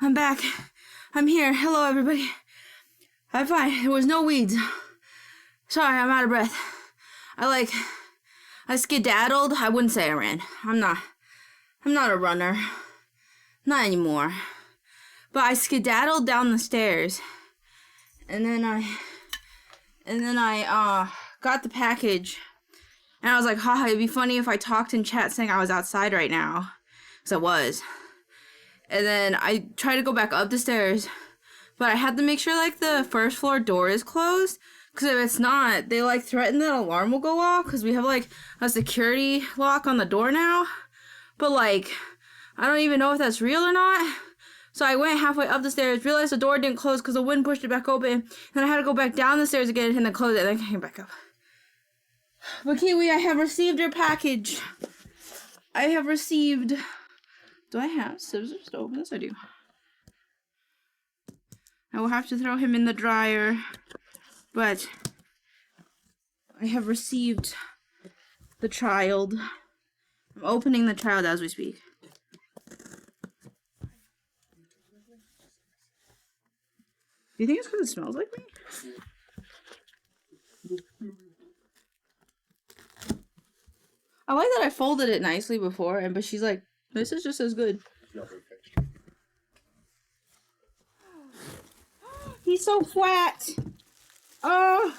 I'm back. I'm here. Hello, everybody. I'm fine. There was no weeds. Sorry, I'm out of breath. I skedaddled. I wouldn't say I ran. I'm not a runner. Not anymore. But I skedaddled down the stairs. And then I got the package. And I was like, haha, it'd be funny if I talked in chat saying I was outside right now. Because I was. And then I tried to go back up the stairs. But I had to make sure, like, the first floor door is closed. Because if it's not, they, like, threaten that alarm will go off. Because we have, like, a security lock on the door now. But, like, I don't even know if that's real or not. So I went halfway up the stairs, realized the door didn't close because the wind pushed it back open. Then I had to go back down the stairs again and then close it. And then came back up. But Kiwi, I have received your package. I have received... Do I have scissors to open this? I do. I will have to throw him in the dryer. But I have received the child. I'm opening the child as we speak. Do you think it's because it smells like me? I like that I folded it nicely before, but she's like, this is just as good. He's so flat. Oh,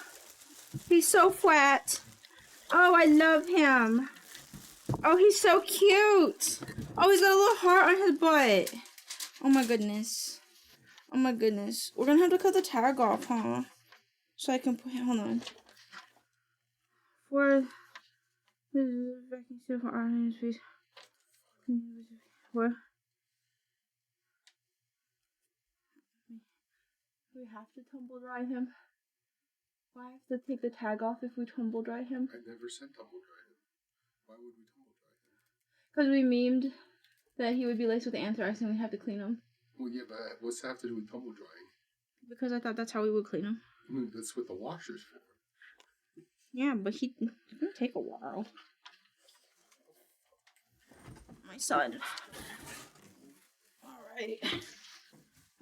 he's so flat. Oh, I love him. Oh, he's so cute. Oh, he's got a little heart on his butt. Oh my goodness. Oh my goodness. We're gonna have to cut the tag off, huh? So I can put him, hold on. For the vacuum seal for our space. What? We have to tumble dry him. Why have to take the tag off if we tumble dry him? I never said tumble dry him. Why would we tumble dry him? Because we memed that he would be laced with anthrax and we have to clean him. Well, yeah, but what's that have to do with tumble drying? Because I thought that's how we would clean him. I mean, that's what the washer's for. Yeah, but it's gonna take a while. My son.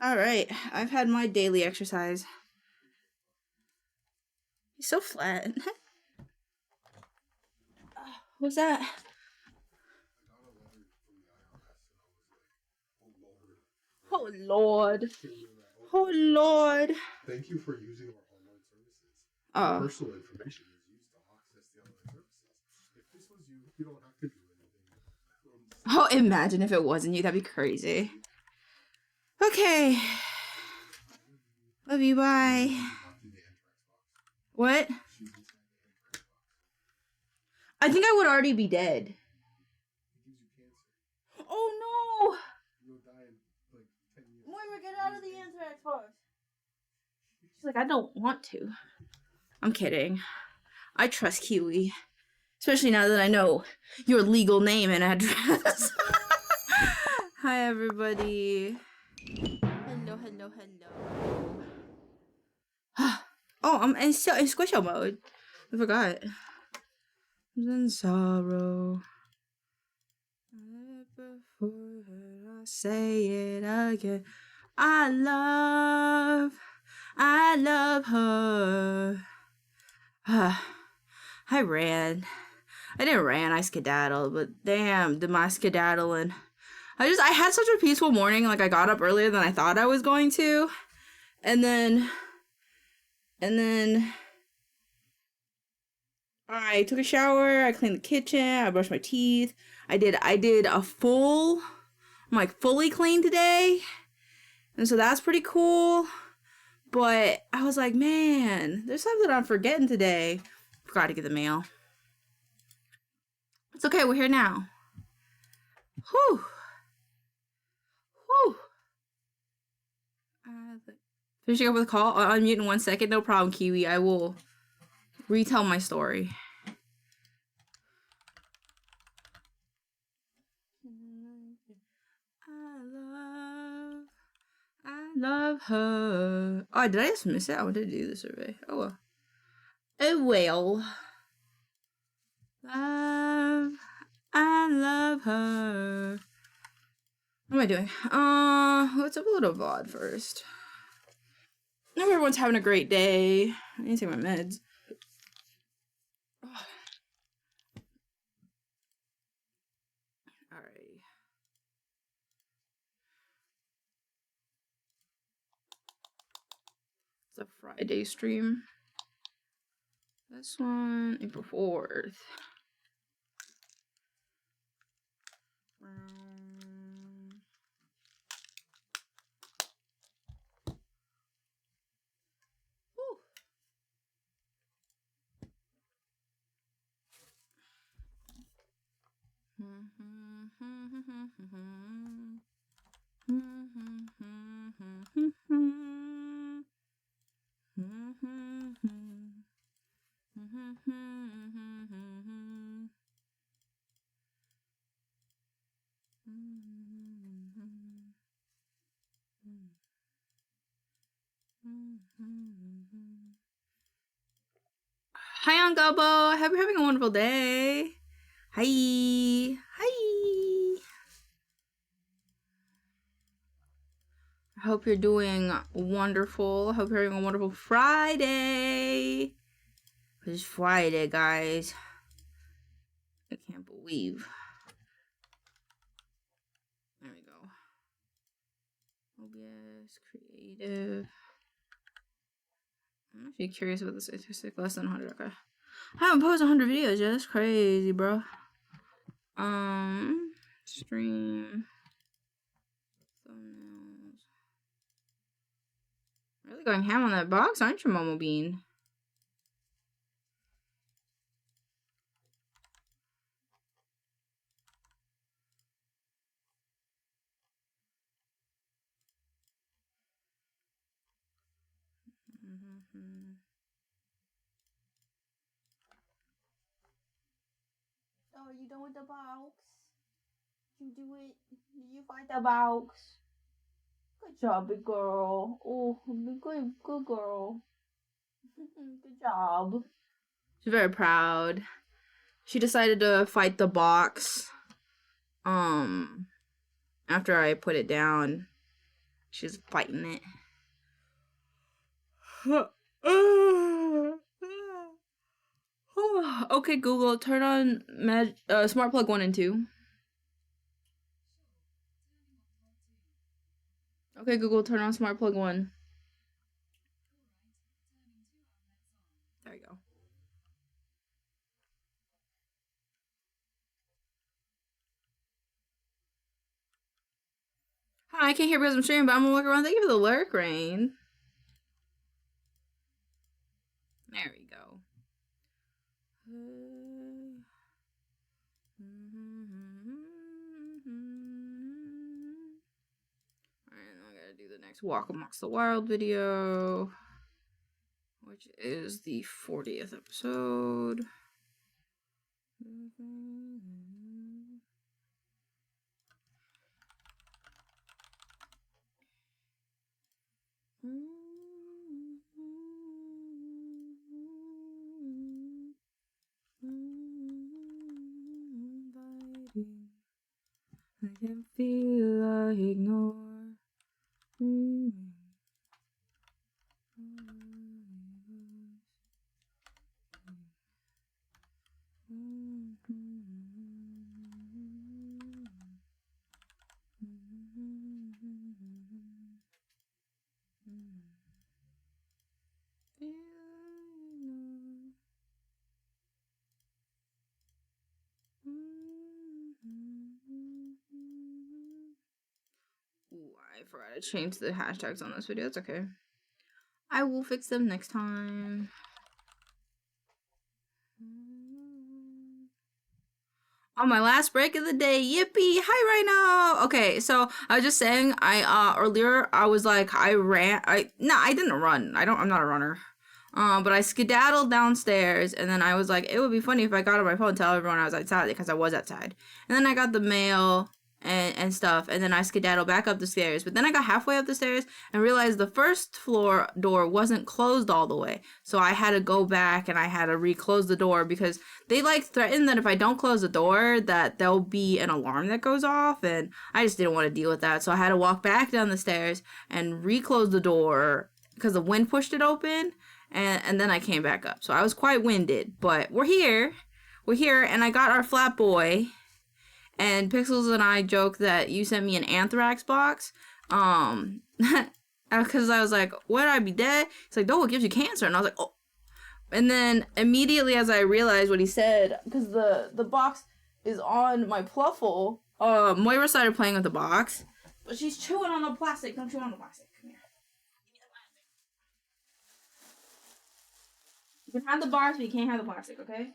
Alright, I've had my daily exercise. He's so flat. What's that? I got a letter from the IRS and I was like, oh Lord. Oh Lord. Thank you for using our online services. Oh. Personal information is used to access the online services. If this was you don't have to do anything. Oh, imagine if it wasn't you. That'd be crazy. Okay. Love you, bye. What? I think I would already be dead. It gives you cancer. Oh no! You'll die in like 10 years. Moira, get out of the anthrax box. She's like, I don't want to. I'm kidding. I trust Kiwi. Especially now that I know your legal name and address. Hi, everybody. Hello. Oh, I'm in squisho mode. I forgot. I'm in sorrow. Before I say it again. I love her. I ran. I didn't ran, I skedaddled, but damn, did my skedaddling. I had such a peaceful morning, like I got up earlier than I thought I was going to. And then I took a shower, I cleaned the kitchen, I brushed my teeth. I did a full, I'm like fully clean today. And so that's pretty cool. But I was like, man, there's something I'm forgetting today. Forgot to get the mail. It's okay, we're here now. Whew. Finishing up with a call. I'll unmute in 1 second. No problem, Kiwi. I will retell my story. I love her. Oh, did I just miss it? I wanted to do the survey. Oh well. Oh well. I love her. What am I doing? Let's upload a VOD first. I hope everyone's having a great day. I need to take my meds. Alrighty. It's a Friday stream. This one, April 4th. Hi, Uncle Bo. I hope you're having a wonderful day. Hi. Hi. I hope you're doing wonderful. I hope you're having a wonderful Friday. It's Friday, guys. I can't believe. There we go. OBS, creative. I'm actually curious about this statistic. Less than 100. Okay. I haven't posted 100 videos yet. That's crazy, bro. Stream. Thumbnails. Really going ham on that box, aren't you, Momo Bean? Oh, you done with the box? Did you do it? Did you find the box? Good job, big girl. Oh, good girl. Good job. She's very proud. She decided to fight the box. After I put it down, she's fighting it. Okay, Google, turn on Smart Plug 1 and 2. Okay, Google, turn on Smart Plug 1. There you go. Hi, I can't hear because I'm streaming, but I'm gonna look around. Thank you for the lurk, Rain. There we go. Alright, now I gotta do the next Walk Amongst the Wild video, which is the 40th episode. I can feel I ignore. Ooh, I forgot to change the hashtags on this video. It's okay. I will fix them next time. On my last break of the day, yippee! Hi, Rhino. Okay, so I was just saying, earlier I was like, I didn't run. I'm not a runner. But I skedaddled downstairs, and then I was like, it would be funny if I got on my phone and tell everyone I was outside because I was outside. And then I got the mail, and stuff, and then I skedaddled back up the stairs. But then I got halfway up the stairs and realized the first floor door wasn't closed all the way, so I had to go back and I had to reclose the door because they like threaten that if I don't close the door that there'll be an alarm that goes off, and I just didn't want to deal with that, so I had to walk back down the stairs and reclose the door because the wind pushed it open, and then I came back up. So I was quite winded, but we're here, and I got our flat boy. And Pixels and I joke that you sent me an anthrax box. Because I was like, would I be dead? He's like, no, it gives you cancer. And I was like, oh. And then immediately as I realized what he said, because the box is on my pluffle, Moira started playing with the box. But she's chewing on the plastic. Don't chew on the plastic. Come here. Give me the plastic. You can have the box, but you can't have the plastic, okay?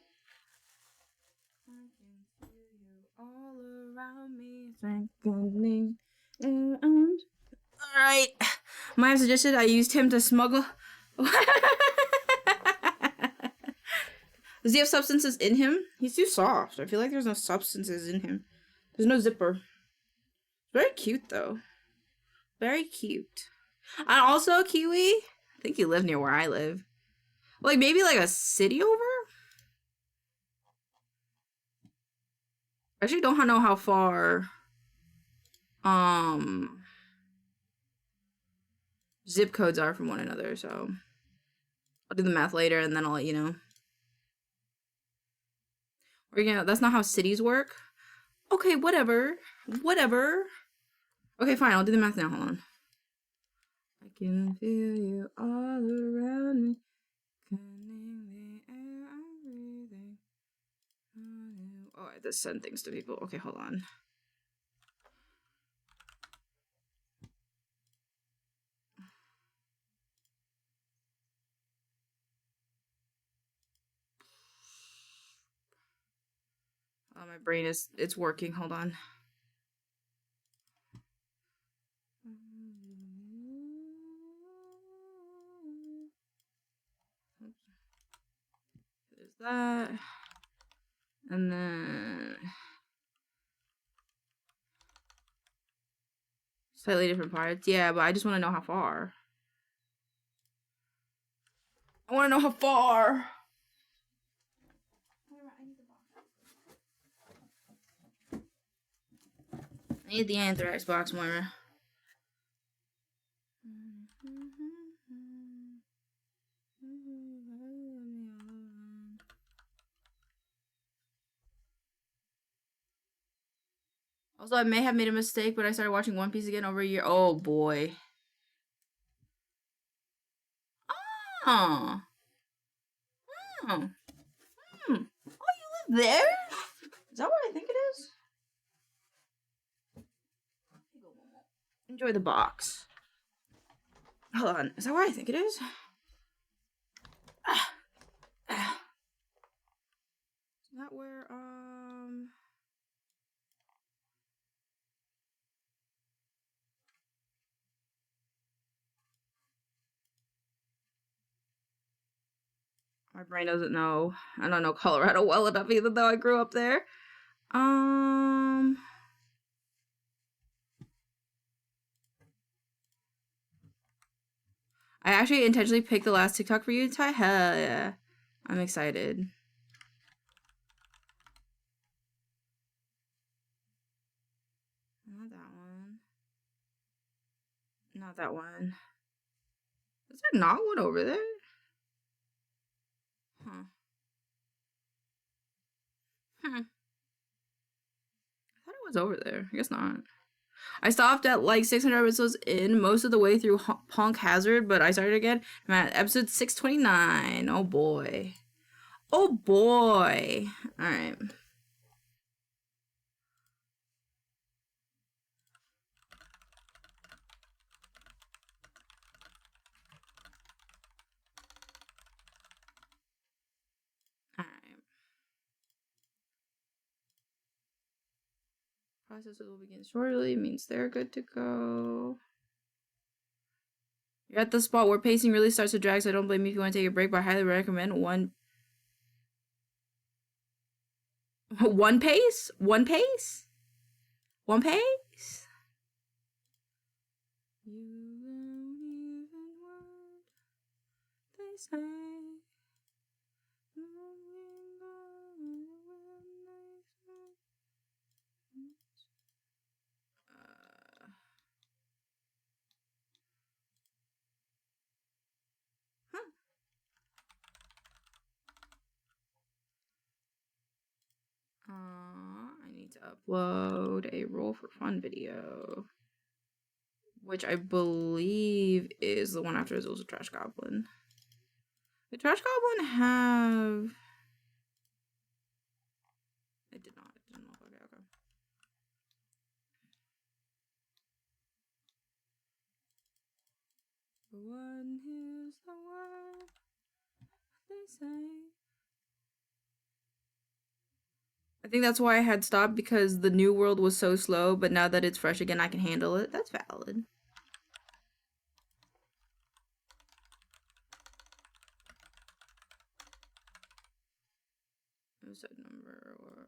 All around me, thinking, and alright. Maya suggested I used him to smuggle. Does he have substances in him? He's too soft. I feel like there's no substances in him. There's no zipper. Very cute though. Very cute. And also, Kiwi, I think you live near where I live. Like maybe like a city over? I actually don't know how far zip codes are from one another, so I'll do the math later and then I'll let you know. That's not how cities work. Okay, whatever. Okay, fine, I'll do the math now, hold on. I can feel you all around me. Oh, I have to send things to people. Okay, hold on. Oh, my brain it's working. Hold on. There's that. And then slightly different parts. Yeah, but I just want to know how far. I want to know how far. I need the anthrax box, Moira. Also, I may have made a mistake, but I started watching One Piece again over a year. Oh boy. Oh. Oh. Oh, you live there? Is that what I think it is? Enjoy the box. Hold on. Is that what I think it is? Is that where, my brain doesn't know. I don't know Colorado well enough, even though I grew up there. I actually intentionally picked the last TikTok for you, Ty. Hell yeah. I'm excited. Not that one. Not that one. Is there not one over there? Huh. I thought it was over there. I guess not. I stopped at like 600 episodes in most of the way through Punk Hazard, but I started again. I'm at episode 629. Oh boy. Oh boy. Alright. Processes will begin shortly, means they're good to go. You're at the spot where pacing really starts to drag, so don't blame me if you want to take a break, but I highly recommend one pace? One pace? One Piece? You don't even what they say. I need to upload a roll for fun video, which I believe is the one after Azul's a Trash Goblin. The Trash Goblin have... It did not. It didn't look like it. Okay. The one hears the word they say. I think that's why I had stopped, because the new world was so slow, but now that it's fresh again, I can handle it. That's valid. Episode number or...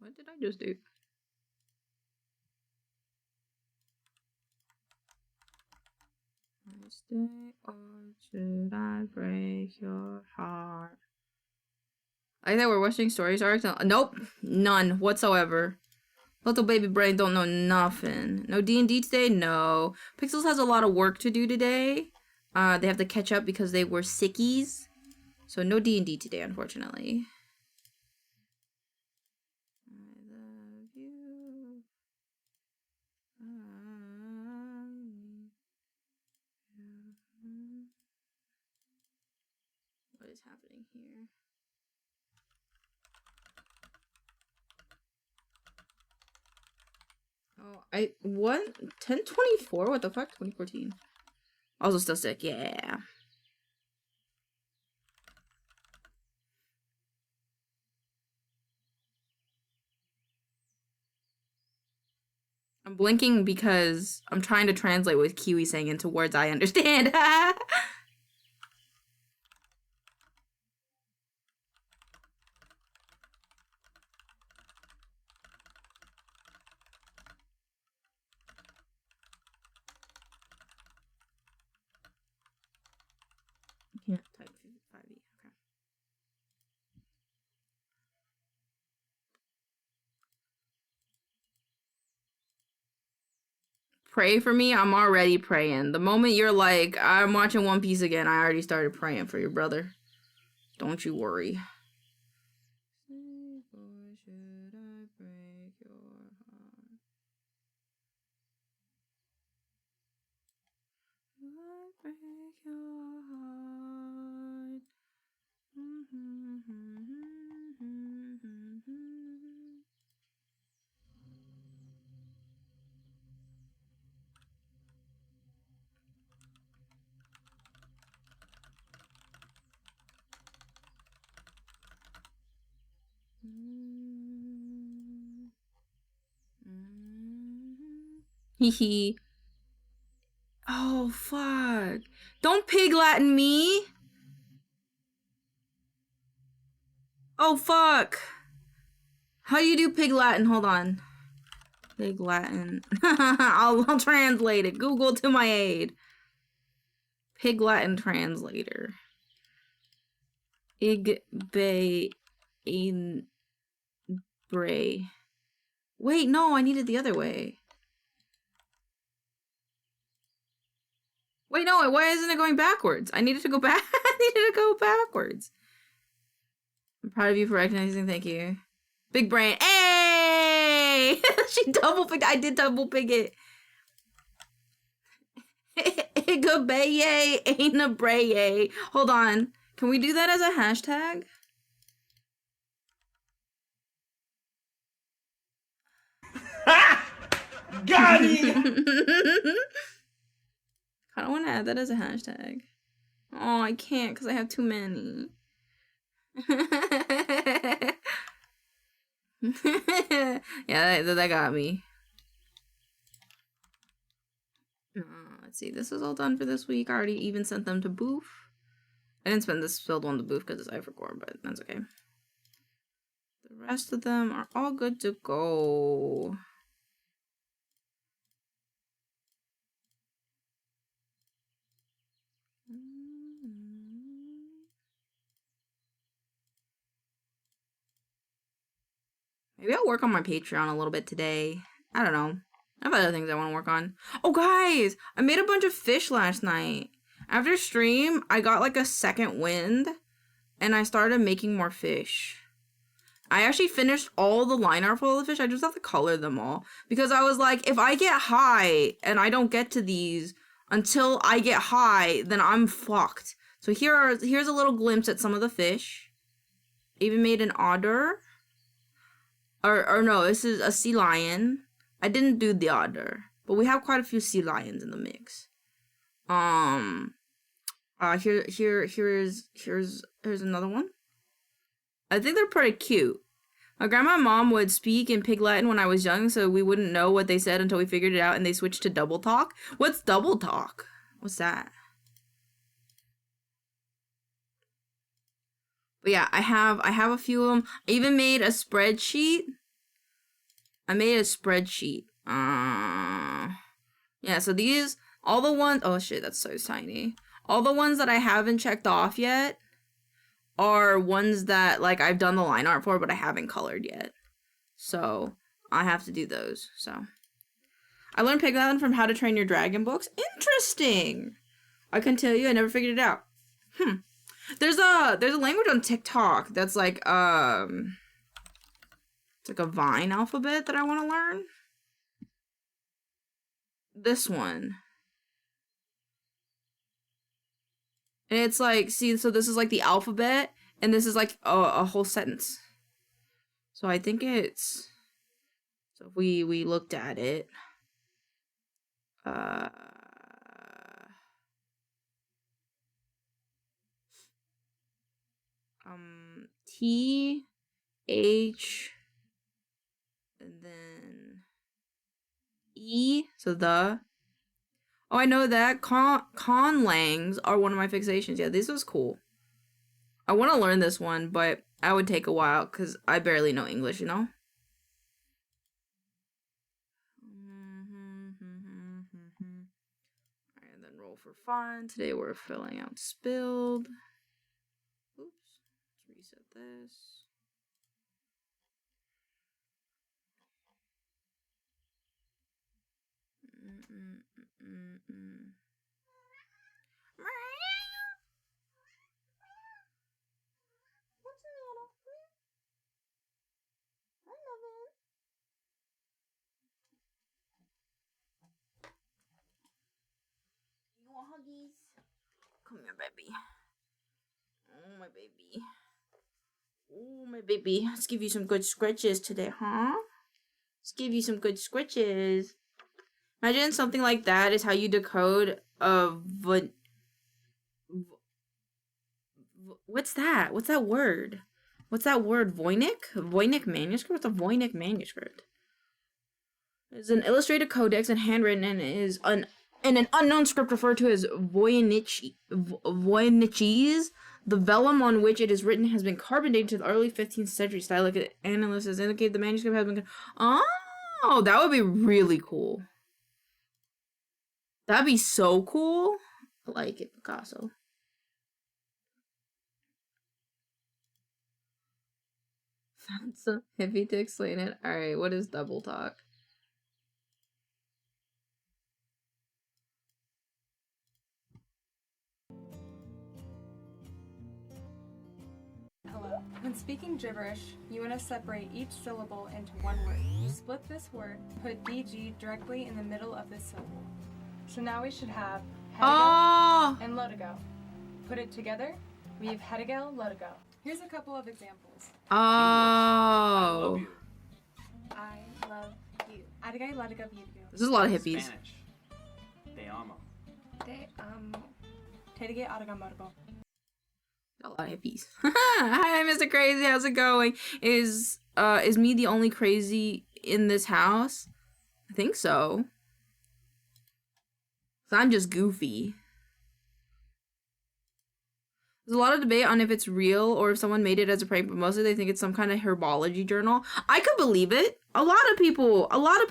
What did I just do? I stay, or should I break your heart? I think we're watching stories arcs. Nope, none whatsoever. Little baby brain don't know nothing. No D&D today? No. Pixels has a lot of work to do today. They have to catch up because they were sickies. So no D&D today, unfortunately. I love you. What is happening here? Oh, what? 1024? What the fuck? 2014. Also still sick, yeah. I'm blinking because I'm trying to translate what Kiwi's saying into words I understand. Can't type 5e. Okay. Pray for me. I'm already praying. The moment you're like, I'm watching One Piece again, I already started praying for your brother. Don't you worry. Or should I break your heart? Should I break your heart? Hee. Oh, fuck. Don't pig Latin me. Oh, fuck. How do you do pig Latin? Hold on. Pig Latin. I'll translate it. Google to my aid. Pig Latin translator. Igbe in bray. Wait, no, I need it the other way. Wait, no, why isn't it going backwards? I needed to go back. I needed to go backwards. I'm proud of you for recognizing. Thank you. Big brain. Hey! She double picked. I did double pick it. Igabeye ain't a braye. Hold on. Can we do that as a hashtag? Got him! I don't want to add that as a hashtag. Oh, I can't because I have too many. Yeah, that got me. Let's see. This is all done for this week. I already even sent them to Booth. I didn't spend this filled one to Booth because it's iForcore, but that's okay. The rest of them are all good to go. Maybe I'll work on my Patreon a little bit today. I don't know. I have other things I want to work on. Oh, guys! I made a bunch of fish last night. After stream, I got like a second wind, and I started making more fish. I actually finished all the line art for all the fish. I just have to color them all. Because I was like, if I get high, and I don't get to these until I get high, then I'm fucked. So here's a little glimpse at some of the fish. Even made an otter. Or no, this is a sea lion. I didn't do the otter, but we have quite a few sea lions in the mix. Here's another one. I think they're pretty cute. My grandma and mom would speak in Pig Latin when I was young, so we wouldn't know what they said until we figured it out, and they switched to double talk. What's double talk? What's that? But yeah, I have a few of them. I even made a spreadsheet. Yeah, so these, all the ones, oh shit, that's so tiny. All the ones that I haven't checked off yet are ones that, like, I've done the line art for, but I haven't colored yet. So, I have to do those, so. I learned Pig Latin from How to Train Your Dragon books. Interesting! I couldn't tell you, I never figured it out. There's a language on TikTok that's like, it's like a Vine alphabet that I want to learn. This one. And it's like, see, so this is like the alphabet, and this is like a whole sentence. So I think it's, so if we looked at it, T, H, and then E, so the. Oh, I know that. Conlangs are one of my fixations. Yeah, this was cool. I want to learn this one, but I would take a while because I barely know English, you know? Alright, and then roll for fun. Today we're filling out spilled. Oops. Let's reset this. What's the matter? I love it. You want huggies? Come here, baby. Oh, my baby. Oh, my baby. Let's give you some good scratches today, huh? Let's give you some good scratches. Imagine something like that is how you decode a what's that? What's that word? What's that word? Voynich? Voynich manuscript? What's a Voynich manuscript? It's an illustrated codex and handwritten and is in an unknown script referred to as Voynichese. The vellum on which it is written has been carbon dated to the early 15th century. Stylistic analysts has indicated the manuscript has been. Oh, that would be really cool. That'd be so cool. I like it, Picasso. Found some hippie to explain it. Alright, what is double talk? Hello. When speaking gibberish, you want to separate each syllable into one word. You split this word, put DG directly in the middle of this syllable. So now we should have Hedigel and Lodigo. Put it together, we have Hedigel, Lodigo. Here's a couple of examples. Oh. I love you. Adagay ladaga video. This is a lot of hippies. Spanish. Te amo. Te amo. Terige adaga margo. A lot of hippies. Hi, Mr. Crazy. How's it going? Is me the only crazy in this house? I think so. So I'm just goofy. There's a lot of debate on if it's real or if someone made it as a prank, but mostly they think it's some kind of herbology journal. I could believe it. A lot of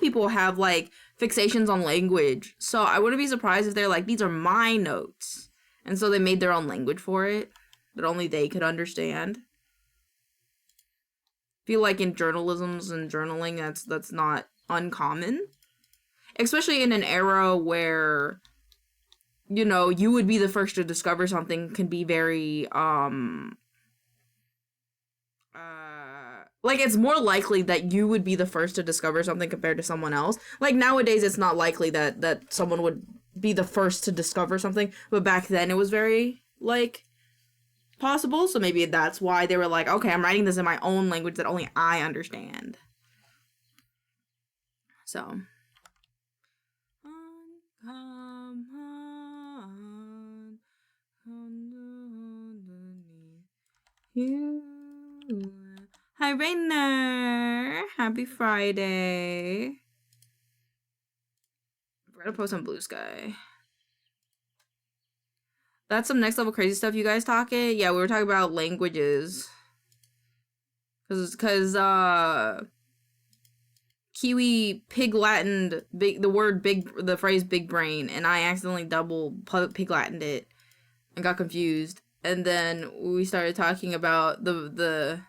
people have like fixations on language. So I wouldn't be surprised if they're like, these are my notes. And so they made their own language for it that only they could understand. I feel like in journalisms and journaling, that's not uncommon. Especially in an era where, you know, you would be the first to discover something can be very, like, it's more likely that you would be the first to discover something compared to someone else. Like, nowadays, it's not likely that someone would be the first to discover something, but back then it was very, like, possible, so maybe that's why they were like, okay, I'm writing this in my own language that only I understand. So. Hi, Rainer. Happy Friday. We're gonna post on Blue Sky. That's some next level crazy stuff you guys talking? Yeah, we were talking about languages. Cause Kiwi pig Latined the phrase big brain, and I accidentally double pig Latined it and got confused. And then we started talking about the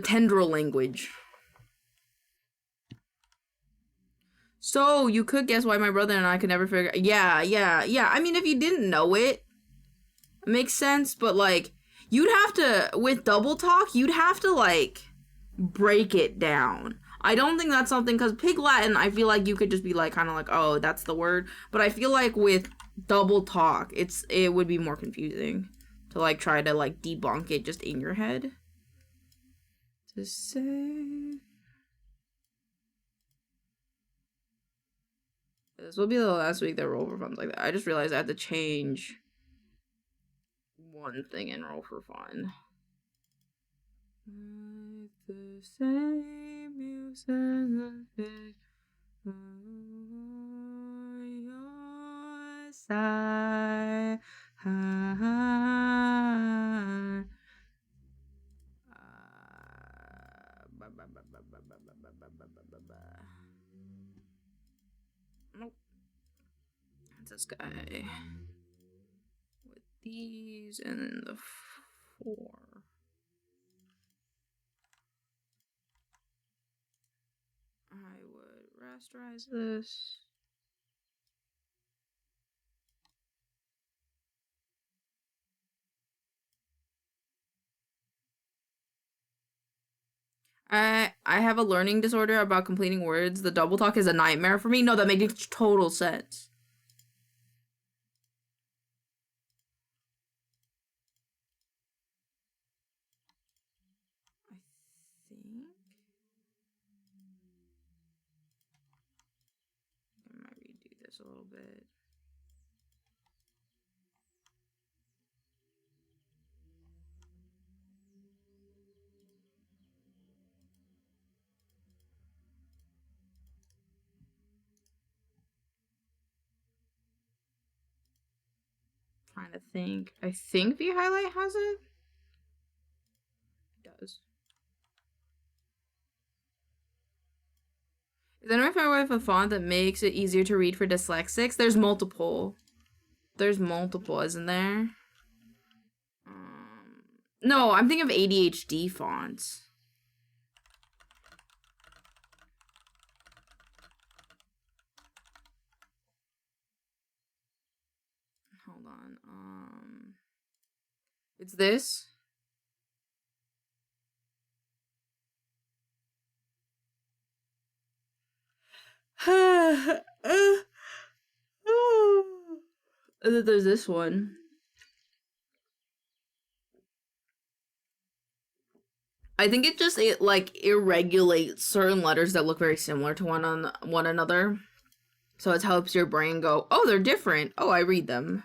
tendril language. So you could guess why my brother and I could never figure. Yeah. I mean, if you didn't know it makes sense. But like, you'd have to, with double talk, you'd have to like break it down. I don't think that's something, because Pig Latin, I feel like you could just be like, kind of like, oh, that's the word. But I feel like with double talk, it would be more confusing to like try to like debunk it just in your head. To say. This will be the last week that Roll for Fun's like that. I just realized I had to change one thing in Roll for Fun. The same music on your side. Nope. That's this guy. With these and then the 4. I would rasterize this. I have a learning disorder about completing words. The double talk is a nightmare for me. No, that makes total sense. I think I might redo this a little bit. Trying to think. I think the highlight has it. It does. Is anyone familiar with a font that makes it easier to read for dyslexics? There's multiple. There's multiple, isn't there? No, I'm thinking of ADHD fonts. Hold on. It's this. There's this one. I think it like irregulates certain letters that look very similar to one another. So it helps your brain go, oh, they're different. Oh, I read them.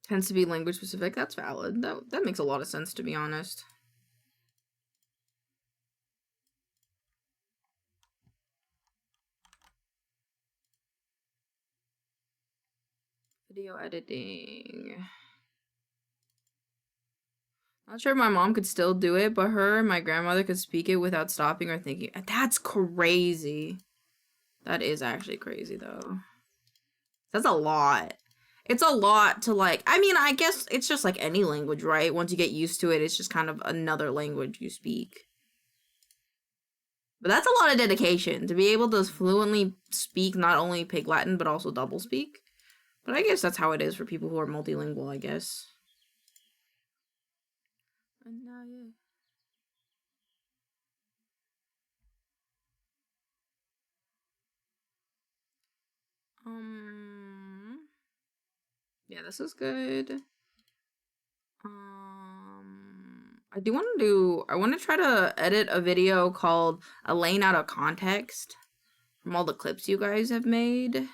Tends to be language specific. That's valid. That makes a lot of sense, to be honest. Video editing. Not sure if my mom could still do it, but her and my grandmother could speak it without stopping or thinking. That's crazy. That is actually crazy, though. That's a lot. It's a lot to, like, I mean, I guess it's just like any language, right? Once you get used to it, it's just kind of another language you speak. But that's a lot of dedication to be able to fluently speak not only Pig Latin, but also double speak. But I guess that's how it is for people who are multilingual, I guess. And now, yeah. Yeah, this is good. I want to try to edit a video called Elaine Out of Context from all the clips you guys have made.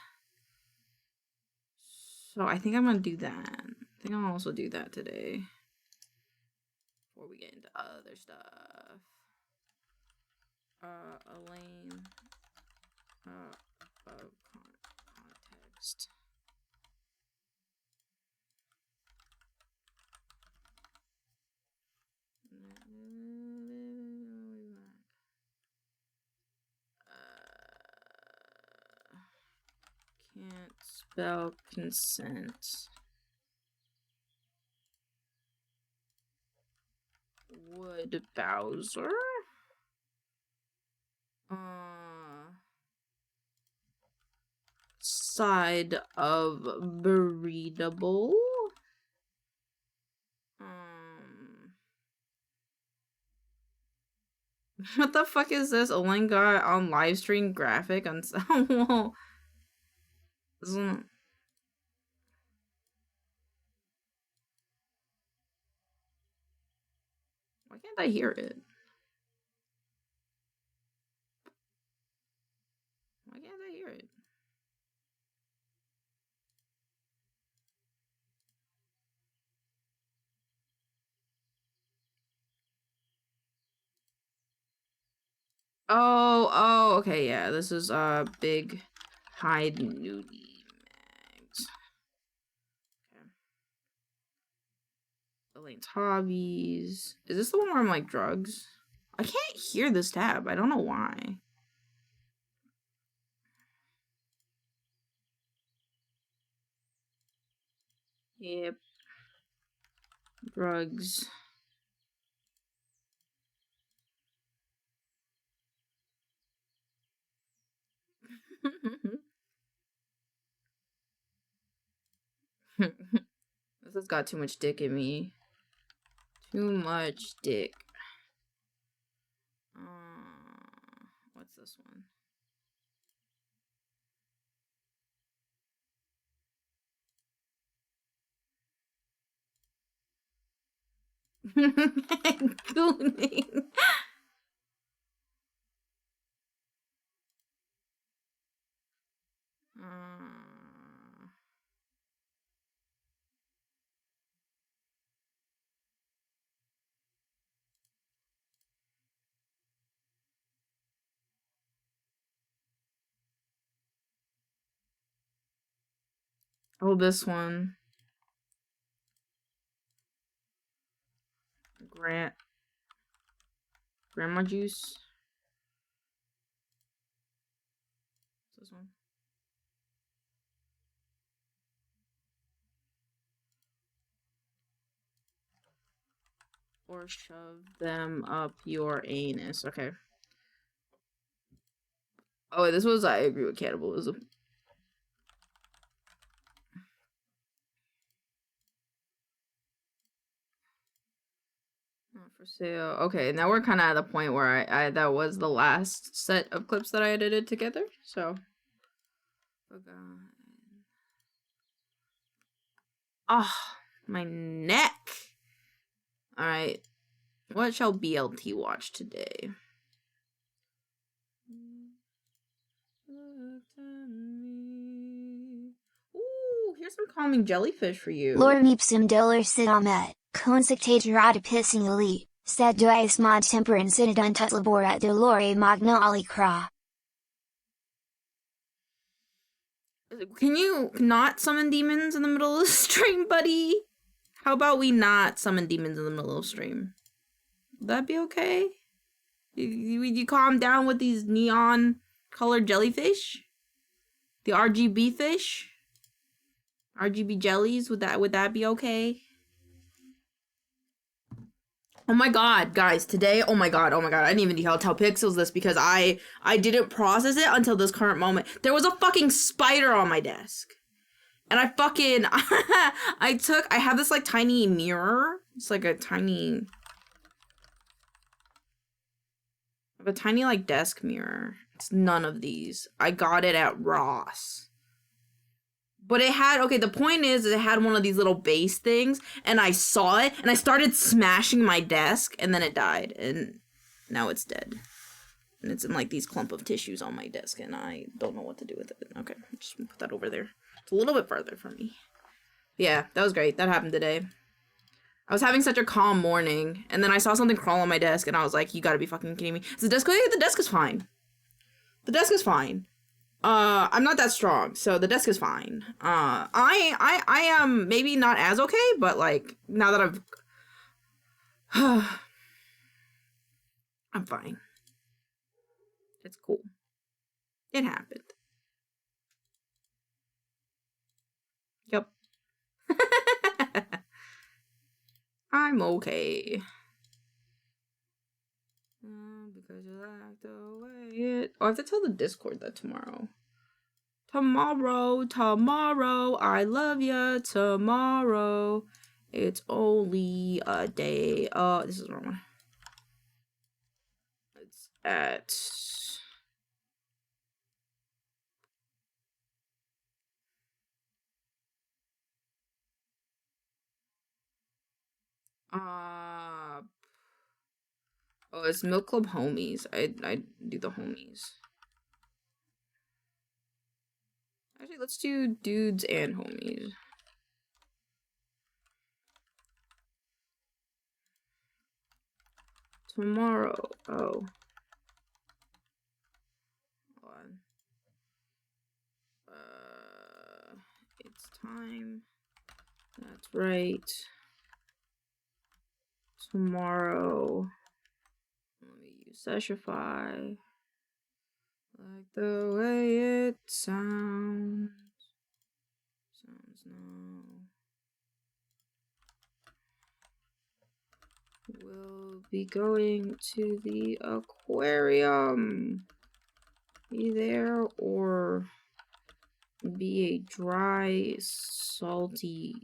So I think I'm going to do that. I think I'll also do that today. Before we get into other stuff. Elaine out of context. Can't spell consent. Would Bowser? Side of breedable. What the fuck is this? Elaine got on live stream graphic on well, why can't I hear it? Why can't I hear it? Oh, okay, yeah. This is Big Hide Nudie Mags. Okay. Elaine's hobbies. Is this the one where I'm like drugs? I can't hear this tab. I don't know why. Yep. Drugs. This has got too much dick in me. Too much dick. What's this one? Gooning. Oh, this one. Grandma juice. What's this one? Or shove them up your anus. Okay. Oh, this was I agree with cannibalism. For sale. Okay, now we're kind of at the point where I that was the last set of clips that I edited together. So, my neck. All right, what shall BLT watch today? Ooh, here's some calming jellyfish for you. Lormipsum dollar sidamet, consectatorata pissing elite, sed duis mod temper incident laborat dolore magna alicra. Can you not summon demons in the middle of the stream, buddy? How about we not summon demons in the middle of the stream? Would that be okay? You calm down with these neon colored jellyfish? The RGB fish? RGB jellies? Would that be okay? Oh my god, guys, today, oh my god, I didn't even tell Pixels this because I didn't process it until this current moment. There was a fucking spider on my desk. And I fucking, I have this like tiny mirror. It's like a tiny like desk mirror. It's none of these. I got it at Ross. But it had, okay, the point is it had one of these little base things, and I saw it, and I started smashing my desk, and then it died, and now it's dead. And it's in, like, these clump of tissues on my desk, and I don't know what to do with it. Okay, I'm just gonna put that over there. It's a little bit farther from me. Yeah, that was great. That happened today. I was having such a calm morning, and then I saw something crawl on my desk, and I was like, you gotta be fucking kidding me. Is the desk okay? The desk is fine. The desk is fine. I'm not that strong, so the desk is fine. I am maybe not as okay, but like now that I'm fine. It's cool. It happened. Yep. I'm okay. Because you like the way it... Oh, I have to tell the Discord that tomorrow. Tomorrow, I love ya. Tomorrow, it's only a day. This is the wrong one. It's at... Oh, it's Milk Club Homies. I do the homies. Actually, let's do dudes and homies. Tomorrow. Oh. Hold on. It's time. That's right. Tomorrow. Let me use Seshify. Like the way it sounds. Sounds now. We'll be going to the aquarium. Be there or be a dry, salty.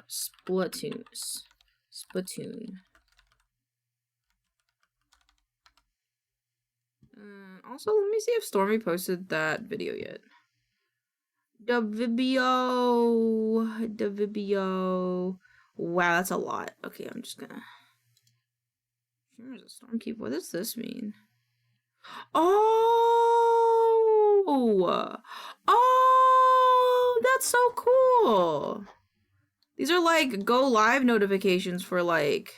Splatoon. Also, let me see if Stormy posted that video yet. The Vibio. Wow, that's a lot. Okay, I'm just gonna. There's a Stormkeep. What does this mean? Oh, that's so cool. These are like go live notifications for like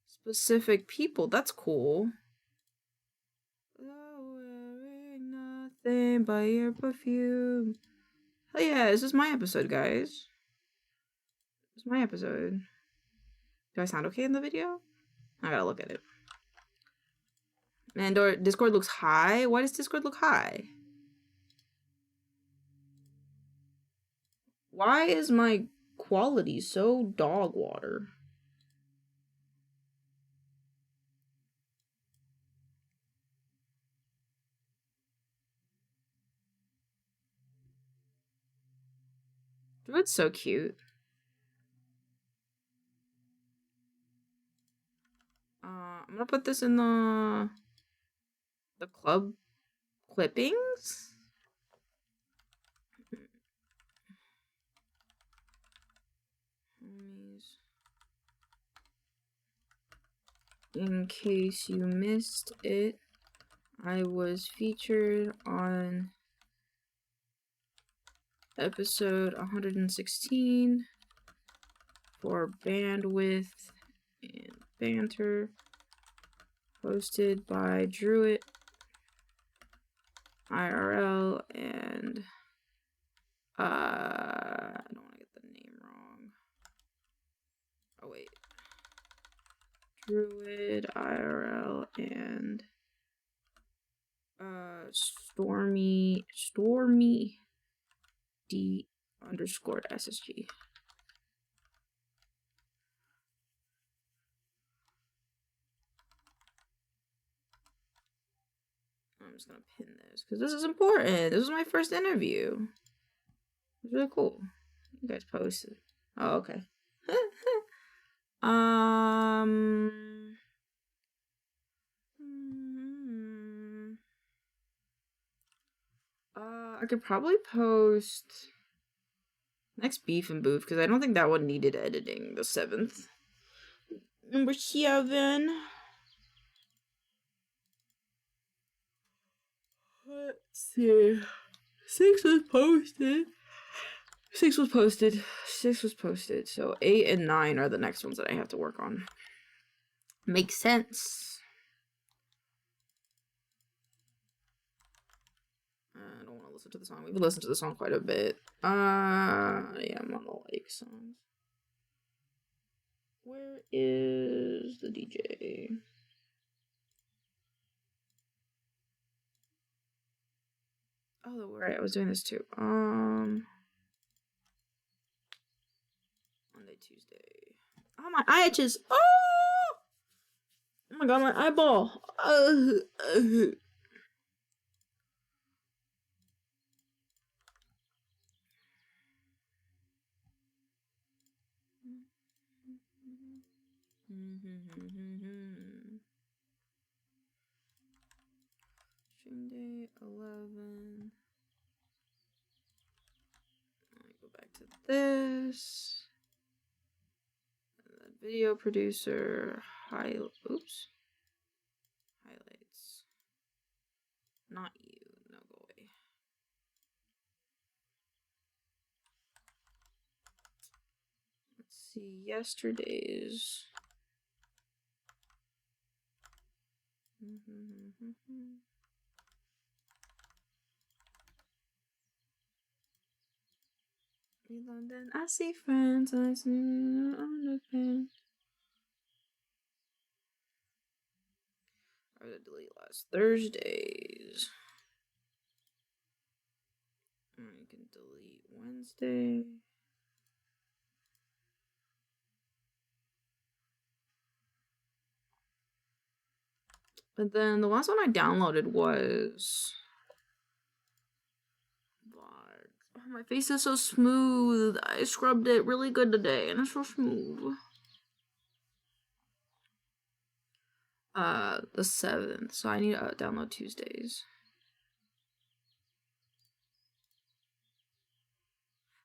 specific people. That's cool. Wearing nothing but your perfume. Oh yeah, this is my episode, guys. It's my episode. Do I sound okay in the video? I gotta look at it. And or Discord looks high? Why does Discord look high? Why is my quality so dog water? Druid's so cute. I'm gonna put this in the club clippings. In case you missed it, I was featured on episode 116 for Bandwidth and Banter, hosted by Druid IRL and I don't want to get the name wrong. Oh wait. Druid IRL and Stormy D underscore SSG. I'm just gonna pin this because this is important. This was my first interview. It's really cool. You guys posted. Oh, okay. I could probably post next Beef and Booth because I don't think that one needed editing. The 7th. Number 7. Let's see. 6 was posted. 6 was posted. 6 was posted. So 8 and 9 are the next ones that I have to work on. Makes sense. I don't want to listen to the song. We've listened to the song quite a bit. Yeah, I'm on the like songs. Where is the DJ? Oh, right, I was doing this too. Monday, Tuesday. Oh, my eye itches. Oh! Oh my god, my eyeball. Stream day 11. Let me go back to this. Video producer oops. Highlights. Not you. No, go away. Let's see yesterday's. London, I see friends, I see underpants. I'm gonna delete last Thursdays. I can delete Wednesday. But then the last one I downloaded was oh, my face is so smooth. I scrubbed it really good today and it's so smooth. The 7th, so I need to download Tuesdays.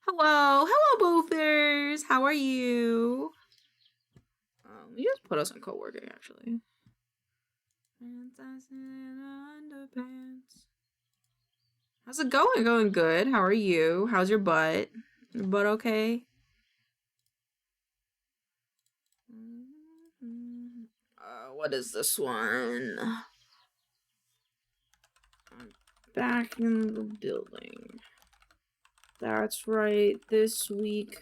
Hello, boofers. How are you? Let me just put us on co-working actually. Underpants. How's it going? Going good. How are you? How's your butt? Your butt okay? What is this one? I'm back in the building. That's right. This week,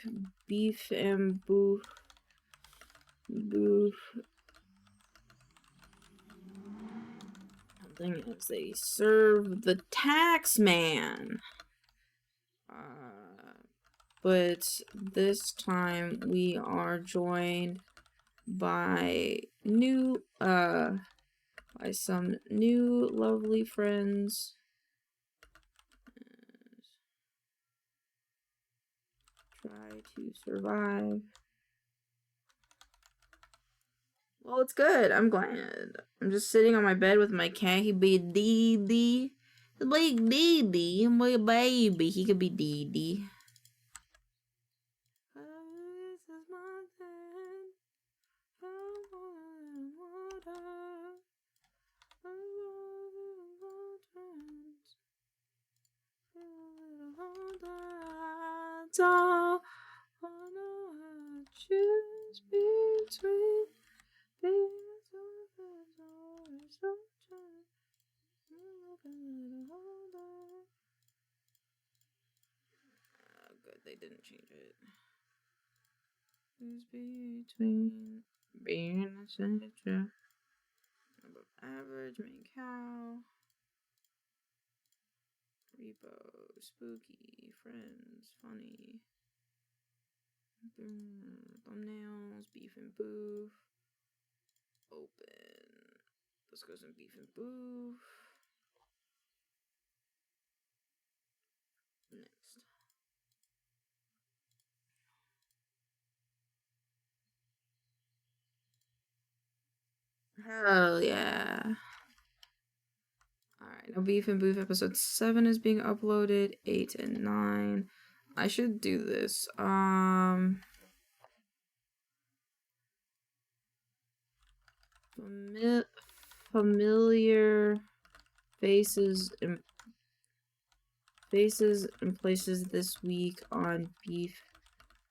Beef and Booth. Something is they serve the tax man. But this time we are joined by some new lovely friends. Try to survive. Well, it's good. I'm glad. I'm just sitting on my bed with my cat. He be Dee Dee. Like Dee Dee, my baby. He could be Dee Dee. So I choose between being good, they didn't change it. Choose between being a senator, above average, main cow, repo, spooky, friends, funny, thumbnails, beef and boof, open. This goes in beef and boof. Next. Hell yeah. Alright, now Beef and Boof episode 7 is being uploaded. 8 and 9. I should do this. Familiar faces and places this week on Beef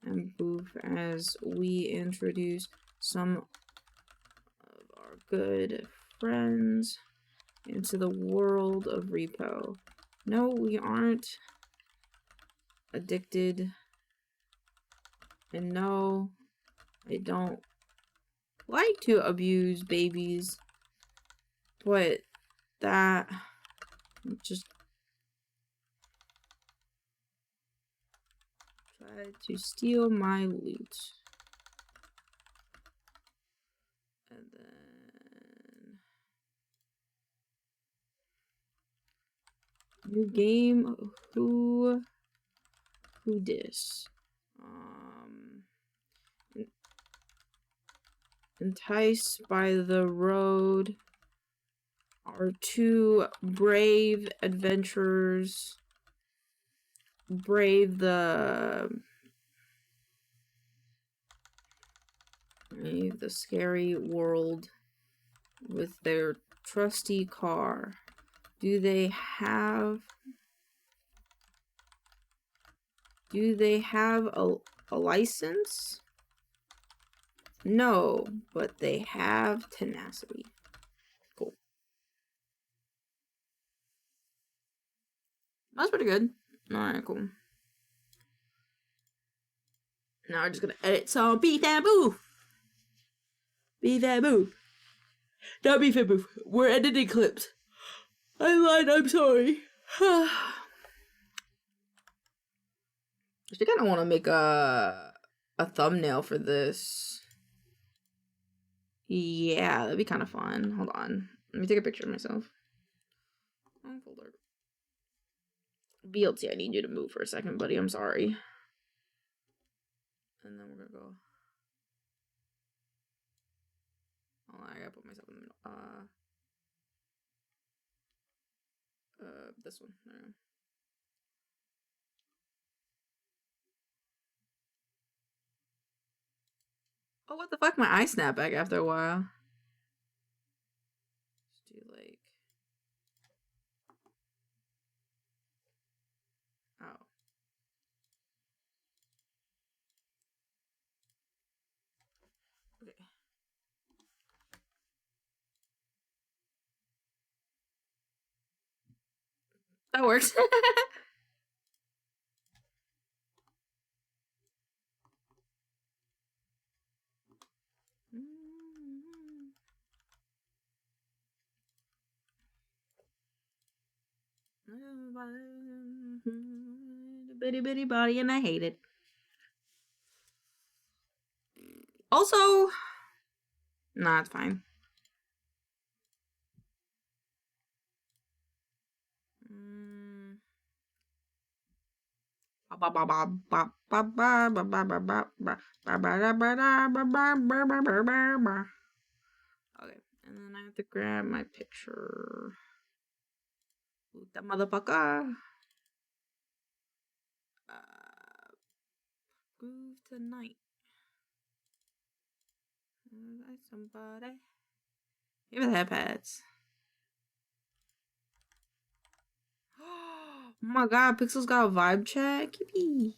and Boof as we introduce some of our good friends into the world of repo. No, we aren't addicted. And no, I don't like to abuse babies. But that just tried to steal my loot. And then new game, who dis? Enticed by the road are two brave adventurers. Brave the scary world with their trusty car. Do they have a license? No, but they have tenacity. Cool. That's pretty good. Alright, cool. Now we're just gonna edit some Beef and Boof. Beef and Boof. Not Beef and Boof. We're editing clips. I lied, I'm sorry. I actually kind of want to make a thumbnail for this. Yeah, that'd be kind of fun. Hold on. Let me take a picture of myself. Folder. BLT, I need you to move for a second, buddy. I'm sorry. And then we're gonna go. Oh, I gotta put myself in the middle. This one. There we go. Oh, what the fuck? My eye snapped back after a while. Let's do like. Oh. Okay. That works. Bitty bitty body, and I hate it. Also, nah, it's fine. Okay, and then I have to grab my picture. With that motherfucker. Groove tonight. Like somebody. Give me the headpads. Oh my god, Pixel's got a vibe check. Yippee.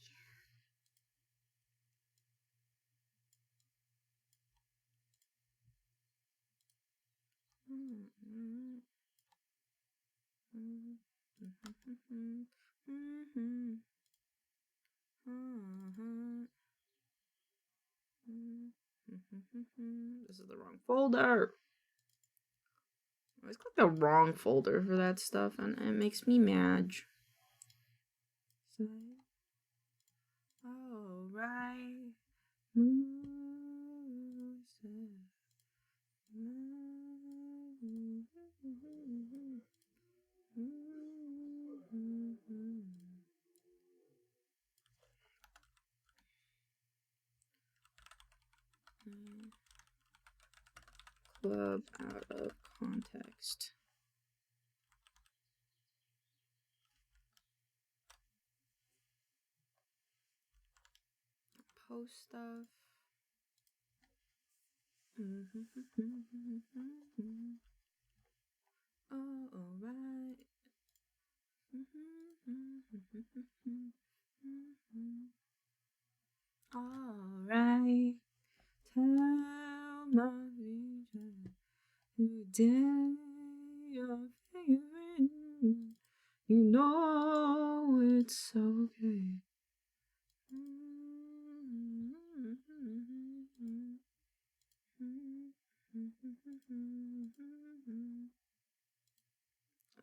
This is the wrong folder. I always click the wrong folder for that stuff, and it makes me mad. Alright. Club out of context. Post stuff. Oh, alright. Alright. Tell my vision today your favorite. You know it's okay.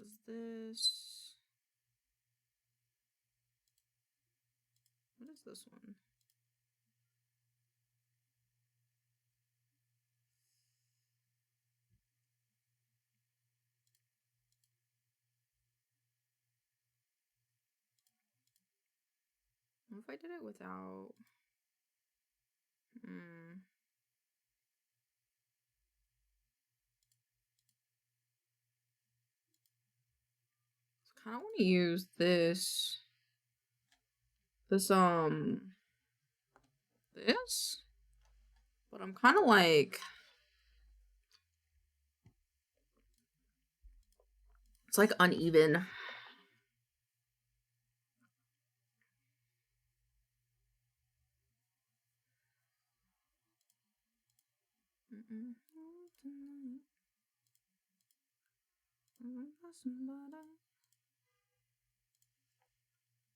Is this? What is this one? What if I did it without? I kind of want to use this. This, but I'm kind of like, it's like uneven.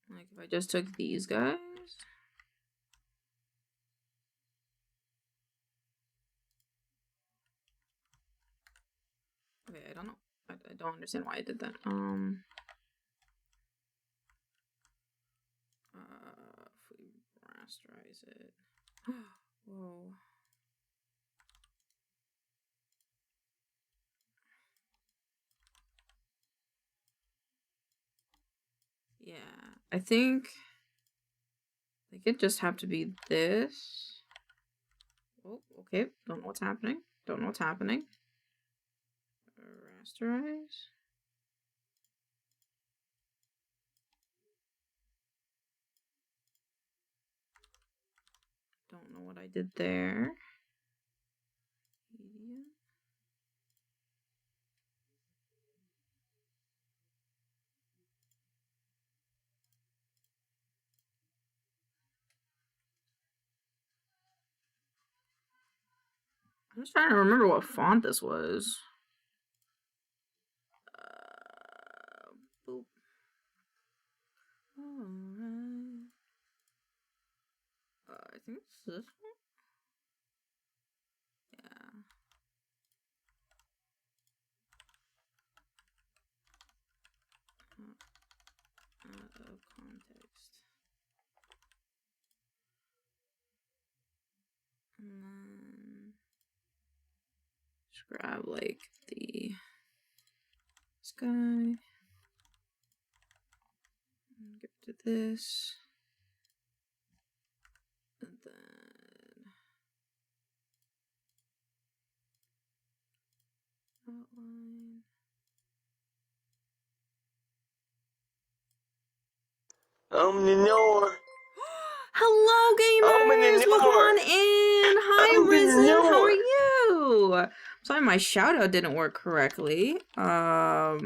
Like if I just took these guys. Okay, I don't know. I don't understand why I did that. If we rasterize it. Whoa. Yeah, I think it just have to be this. Oh, okay. Don't know what's happening. Don't know what's happening. Rasterize. Don't know what I did there. Media. I'm just trying to remember what font this was. Boop. Alright. I think it's this one. Yeah. Out of context. And then just grab like the sky. And get to this. Outline. Hello, gamers! Welcome on in! Hi, Risen! How are you? Sorry, my shout out didn't work correctly. But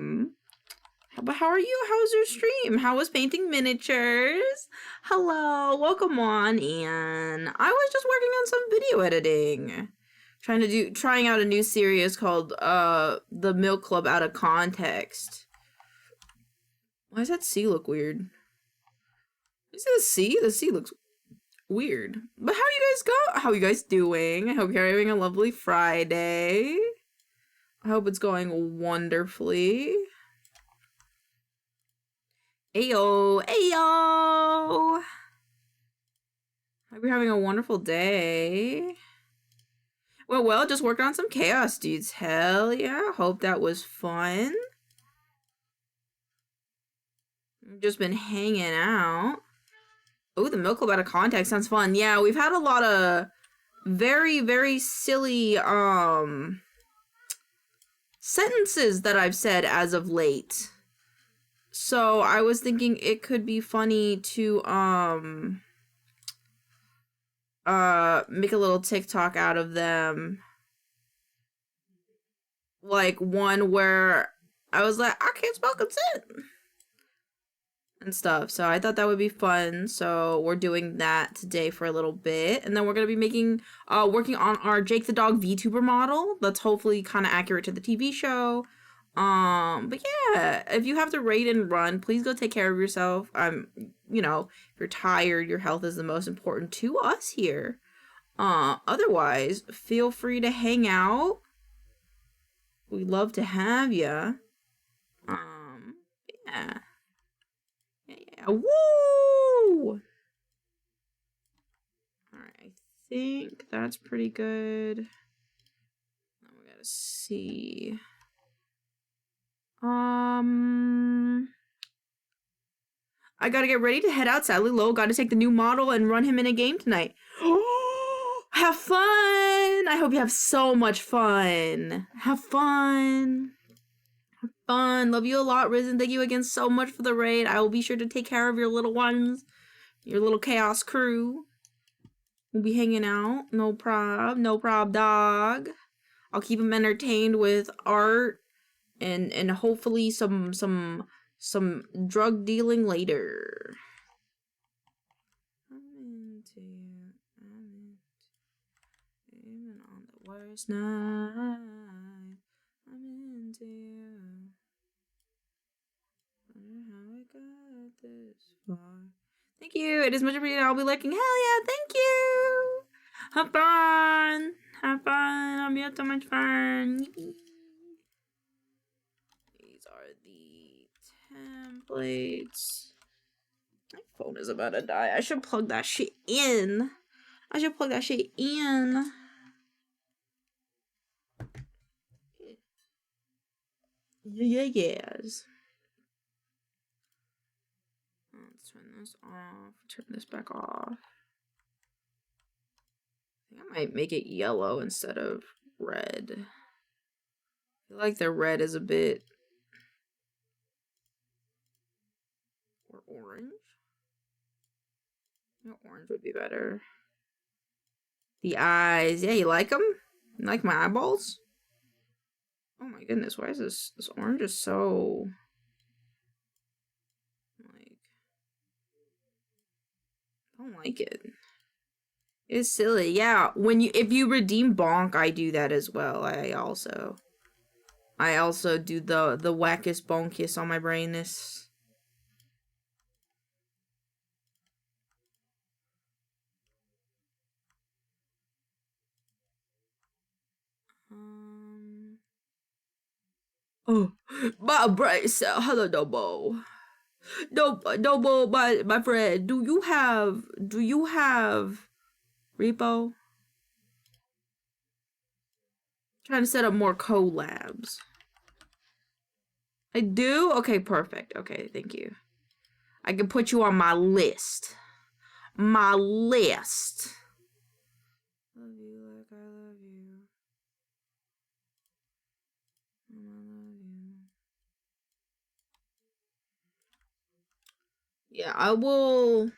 how are you? How was your stream? How was painting miniatures? Hello, welcome on in. I was just working on some video editing. Trying out a new series called The Milk Club Out of Context. Why does that C look weird? Is it a C? The C looks weird. But how are you guys doing? I hope you're having a lovely Friday. I hope it's going wonderfully. Ayo, ayo. Hope you're having a wonderful day. Well, just worked on some chaos, dudes. Hell yeah. Hope that was fun. Just been hanging out. Oh, the Milk Club Out of Context sounds fun. Yeah, we've had a lot of very, very silly sentences that I've said as of late. So I was thinking it could be funny to make a little TikTok out of them. Like one where I was like, I can't spell consent and stuff. So I thought that would be fun. So we're doing that today for a little bit. And then we're going to be making, working on our Jake the Dog VTuber model. That's hopefully kind of accurate to the TV show. But yeah, if you have to raid and run, please go take care of yourself. You know, if you're tired, your health is the most important to us here. Otherwise, feel free to hang out. We'd love to have ya. Yeah. Yeah. Woo! Alright, I think that's pretty good. Now we gotta see. I gotta get ready to head out. Sadly, Lowell got to take the new model and run him in a game tonight. Have fun! I hope you have so much fun. Have fun. Have fun. Love you a lot, Risen. Thank you again so much for the raid. I will be sure to take care of your little ones. Your little chaos crew. We'll be hanging out. No prob. No prob, dog. I'll keep them entertained with art. And hopefully some drug dealing later. I'm into you. Even on the worst night. I'm into you. Wonder how I got this far. Thank you. It is much appreciated. I'll be lurking. Hell yeah, thank you. Have fun. Have fun. I'll be have so much fun. Are the templates. My phone is about to die. I should plug that shit in. Yes. Let's turn this off. Turn this back off. I think I might make it yellow instead of red. I feel like the red is a bit... or orange? No, orange would be better. The eyes. Yeah, you like them? You like my eyeballs? Oh my goodness, why is this orange is so... like... I don't like it. It's silly. Yeah, if you redeem Bonk, I do that as well. I also do the wackest bonkiest on my brainness. Oh, my Bryce, hello, Dobo. Dobo, my friend, do you have repo? Trying to set up more collabs. I do? Okay, perfect. Okay, thank you. I can put you on my list. My list. Love you like I love you. Yeah, I will.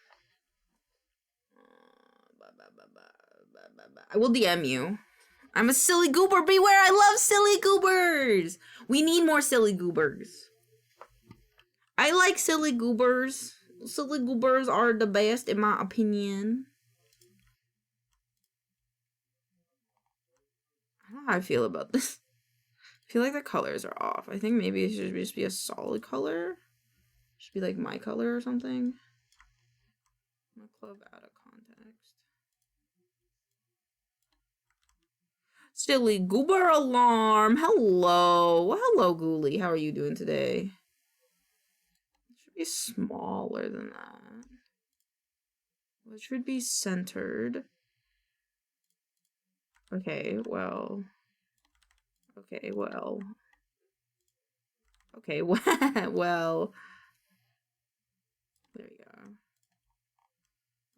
I will DM you. I'm a silly goober. Beware! I love silly goobers. We need more silly goobers. I like silly goobers. Silly goobers are the best, in my opinion. I don't know how I feel about this. I feel like the colors are off. I think maybe it should just be a solid color. It should be like my color or something. I'm gonna club out of context. Silly goober alarm. Hello. Hello, Ghoulie. How are you doing today? It should be smaller than that. It should be centered. Okay, well. Okay, well. Okay, well. There you go.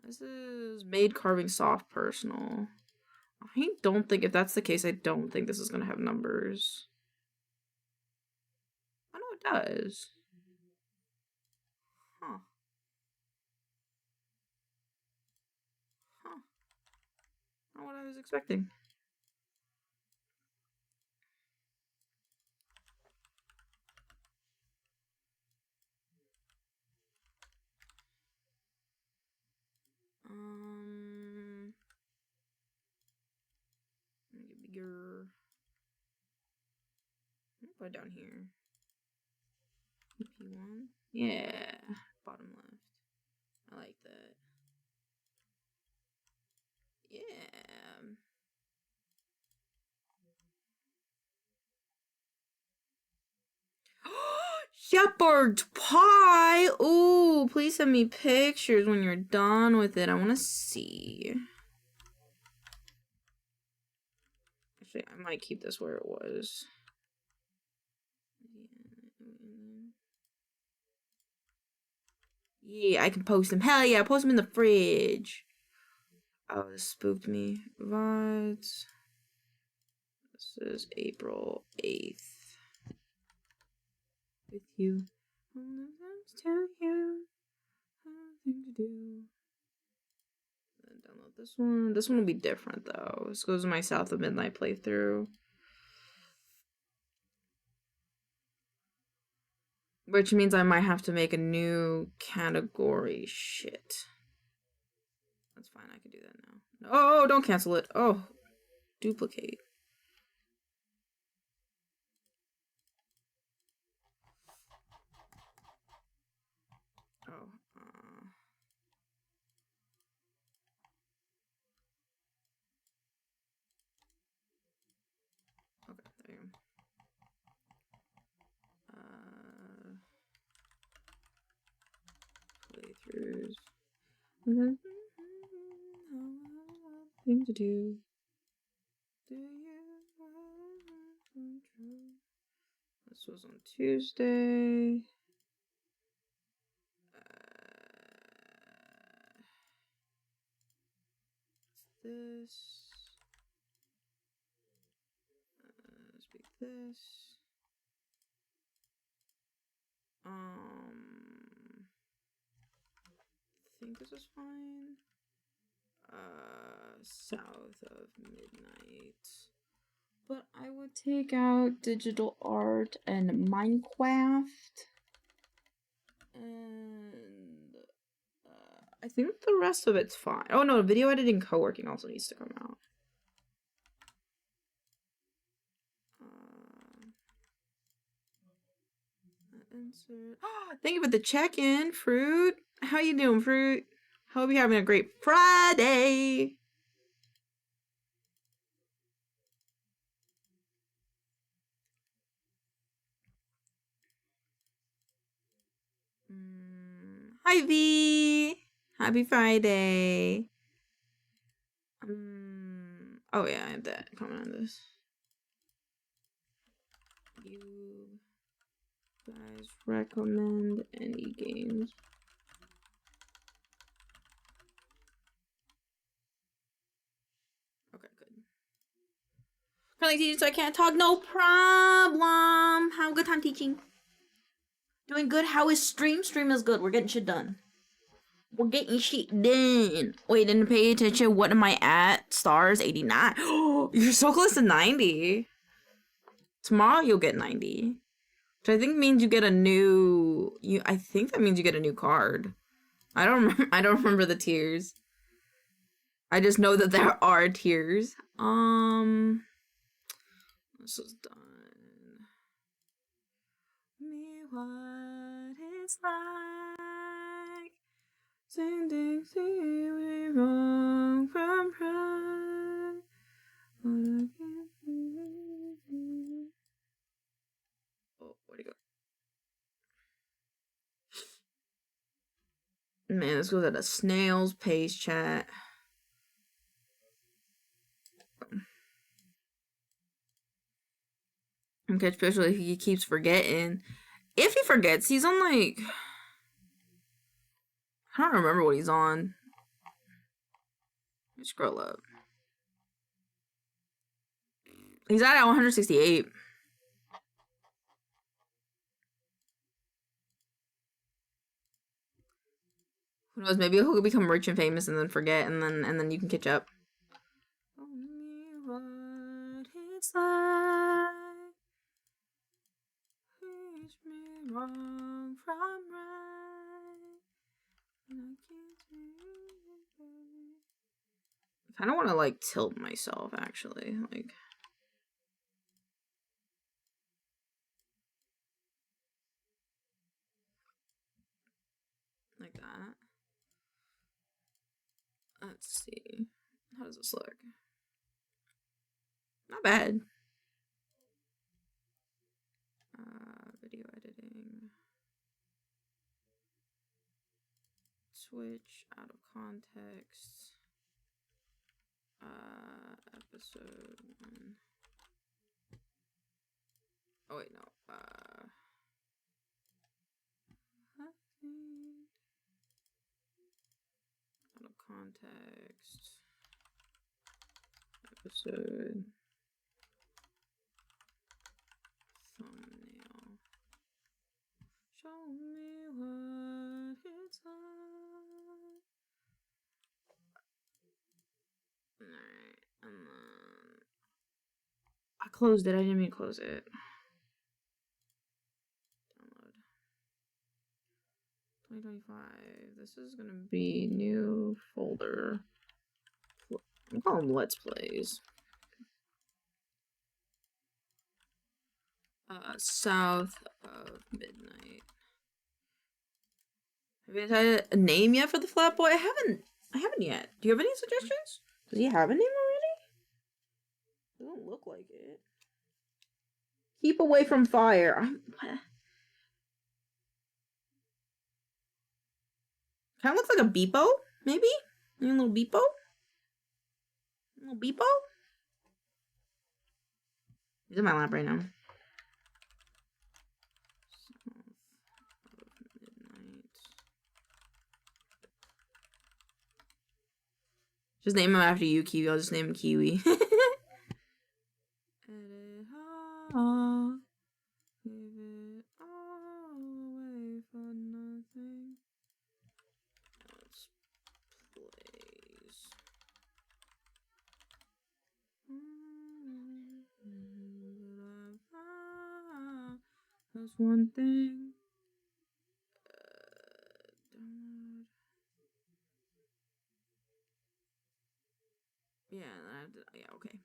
This is made carving soft personal. I don't think, if that's the case, I don't think this is gonna have numbers. I know it does. Huh. Huh. Not what I was expecting. Make it bigger. Put it down here. EP1. Yeah. Bottom left. I like that. Yeah. Shepherd's pie. Ooh, please send me pictures when you're done with it. I want to see. Actually, I might keep this where it was. Yeah, I can post them. Hell yeah, post them in the fridge. Oh, this spooked me. VODs. This is April 8th. With you. To you. Nothing to do. Then download this one. This one will be different though. This goes to my South of Midnight playthrough. Which means I might have to make a new category. Shit. That's fine, I can do that now. Oh, don't cancel it. Oh, duplicate. Oh, okay, there you go. Playthroughs. Thing to do. Do you want control? This was on Tuesday. This. Speak this. I think this is fine. South of Midnight. But I would take out digital art and Minecraft. And I think the rest of it's fine. Oh no, video editing co-working also needs to come out. Insert. Thank you for the check-in, Fruit. How you doing, Fruit? Hope you're having a great Friday. Hi V. Happy Friday. Oh yeah, I have that comment on this. You guys recommend any games? Okay, good. Currently teaching, so I can't talk. No problem. Have a good time teaching. Doing good. How is stream? Stream is good. We're getting shit done. We're getting shit done. Wait, didn't pay attention. What am I at? Stars 89. You're so close to 90. Tomorrow you'll get 90. Which I think means you get a new I think that means you get a new card. I don't remember the tiers. I just know that there are tiers. This is done. Me what it's like. Sending me wrong from pride. Oh, where'd he go? Man, this goes at a snail's pace, chat. Okay, especially if he keeps forgetting. If he forgets, he's on like... I don't remember what he's on. Let me scroll up. He's at 168. Who knows? Maybe he'll become rich and famous and then forget, and then you can catch up. Tell me what it's like. Teach me wrong from right. I kind of want to like tilt myself, actually, like that. Let's see. How does this look? Not bad. Video editing. Switch out of context. Episode 1. Oh wait, no. Out of context. Episode. Thumbnail. Show me what it's like. Alright, and then I closed it. I didn't mean to close it. Download. 2025. This is gonna be new folder. I'm calling them Let's Plays. South of Midnight. Have you decided a name yet for the flat boy? I haven't yet. Do you have any suggestions? Does he have a name already? Doesn't look like it. Keep away from fire. Kind of looks like a Beepo, maybe? A little Beepo? A little Beepo? He's in my lap right now. Just name him after you, Kiwi. I'll just name him Kiwi. Edit all, give it all away for nothing. Let's plays. That's one thing. Download. Yeah, okay.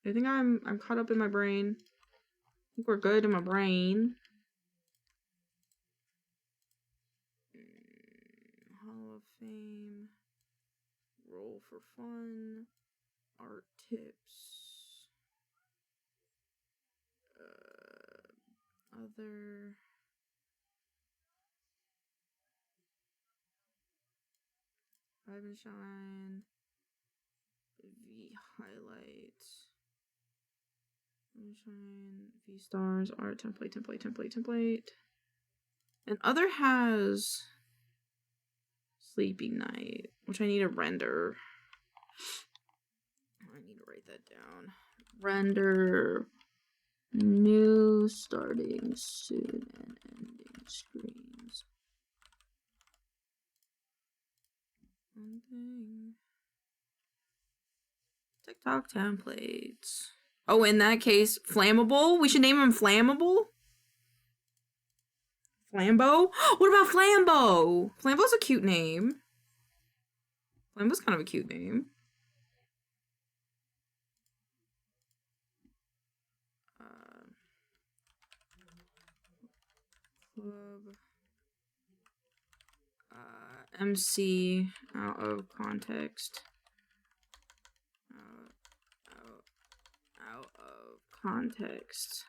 I think I'm caught up in my brain. I think we're good in my brain. Hall of Fame. Roll for fun. Art tips. Other. Vibe and Shine. V highlights. Sunshine, V stars, art, template. And other has Sleepy Night, which I need to render. I need to write that down. Render new starting soon and ending screens. One thing. TikTok templates. Oh, in that case, Flammable? We should name him Flammable? Flambo? What about Flambo? Flambo's a cute name. Flambo's kind of a cute name. Club. MC out of context. Out of context.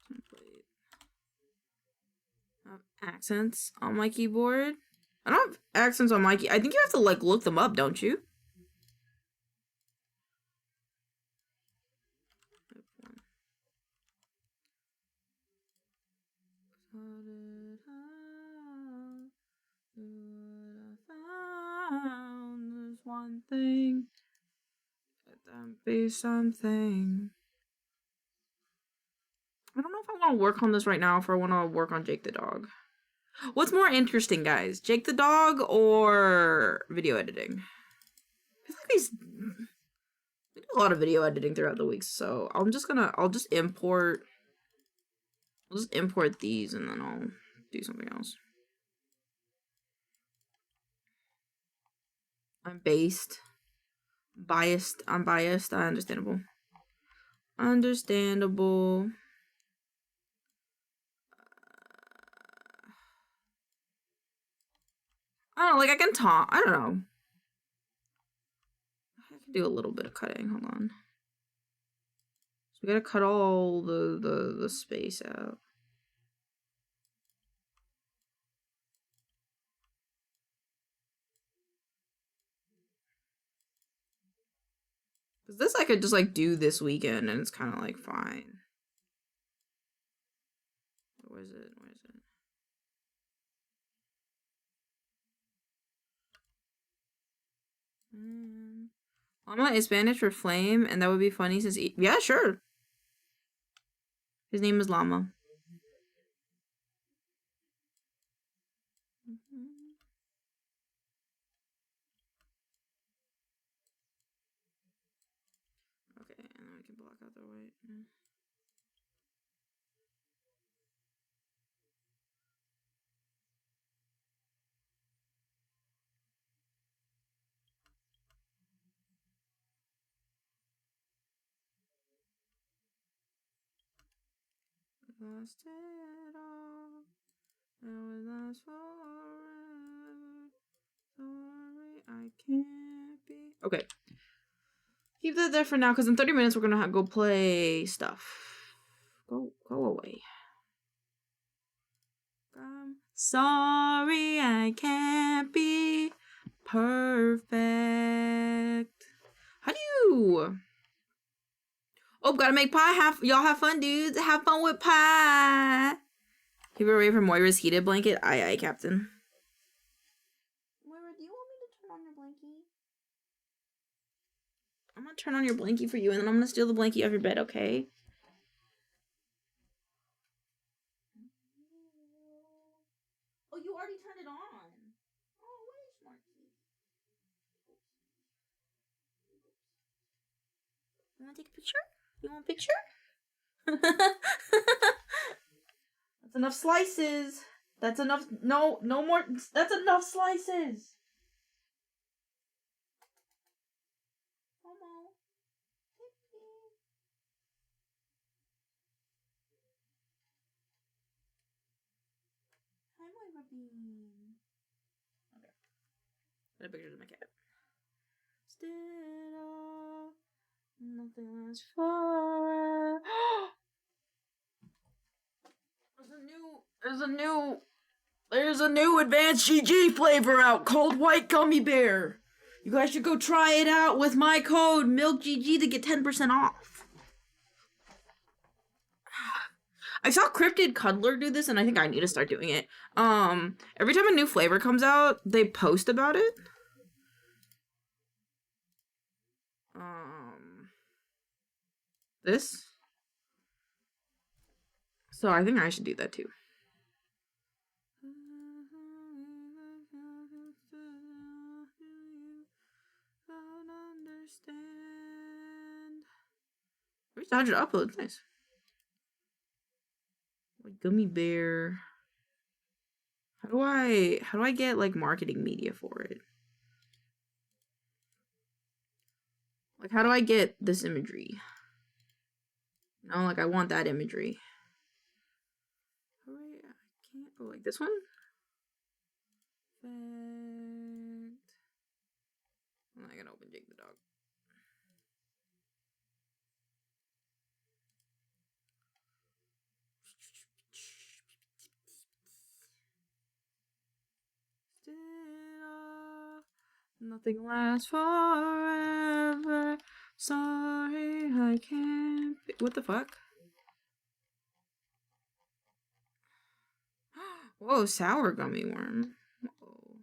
Template. I have accents on my keyboard. I don't have accents on my key. I think you have to like look them up, don't you? There's one thing. Let them be something. I don't know if I want to work on this right now, if I want to work on Jake the dog. What's more interesting, guys? Jake the dog or video editing? I feel like we do a lot of video editing throughout the week, so I'll just import these and then I'll do something else. I'm biased, understandable. Understandable. I don't know, like I can talk. I don't know. I can do a little bit of cutting. Hold on. So we gotta cut all the space out. Cause this I could just like do this weekend and it's kind of like fine. Where is it? Where is it? Llama is Spanish for flame, and that would be funny since yeah, sure. His name is Llama. Okay, and then we can block out the white. Lost it all. It was last forever. Sorry, I can't be. Okay. Keep that there for now, because in 30 minutes we're gonna go play stuff. Go away. Sorry, I can't be perfect. How do you? Oh, gotta make pie. Y'all have fun, dudes. Have fun with pie. Keep it away from Moira's heated blanket. Aye, aye, Captain. Moira, do you want me to turn on your blankie? I'm gonna turn on your blankie for you, and then I'm gonna steal the blankie off your bed, okay? Oh, you already turned it on. Oh, what is Marky? You wanna take a picture? You want a picture? That's enough slices. That's enough. No more. That's enough slices. Momo. Hi, Moira Bean. Okay. Got a picture of my cat. Still, nothing lasts forever. There's a new advanced GG flavor out called White Gummy Bear. You guys should go try it out with my code MILKGG to get 10% off. I saw Cryptid Cuddler do this and I think I need to start doing it. Every time a new flavor comes out, they post about it. This. So I think I should do that too. Reached 100 uploads. Nice. Like gummy bear. How do I get like marketing media for it? Like how do I get this imagery? No, like I want that imagery. Alright, I can't go like this one. Fact. I'm not gonna open Jake the dog. Still, nothing lasts forever. Sorry, I can't. What the fuck? Whoa, sour gummy worm. Whoa.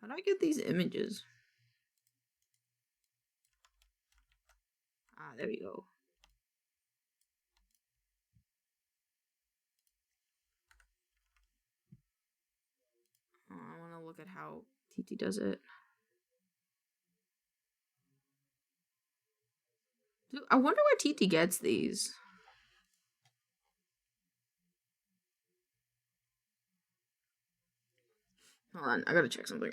How do I get these images? Ah, there we go. Oh, I want to look at how TT does it. Dude, I wonder where TT gets these. Hold on, I gotta check something.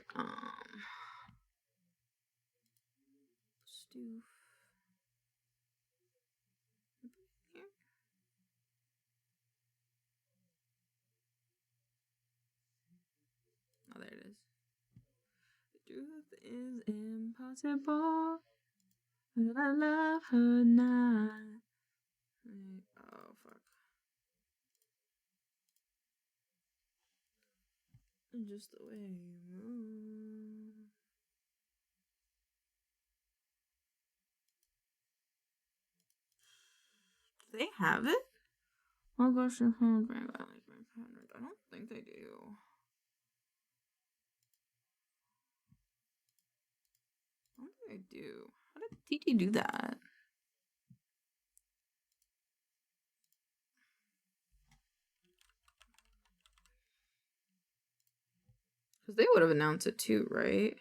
Stoof. Here. Oh, there it is. The truth is impossible, but I love her not. Oh, fuck. Just the way you move. Do they have it? Oh gosh, I don't think they do. I don't think they do. How did TT do that? Because they would have announced it too, right?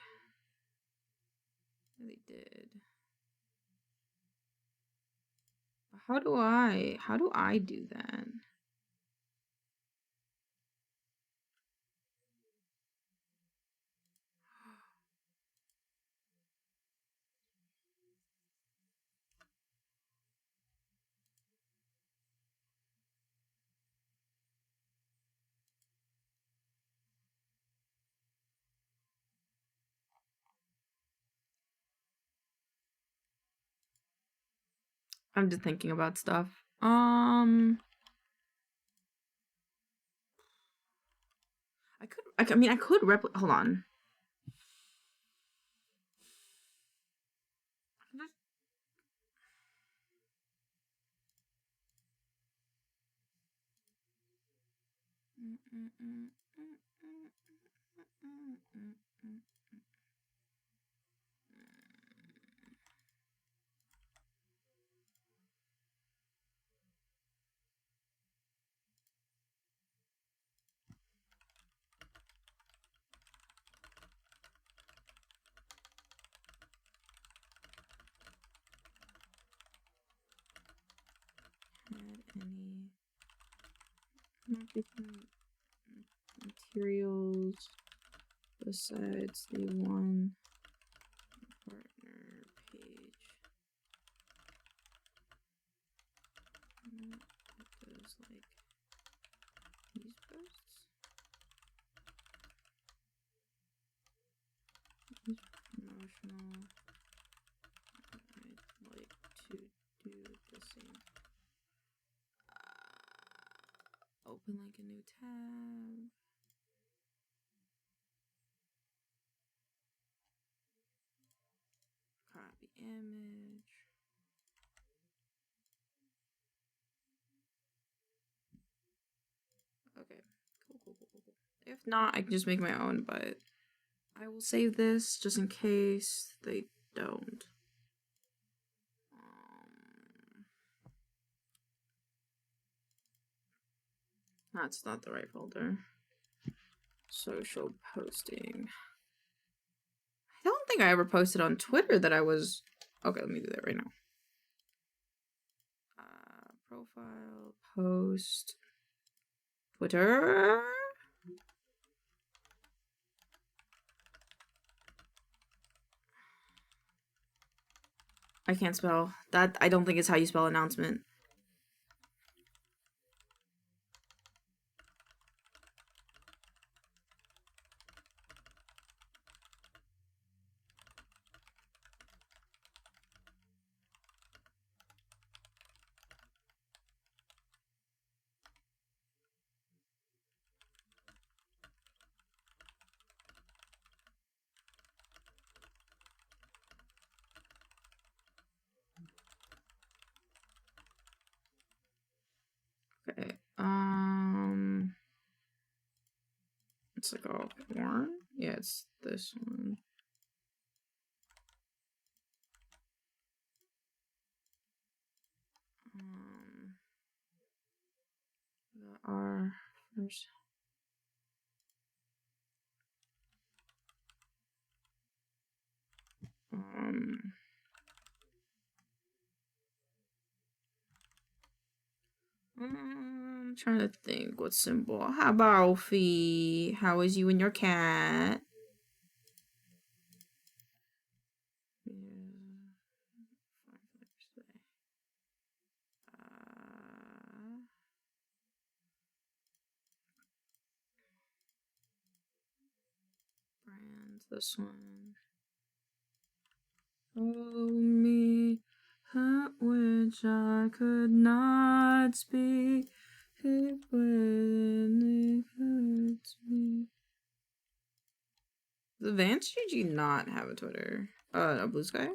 Yeah, they did. But how do I do that? I'm just thinking about stuff. I could replicate. Hold on. Add any marketing materials besides the one partner page. Does like these posts? These promotional. I'd like to do the same. Open like a new tab. Copy image. Okay, cool. If not, I can just make my own, but I will save this just in case they don't. That's not the right folder. Social posting. I don't think I ever posted on Twitter that I was... Okay, let me do that right now. Profile, post, Twitter. I can't spell that. I don't think it's how you spell announcement. Okay. It's like a horn. Yeah, it's this one. Our first. I'm trying to think what symbol. How about Alfie? How is you and your cat? Brands, this one. Oh me, that which I could not speak, it when it hurts me. Does Vance GG not have a Twitter? A Blue Sky?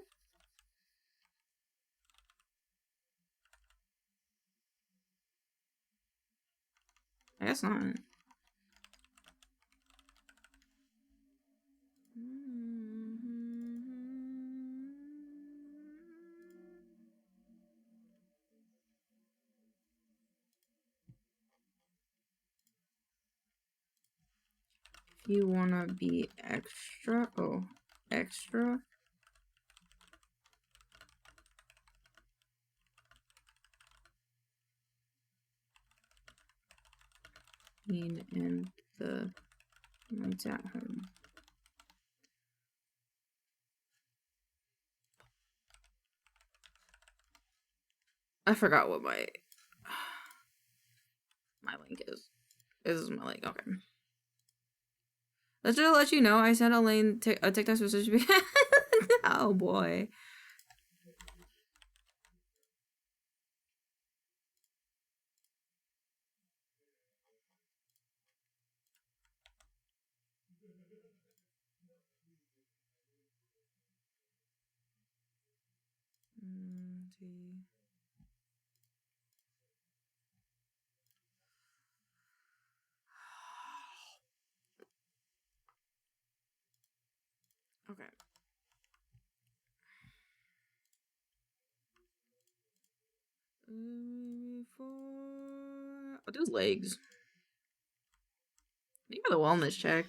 I guess not. If you wanna be extra, extra. And the nights at home. I forgot what my link is. This is my link. Okay. Let's just let you know. I sent Elaine a TikTok message. Oh boy. Okay. I'll do his legs. You got the wellness check.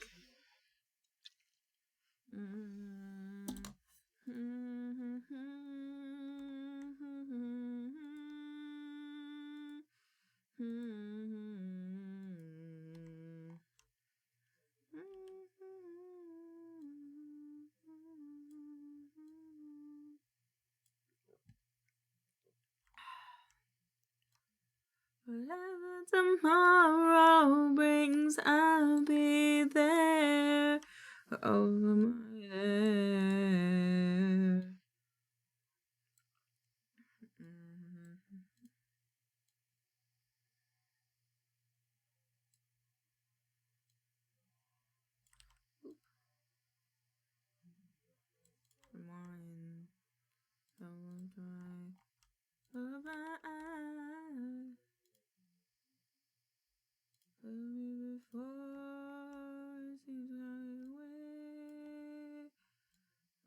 Whatever tomorrow brings, I'll be there over my head. Mine, I will try over my eyes. Me before it seems right away.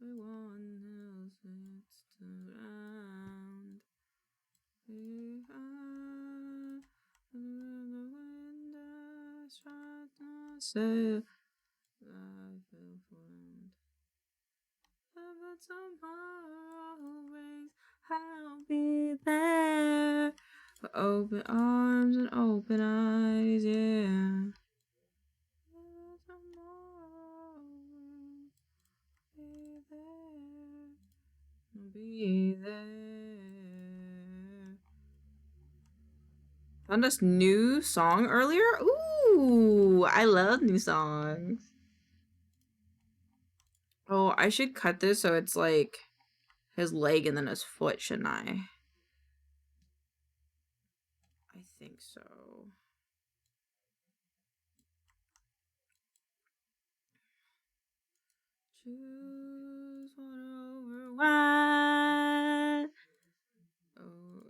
Everyone else sits around. If I in the window, try to say I feel friend. But tomorrow brings, I'll be there With open arms and open eyes, yeah. Be there. Found this new song earlier? Ooh, I love new songs. Oh, I should cut this so it's like his leg and then his foot, shouldn't I? I think so. Choose one over one. Oh,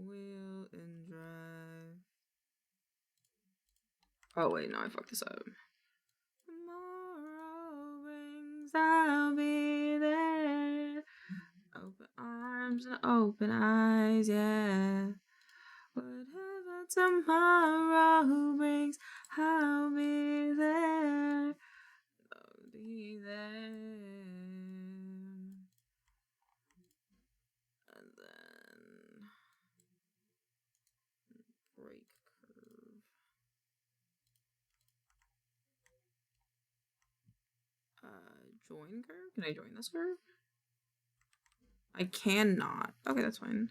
wheel and drive. Oh wait, no, I fucked this up. Tomorrow brings, I'll be there. Open arms and open eyes, yeah. Whatever tomorrow brings, I'll be there. I'll be there. And then break curve. Join curve? Can I join this curve? I cannot. Okay, that's fine.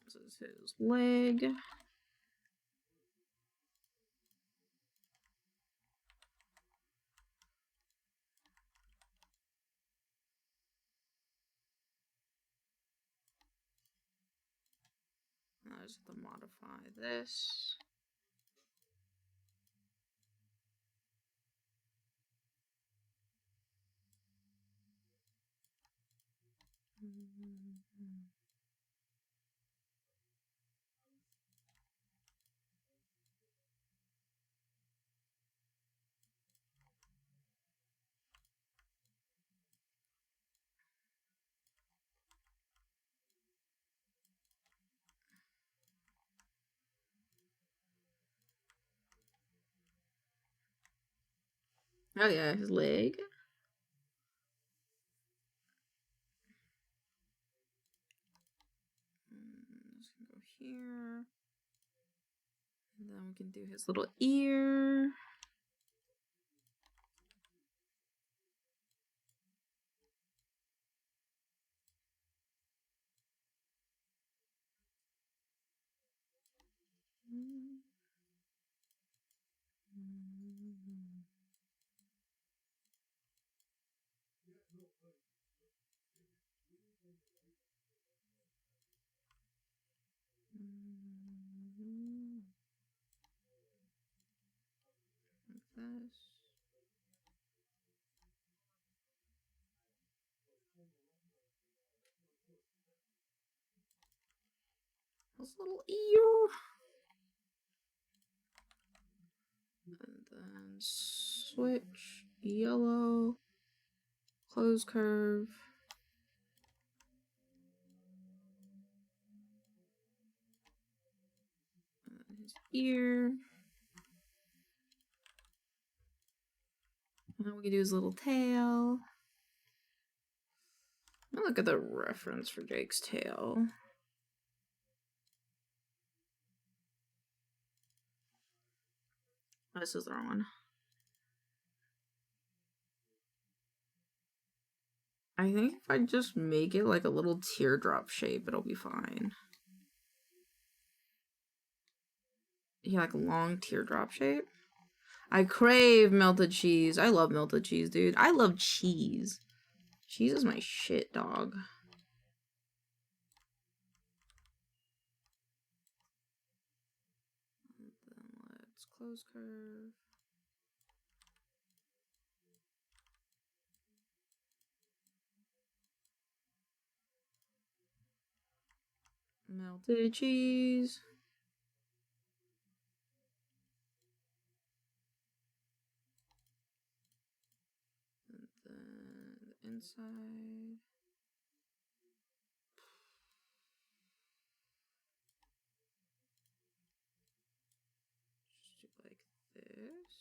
This is his leg. I just have to modify this. Oh yeah, his leg. Just gonna go here. And then we can do his little ear. Like this. His little ear. And then switch, yellow, close curve. And then his ear. And then we can do his little tail. Now look at the reference for Jake's tail. Oh, this is the wrong one. I think if I just make it like a little teardrop shape, it'll be fine. Yeah, like a long teardrop shape. I crave melted cheese. I love melted cheese, dude. I love cheese. Cheese is my shit, dog. And then let's close curve. Melted cheese. And then the inside. Just do like this.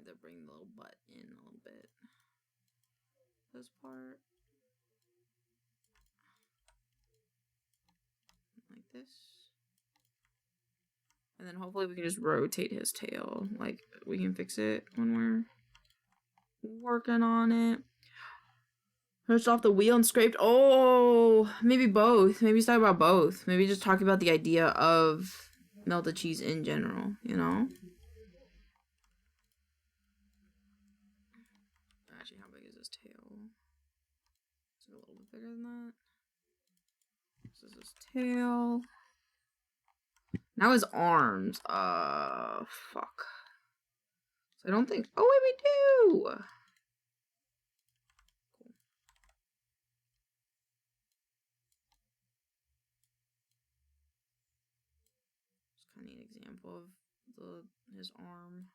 have to bring the little butt in a little bit. This part. Like this. And then hopefully we can just rotate his tail. Like, we can fix it when we're working on it. Pushed off the wheel and scraped. Oh, maybe both. Maybe he's talking about both. Maybe just talking about the idea of melted cheese in general, you know? Actually, how big is his tail? Is it a little bit bigger than that? This is his tail. Now his arms. Fuck. So I don't think. Oh, wait, we do! Cool. Just kind of need an example of his arm.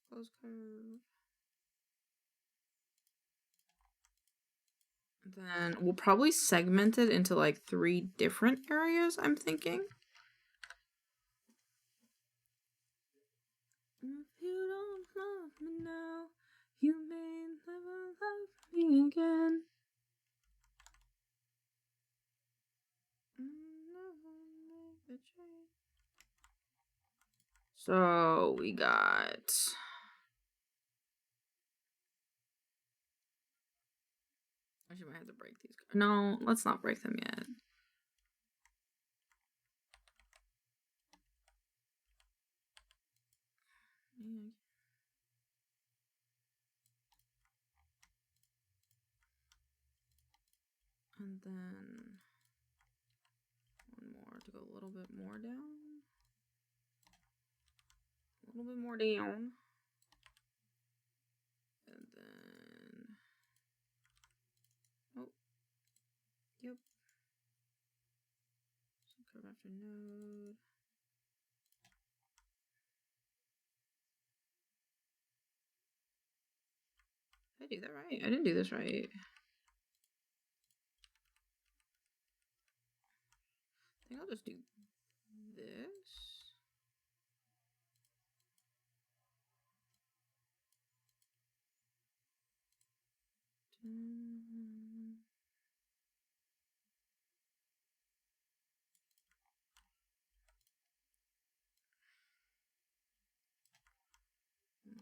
Close curve. Then we'll probably segment it into like 3 different areas, I'm thinking. If you don't love me now, you may never love me again. So we got actually might have to break these. No, let's not break them yet. And then one more to go a little bit more down. A little bit more down. And then oh, yep. So curve after node. Did I do that right? I didn't do this right. I think I'll just do this.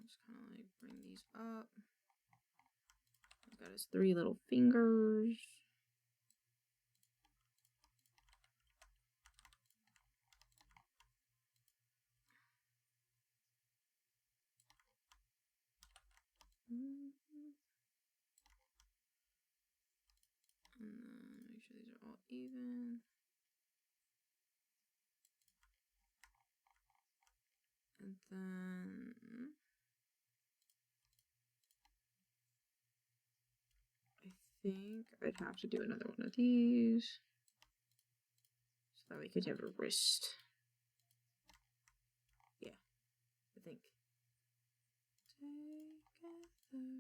Just kind of like bring these up. He's got his 3 little fingers. And then make sure these are all even. And then I think I'd have to do another one of these so that we could have a wrist. Yeah, I think. Together.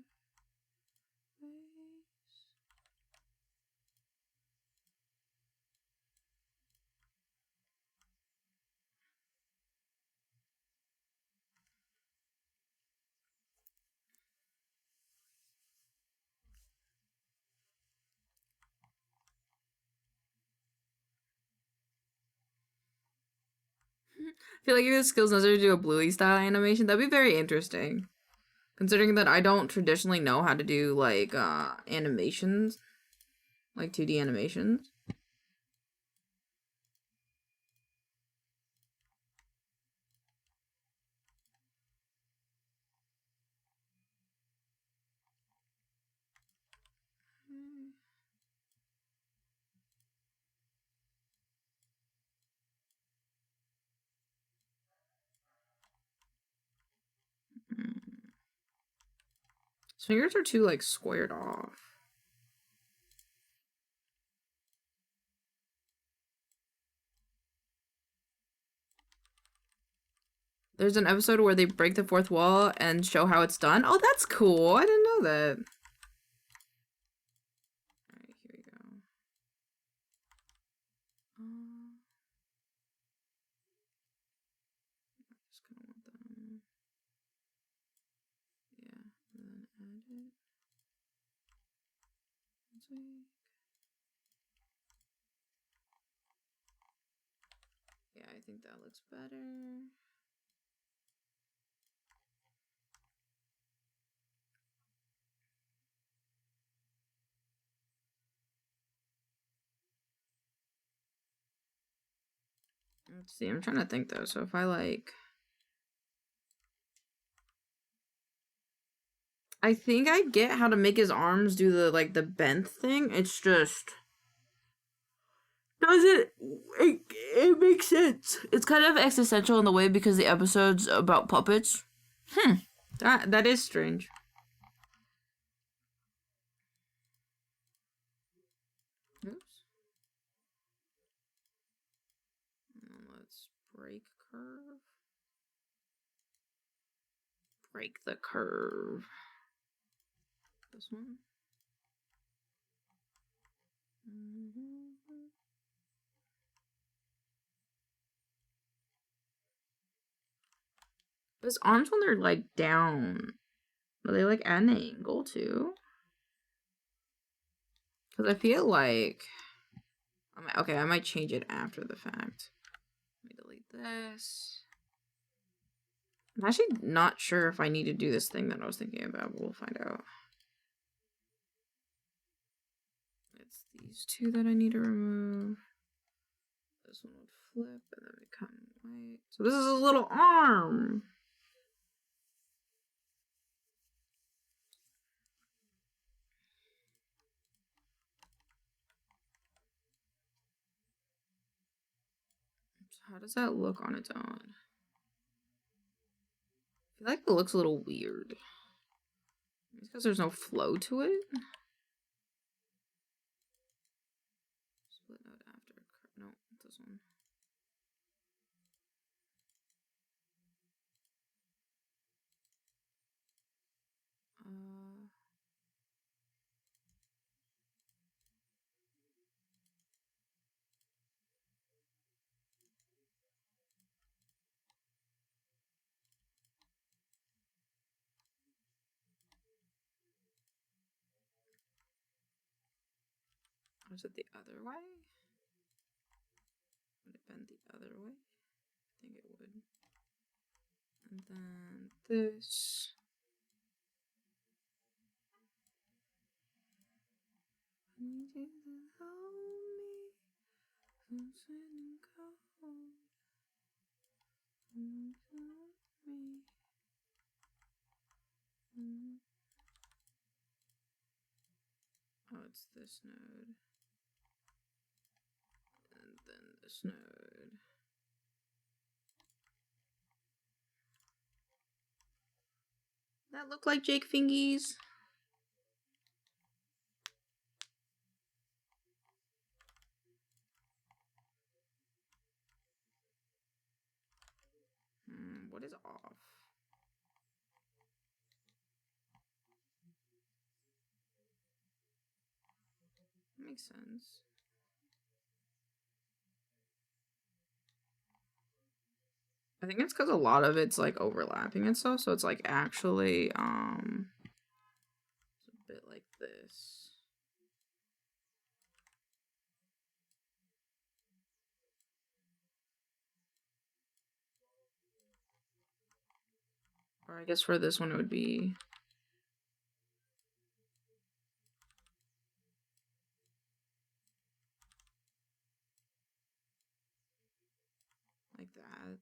I feel like if the skills necessary to do a Bluey style animation, that'd be very interesting. Considering that I don't traditionally know how to do like animations, like 2D animations. His fingers are too like squared off. There's an episode where they break the fourth wall and show how it's done. Oh, that's cool. I didn't know that. Alright, here we go. I just kind of want them. Yeah, and then add it. Yeah, I think that looks better. Let's see, I'm trying to think though. So if I like, I think I get how to make his arms do the like the bent thing. It's just doesn't it makes sense. It's kind of existential in the way because the episode's about puppets. That is strange. Oops. Let's break curve. Break the curve. This one. His arms when they're like down, are they like at an angle too? Because I feel like okay, I might change it after the fact. Let me delete this. I'm actually not sure if I need to do this thing that I was thinking about, but we'll find out. It's these two that I need to remove. This one would flip and then become white. So this is a little arm. So how does that look on its own? I feel like it looks a little weird. It's because there's no flow to it. Split out after. No, this one. Was it the other way? Would it bend the other way? I think it would. And then this. I need you to hold me from sitting cold. Oh, it's this node. And then this node. That look like Jake Fingies? What is off? Makes sense. I think it's because a lot of it's like overlapping and stuff, so it's like actually it's a bit like this. Or I guess for this one it would be like that.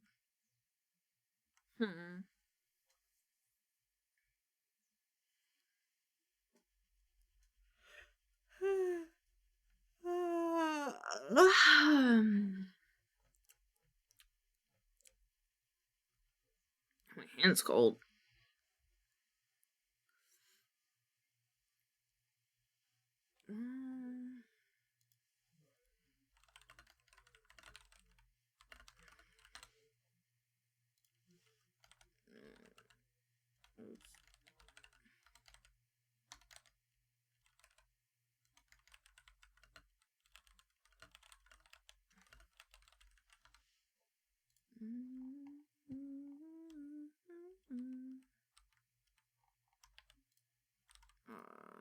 My hand's cold.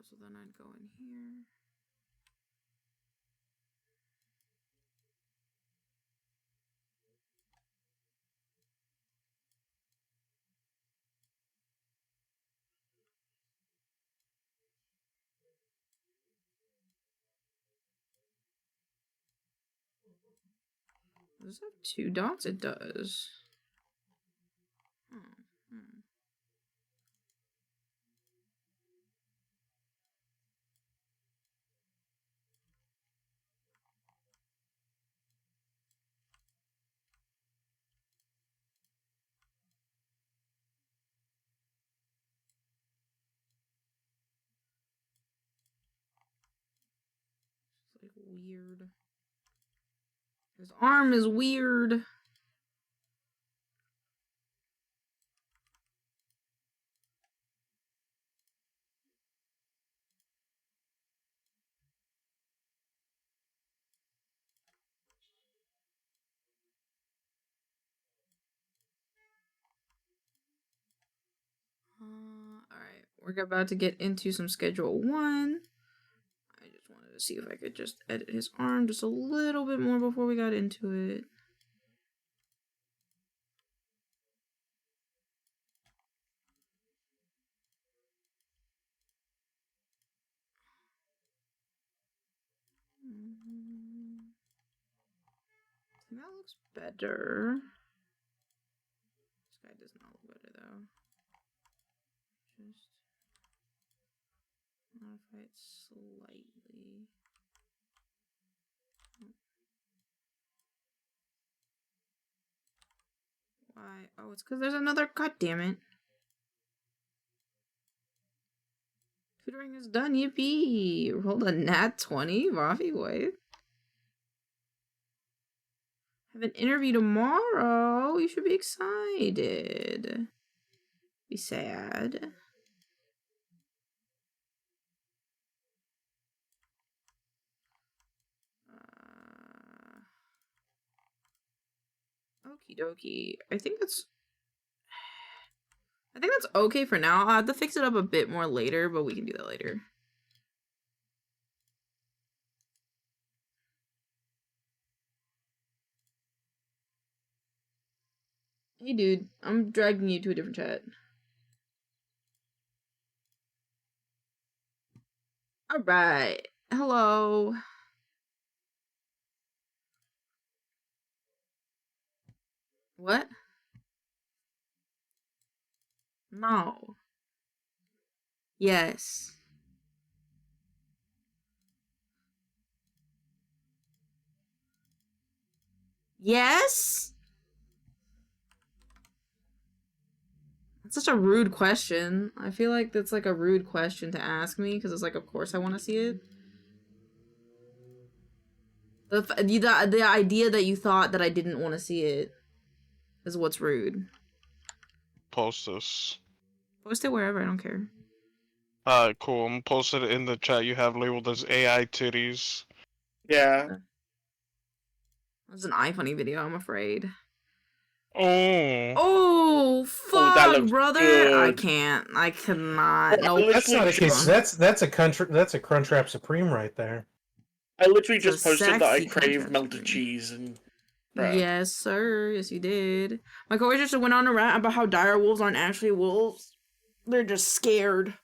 so then I'd go in here. Does it have 2 dots? It does. It's like weird. His arm is weird. Alright, we're about to get into some schedule 1. I just wanted to see if I could just edit his arm just a little bit more before we got into it. I think that looks better. This guy does not look better though. Just modify it slightly. Why? Oh, it's because there's another. God damn it. Tutoring is done. Yippee! Rolled a nat 20. Rafi, wait. Have an interview tomorrow. You should be excited. Be sad. Okie dokie. I think that's okay for now. I'll have to fix it up a bit more later, but we can do that later. Hey dude, I'm dragging you to a different chat. Alright. Hello. What? No. Yes. Yes? That's such a rude question. I feel like that's like a rude question to ask me because it's like, of course I want to see it. The idea that you thought that I didn't want to see it is what's rude. Post this. Post it wherever, I don't care. Cool. I'm gonna post it in the chat you have labeled as AI titties. Yeah. That's an iFunny video, I'm afraid. Oh. Oh, fuck, that looks brother. good. I can't. I cannot. Well, No, That's not a case. That's a Crunchwrap Supreme right there. I literally It's a just posted that I sexy crave contrast melted for me. cheese and. Bruh. Yes, sir. Yes, you did. My coworker just went on a rant about how dire wolves aren't actually wolves. They're just scared.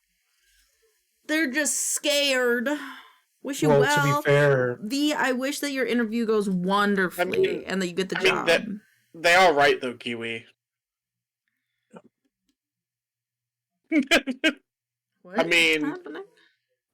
They're just scared. Wish you well. To be fair, V, I wish that your interview goes wonderfully and that you get the job. They are right though, Kiwi. What I mean, is happening?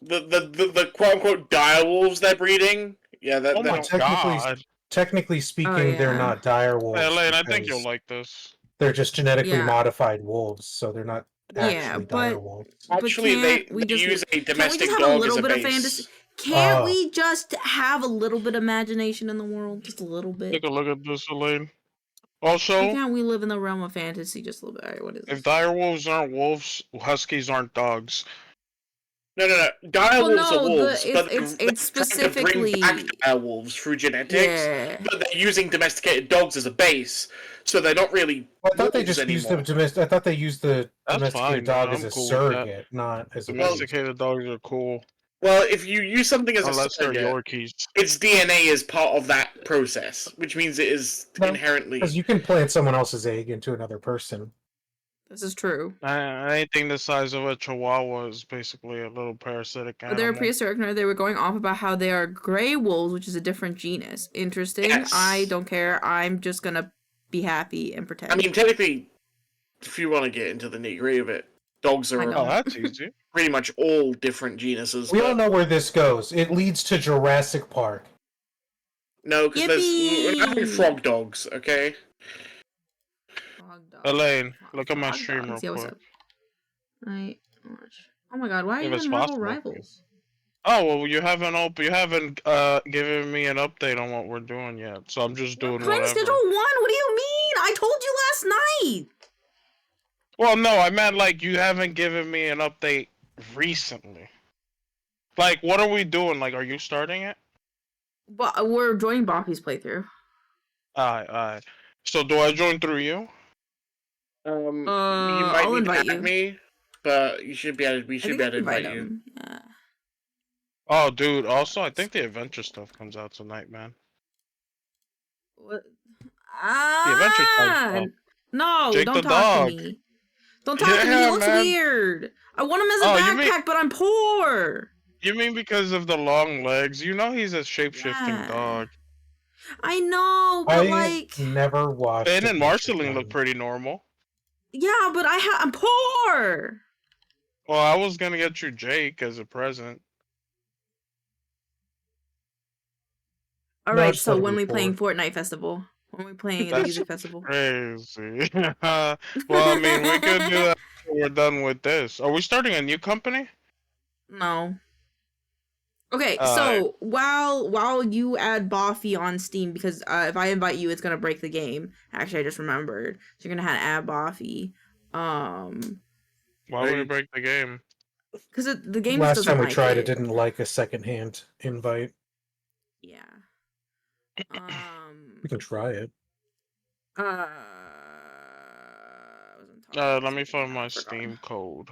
the quote unquote dire wolves they're breeding. Yeah, that. Oh my god. technically speaking, they're yeah. not dire wolves. Hey, Elaine, I think because you'll like this. They're just genetically Yeah. modified wolves, so they're not actually dire but- wolves. Actually, they use a domestic have a dog little as a bit of base. fantasy? Can't we just have a little bit of imagination in the world? Just a little bit. Take a look at this, Elaine. Why Also, can't we live in the realm of fantasy just a little bit? Alright, what is this? if dire wolves aren't wolves, huskies aren't dogs. No. Direwolves no, are wolves, but it's they're trying to bring specifically back direwolves through genetics, yeah. but they're using domesticated dogs as a base, so they're not really Well, I thought they wolves just used anymore. I thought they used the That's domesticated fine, dog man. as I'm a cool with that. surrogate, not as a base. Domesticated dogs are cool, Well, if you use something as a unless they're surrogate, Yorkies. its DNA is part of that process, which means it is No, inherently. Because you can plant someone else's egg into another person. This is true. Anything the size of a chihuahua is basically a little parasitic But animal. they're prehistoric. They were going off about how they are gray wolves, which is a different genus. Interesting. Yes. I don't care. I'm just gonna be happy and pretend. I mean, technically, if you want to get into the nitty gritty of it, dogs I are don't. Oh, that's easy. pretty much all different genuses. We but all know where this goes. It leads to Jurassic Park. No, because we're not having Yippee! frog dogs, okay? Frog dog. Elaine, look at my Frog stream dogs. real Yeah, what's quick. up? Right. Oh my god, why are If you it's in Marvel possible. Rivals? Oh well, you haven't given me an update on what we're doing yet, so I'm just doing Playing whatever. Schedule 1? What do you mean? I told you last night! Well, no, I meant like you haven't given me an update recently. Like, what are we doing? Like, are you starting it? But we're joining Boffy's playthrough. Alright. So do I join through you? You might I'll need to invite add you. me, but you should be able. We I should think be I able to can invite you. him. Yeah. Oh, dude. Also, I think the adventure stuff comes out tonight, man. What? The adventure Ah! stuff. No, Jake don't the talk dog. to me. Don't talk to me. He Yeah, looks man. weird. I want him as a Oh, you backpack, mean- but I'm poor. You mean because of the long legs? You know he's a shape-shifting Yeah. dog. I know, but like, never watched. Ben and Adventure Marceline Time. look pretty normal. yeah, but I'm poor. Well, I was gonna get you Jake as a present. All No, right, just so let it when be we playing poor. Fortnite Festival? When we playing a That's music festival? Crazy. Well, I mean, we could do that when we're done with this. Are we starting a new company? No. Okay, Alright. so while you add Boffy on Steam, because if I invite you, it's gonna break the game. Actually, I just remembered. So you're gonna have to add Boffy. Why would it break the game? Because the game just Last doesn't time we like tried, it didn't like a secondhand invite. Yeah. We can try it. I wasn't talking Let me about find my I forgot. Steam code.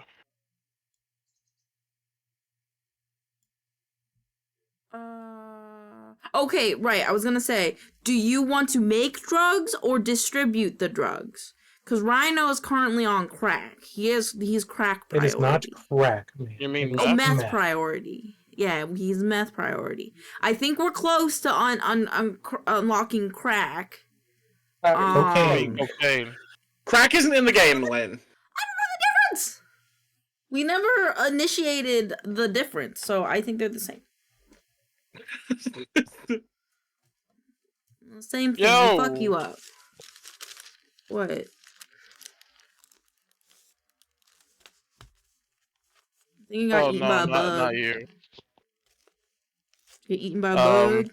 Okay, right. I was gonna say, do you want to make drugs or distribute the drugs? Because Rhino is currently on crack. He's crack It priority. is not crack. You mean It is Oh, meth? meth priority. Yeah, he's meth priority. I think we're close to unlocking crack. Cocaine. Cocaine. Crack isn't in the game, Lynn. We never initiated the difference, so I think they're the same. Same thing. Yo. Fuck you up. What? I think you got Oh eaten no, by a not bug. you. Get eaten by a bug.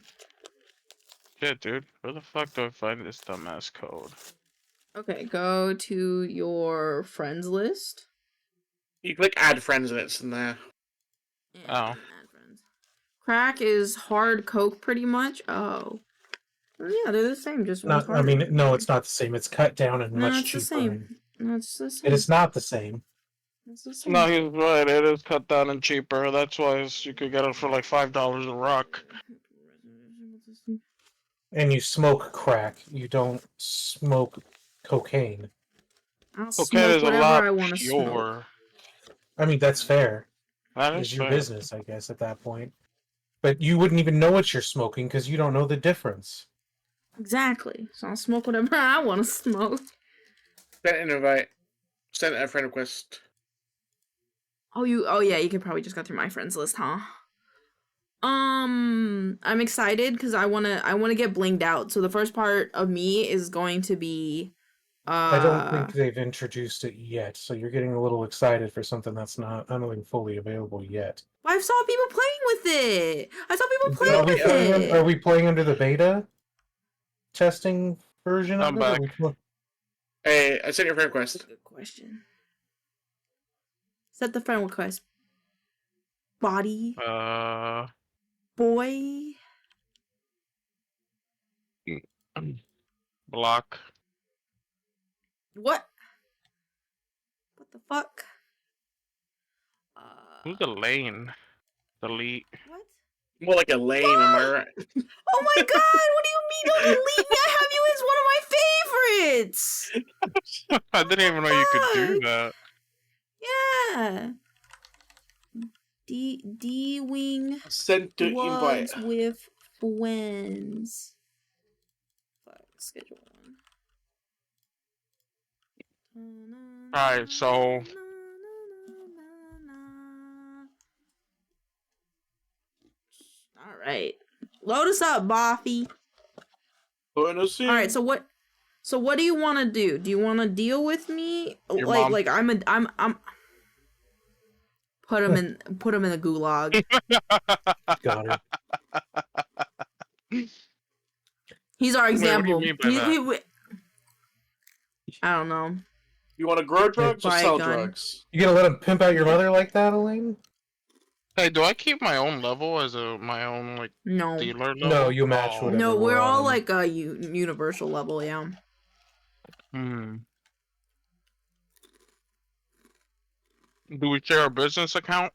Shit, dude. Where the fuck do I find this dumbass code? Okay, go to your friends list. You click add friends and it's in there. And Oh. add friends. Crack is hard coke, pretty much. Oh. Yeah, they're the same. Just one's Not, I harder. mean, no, it's not the same. It's cut down and No, much it's the cheaper. same. No, it's the same. It is not the same. It's the same. No, he's right. It is cut down and cheaper. That's why you could get it for like $5 a rock. And you smoke crack. You don't smoke cocaine. I'll Cocaine smoke is a whatever lot I want to smoke. pure. I mean, that's fair. That It's is your fair. business, I guess, at that point. But you wouldn't even know what you're smoking because you don't know the difference. Exactly. So I'll smoke whatever I want to smoke. Send an invite. Send a friend request. Oh, yeah, you could probably just go through my friends list, huh? I'm excited because I wanna get blinged out. So the first part of me is going to be, I don't think they've introduced it yet, so you're getting a little excited for something that's not, I don't think, fully available yet. I saw people playing with it. I saw people playing Are we, with it. are we playing under the beta testing version of I'm it? back. Hey, I sent your friend That's request. a good question. Set the friend request. Body. Boy. Block. What? What the fuck? Who's the lane? Delete. What? More like a lane, am I right? Oh my god, what do you mean don't delete me? I have you as one of my favorites! I didn't even know you could do that. Yeah. D-Wing Send to invite. was with friends. Fuck, schedule one. Alright, so Alright. Load us up, Boffy. Alright, so what do you wanna do? Do you wanna deal with me? Your mom. Like I'm put him in the gulag. Got it. He's our Wait, what do you example. mean by that? I don't know. You want to grow drugs or Buy a sell gun. drugs? You gonna let him pimp out your mother like that, Elaine? Hey, do I keep my own level as my own like No. dealer level? No, you match Oh. whatever. No, we're we're all on. like a universal level, yeah. Hmm. Do we share a business account?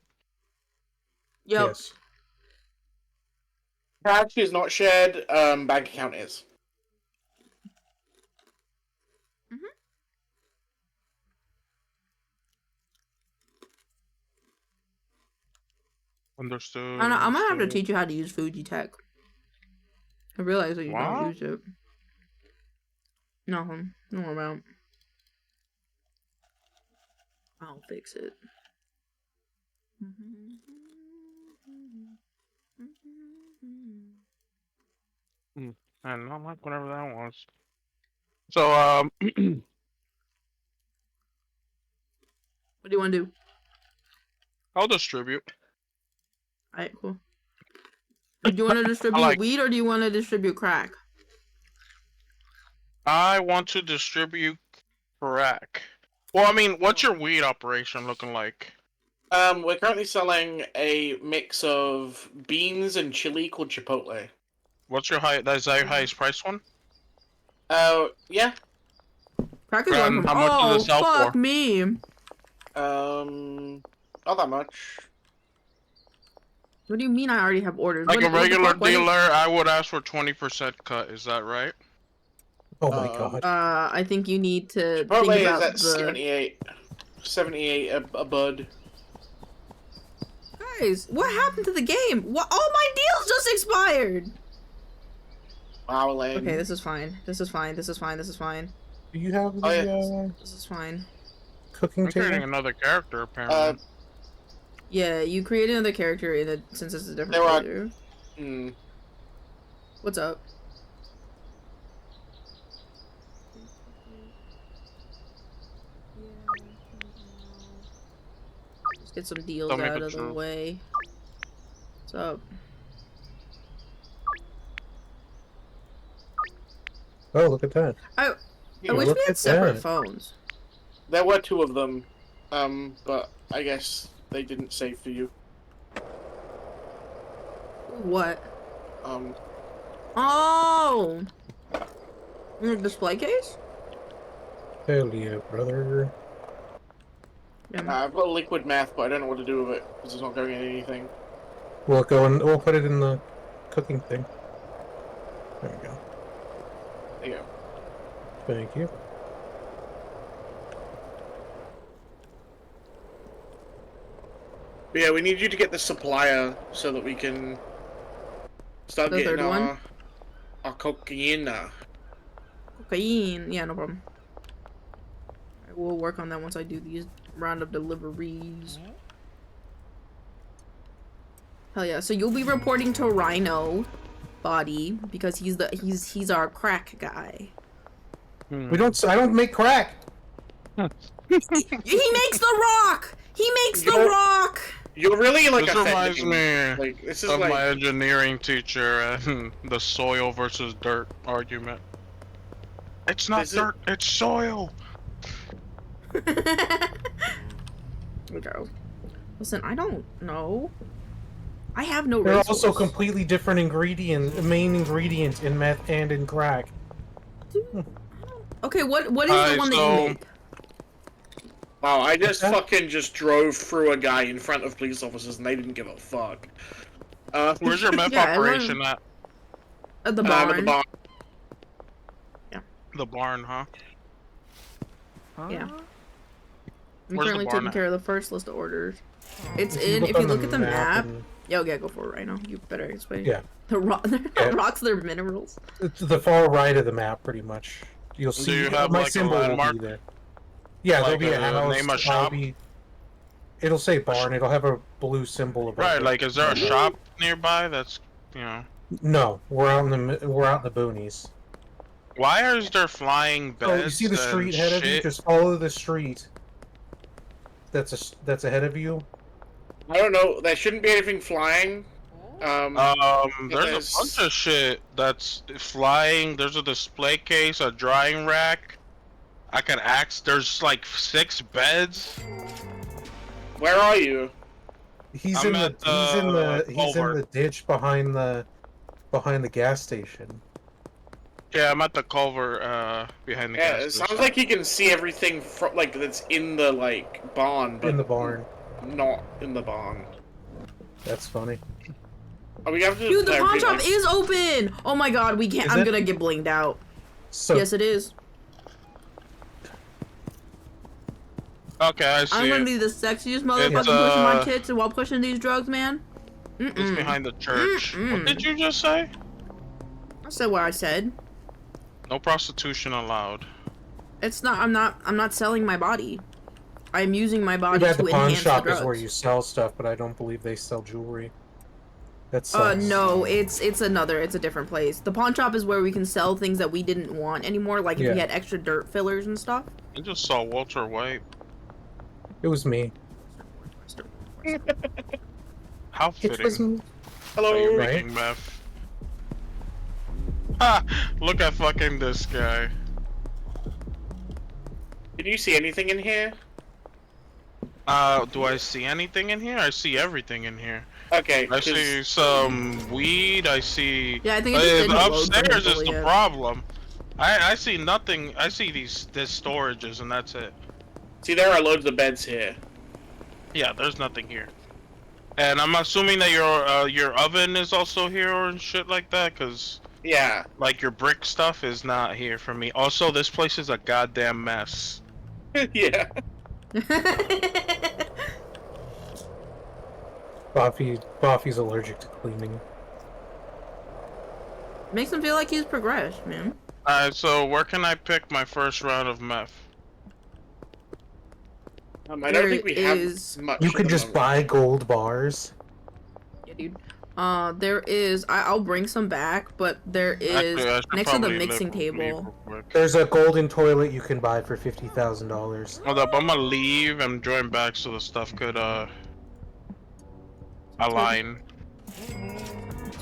Yep. Yes. Cash is not shared. Bank account is. Understood. I know, I'm gonna have to understood. teach you how to use Fuji Tech. I realize that you What? don't use it. Nothing. Don't worry about it. I'll fix it. And not like whatever that was. So, What do you want to do? I'll distribute. Alright, cool. Do you want to distribute like- weed or do you want to distribute crack? I want to distribute crack. Well, I mean, what's your weed operation looking like? We're currently selling a mix of beans and chili called Chipotle. What's your high? Is that your highest price one? Yeah. Crack is And one from. how much Oh, does it sell fuck for? me. Not that much. What do you mean I already have orders? Like What- a what the regular fuck? What is- dealer, I would ask for 20% cut. Is that right? Oh my god. I think you need to Chipotle think is about at the... 78. 78 a bud. Guys, what happened to the game? What? All my deals just expired! Wow, lame. Okay, this is fine. This is fine. This is fine. This is fine. Do you have the Oh, yeah. This is fine. cooking I'm creating table? another character apparently. Yeah, you create another character in it since it's a different There are- character. Hmm. What's up? Let's get some deals Don't make out it of the true. way. What's up? Oh, look at that. I Yeah, wish look we had at separate that. phones. There were two of them, but I guess they didn't save for you. What? Um, Oh! Your display case? Hell yeah, brother. Yeah. I've got liquid math, but I don't know what to do with it because it's not going in anything. We'll go and we'll put it in the cooking thing. There we go. There you go. Thank you. But yeah, we need you to get the supplier so that we can start The getting third one? our cocaine. Cocaine. Yeah, no problem. I will work on that once I do these round of deliveries. Hell yeah! So you'll be reporting to Rhino Body because he's our crack guy. Hmm. We don't. I don't make crack. He makes the rock. He makes the You know- rock. You're really like This reminds offending. me Like this is of like my engineering teacher and the soil versus dirt argument. It's not This is- dirt, it's soil. Okay. Listen, I don't know. I have no They're resource. also completely different main ingredient in meth and in crack. Okay, what is the Alright, one that so- you make? Wow, I just Okay. fucking just drove through a guy in front of police officers and they didn't give a fuck. Where's your meth Yeah, I operation at? At the I'm barn. at the barn. The barn, huh? Yeah. I'm Where's the currently barn taking at? care of the first list of orders. It's If if on you look at the map. and- Yo, yeah, go for it right now. You better explain. Yeah. The Yeah. rocks, they're minerals. It's the far right of the map, pretty much. You'll Do see you have, my like, a symbol will landmark? be there. Yeah, Like there'll be a a house. name of I'll shop? It'll say barn. It'll have a blue symbol above Right, it. like, is there a shop nearby that's, you know... No, we're out in the boonies. Why is there flying beds Oh, you see the street and ahead of you? shit? Just follow the street. That's ahead of you. I don't know, there shouldn't be anything flying. There's There's- a bunch of shit that's flying. There's a display case, a drying rack. I can axe. There's like 6 beds. Where are you? He's I'm in the at he's in the ditch behind the gas station. Yeah, I'm at the culvert behind the Yeah, gas it sounds station. like you can see everything from like that's in the like barn, but In the barn. not in the barn. That's funny. Oh, we have to. Dude, the pawn read, shop like- is open! Oh my god, we can't. Is I'm it? gonna get blinged out. So Yes, it is. Okay, I see I'm gonna it. be the sexiest motherfucker pushing my tits while pushing these drugs, man. It's behind the church. What Mm-mm. did you just say? I said what I said. No prostitution allowed. It's not. I'm not selling my body. I'm using my body that to the pawn enhance the shop drugs. is where you sell stuff, but I don't believe they sell jewelry. That's No, it's a different place. The pawn shop is where we can sell things that we didn't want anymore, like if Yeah. we had extra dirt fillers and stuff. I just saw Walter White. It was me. How It was fitting. me. That you're Hello. Right. making meth. Ha! Look at fucking this guy. Can you see anything in here? Do I see anything in here? I see everything in here. Okay. I 'cause- see some weed. I see. Yeah, I think it just didn't load upstairs is fully the yet. problem. I see nothing. I see these storages and that's it. See, there are loads of beds here. Yeah, there's nothing here. And I'm assuming that your oven is also here or shit like that, cause Yeah. like your brick stuff is not here for me. Also, this place is a goddamn mess. Yeah. Buffy's allergic to cleaning. Makes him feel like he's progressed, man. Alright, so where can I pick my first round of meth? I don't There think we is- have much. You at can the just moment. buy gold bars. Yeah, dude. There is. I'll bring some back, but there is Actually, I should next to the probably mixing leave real table. quick. There's a golden toilet you can buy for $50,000. Hold up, I'm gonna leave and join back so the stuff could align.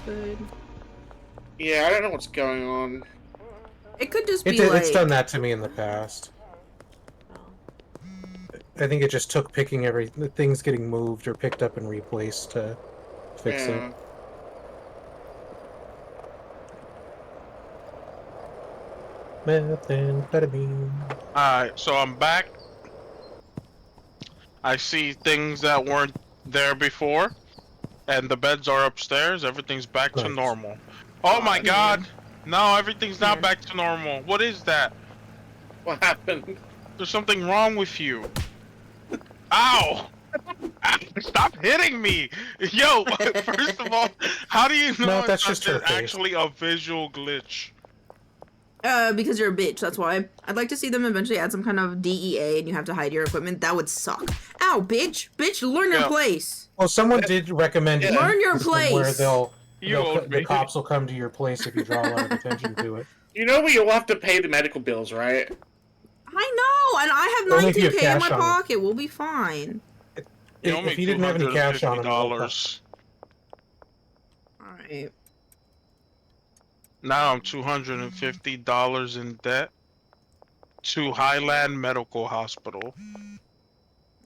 Good. Yeah, I don't know what's going on. It could just be It's like. done that to me in the past. I think it just took picking things getting moved or picked up and replaced to fix Yeah. it. Methamphetamine. Alright, so I'm back. I see things that weren't there before. And the beds are upstairs. Everything's back to Nice. normal. Oh my god! No, everything's not Yeah. back to normal. What is that? What happened? There's something wrong with you. Ow! Ow, stop hitting me! Yo, first of all, how do you know No, it's that's not just her face. actually a visual glitch? Because you're a bitch, that's why. I'd like to see them eventually add some kind of DEA and you have to hide your equipment. That would suck. Ow, bitch! Bitch, learn your Yeah. place! Well, someone did recommend it. Learn your Where place. You owed the me. cops will come to your place if you draw a lot of attention to it. You know we all have to pay the medical bills, right? I know, and I have Only if you have 19K in my cash on it. pocket. We'll be fine. You owe me If he didn't have any cash on him, $250. Alright. Now I'm $250 in debt to Highland Medical Hospital.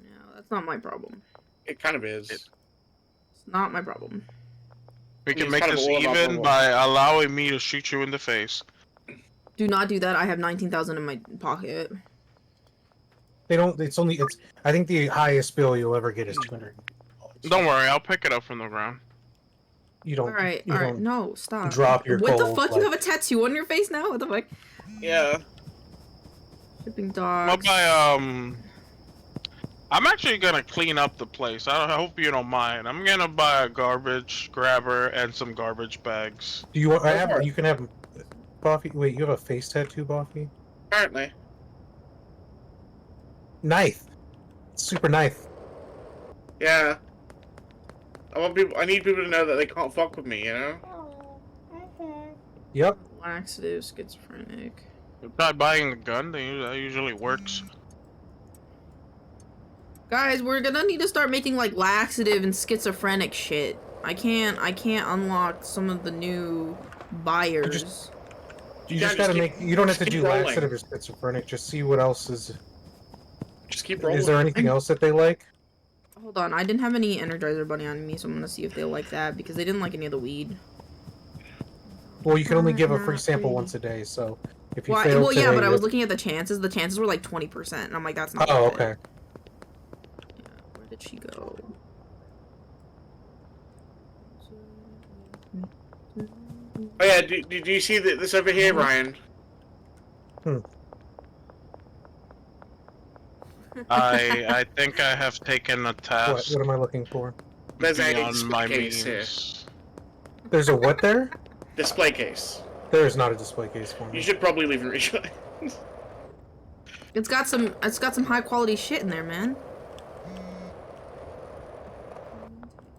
Yeah, that's not my problem. It kind of is. It's Not my problem. We can It's make kind of this all about even level. by allowing me to shoot you in the face. Do not do that. I have 19,000 in my pocket. They don't. It's only. It's. I think the highest bill you'll ever get is 200. Don't worry, I'll pick it up from the ground. You don't. Alright, You alright. don't No, stop. drop your What the gold, fuck? like- You have a tattoo on your face now? What the fuck? Yeah. Shipping I'll dogs. buy, I'm actually gonna clean up the place. I hope you don't mind. I'm gonna buy a garbage grabber and some garbage bags. Do you want? I Go for have. it. You can have. Buffy. Wait, you have a face tattoo, Buffy? Apparently. Knife. Super knife. Yeah. I need people to know that they can't fuck with me, you know? Yep. Laxative, schizophrenic. Try buying a gun. That usually works. Guys, we're gonna need to start making like laxative and schizophrenic shit. I can't unlock some of the new buyers. You Yeah, just gotta keep- make. You don't have to just do keep rolling. laxative or schizophrenic. Just see what else is. Just keep rolling. Is there anything else that they like? Hold on, I didn't have any Energizer Bunny on me, so I'm gonna see if they like that because they didn't like any of the weed. Well, you can only give a free sample once a day, so if you Well, fail well, yeah, today, but I was you- looking at the chances. The chances were like 20%, and I'm like, that's not. Oh, worth it. okay. Yeah, where did she go? Oh yeah, do you see this over here, Ryan? I think I have taken a What? task What am I looking for? There's a beyond my display case here. means. There's a what there? Display case. There is not a display case for You me. should probably leave it reach. It's got some high quality shit in there, man.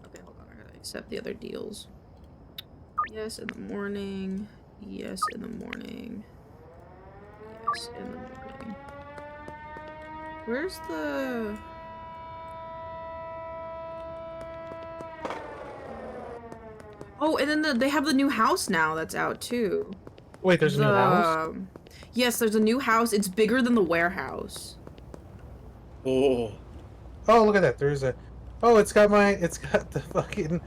Okay, hold on, I gotta accept the other deals. Yes in the morning. Yes in the morning. Yes in the morning. Where's the... Oh, and then they have the new house now that's out too. Wait, there's a new house? Yes, there's a new house. It's bigger than the warehouse. Oh. Oh, look at that. There's a. Oh, it's got the fucking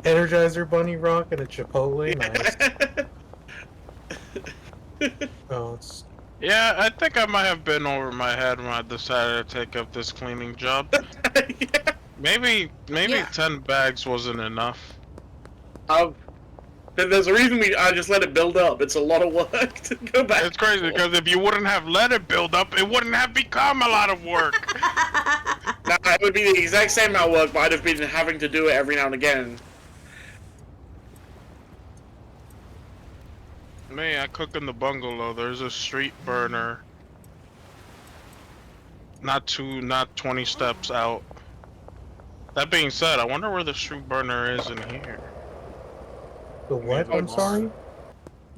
Energizer Bunny rock and a Chipotle. Nice. Oh, it's. Yeah, I think I might have been over my head when I decided to take up this cleaning job. Yeah. Maybe Yeah. 10 bags wasn't enough. There's a reason I just let it build up. It's a lot of work to go back. It's crazy because if you wouldn't have let it build up, it wouldn't have become a lot of work. Nah, it would be the exact same amount of work, but I'd have been having to do it every now and again. Me, I cook in the bungalow. There's a street burner. Not 20 steps out. That being said, I wonder where the street burner is in here. The what? I'm sorry?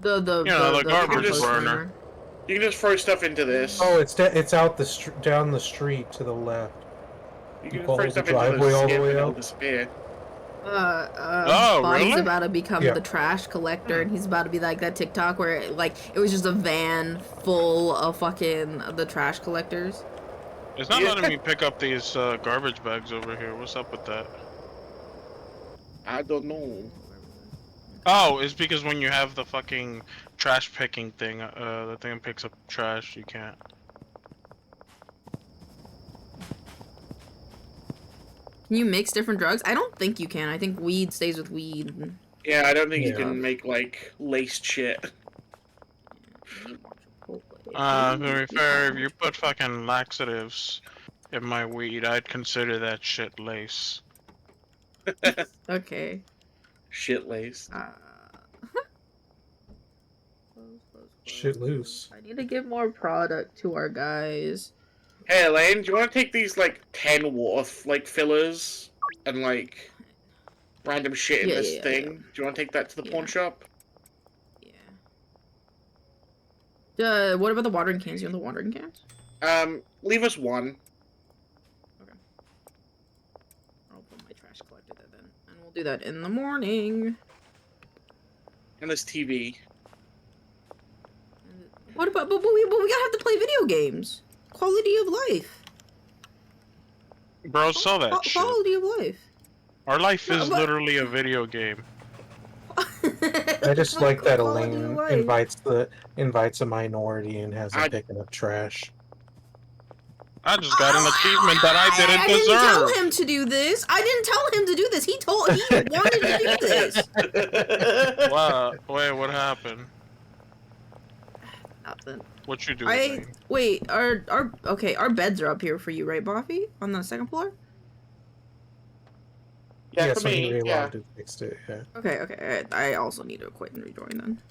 The the garbage compost burner. You can just throw stuff into this. Oh, it's out down the street to the left. You you can follow throw the stuff into driveway the all the skip way and it'll out? disappear. Bonnie's really? about to become Yeah. the trash collector, and he's about to be like that TikTok where it was just a van full of fucking the trash collectors. It's not Yeah. letting me pick up these garbage bags over here. What's up with that? I don't know. Oh, it's because when you have the fucking trash picking thing, the thing picks up trash, you can't. Can you mix different drugs? I don't think you can. I think weed stays with weed. Yeah, I don't think you Yeah. can make, like, laced shit. To be fair, if you put fucking laxatives in my weed, I'd consider that shit lace. Okay. Shit laced. Shit loose. I need to give more product to our guys. Hey, Elaine, do you want to take these, like, 10 water, fillers and, like, random shit in Yeah, this yeah, thing? yeah. Do you want to take that to the pawn Yeah. shop? Yeah. What about the watering cans? You want the watering cans? Leave us one. I'll put my trash collector there then, and we'll do that in the morning. And this TV. What about? But we gotta have to play video games. Quality of life. Bro, sell that shit. Quality of life. Our life No, is but- literally a video game. I just like that Quality of Elaine life. invites a minority and has them I- picking up trash. I just got an achievement that I didn't I didn't tell deserve. him to do this. I didn't tell him to do this. He wanted to do this. What? Wait, what happened? Nothing. What you doing? Wait. Our beds are up here for you, right, Buffy? On the second floor. Yeah, for so he me, yeah. relogged and fixed it. Yeah. Okay. I also need to quit and rejoin then.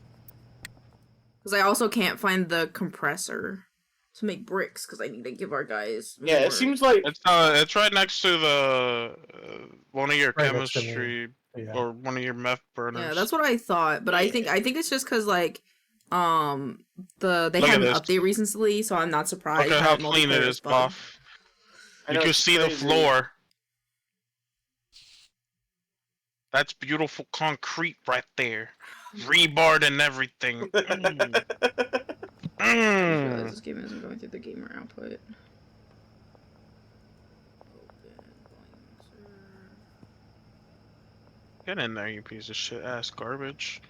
Because I also can't find the compressor to make bricks. Because I need to give our guys. Yeah, more. it seems like It's right next to the one of your Right next to me. chemistry Yeah. or one of your meth burners. Yeah, that's what I thought. But I think it's just because like they Look had at an this. update recently, so I'm not surprised. Look at that how clean it multiplayer is, bugged. Buff. I You know, can it's see the crazy. floor. That's beautiful concrete right there. Rebarred and everything. Mm. I just realized Mm. this game isn't going through the gamer output. Open, volume Get in there, you piece of shit ass garbage.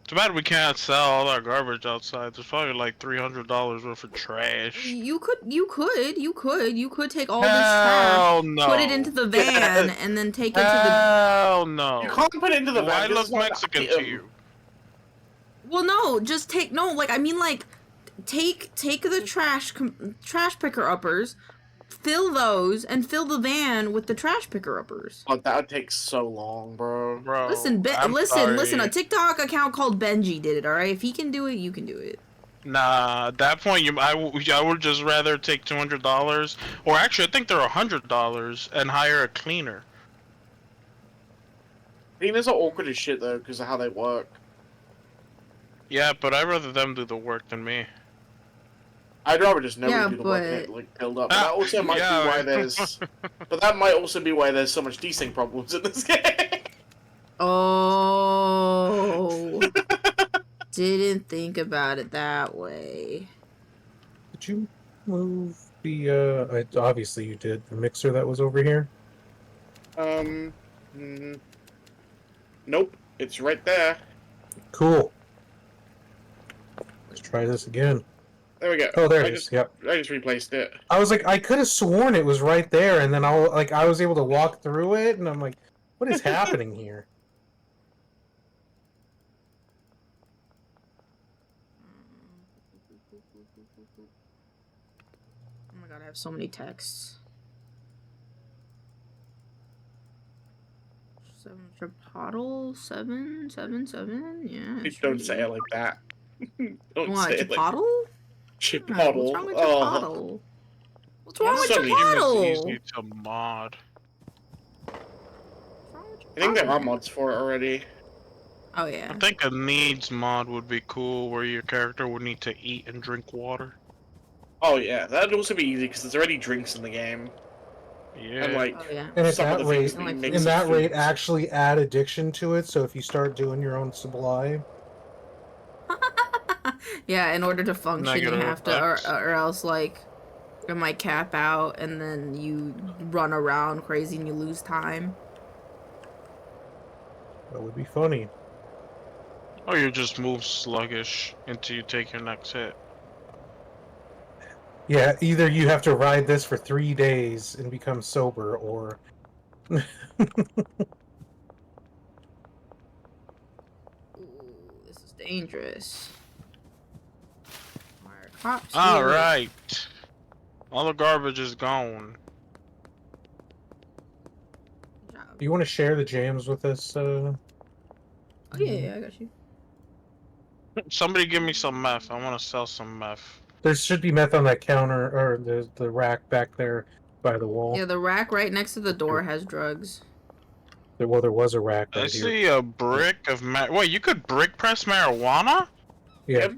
Too bad we can't sell all that garbage outside. There's probably like $300 worth of trash. You could take all this trash, Hell no. put it into the van, and then take it to Hell no. You can't put it into the Do I van. 'cause look it's not an Mexican item. to you? the. Well, no, just take take the trash picker uppers, fill those, and fill the van with the trash picker uppers. Oh, that would take so long, bro. Bro, Listen, I'm listen. A sorry. TikTok account called Benji did it. All right, if he can do it, you can do it. Nah, at that point, I would just rather take $200, or actually, I think they're $100, and hire a cleaner. Cleaners are awkward as shit though, because of how they work. Yeah, but I'd rather them do the work than me. I'd rather just never Yeah, do the work and but- it, like build up. But that also might Yeah. be why there's. But that might also be why there's so much desync problems in this game. Oh, didn't think about it that way. Did you move the? Obviously you did. The mixer that was over here. Nope, it's right there. Cool. Let's try this again. There we go. Oh, there I it is. just, Yep. I just replaced it. I was like, I could have sworn it was right there, and then I was able to walk through it, and I'm like, what is happening here? Oh my god, I have so many texts. 7 Chipotle? 777? Yeah. Please sure. don't say it like that. Don't What, say it like Chipotle? Chipotle. What's wrong with Oh. Chipotle? What's wrong with So many Chipotle? It's easy to mod. What's wrong with I think there are Chipotle? mods for it already. Oh I yeah. think a needs mod would be cool, where your character would need to eat and drink water. Oh yeah, that'd also be easy because there's already drinks in the game, Yeah. and like Oh yeah. And at some of that the rate, things that you and mix and with that rate foods. actually add addiction to it. So if you start doing your own supply, Yeah, in order to function, Negative you have to, effects. or else like, it might cap out, and then you run around crazy and you lose time. that would be funny. Or you just move sluggish until you take your next hit. Yeah, either you have to ride this for 3 days and become sober, or Ooh, this is dangerous. Alright, cops. here. Alright. All the garbage is gone. Good job. do you want to share the jams with us? Oh yeah, I got you. Somebody give me some meth. I want to sell some meth. There should be meth on that counter or the rack back there by the wall. Yeah, the rack right next to the door has drugs. There was a rack I right here. see a brick of Wait, you could brick press marijuana? Yeah,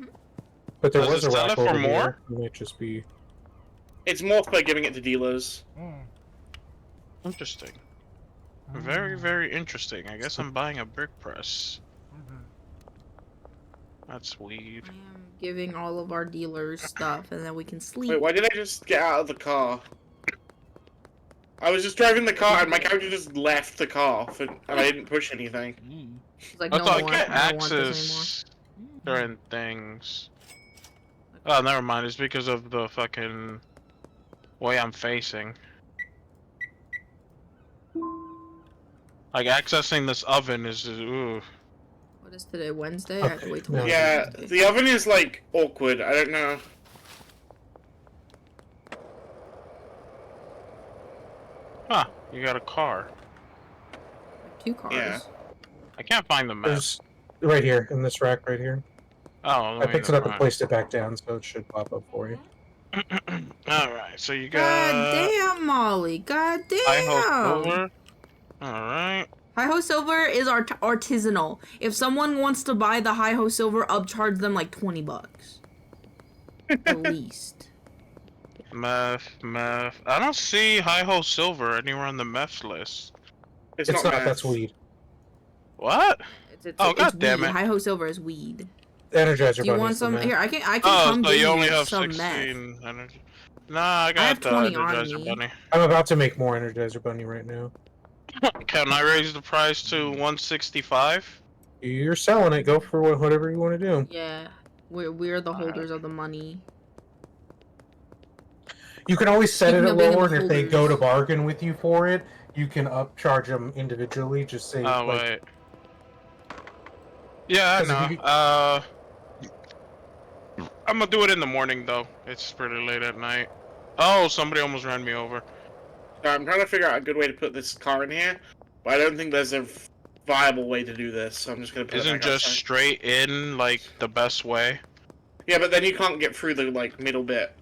but there Does was it a sell rack it for over more? here. It might just be. it's more by giving it to dealers. Interesting. Very, very interesting. I guess I'm buying a brick press. That's weird. I am giving all of our dealers stuff, and then we can sleep. Wait, why did I just get out of the car? I was just driving the car, and my character just left the car, and I didn't push anything. It's like, I no thought more. I can't I don't want this access certain things. Oh, never mind. It's because of the fucking way I'm facing. Like accessing this oven is ooh. What is today? Wednesday? I have to wait till Okay. Wednesday. Yeah, the oven is like awkward. I don't know. Huh? You got a car. 2 cars. Yeah. I can't find the map. There's right here in this rack right here. Oh, I picked it up and placed it back down, so it should pop up for you. All right, so you God got damn, Molly. God Hi-Ho damn. Silver. All right. Hi-Ho Silver is artisanal. If someone wants to buy the Hi-Ho Silver, upcharge them like $20. At least. Meth. I don't see Hi-Ho Silver anywhere on the meth list. It's It's not. bad. That's weed. What? It's God damn weed. it. Hi-Ho Silver is weed. Energizer Do you want Bunny's the some? meth. Here, I can Oh, come so give you only you have some 16 meth. energy. Nah, I got have the 20 on Energizer me. Bunny. I'm about to make more Energizer Bunny right now. Can I raise the price to 165? You're selling it. Go for whatever you want to do. Yeah, we're the holders of the money. You can always set it Speaking at of being lower, the and if they go to holders. bargain with you for it, you can upcharge them individually. Just say, Oh, like, wait. Yeah, I 'Cause if know. you- I'm gonna do it in the morning, though. It's pretty late at night. Oh, somebody almost ran me over. So I'm trying to figure out a good way to put this car in here, but I don't think there's a viable way to do this. So I'm just gonna put it Isn't back just outside. straight in, like, the best way? Yeah, but then you can't get through the like middle bit.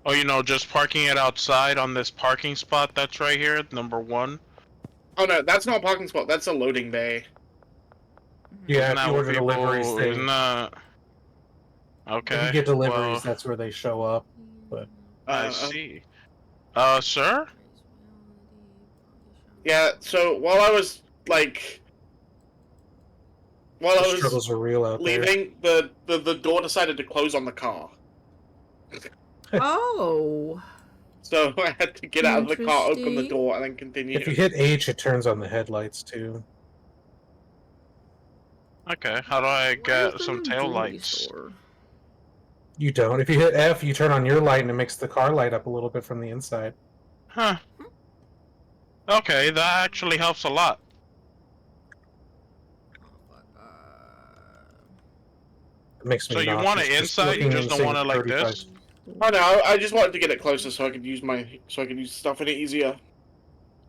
Oh, you know, just parking it outside on this parking spot that's right here, number 1. Oh no, that's not a parking spot. That's a loading bay. yeah, Isn't if that you what order deliveries, people- they, isn't that... Okay. if you get deliveries, well, that's where they show up. I see. Sir? Yeah. So while I was like, while The I was struggles are real out there. leaving, the door decided to close on the car. Oh. So I had to get out of the car, open the Interesting. door, and then continue. If you hit H, it turns on the headlights too. Okay, how do I Where's get the some new tail jewelry lights? store? You don't. If you hit F, you turn on your light, and it makes the car light up a little bit from the inside. Huh. Okay, that actually helps a lot. It makes me So you want it nauseous inside, you looking just and don't seeing want it like 35. this? Oh no, I just wanted to get it closer so I could use stuff in it easier.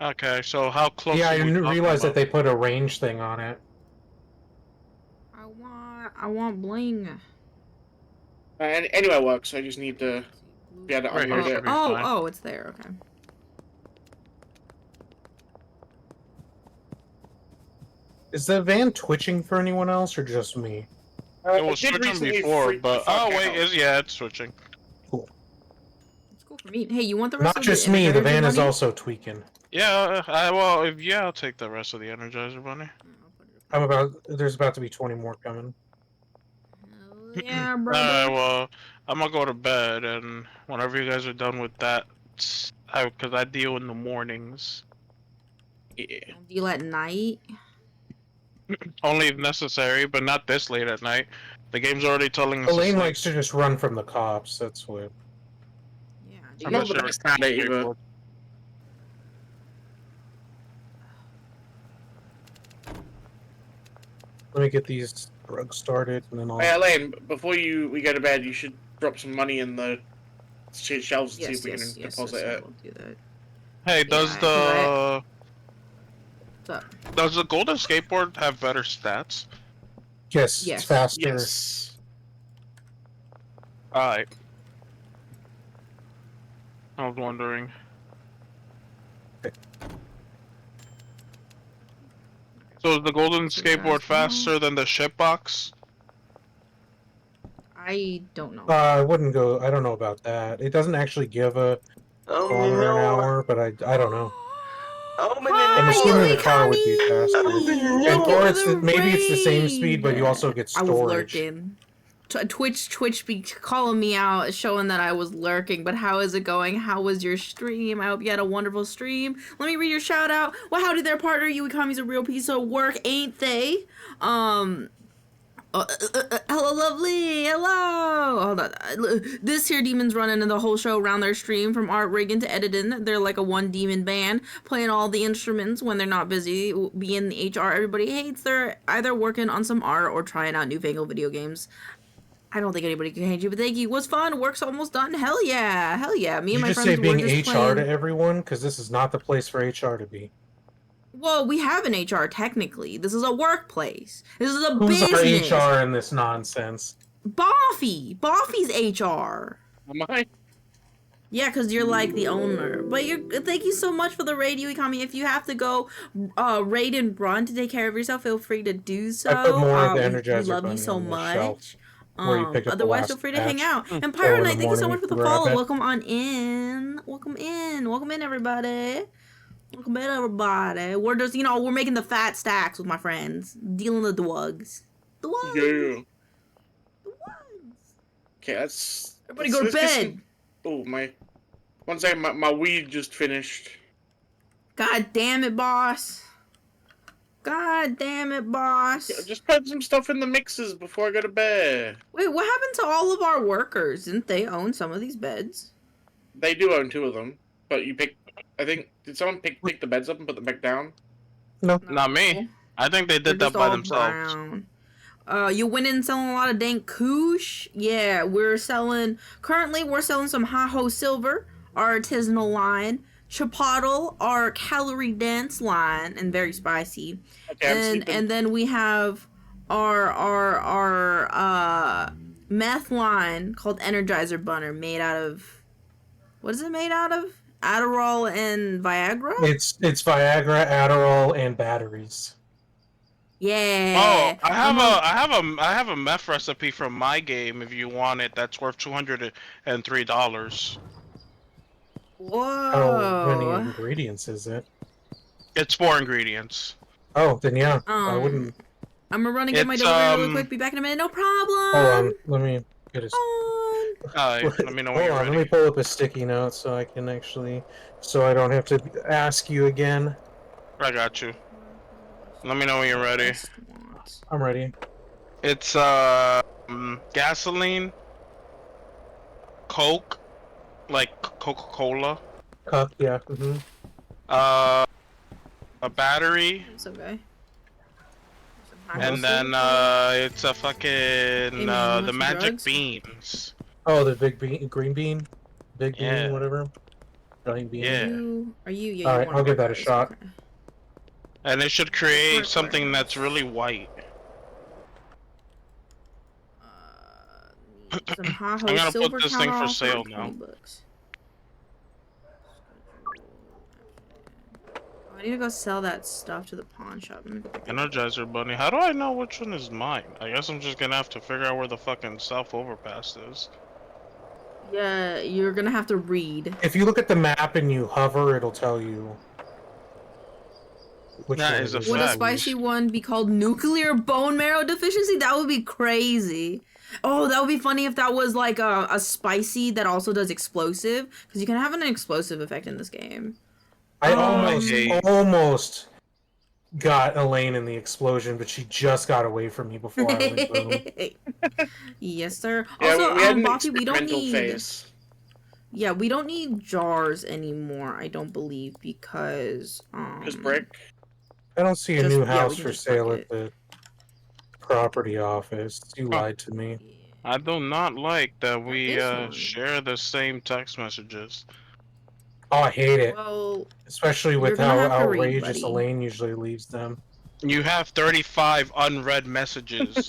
Okay, so how close Yeah, I are we didn't talking realize that about? they put a range thing on it. I want bling. And anyway, works. I just need to be able to Right here unload should it. be Oh, fine. oh, it's there. Okay. Is the van twitching for anyone else or just me? It was did switching recently before, freak the but fuck oh wait, out. it's switching. It's cool for me. Hey, you want the rest Not of just the me. The Energizer van is Bunny? also tweaking. Yeah, I'll take the rest of the Energizer Bunny. There's about to be 20 more coming. Hell yeah, bro. Well, I'm gonna go to bed, and whenever you guys are done with that, because I deal in the mornings, Yeah. Deal at night. only if necessary, but not this late at night. The game's already telling us. to Elaine sleep. likes to just run from the cops. That's what. Yeah. I'm dude. not the sure best at it either. Let me get these drugs started, and then I'll. Hey, Elaine, before we go to bed, you should drop some money in the shelves and see if we can deposit I it. will do that. Hey, does Yeah, 'cause What's up? does the golden skateboard have better stats? Yes, Yes. it's faster. Yes. Alright. I was wondering. So is the golden So you guys skateboard know. faster than the shipbox? I don't know. I wouldn't go. I don't know about that. It doesn't actually give a kilometer an hour, but I don't know. I'm assuming the car would be faster. And or maybe it's the same speed, but you also get I was storage. lurking. Twitch be calling me out, showing that I was lurking. But how is it going? How was your stream? I hope you had a wonderful stream. Let me read your shout out. Well, howdy there, partner. You Ikami's a real piece of work, ain't they? Hello, lovely. Hello. Hold on. This here demon's running the whole show around their stream from art rigging to editing. They're like a one demon band playing all the instruments when they're not busy being the HR everybody hates. They're either working on some art or trying out newfangled video games. I don't think anybody can hate you, but thank you. It was fun. Work's almost done. Hell yeah. Hell yeah. Me and my just friends say being were just HR playing. to everyone? Because this is not the place for HR to be. Well, we have an HR technically. This is a workplace. This is a Who's business. our HR in this nonsense? Boffy. Boffy's HR. Am I? Yeah, because you're like the owner. But thank you so much for the raid, Ikami. If you have to go raid and run to take care of yourself, feel free to do so. I put more of the We Energizer love Bunny you so on the much. shelf where you pick up the Otherwise, last feel free to hang batch. out. And in Pyro the Knight, thank you so morning much for the grab follow. it. Welcome on in. Welcome in. Welcome in, everybody. Welcome in, everybody. We're just, we're making the fat stacks with my friends. Dealing the drugs. The drugs. Yeah. The drugs. Okay, that's. Everybody go to bed. Oh, my. One second, my weed just finished. God damn it, boss. God damn it, boss. Yeah, just put some stuff in the mixes before I go to bed. Wait, what happened to all of our workers? Didn't they own some of these beds? They do own 2 of them, but you pick. I think did someone pick the beds up and put them back down? No. Not me. I think they They're did that just by all themselves. brown. You went in selling a lot of dank koosh? Yeah, currently we're selling some Ha-Ho Silver, our artisanal line. Chipotle, our calorie dense line, and very spicy. Okay, I'm sleeping. And then we have our meth line called Energizer Bunner, made out of, what is it made out of? Adderall and Viagra? It's Viagra, Adderall, and batteries. Yeah. Oh, I have a meth recipe from my game if you want it. That's worth $203. How Whoa. many ingredients is it? It's 4 ingredients. Oh, then yeah, I Um, wouldn't. I'm gonna run and get my It's, delivery really quick. Be back in a minute. No problem. Hold on, let me get a. Let me know when Hold you're on, ready. let me pull up a sticky note so I can actually, so I don't have to ask you again. I got you. Let me know when you're ready. I'm ready. It's gasoline, Coke, like Coca-Cola, Cup, yeah. Mm-hmm. a battery, It's okay. and then it's a fucking Amy, you want the some magic drugs? beans. Oh, the big bean, green bean, big Yeah. bean, whatever. Giant bean. Yeah. Are you? Yeah. All right, I'll give that a shot. And it should create Work something order. that's really white. Some Ha-Ho I'm gonna put Silver this thing for counter sale offer, now. 20 bucks. I need to go sell that stuff to the pawn shop. Let me go pick that up. Energizer Bunny. How do I know which one is mine? I guess I'm just gonna have to figure out where the fucking self overpass is. Yeah, you're gonna have to read. If you look at the map and you hover, it'll tell you. Which That one is a it Would a fact. spicy one be called nuclear bone marrow deficiency? That would be crazy. Oh, that would be funny if that was like a spicy that also does explosive, because you can have an explosive effect in this game. I Okay. almost got Elaine in the explosion, but she just got away from me before I went boom. Yes, sir. Yeah, Also, we had an Boffy, we don't experimental need. phase. Yeah, we don't need jars anymore. I don't believe because Just brick. I don't see a Just- new yeah, we house can for just sale book at the property office. You lied to me. I do not like that we is one. share the same text messages. Oh, I hate it. Well, Especially you're with gonna how have to read, outrageous buddy. Elaine usually leaves them. You have 35 unread messages.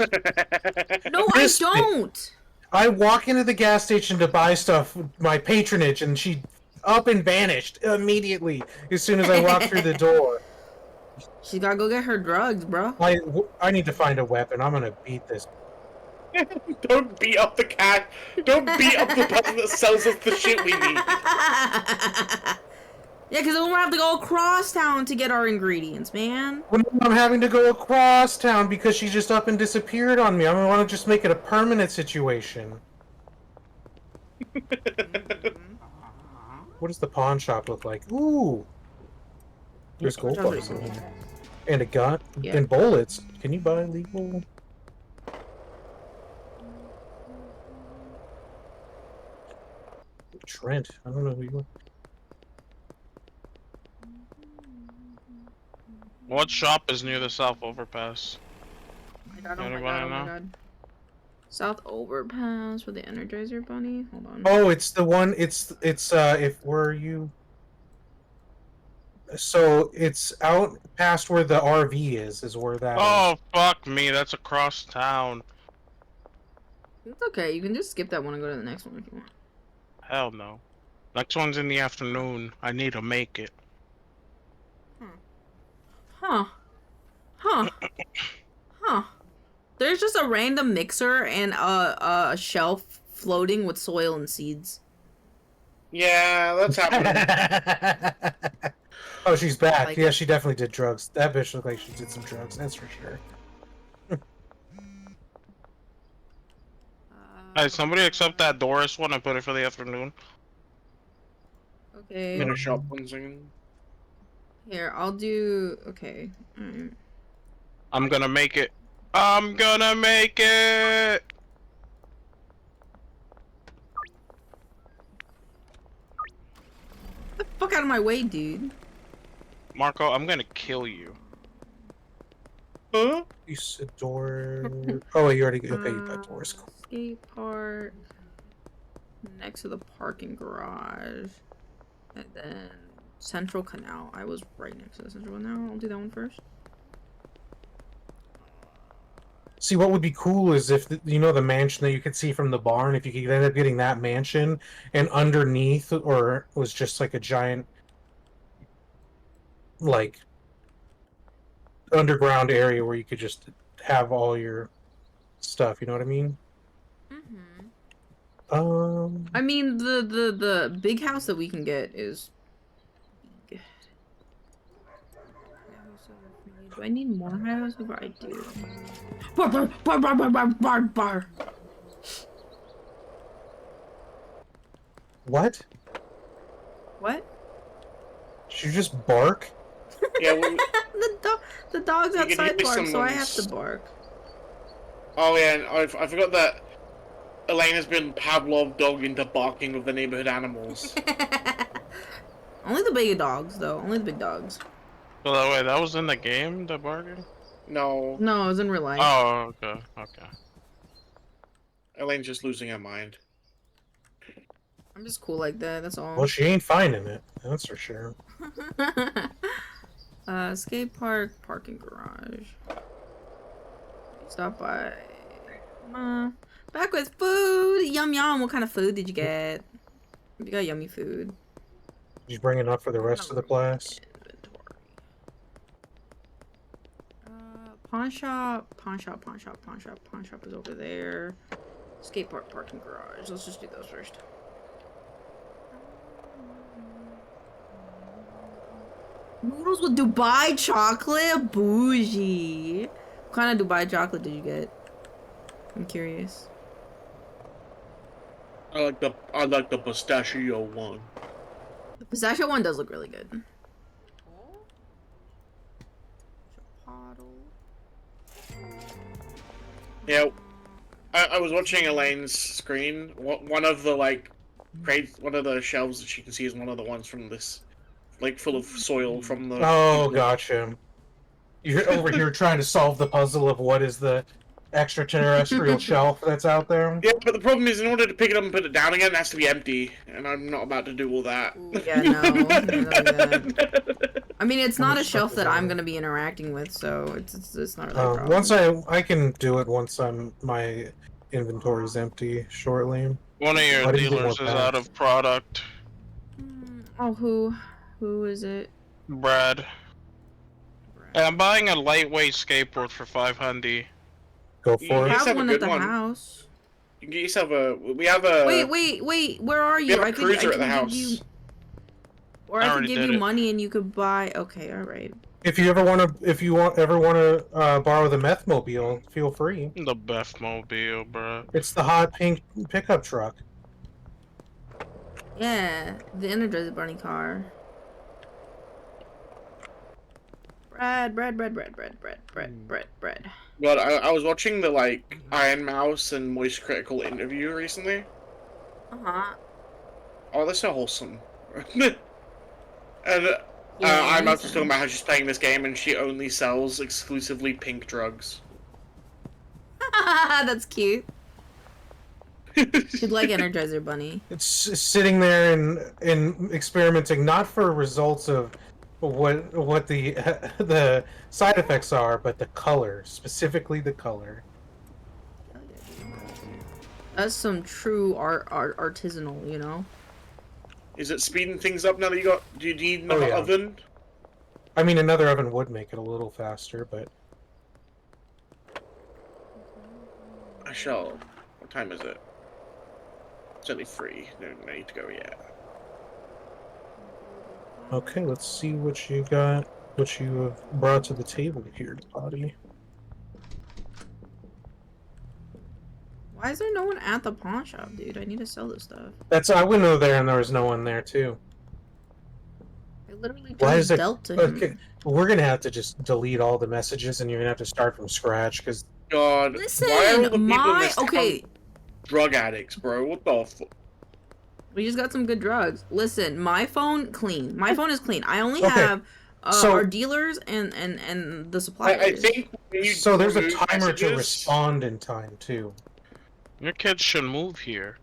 no, I This- don't. I walk into the gas station to buy stuff, my patronage, and she up and vanished immediately as soon as I walked through the door. She's gotta go get her drugs, bro. I need to find a weapon. I'm gonna beat this. Don't beat up the cat. Don't beat up the person that sells us the shit we need. Yeah, because then we'll have to go across town to get our ingredients, man. Well, I'm having to go across town because she just up and disappeared on me. I want to just make it a permanent situation. What does the pawn shop look like? Ooh! There's gold bars in here. And a gun. Yeah. And bullets. Can you buy legal? Trent. I don't know who you are. What shop is near the South Overpass? Oh my god, Anybody oh my know? god. South Overpass for the Energizer Bunny? Hold on. Oh, it's the one. It's if were you. So it's out past where the RV is where that is. Oh, fuck me, that's across town. It's okay, you can just skip that one and go to the next one if you want. Hell no. Next one's in the afternoon. I need to make it. Huh. Huh. Huh. There's just a random mixer and a shelf floating with soil and seeds. Yeah, that's happening. Oh, she's back. Like Yeah, it. she definitely did drugs. That bitch looked like she did some drugs. That's for sure. Hey, somebody accept that Doris one and put it for the afternoon. Okay. Minute shop one's in. Here, I'll do. Okay. Alright. I'm gonna make it. I'm gonna make it! Get the fuck out of my way, dude. Marco, I'm gonna kill you. Huh? Isidore. Oh, wait, you already. Okay, you got Doris. Cool. Skate park. Next to the parking garage. And then Central Canal. I was right next to the Central Canal. I'll do that one first. See, what would be cool is if you know the mansion that you could see from the barn. If you could end up getting that mansion, and underneath, or was just like a giant, like, underground area where you could just have all your stuff. You know what I mean? I mean, the big house that we can get is big. Do I need more house? Before I do. Bar, bar, bar, bar, bar, bar, bar, bar. What? What? Did you just bark? Yeah, well, the dog's You can outside hear bark, so I have someone's- to bark. oh yeah, and I forgot that Elena's been Pavlov dog into barking of the neighborhood animals. Only the big dogs, though. Only the big dogs. So that way, that was in the game, the bargain? No, No, it was in real life. Oh, okay, okay. Elaine's just losing her mind. I'm just cool like that. That's all. Well, she ain't finding it. That's for sure. Skate park, parking garage. Stop by. Back with food. Yum yum. What kind of food did you get? You got yummy food. Did you bring enough for the rest of the class? Inventory. Pawn shop. Pawn shop. Pawn shop. Pawn shop. Pawn shop is over there. Skate park, parking garage. Let's just do those first. Noodles with Dubai chocolate? Bougie. What kind of Dubai chocolate did you get? I'm curious. I like the pistachio one. The pistachio one does look really good. Yeah, I was watching Elaine's screen. One of the like crates, one of the shelves that she can see is one of the ones from this, like full of soil from the. Oh, gotcha. You're over here trying to solve the puzzle of what is the extraterrestrial shelf that's out there. Yeah, but the problem is, in order to pick it up and put it down again, it has to be empty, and I'm not about to do all that. Yeah, no. I mean, it's not a shelf that I'm gonna be interacting with, so it's not really a problem. Once I can do it once my inventory's empty shortly. One of your Why did you get dealers more is out packs? of product. Oh, who? Who is it? Brad. Hey, I'm buying a lightweight skateboard for $500. Go You for I it. have have a one good at the one. house. You can get yourself a. We have a. Wait, where are you? have a cruiser at the house. Or I I could already give did you it. money and you could buy. Okay, all right. If you ever want to borrow the Methmobile, feel free. The Bethmobile, bro. It's the hot pink pickup truck. Yeah, the Energizer Bunny car. Bread. But I was watching the like Iron Mouse and Moist Critical interview recently. Uh-huh. Oh, they're so wholesome. And Yeah, Iron Mouse was makes talking about how sense. she's playing this game and she only sells exclusively pink drugs. That's cute. You'd like Energizer Bunny. It's sitting there and experimenting, not for results of what the the side effects are, but the color, specifically the color. That's some true artisanal, you know? Is it speeding things up now that you got? Do you need another yeah. oven? I mean, another oven would make it a little faster, but I shall. What time is it? It's only 3. No need to go yet. okay. Let's see what you got, what you have brought to the table here, Potty. Why is there no one at the pawn shop, dude? I need to sell this stuff. I went over there and there was no one there too. I literally Why just is it? dealt to him. Okay, we're gonna have to just delete all the messages, and you're gonna have to start from scratch because God, Listen, why are all the people in my this town okay. drug addicts, bro? What the fuck? We just got some good drugs. Listen, my phone clean. My phone is clean. I only Okay, have so- our dealers and the suppliers. I think when you so there's a remove timer to messages- respond in time too. Your kids should move here.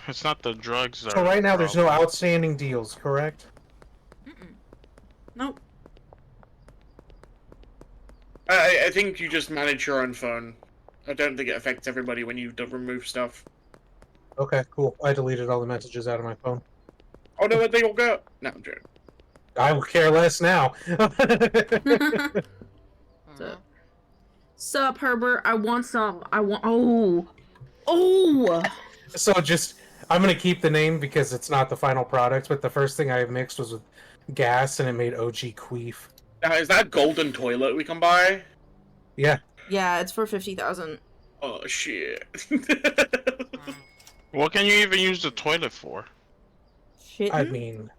It's not the drugs that So are right now the there's no problem. outstanding deals, correct? Nope. I think you just manage your own phone. I don't think it affects everybody when you remove stuff. Okay, cool. I deleted all the messages out of my phone. Oh no, where'd they all go? No, I'm joking. I will care less now. Sup, Herbert? I want some. I want. Oh. So just, I'm gonna keep the name because it's not the final product, but the first thing I mixed was with gas and it made OG queef. Now, is that golden toilet we can buy? Yeah. Yeah, it's for 50,000. Oh shit. What can you even use the toilet for? Shit. I mean,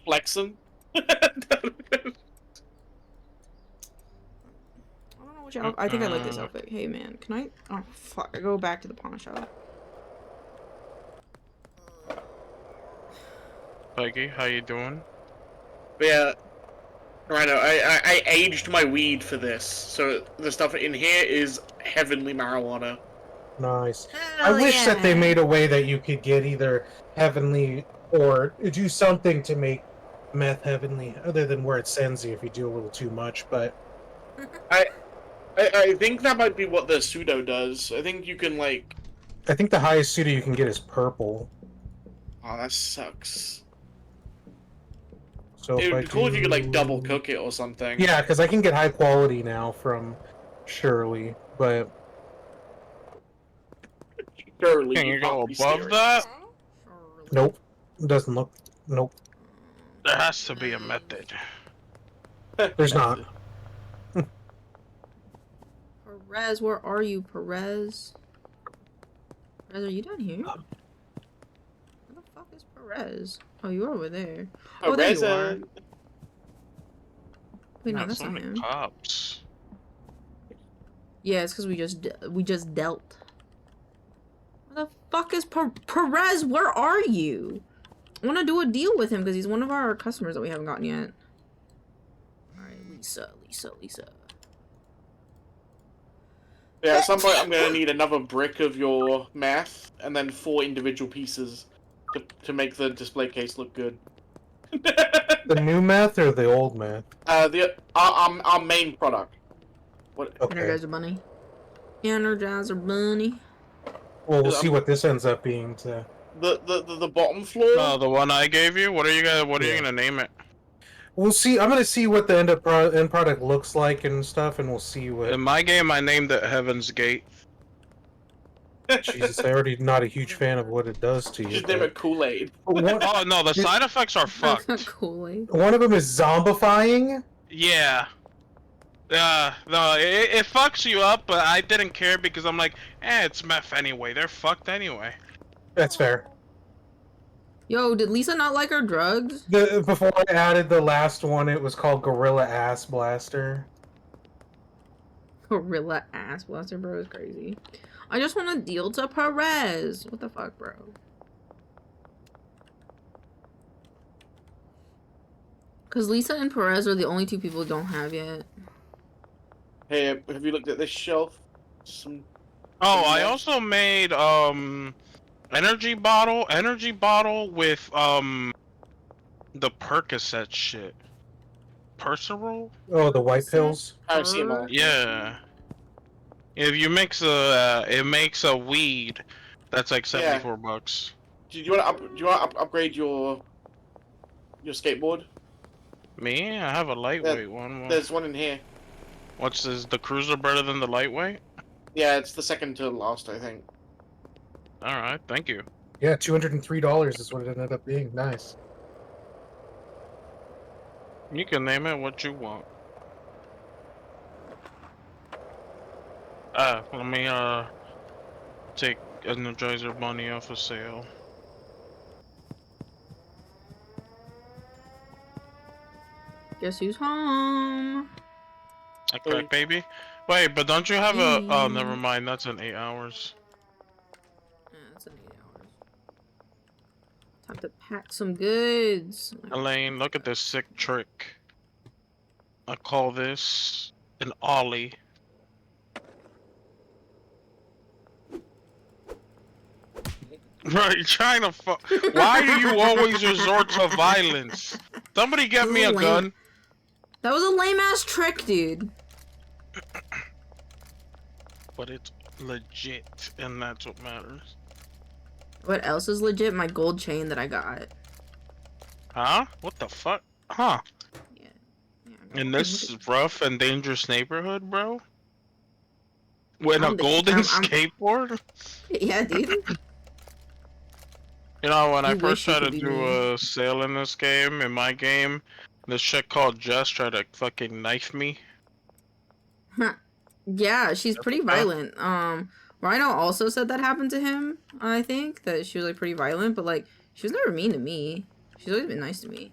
Flexing? I don't know which outfit. I think I like this outfit. Hey, man, can I? Oh fuck! I go back to the pawn shop. Peggy, how you doing? But yeah, Rhino, I aged my weed for this, so the stuff in here is heavenly marijuana. nice. I wish that they made a way that you could get either heavenly or do something to make meth heavenly, other than where it sends you if you do a little too much. But I think that might be what the pseudo does. I think you can like. I think the highest pseudo you can get is purple. Oh, that sucks. So It if would I be cool if you could like do- double cook it or something. Yeah, because I can get high quality now from Shirley, but Surely Can you go can't be above serious. that? nope, doesn't look. Nope, There has to be a method. there's not. Perez, where are you, Perez? Perez, are you down here? Where the fuck is Perez? Oh, you're over there. Oh, there you are. Wait, no, Not that's so not many him. cops. Yeah, it's because we just dealt. Where the fuck is Perez? Where are you? I want to do a deal with him because he's one of our customers that we haven't gotten yet. All right, Lisa. Yeah, at some point I'm gonna need another brick of your meth, and then 4 individual pieces to make the display case look good. The new meth or the old meth? Our main product. What? Okay. Energizer Bunny. Energizer Bunny. Well, we'll see what this ends up being. To The bottom floor. No, the one I gave you. What are you gonna? What are you Yeah. gonna name it? we'll see. I'm gonna see what the end product looks like and stuff, and we'll see what. In my game, I named it Heaven's Gate. Jesus, I already not a huge fan of what it does to you. Just name it Kool-Aid. One, Oh no, the side effects are That's not fucked. Kool-Aid. one of them is zombifying. Yeah. No, it fucks you up, but I didn't care because I'm like, it's meth anyway. They're fucked anyway. That's fair. Yo, did Lisa not like her drugs? Before I added the last one, it was called Gorilla Ass Blaster. Gorilla ass blaster, bro, is crazy. I just want to deal to Perez. What the fuck, bro? Because Lisa and Perez are the only two people who don't have yet. Hey, have you looked at this shelf? Some... Oh, I also made energy bottle with the Percocet shit. Percival? Oh, the white pills. Paracetamol. Yeah. If you mix it makes a weed that's like $74. Do you want to upgrade your skateboard? Me? I have a lightweight one. There's one in here. What's this? The cruiser better than the lightweight? Yeah, it's the second to last, I think. Alright, thank you. Yeah, $203 is what it ended up being. Nice. You can name it what you want. Let me take Energizer Bunny off of sale. Guess who's home? Okay, baby. Wait, but don't you have a? Oh, never mind. That's in 8 hours. Yeah, that's in 8 hours. Time to pack some goods. Elaine, look at this sick trick. I call this an ollie. Right, you're trying to fuck. Why do you always resort to violence? Somebody get me a gun. That was a lame ass trick, dude. But it's legit, and that's what matters. What else is legit? My gold chain that I got. Huh? What the fuck? Huh? Yeah. In this rough and dangerous neighborhood, bro? With a golden I'm skateboard? Yeah, dude. You know, when I You first wish you tried to could be do me. a sale in this game, in my game, this shit called Jess tried to fucking knife me. Yeah, she's pretty violent. Rhino also said that happened to him. I think that she was like pretty violent, but like she was never mean to me. She's always been nice to me.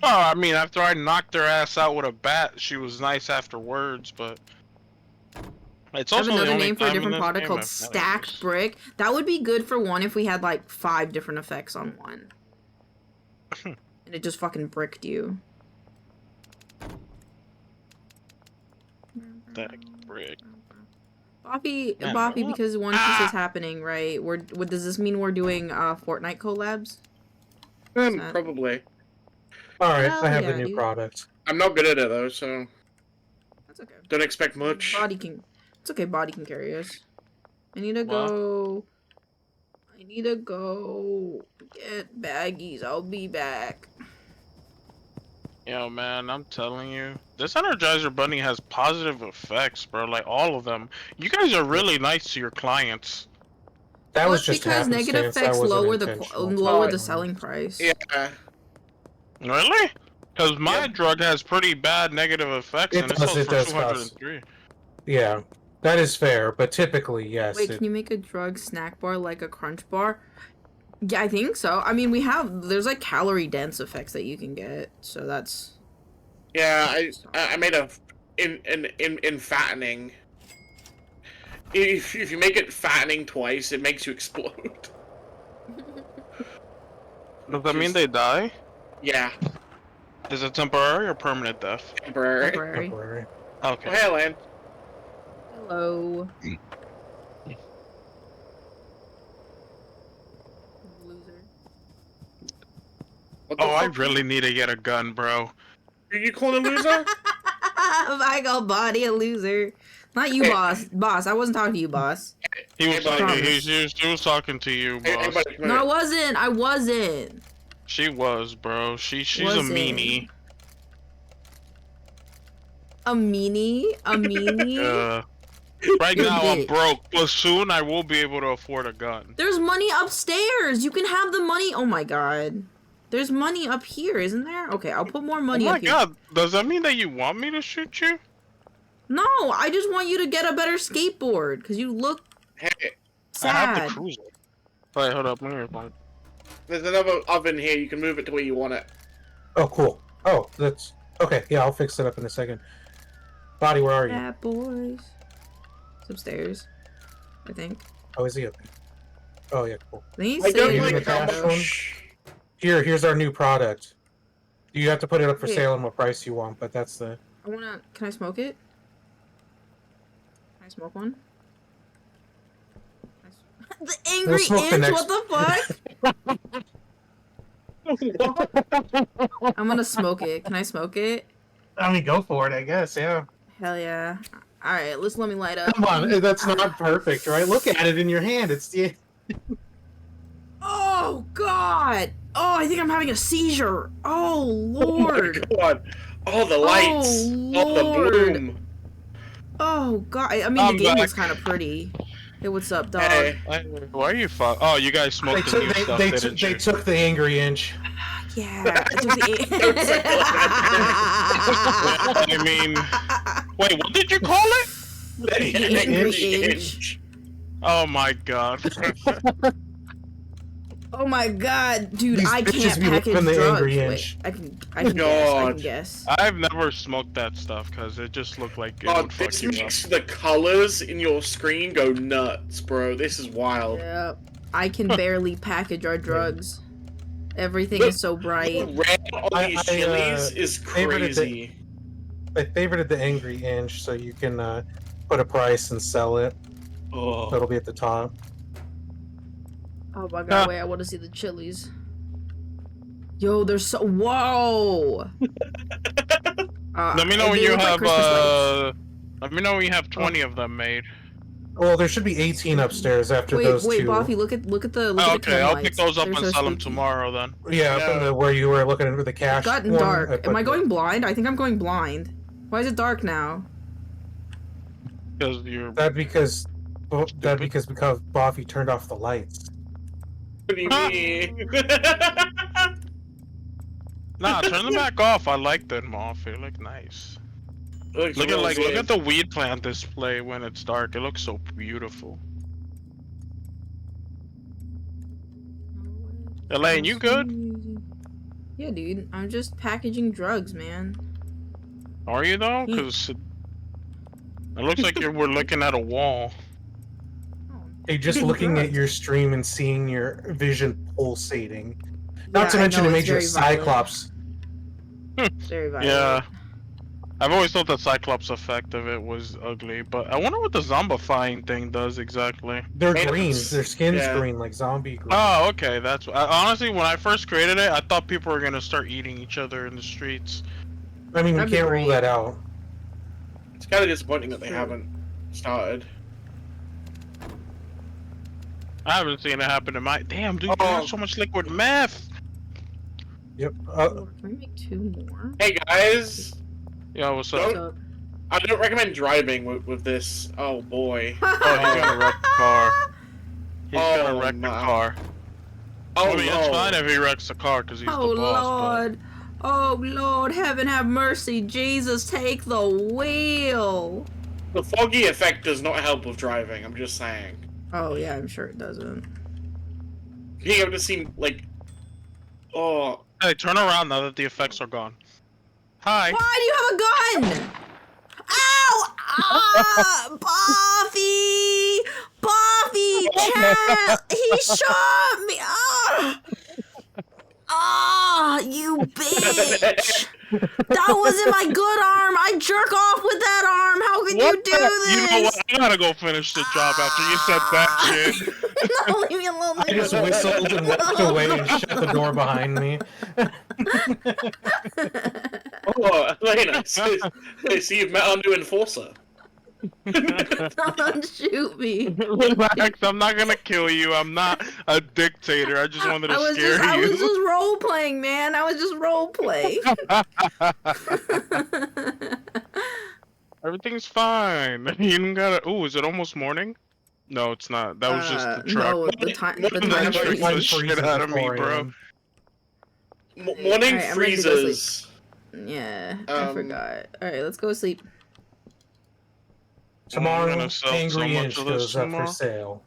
Oh, I mean, after I knocked her ass out with a bat, she was nice afterwards, but it's I have also the another only name for a time in different this product game called I've had Stacked this. Brick. That would be good for one if we had like 5 different effects on one. And it just fucking bricked you. Stacked Brick. Boppy, Yeah, Boppy, no. because One Piece is happening, right? What does this mean? We're doing Fortnite collabs? Probably. Alright, Hell I have yeah, the new dude. product. I'm not good at it though, so That's okay. don't expect much. Body can. It's okay. Body can carry us. I need to What? go. I need to go get baggies. I'll be back. Yo, man, I'm telling you, this Energizer Bunny has positive effects, bro. Like all of them. You guys are really nice to your clients. That Well, was it's just because negative happenstance, that effects wasn't lower the intentional. lower Oh, the selling price. Yeah. Really? Because my Yeah. drug has pretty bad negative effects, It and it does, sells it for does, 203. Yeah, that is fair, but typically, yes. Wait, can you make a drug snack bar like a Crunch Bar? Yeah, I think so. I mean, there's like calorie dense effects that you can get, so that's. Yeah, I made a in fattening. If you make it fattening twice, it makes you explode. Does that mean they die? Yeah, Is it temporary or permanent death? temporary. Temporary. Temporary. Okay. Oh, hey, Lan. Hello. Loser. What the Oh, I fuck? really need to get a gun, bro. You calling a loser? I go body a loser. Not you, Hey. boss. Boss, I wasn't talking to you, boss. He was, Hey, buddy. talking, he was talking to you, Hey, boss. buddy, come No, I here. wasn't. I wasn't. She was, bro. She's a Wasn't. meanie. A meanie? A meanie? Right You're a now I'm bitch. broke, but soon I will be able to afford a gun. There's money upstairs. You can have the money. Oh my god. There's money up here, isn't there? Okay, I'll put more Oh money my up here. god, does that mean that you want me to shoot you? No, I just want you to get a better skateboard because you look Hey, I have sad. the cruiser. Wait, hold up, let me find. there's another oven here. You can move it to where you want it. Oh, cool. Oh, that's okay. Yeah, I'll fix it up in a second. Body, where are you? Bad boys. It's upstairs, I think. Oh, is he up there? Oh, yeah, cool. I think he's I don't sitting in like like the how cash window. much. Here's our new product. You have to put it up for Wait. sale and what price you want, but that's the. I wanna. Can I smoke it? Can I smoke one? The angry smoke the inch. next- What the fuck? I'm gonna smoke it. Can I smoke it? I mean, go for it, I guess. Yeah. Hell yeah! All right, let's let me light up. Come on, that's not perfect, right? Look at it in your hand. It's the. Oh god! Oh, I think I'm having a seizure. Oh lord! Oh my god. Oh, the lights. Oh, the Lord. bloom. Oh god! I mean, I'm the game back. looks kind of pretty. Hey, what's up, dog? Hey. Why are you Oh, you guys They smoked the took, new stuff, they didn't you? took the angry inch. Yeah. It was I mean, wait, what did you call it? The angry inch. Oh my god. Oh my god, dude! These I bitches can't be package living the drugs. angry Wait, inch. I can guess. I've never smoked that stuff because it just looked like it Oh, would fuck this you up. makes the colors in your screen go nuts, bro. This is wild. Yep. I can barely package our drugs. Everything Look, is so bright. The red on I- these I, chilies is favorited the- crazy. I favorited the angry inch so you can put a price and sell it. Oh. So it'll be at the top. Oh my god, wait, I want to see the chilies. Yo, they're so. Whoa! Let me know when they you look like have Christmas lights. let me know when you have 20 of them made. Well, there should be 18 upstairs after those Wait, two. Buffy, look at the Oh, okay, I'll pick lights. those up They're and so sell them spooky. tomorrow then. Yeah, up in the, where you were looking at the cash. It's gotten one, dark. put Am I the- going blind? I think I'm going blind. Why is it dark now? Because you're. That because Buffy turned off the lights. What do you mean? Nah, turn them back off. I like them off. They look nice. Looks Look at real look good. at the weed plant display when it's dark. It looks so beautiful. Elaine, you good? Yeah, dude. I'm just packaging drugs, man. Are you though? Because it looks like we're looking at a wall. Hey, just looking at your stream and seeing your vision pulsating. Not Yeah, to I mention know, it it's made you a very violent. Cyclops. Very violent. Yeah. I've always thought the Cyclops effect of it was ugly, but I wonder what the zombifying thing does exactly. They're Made of- green. Their skin's yeah. green, like zombie green. Oh, okay. That's honestly when I first created it, I thought people were gonna start eating each other in the streets. I mean, we that'd be can't rule great. that out. It's kind of disappointing that they True. haven't started. I haven't seen it happen in my. Damn, dude, you Oh. have so much liquid meth. Yep. Oh, can we make 2 more? Hey guys, Yo, what's Don't- up? What's up? I don't recommend driving with this. Oh boy. Oh, he's gonna wreck the car. He's Oh, gonna wreck the my. car. Oh I mean, no. it's fine if he wrecks the car because he's Oh the boss. Lord. Oh Lord, heaven have mercy. Jesus, take the wheel. The foggy effect does not help with driving. I'm just saying. Oh yeah, I'm sure it doesn't. Being able to see like, oh, But hey, turn around now that the effects are gone. Hi. Why do you have a gun? Ow! Ah! Buffy! Buffy! Chat! He shot me! Ah! Ah! You bitch! That wasn't my good arm! I jerk off with that arm! How could you do this? You know what? I gotta go finish the job after you said that shit. No, leave me alone. I just whistled and walked away and shut the door behind me. oh, Elena, I see you've met our new enforcer. Don't shoot me. Relax, I'm not gonna kill you. I'm not a dictator. I just wanted to scare I was you. just role playing, man. I was just role playing. Everything's fine. You don't gotta. Ooh, is it almost morning? No, it's not. That was just the truck. No, the time What the the time hell? freezes. The shit out of me, 4 bro. a.m. Morning Alright, I'm ready to go freezes. Yeah, I forgot. Alright, let's go sleep. I'm Tomorrow, gonna sell so Angry much Inch of this goes up for tomorrow. sale.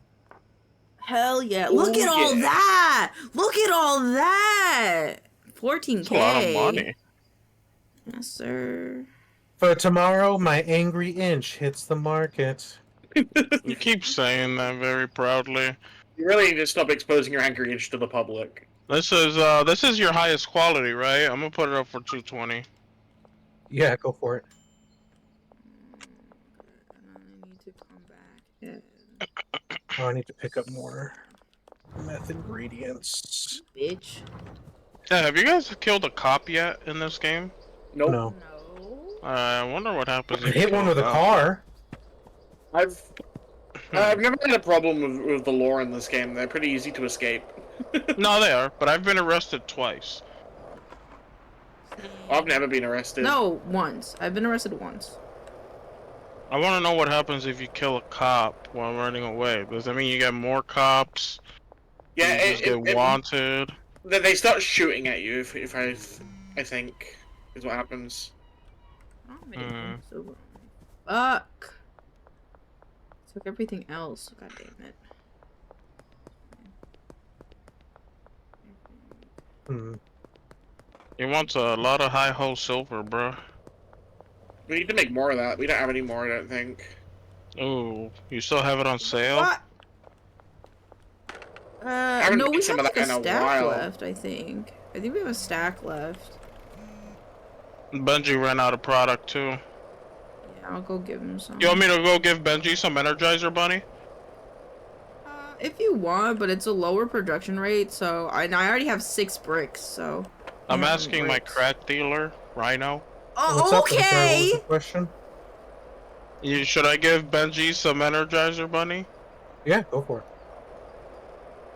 Hell yeah. Look Ooh, at all yeah. that! Look at all that! 14K. That's a lot of money. Yes, sir. For tomorrow, my Angry Inch hits the market. You keep saying that very proudly. You really need to stop exposing your Angry Inch to the public. This is your highest quality, right? I'm gonna put it up for 220. Yeah, go for it. I need to come back in. Oh, I need to pick up more meth ingredients. Bitch. Yeah, have you guys killed a cop yet in this game? Nope. No. No. I wonder what happens I if you hit one kill with a cop. car. I've never had a problem with the lore in this game. They're pretty easy to escape. No, they are, but I've been arrested twice. I've never been arrested. No, once. I've been arrested once. I want to know what happens if you kill a cop while running away. Does that mean you get more cops? Yeah, You just get wanted. they start shooting at you. If I think is what happens. Oh, man. So fuck. Took everything else. God damn it. Hmm. He wants a lot of high-ho silver, bro. We need to make more of that. We don't have any more, I don't think. Ooh, you still have it on sale? What? haven't No, made we some have of like that a in a stack while. left, I think. I think we have a stack left. Benji ran out of product too. Yeah, I'll go give him some. You want me to go give Benji some Energizer Bunny? If you want, but it's a lower production rate, so I already have 6 bricks, so. I'm Yeah, asking my bricks. crack dealer, Rhino. What's Oh, up? I'm sorry, what was okay! the question? Should I give Benji some Energizer Bunny? Yeah, go for it.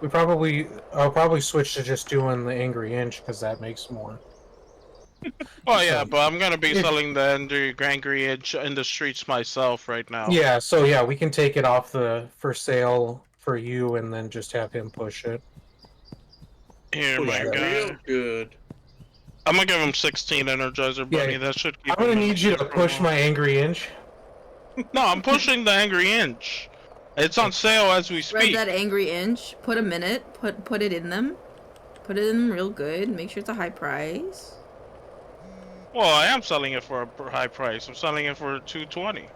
I'll probably switch to just doing the Angry Inch because that makes more. Well, yeah, but I'm gonna be If- selling the Angry Edge in the streets myself right now. Yeah, so yeah, we can take it off the for sale for you and then just have him push it. Here, Push my that. guy. Real good. I'm gonna give him 16 Energizer Yeah, Bunny. That should keep I'm gonna him in need you to shape for push a my while. Angry Inch. No, I'm pushing the Angry Inch. It's on sale as we Read speak. that angry inch. Put a minute. Put it in them. Put it in them real good. Make sure it's a high price. Well, I am selling it for a high price. I'm selling it for 220.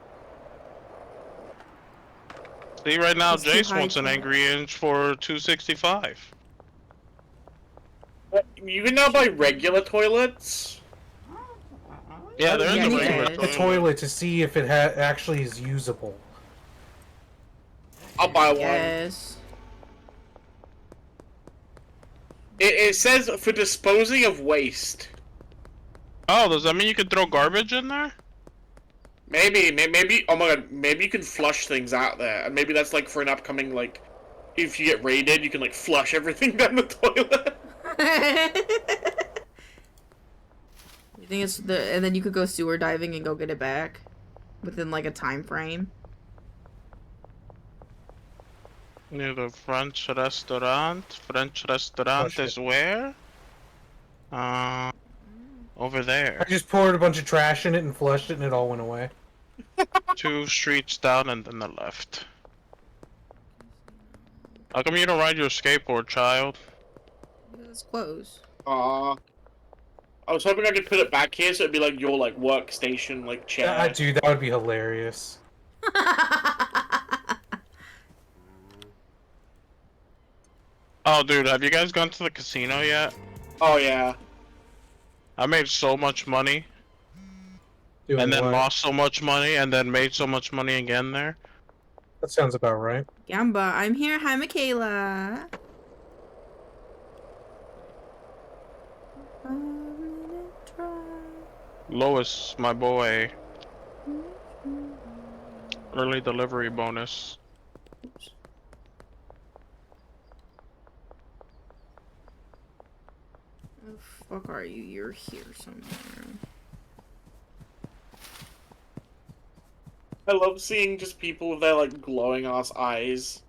See, right now, It's too Jace high wants an for- Angry Inch for 265. You can now buy regular toilets. Yeah, there is Yeah, a you regular can. The toilet. toilet to see if it actually is usable. I'll buy one. Yes. It says for disposing of waste. Oh, does that mean you can throw garbage in there? Maybe. Oh my god, maybe you can flush things out there, and maybe that's like for an upcoming like, if you get raided, you can like flush everything down the toilet. You think it's and then you could go sewer diving and go get it back within like a time frame. Near the French restaurant. French restaurant Flush is where? Over I there. just poured a bunch of trash in it and flushed it and it all went away. 2 streets down and then the left. How come you don't ride your skateboard, child? It's closed. I was hoping I could put it back here so it'd be like your like workstation like chair. Dude, that would be hilarious. Oh, dude, have you guys gone to the casino yet? Oh yeah. I made so much money, Doing and then what? lost so much money, and then made so much money again there. That sounds about right. Gamba, I'm here. Hi, Michaela. Lois, my boy. Early delivery bonus. Oh, fuck are you? You're here somewhere. I love seeing just people with their like glowing ass eyes.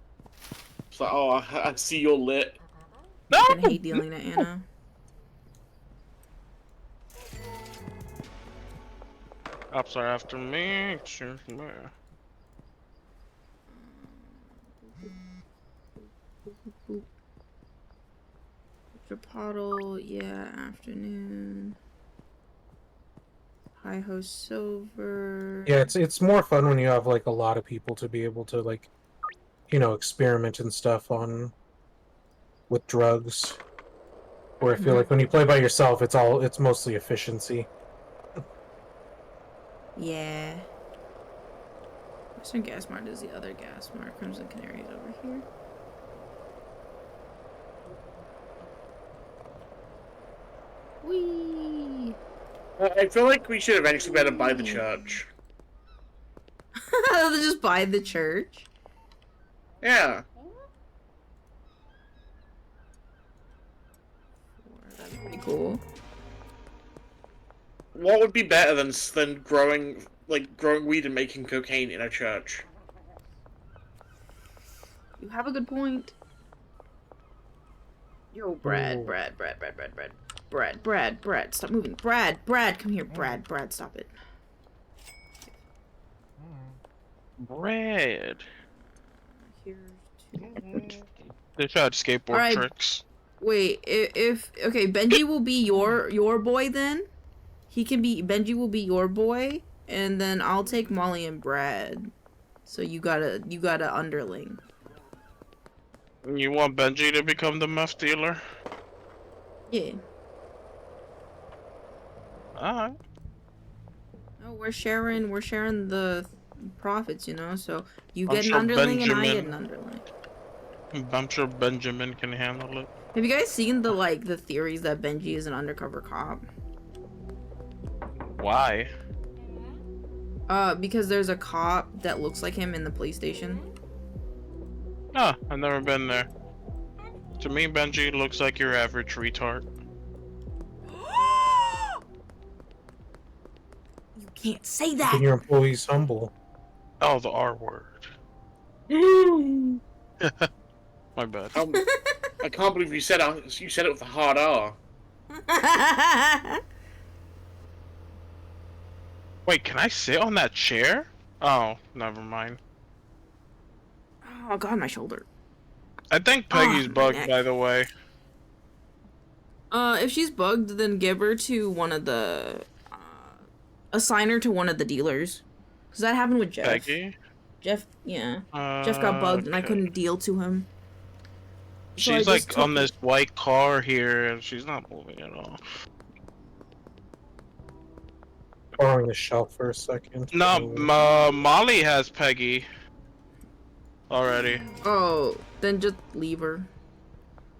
It's like, oh, I see you're lit. No! I hate dealing to Anna. Cops are after me. Excuse me. Chipotle, yeah, afternoon. Hi ho silver. Yeah, it's more fun when you have like a lot of people to be able to like, you know, experiment and stuff on with drugs. Where I feel like when you play by yourself, it's mostly efficiency. Yeah. Western Gas Mart is the other gas mart. Crimson Canary's over here. Whee! I feel like we should eventually be able to buy the church. They'll just buy the church. Yeah. That'd be pretty cool. What would be better than growing weed and making cocaine in a church? You have a good point. Yo, Brad, Ooh. Brad, stop moving. Brad, come here. Brad, stop it. Bread. Here's They tried skateboard Alright. tricks. Wait, if okay, Benji will be your boy then. Benji will be your boy, and then I'll take Molly and Brad. So you got a underling. You want Benji to become the meth dealer? Yeah. Alright. Oh, we're sharing the profits, you know. So you I'm get an sure underling and I Benjamin- get an underling. I'm sure Benjamin can handle it. Have you guys seen the theories that Benji is an undercover cop? Why? Because there's a cop that looks like him in the PlayStation. No, I've never been there. To me, Benji looks like your average retard. You can't say Keeping that. your employees humble. Oh, the R word. My bad. I can't believe you said it with a hard R. Wait, can I sit on that chair? Oh, never mind. Oh god, my shoulder. I think Peggy's my bugged, neck. by the way. If she's bugged, then give her to one of the assign her to one of the dealers. Cause that happened with Jeff. Peggy? Jeff, yeah. Jeff got bugged and I Okay. couldn't deal to him. So I She's just like took on it. this white car here, and she's not moving at all. Borrowing the shelf for a second. No, Molly has Peggy already. Oh, then just leave her.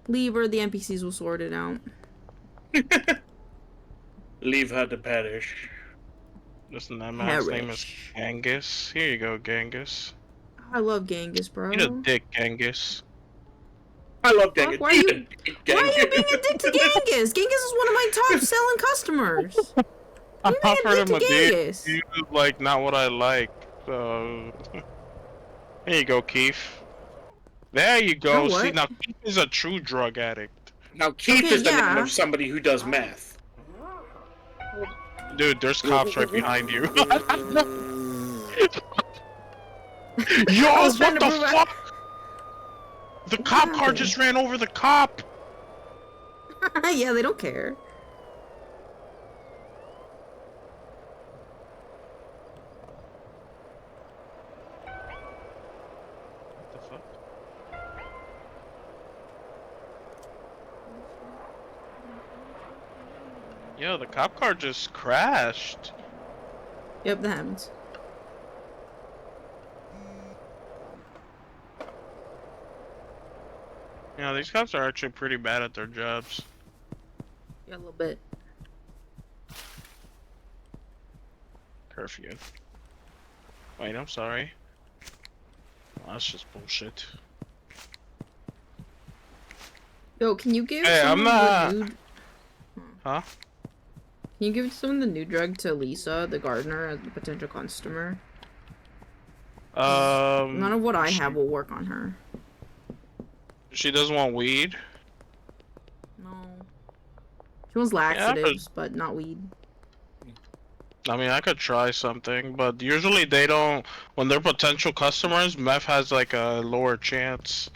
Leave her, the NPCs will sort it out. Leave her to perish. Listen, that man's name is Perish. Genghis. Here you go, Genghis. I love Genghis, bro. Eat a dick, Genghis. I love Genghis. Why are you being a dick to Genghis? Genghis is one of my top selling customers. I You made offered a him dick a to dick. Genghis. He was like, not what I like. So, here you go, Keith. There you go. You know See, what? now Keith is a true drug addict. Now Keith Okay, is the name yeah. of somebody who does meth. Dude, there's cops right behind you. Yo, was trying what to the prove fuck? The cop car happened? just ran over the cop. Yeah, they don't care. What the fuck? Yo, the cop car just crashed. Yep, that happens. You know, these cops are actually pretty bad at their jobs. Yeah, a little bit. Curfew. Wait, I'm sorry. Well, that's just bullshit. Yo, can you give Hey, I'm some not- of the new... Huh? Can you give some of the new drug to Lisa, the gardener, as a potential customer? None of what I have will work on her. She doesn't want weed. No. She wants laxatives, but not weed. I mean, I could try something, but usually they don't. When they're potential customers, meth has like a lower chance.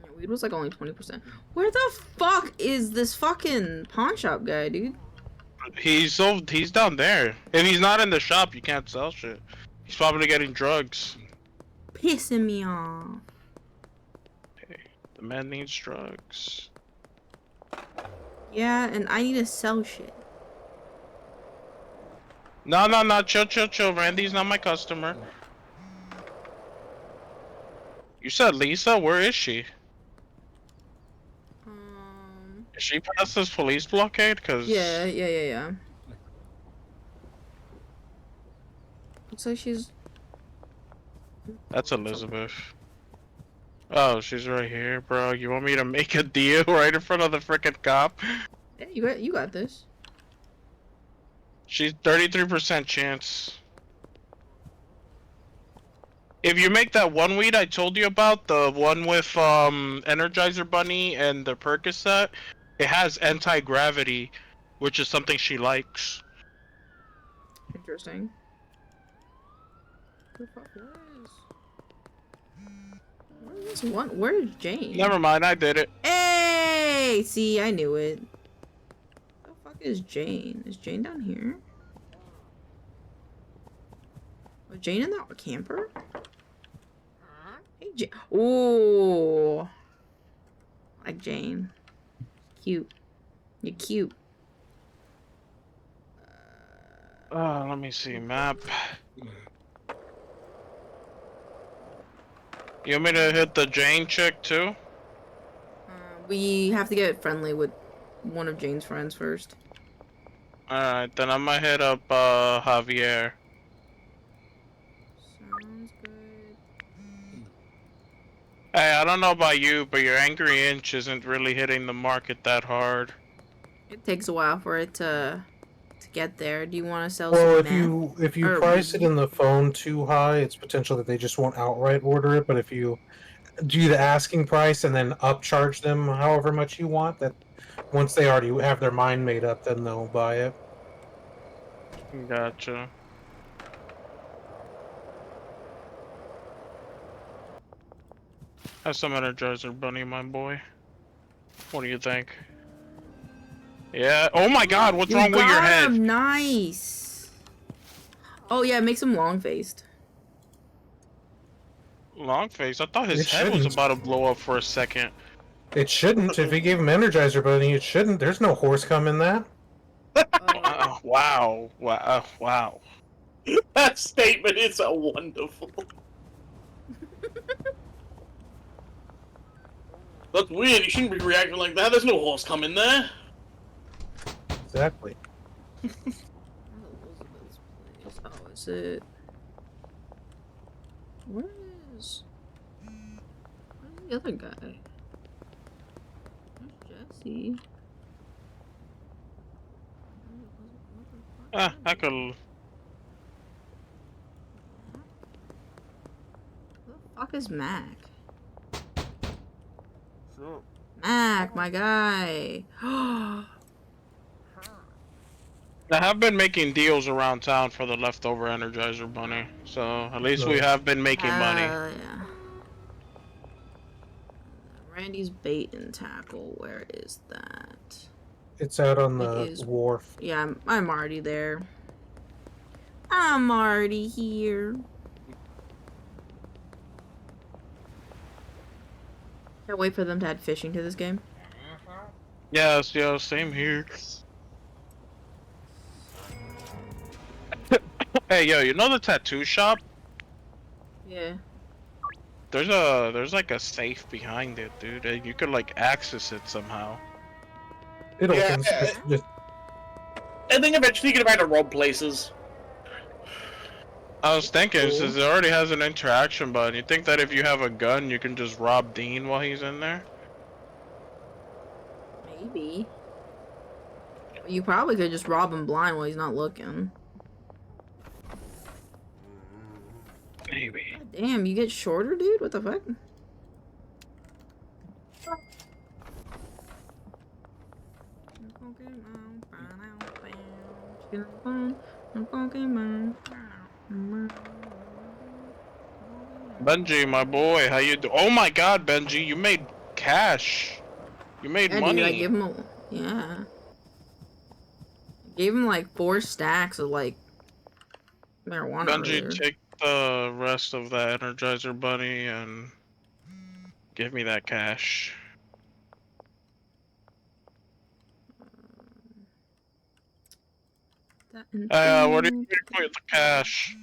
Yeah, weed was like only 20%. Where the fuck is this fucking pawn shop guy, dude? He's down there. If he's not in the shop, you can't sell shit. He's probably getting drugs. Pissing me off. The man needs drugs. Yeah, and I need to sell shit. No, chill. Randy's not my customer. You said Lisa? Where is she? Is she past this police blockade? Cause Yeah. Looks like she's... That's Elizabeth. Oh, she's right here, bro. You want me to make a deal right in front of the frickin' cop? Yeah, you got this. She's 33% chance. If you make that one weed I told you about, the one with Energizer Bunny and the Percocet, it has anti-gravity, which is something she likes. Interesting. Where's Jane? Never mind, I did it. Hey! See, I knew it. Where the fuck is Jane? Is Jane down here? Was Jane in that camper? Hey, Jane. Ooh. I like Jane. Cute. You're cute. Let me see, map. You want me to hit the Jane chick too? We have to get friendly with one of Jane's friends first. Alright, then I might hit up Javier. Sounds good. Hey, I don't know about you, but your Angry Inch isn't really hitting the market that hard. It takes a while for it to get there. Do you want to sell Well, some if you price it in the phone too high, it's potential that they just won't outright order it. But if you do the asking price and then upcharge them however much you want, that once they already have their mind made up, then they'll buy it. Gotcha. Have some Energizer Bunny, my boy. What do you think? Yeah. Oh my God! What's wrong with your head? Nice. Oh yeah, makes him long-faced. Long face. I thought his head was about to blow up for a second. It shouldn't. If he gave him Energizer Bunny, it shouldn't. There's no horse cum in that. Wow. That statement is so wonderful. That's weird. You shouldn't be reacting like that. There's no horse coming there. Exactly. Elizabeth's place. Oh, is it? Where's the other guy? Where's Jesse? I could. Who the fuck is Mac? Mac, my guy. I have been making deals around town for the leftover Energizer Bunny, so at least we have been making money. Yeah. Randy's bait and tackle. Where is that? It's out on It the is- wharf. Yeah, I'm already there. I'm already here. Can't wait for them to add fishing to this game. Yes, same here. Hey, yo, you know the tattoo shop? Yeah. There's like a safe behind it, dude, and you could like access it somehow. It Yeah. opens. Just I think eventually you're gonna try to rob places. I was thinking, since it already has an interaction button, you think that if you have a gun, you can just rob Dean while he's in there? Maybe. You probably could just rob him blind while he's not looking. Damn, you get shorter, dude? What the fuck? Benji, my boy, how you do? Oh my God, Benji, you made cash. You made Yeah, money. dude, I give him yeah. I gave him like 4 stacks of like marijuana Benji, earlier. take the rest of that Energizer Bunny and give me that cash. That What do you do with the cash?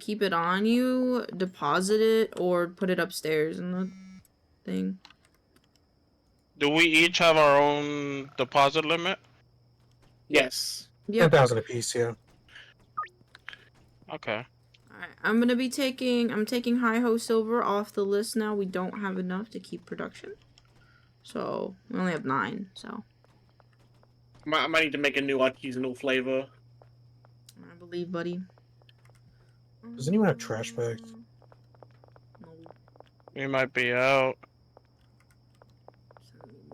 keep it on you, deposit it, or put it upstairs in the thing. Do we each have our own deposit limit? Yes. Yep. 10,000 apiece, yeah. Okay. Alright, I'm taking Hi-Ho Silver off the list now. We don't have enough to keep production. So, we only have 9, so. I might need to make a new artisanal flavor. I believe, buddy. Does anyone have trash bags? No. We might be out.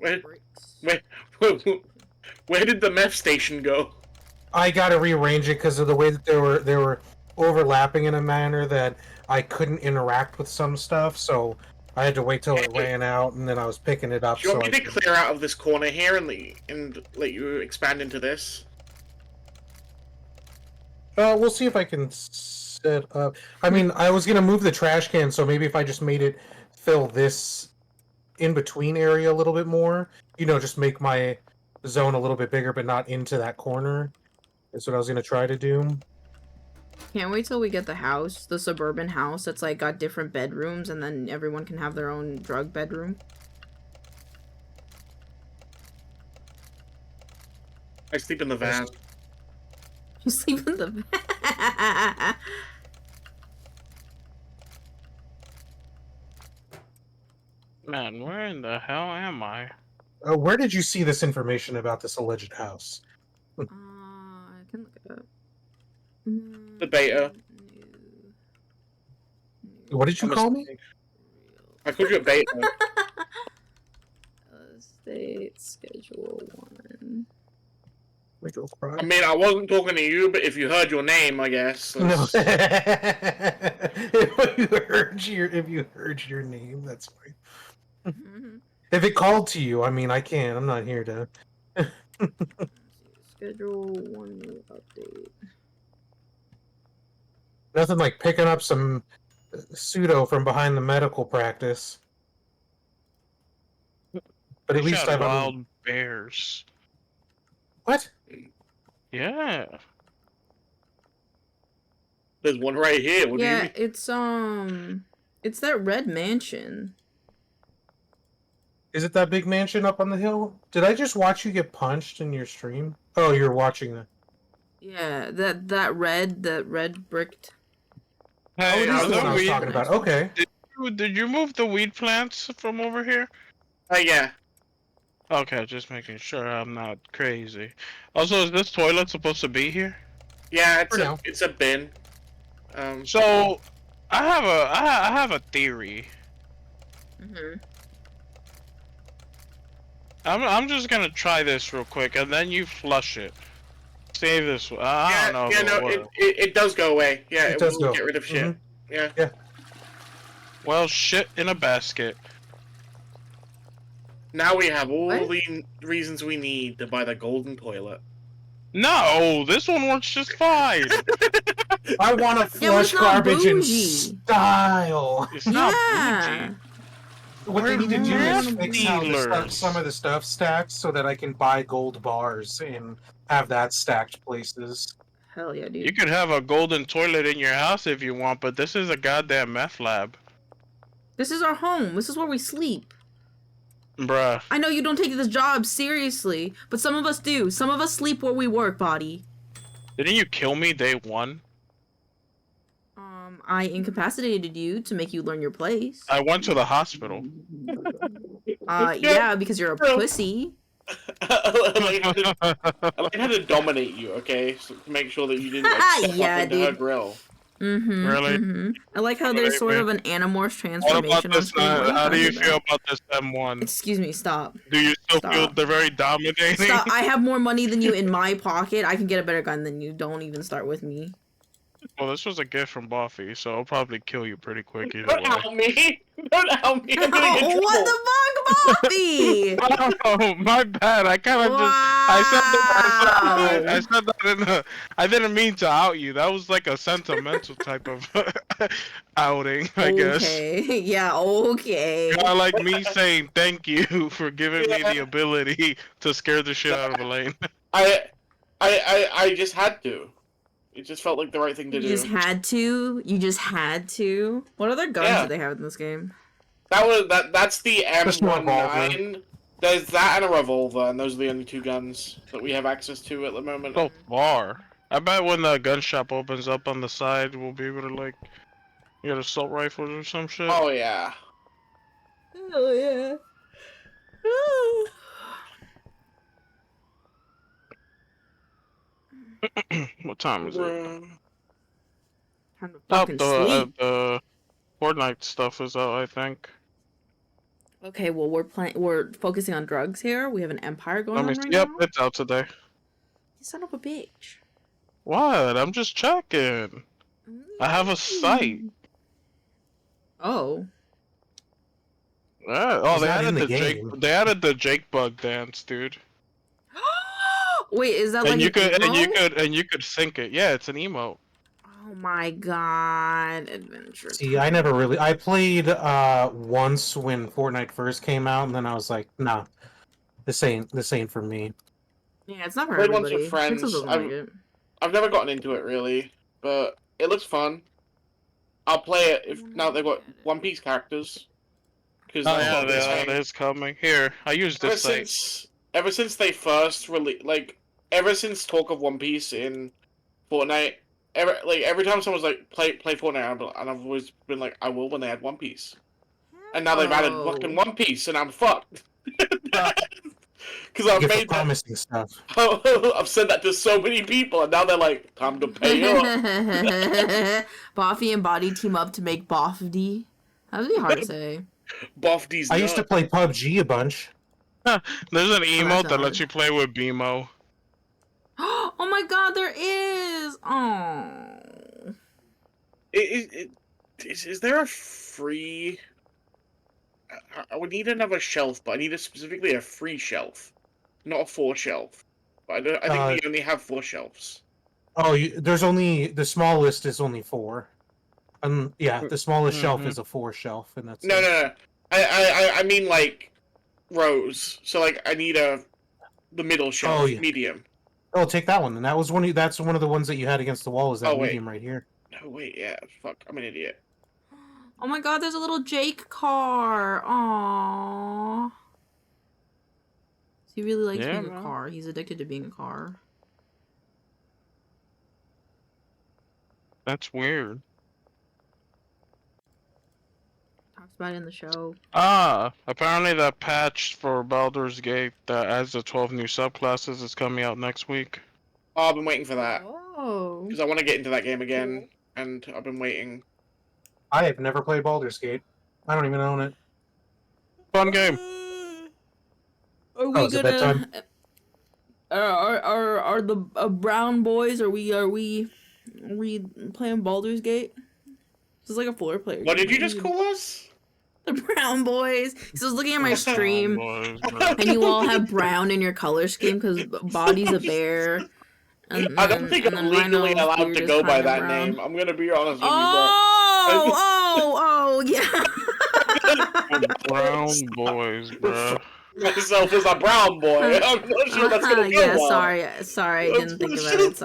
Wait. Bricks. Where did the meth station go? I gotta rearrange it because of the way that they were overlapping in a manner that I couldn't interact with some stuff, so I had to wait till it ran out, and then I was picking it up. Do you want so me to clear out of this corner here and let you expand into this? We'll see if I can set up. I mean, I was gonna move the trash can, so maybe if I just made it fill this in between area a little bit more, you know, just make my zone a little bit bigger, but not into that corner. That's what I was gonna try to do. Can't wait till we get the house, the suburban house that's like got different bedrooms, and then everyone can have their own drug bedroom. I sleep in the van. You sleep in the van. Man, where in the hell am I? Where did you see this information about this alleged house? I can look it up. The beta. What did you call me? I called you a beta. State Schedule 1. I mean, I wasn't talking to you, but if you heard your name, I guess. No. that's- if you heard your name, that's fine. If it called to you, I mean, I can't. I'm not here to. Schedule 1 new update. Nothing like picking up some pseudo from behind the medical practice. But at They least shot I've wild bears. What? Yeah. There's one right here. What do you Yeah, mean? it's that red mansion. Is it that big mansion up on the hill? Did I just watch you get punched in your stream? Oh, you're watching that. Yeah, that red bricked. Hey, That's are the one the I was weed, talking about. Okay. did you move the weed plants from over here? Yeah. Okay, just making sure I'm not crazy. Also, is this toilet supposed to be here? Yeah, For now. it's a bin. So, I have a theory. Mm-hmm. I'm just gonna try this real quick, and then you flush it. Save this. I don't know. Yeah, if it'll no, work. it does go away. Yeah, It does will go. get rid of shit. Mhm. Yeah. Well, shit in a basket. Now we have all What? the reasons we need to buy the golden toilet. No, this one works just fine. I want to Yeah, but flush it's not garbage in bougie. style. It's not Yeah. bougie. What they need to do We're is fix how dealers. some of the stuff stacks so that I can buy gold bars and have that stacked places. Hell yeah, dude. You could have a golden toilet in your house if you want, but this is a goddamn meth lab. This is our home. This is where we sleep. Bruh. I know you don't take this job seriously, but some of us do. Some of us sleep where we work, body. Didn't you kill me day one? I incapacitated you to make you learn your place. I went to the hospital. Yeah, because you're a pussy. I like how to dominate you, okay? So to make sure that you didn't like, step Yeah, up into her dude. grill. Mm-hmm. Really? Mm-hmm. I like how What there's sort about- of an Animorphs What about transformation on this? screen. Why are How do gonna you do feel that? about this M1? Excuse me, stop. Do you still feel Stop. they're very dominating? Stop. I have more money than you in my pocket. I can get a better gun than you. Don't even start with me. Well, this was a gift from Buffy, so I'll probably kill you pretty quick either Don't way. help me! Don't help me! I'm gonna get in Oh, what trouble. the fuck, Buffy? Oh, my bad. I kind of just. I said that in a. I didn't mean to out you. That was like a sentimental type of outing, I guess. Okay. Yeah. Okay. Kinda like me saying thank you for giving me the ability to scare the shit out of Elaine. I just had to. It just felt like the right thing to You do. just had to. You just had to. What other guns Yeah. do they have in this game? That's the Just a revolver. M19. There's that and a revolver, and those are the only two guns that we have access to at the moment. So far. I bet when the gun shop opens up on the side, we'll be able to like get assault rifles or some shit. Oh yeah. Oh yeah. What time is it? Time to Oh, fucking sleep. the Fortnite stuff is out, I think. Okay, well we're focusing on drugs here. We have an empire going Let me on see. right Yep, now. it's out today. You son of a bitch. What? I'm just checking. I have a site. Oh. Yeah. Oh, He's they not added in the the Jake. game. They added the Jake Bug dance, dude. Wait, is that And like you an could, and you emote? could, sync it. Yeah, it's an emote. Oh my god, adventure. See, I never really. I played once when Fortnite first came out, and then I was like, nah, this ain't for me. Yeah, it's not for Played once everybody. with friends. Pixel doesn't like it. I've never gotten into it really, but it looks fun. I'll play it if now they've got One Piece characters. Because Oh yeah, that is coming. Here, I use ever this site. ever since they first ever since talk of One Piece in Fortnite, every time someone's like play Fortnite, and I've always been like I will when they add One Piece, and now they've added fucking One Piece, and I'm fucked. Because I've Give for made that, promising stuff. I've said that to so many people, and now they're like, time to pay up. Boffy and Body team up to make Boffy. That would be hard to say. Buff these. I used to play PUBG a bunch. There's an emote that hard. lets you play with BMO. Oh my god, there is! Oh. Is there a free? I would need another shelf, but I need specifically a free shelf, not a 4 shelf. But I think we only have 4 shelves. Oh, there's only the smallest is only 4. Yeah, the smallest shelf is a 4 shelf, and that's No. I mean like rows. So like I need the middle shelf, Oh, yeah. medium. Oh, take that one. And that was that's one of the ones that you had against the wall. Is that Oh, wait. medium right here? No wait, yeah, fuck, I'm an idiot. Oh my god, there's a little Jake car. Aww. He really likes Yeah, being a man. car. He's addicted to being a car. That's weird. Talks about it in the show. Apparently that patch for Baldur's Gate that adds the 12 new subclasses is coming out next week. Oh, I've been waiting for that Oh. because I want to get into that game again, and I've been waiting. I have never played Baldur's Gate. I don't even own it. Fun game. Are we is it gonna? Are the brown boys? Are we playing Baldur's Gate? This is like a 4-player. What game. did you just call us? The brown boys? So I was looking at my stream, Boys, bro. and you all have brown in your color scheme because Body's a bear. And I don't think and I'm then legally Rhino's allowed beard to is go by kinda that brown. name. I'm gonna be honest with Oh, yeah. Brown boys, bro. you, bro. Myself as a brown boy. I'm not sure that's gonna go Yeah, well. sorry, I didn't think about it.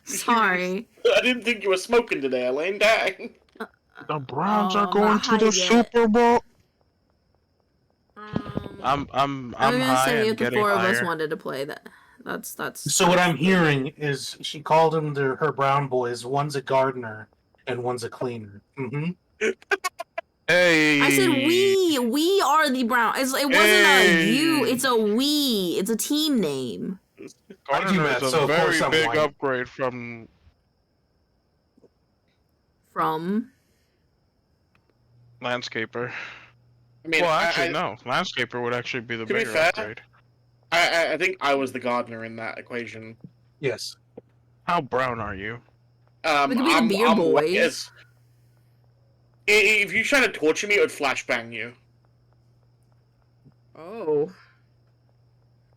Sorry. I didn't think you were smoking today, Elaine. Dang. The Browns are Oh, going not to the yet. Super Bowl. I'm I'm gonna high say and if the getting 4 of us higher. wanted to play that. That's. So what I'm hearing is she called them her brown boys. One's a gardener and one's a cleaner. Mm-hmm. Hey. I said we. We are the brown. It wasn't a you. It's a we. It's a team name. Gardener Matt, is so a of very course I'm big white. upgrade from. From. Landscaper. I mean, Well, actually, no. Landscaper would actually be the To be bigger fair, upgrade. I think I was the gardener in that equation. Yes. How brown are you? We could be the beer white boys. If you try to torture me, it would flashbang you. Oh.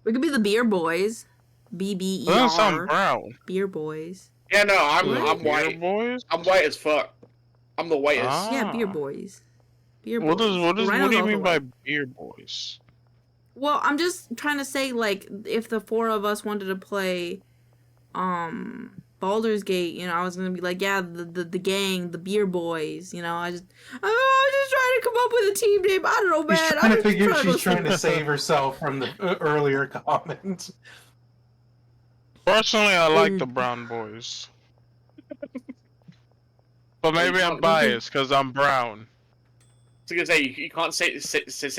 We could be the beer boys. BBER. That doesn't sound brown. Beer boys. Yeah, no, I'm What? Beer white. boys? I'm white as fuck. I'm the whitest. Ah. Yeah, beer boys. Beer What boys. what do Rhino's you also mean by white. beer boys? Well, I'm just trying to say, like, if the four of us wanted to play, Baldur's Gate, you know, I was gonna be like, yeah, the gang, the beer boys, you know, I'm just trying to come up with a team name. I don't know, man. She's trying to save herself from the earlier comment. Personally, I like the brown boys. But maybe I'm biased because I'm brown. I was gonna say you can't say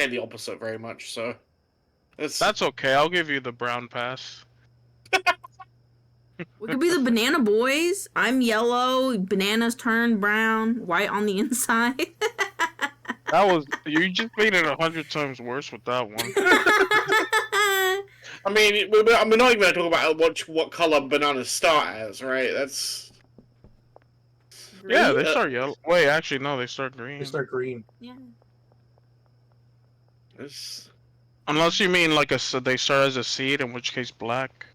the opposite very much, so That's okay. I'll give you the brown pass. We could be the banana boys. I'm yellow. Bananas turn brown. White on the inside. You just made it 100 times worse with that one. I mean, we're not even going to talk about what color bananas start as, right? That's Yeah, they start yellow. Wait, actually, no, they start green. They start green. Yeah. it's... Unless you mean like they start as a seed, in which case black.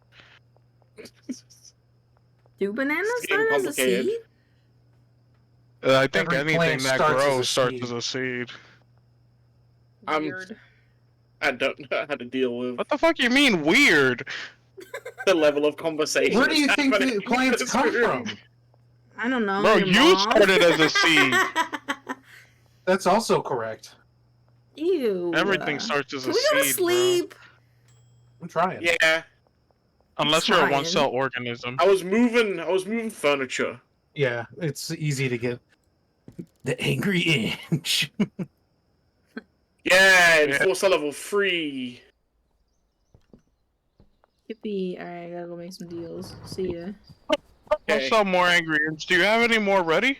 Do bananas It's getting start as a complicated. seed? I think Every anything plant that starts as a grows starts seed. as a seed. Weird. I don't know how to deal with What the fuck you mean weird? the level of conversation. Where do you think happening the plants in this come room. from? I don't know. Bro, your you mom? started as a seed. That's also correct. Ew. Everything starts as Can a we go to seed, sleep? I'm trying. Yeah, Unless you're a Trying. one-cell organism. I was moving furniture. Yeah, it's easy to get the angry inch. Yeah, Yeah. Force level 3. Yippee. Alright, I gotta go make some deals. See ya. I'll Okay. sell more angry inch. Do you have any more ready?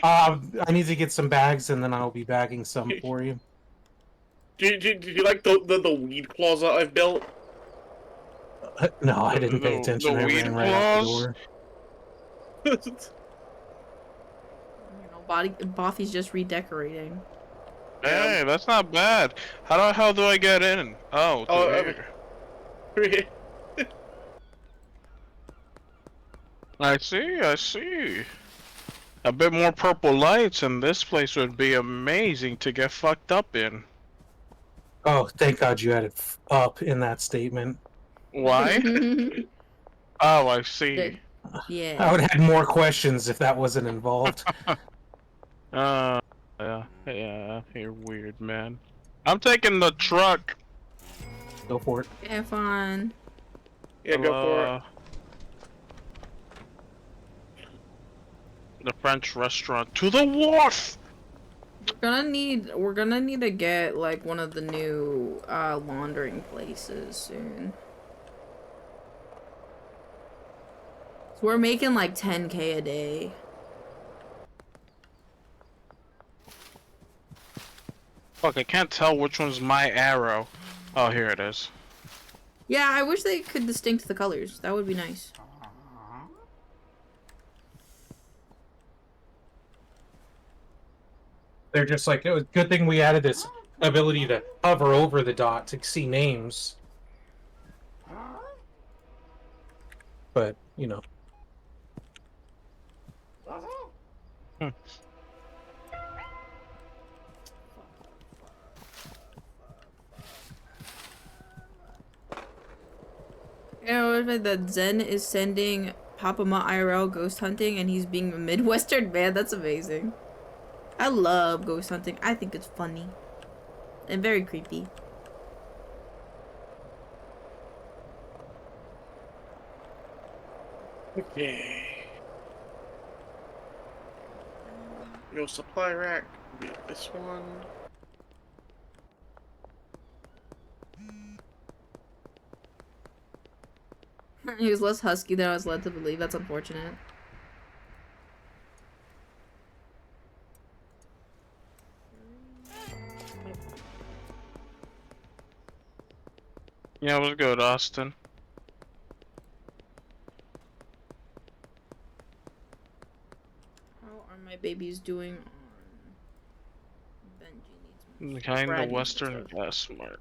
I need to get some bags and then I'll be bagging some for you. Do you like the weed closet I've built? No, I didn't pay The- attention. the I weed ran right out the claws? door. You know, Bothy's just redecorating. Hey, that's not bad. How the hell do I get in? Oh, Oh, through here. I see. A bit more purple lights and this place would be amazing to get fucked up in. Oh, thank God you added up in that statement. Why? Oh, I see. Yeah. I would have had more questions if that wasn't involved. Yeah, you're weird, man. I'm taking the truck. Go for it. Have fun. Yeah, go for it. The French restaurant to the wharf. We're gonna need to get like one of the new laundering places soon. So we're making like 10K a day. Fuck, I can't tell which one's my arrow. Oh, here it is. Yeah, I wish they could distinct the colors. That would be nice. They're just like, it was a good thing we added this ability to hover over the dot to see names. But, you know. You know, that Zen is sending Papa Ma IRL ghost hunting and he's being a Midwestern man. That's amazing. I love ghost hunting. I think it's funny. And very creepy. Okay. Your supply rack will be this one. He was less husky than I was led to believe. That's unfortunate. Yeah, it was good, Austin. How are my babies doing on Benji needs more. Behind the Brad needs Western more. Gas Mart.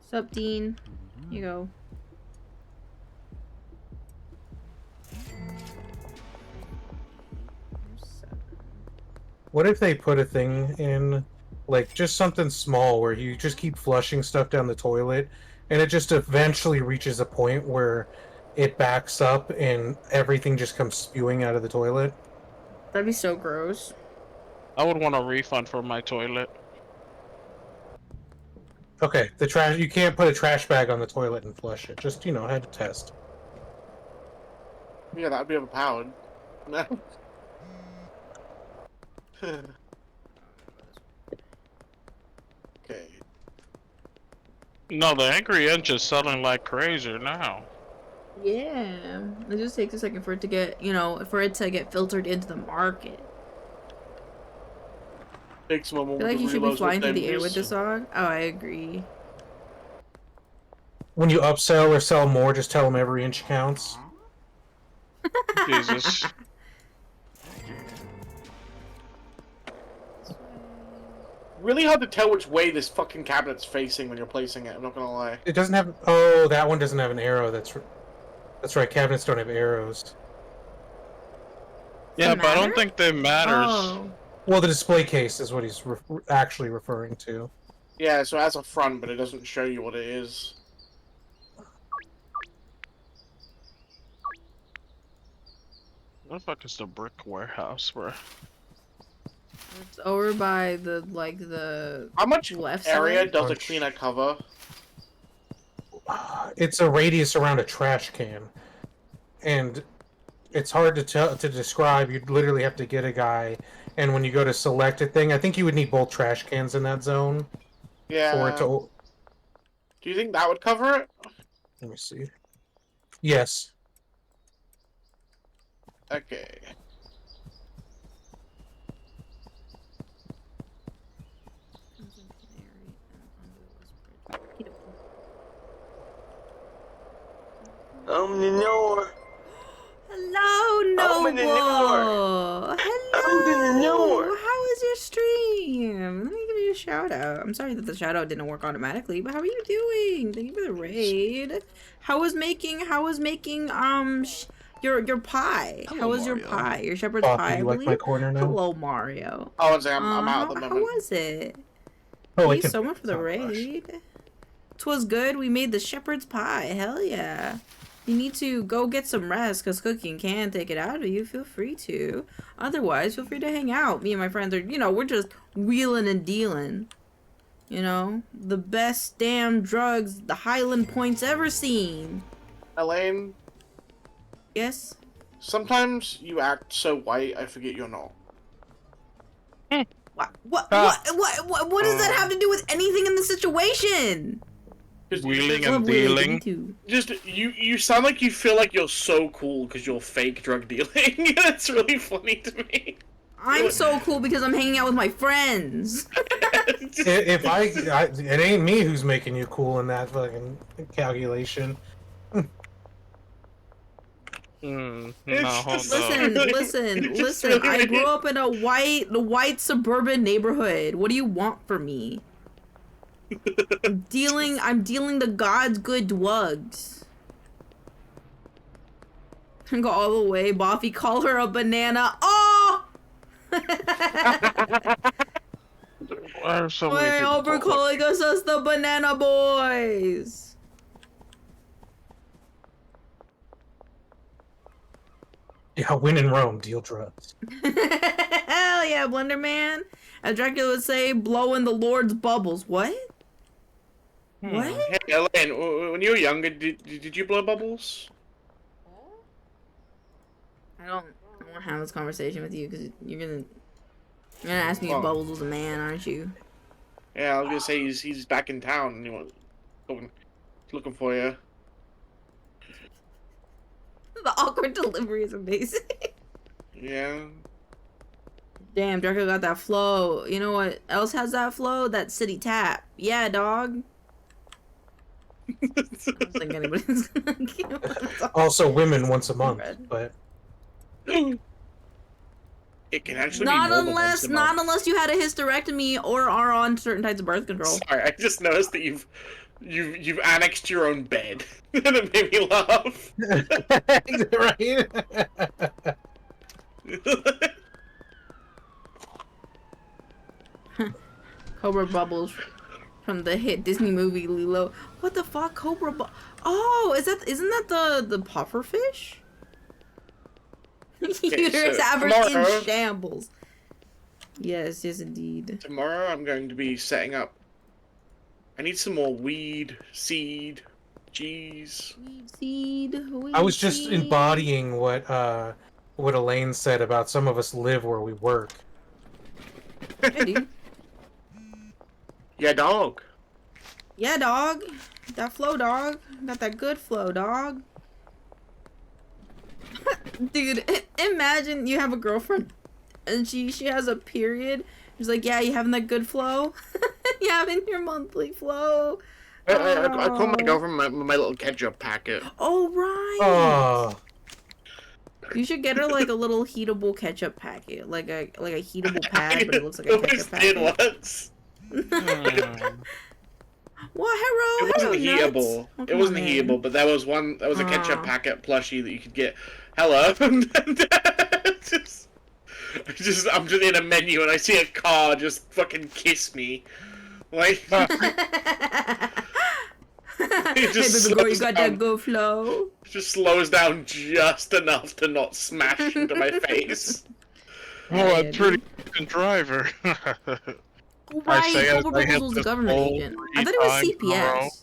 Sup, Dean? Here you go. What if they put a thing in, like, just something small where you just keep flushing stuff down the toilet, and it just eventually reaches a point where it backs up and everything just comes spewing out of the toilet? That'd be so gross. I would want a refund for my toilet. Okay, the trash. You can't put a trash bag on the toilet and flush it. Just, I had to test. Yeah, that'd be overpowered. Okay. No, the Angry Inch is selling like crazy now. Yeah. It just takes a second for it to get, for it to get filtered into the market. Takes a I moment feel like to you should be realize flying what through they the air with use. this dog. Oh, I agree. When you upsell or sell more, just tell them every inch counts. Jesus. Really hard to tell which way this fucking cabinet's facing when you're placing it, I'm not gonna lie. It doesn't have. Oh, that one doesn't have an arrow. That's right. Cabinets don't have arrows. Yeah, it but I don't matter? think that matters. Oh. Well, the display case is what he's actually referring to. Yeah, so it has a front, but it doesn't show you what it is. What the fuck is the brick warehouse, bro? It's over by the How much left area side. does a cleaner cover? It's a radius around a trash can, and it's hard to describe. You'd literally have to get a guy, and when you go to select a thing, I think you would need both trash cans in that zone Yeah. for it to. Do you think that would cover it? Let me see. Yes. Okay. Hello, Noble. Hello. How was your stream? Let me give you a shout out. I'm sorry that the shout out didn't work automatically, but how are you doing? Thank you for the raid. How was making your pie? How was your pie? Your shepherd's Bob, pie, do I you like my believe? corner now? Hello, Mario. Oh, I'm out at the How moment. was it? Oh, Thank you so much for the raid. 'Twas good. We made the shepherd's pie. Hell yeah. You need to go get some rest because cooking can take it out of you. Feel free to. Otherwise, feel free to hang out. Me and my friends are, we're just wheeling and dealing. The best damn drugs the Highland Point's ever seen. Elaine, Yes? sometimes you act so white, I forget you're not. What does that have to do with anything in the situation? Just- Wheeling Love and wheeling, dealing. me too. Just you sound like you feel like you're so cool because you're fake drug dealing. It's really funny to me. I'm so cool because I'm hanging out with my friends. If it ain't me who's making you cool in that fucking calculation. No, It's hold just- on. Listen. It's just I really- grew up in a white suburban neighborhood. What do you want from me? I'm dealing the God's good drugs. Go all the way, Buffy. Call her a banana. Oh! Why are so many Why people over calling? calling us the Banana Boys? Yeah, win in Rome, deal drugs. Hell yeah, Blender Man. As Dracula would say, blowing the Lord's bubbles. What? What? Hey, Elaine, when you were younger, did you blow bubbles? I don't want to have this conversation with you because you're gonna ask me if Oh. Bubbles was a man, aren't you? Yeah, I was gonna say he's back in town and looking for you. The awkward delivery is amazing. Yeah. Damn, Draco got that flow. You know what else has that flow? That city tap. Yeah, dog. I don't think anybody's gonna give him Also, women once a month, Red. but It can actually not be more than once a month. unless you had a hysterectomy or are on certain types of birth control. Sorry, I just noticed that you've annexed your own bed, and it made me laugh. right? Cobra Bubbles from the hit Disney movie Lilo. What the fuck, Oh, isn't that the puffer fish? Uterus so average in tomorrow- shambles. Yes, indeed. Tomorrow I'm going to be setting up. I need some more weed, seed, cheese. Weed, I was just embodying what Elaine said about some of us live where we work. Yeah, dude. Yeah, dog. Yeah, dog. That flow, dog. Got that good flow, dog. Dude, imagine you have a girlfriend and she has a period. She's like, yeah, you having that good flow? You having your monthly flow? I call my girlfriend my little ketchup packet. Oh, right. Oh, You should get her like a little heatable ketchup packet, like a heatable pad, but it looks like a always ketchup did packet. once. What? Hello? It wasn't hello, nuts. heatable. Oh, It come wasn't on, heatable, man. but there was a ketchup Oh. packet plushie that you could get. Hello. I'm just in a menu and I see a car just fucking kiss me. Like Hey, just baby girl, you slows got down. that good flow. just slows down just enough to not smash into my face. Oh, a dude. pretty fucking driver. Oh, I right, say as Cobra I hit Bubbles was a this government pole agent. 3 I thought it was times in a row. CPS.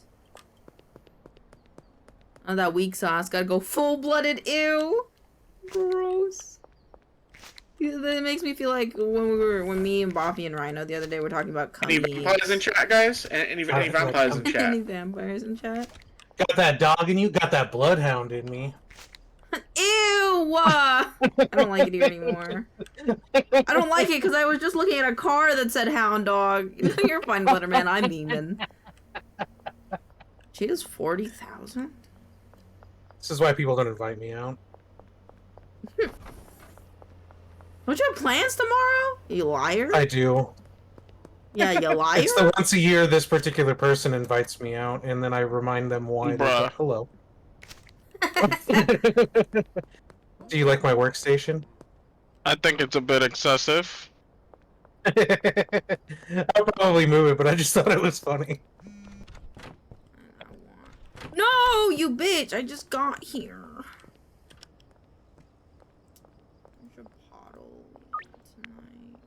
Oh, that weak sauce. Gotta go full-blooded. Ew. Gross. That makes me feel like when me and Boffy and Rhino the other day were talking about Any cummy. vampires in chat, guys? Any vampires in Any chat? vampires in chat? got that dog in you, got that bloodhound in me. Ew! I don't like it here anymore. I don't like it because I was just looking at a car that said Hound Dog. You're fine, Glitterman. I'm memeing. She does 40,000? This is why people don't invite me out. Don't you have plans tomorrow? You liar? I do. Yeah, you liar? It's the once a year this particular person invites me out, and then I remind them why. They're Bruh. like, hello. Do you like my workstation? I think it's a bit excessive. I'll probably move it, but I just thought it was funny. No, you bitch! I just got here. There's a bottle tonight.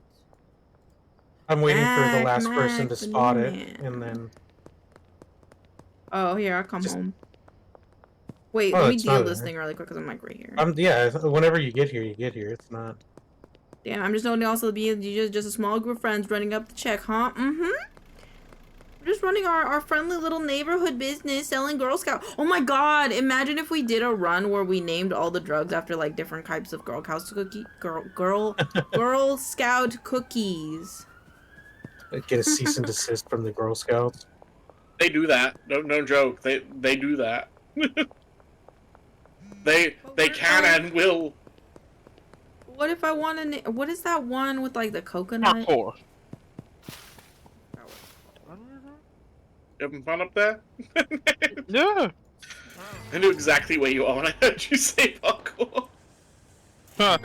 I'm waiting for the Mac, last Mac, person to spot it, Mac. and then... Oh, here, I'll come Just- home. Wait, Oh, let me it's deal not this there. thing really quick because I'm like right here. yeah, whenever you get here, you get here. It's not... Yeah, I'm just noting also being just a small group of friends running up the check, huh? Mm-hmm. We're just running our friendly little neighborhood business selling Girl Scout. Oh my god, imagine if we did a run where we named all the drugs after like different types of Girl Scout cookies. Get a cease and desist from the Girl Scouts. They do that. No joke. They do that. they can and will. What if I want to? What is that one with like the coconut? Parkour. You having fun up there? Yeah. I knew exactly where you are when I heard you say parkour. Huh.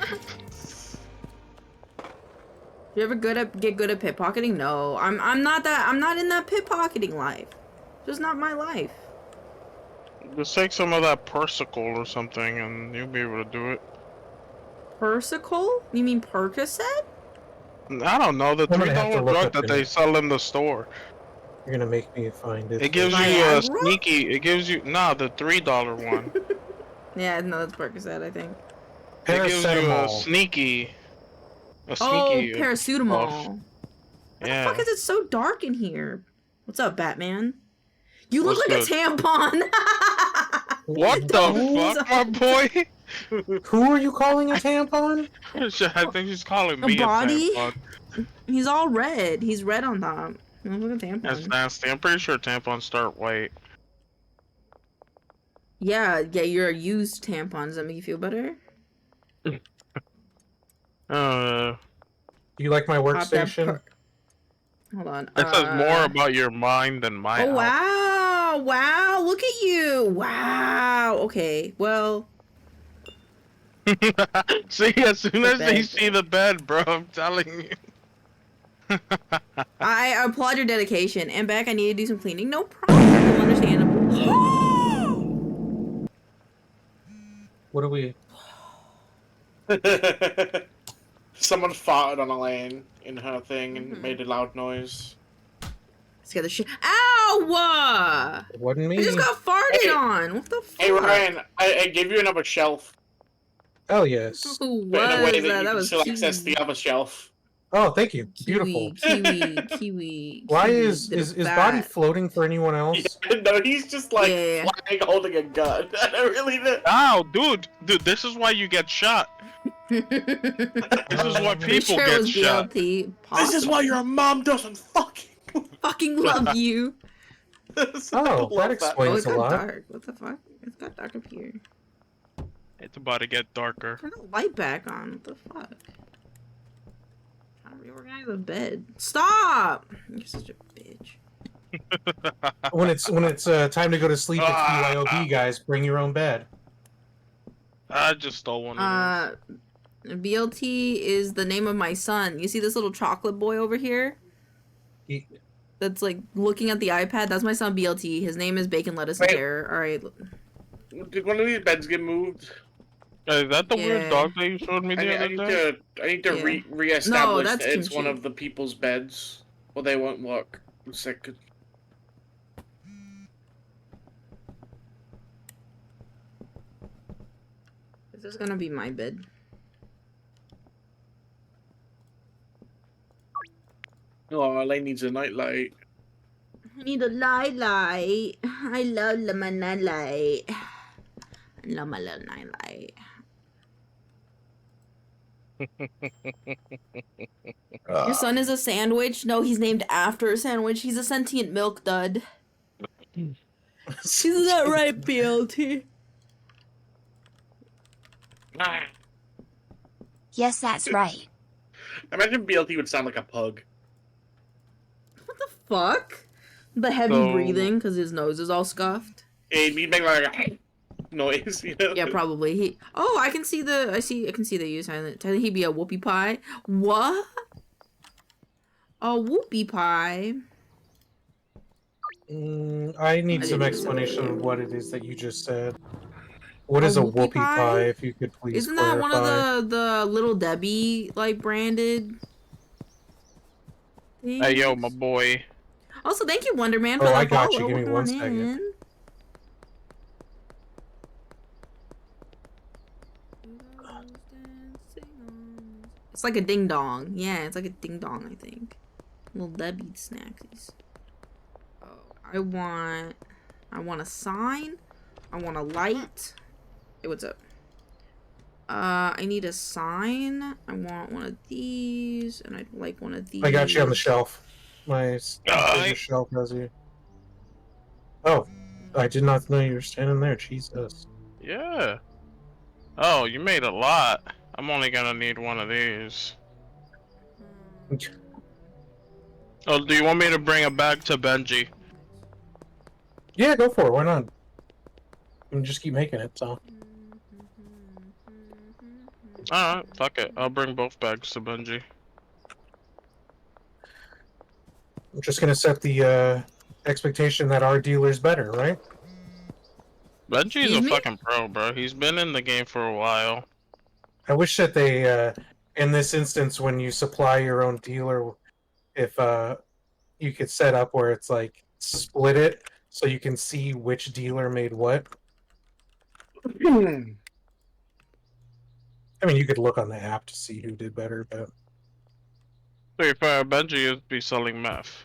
You ever get good at pickpocketing? No, I'm not in that pickpocketing life. Just not my life. Just take some of that Persicle or something and you'll be able to do it. Persicle? You mean Percocet? I don't know, the I'm gonna have to $3 look drug up that the- they sell in the store. You're gonna make me find it. It gives you a Viagra? sneaky, it gives you, nah, the $3 one. Yeah, no, that's Percocet, I think. It gives you a Paracetamol. sneaky. Oh, Sneaky. paracetamol. Why the fuck Yeah. is it so dark in here? What's up, Batman? You look What's like a tampon. What the Don't- fuck, my boy? Who are you calling a tampon? I think she's calling A me body? a tampon. He's all red. He's red on top. He looks like a That's tampon. nasty. I'm pretty sure tampons start white. Yeah, you're a used tampon. Does that make you feel better? Uh, Do you like my Pop that workstation? Hold on. it says more about your mind than my. Oh wow! Wow! Look at you! Wow. Okay. Well. See, as soon as they bed. see the bed, bro, I'm telling you. I applaud your dedication. And back, I need to do some cleaning. No problem. Understandable. What do we? Someone farted on Elaine in her thing and made a loud noise. Scare the shit. Ow! It wasn't I me. just got farted Hey. on. What the fuck? Hey Ryan, I gave you another shelf, Oh yes. Who but in a way was that that? you That can was still Kiwi. access the other shelf. Oh, thank you. Beautiful. Kiwi. Why Kiwi is did a is body bat. floating for anyone else? No, he's just like Yeah. flying, holding a gun. I don't really know. Ow, dude, this is why you get shot. This is why Pretty people sure it get was shot. BLT. This is why your mom doesn't fucking love you. Oh, that Oh, explains it a got lot. dark. What the fuck? It's got dark up here. It's about to get darker. Turn the light back on. What the fuck? Trying to reorganize the bed. Stop! You're such a bitch. When it's time to go to sleep, it's BYOB, guys. Bring your own bed. I just stole one of BLT is the name of my son. You see this little chocolate boy over here? He- That's like looking at the iPad. That's my son BLT. His name is Bacon Lettuce and Wait. Terror. Alright. Did one of these beds get moved? these. Is that the weird Yeah. dog that you showed me I the need, other day? I need to Yeah. reestablish that's that it's Kimchi. one of the people's beds, or they won't work. A second. This is gonna be my bed. Oh, Elaine needs a nightlight. I need a light. I love my nightlight. I love my little nightlight. Your son is a sandwich? No, he's named after a sandwich. He's a sentient milk dud. Isn't that right, BLT? Ah, Yes, that's right. imagine BLT would sound like a pug. What the fuck? The heavy So- breathing because his nose is all scuffed. He'd make like a noise. You know? Yeah, probably. I can see the use silent. He'd be a whoopie pie. What? A whoopie pie? I need I some didn't explanation know. of what it is that you just said. What A is a whoopie whoopie pie? pie? If you could please Isn't that one clarify. of the Little Debbie like branded? Hey, yo, things? my boy. Also, thank you, Wonder Man, for Oh, the I got you. follow. Give me Come one on second. in. It's like a ding dong. Yeah, it's like a ding dong, I think. Little Debbie snackies. Oh, I want a sign. I want a light. Hey, what's up? I need a sign. I want one of these, and I'd like one of these. I got you on the shelf. My Aye. shelf has you. Oh, I did not know you were standing there. Jesus. Yeah. Oh, you made a lot. I'm only gonna need one of these. Oh, do you want me to bring it back to Benji? Yeah, go for it. Why not? And just keep making it. So Alright, fuck it. I'll bring both bags to Benji. I'm just gonna set the expectation that our dealer's better, right? Benji's Excuse a me? fucking pro, bro. He's been in the game for a while. I wish that they, in this instance, when you supply your own dealer, if you could set up where it's like split it so you can see which dealer made what. I mean, you could look on the app to see who did better, but To be fair, Benji would be selling meth.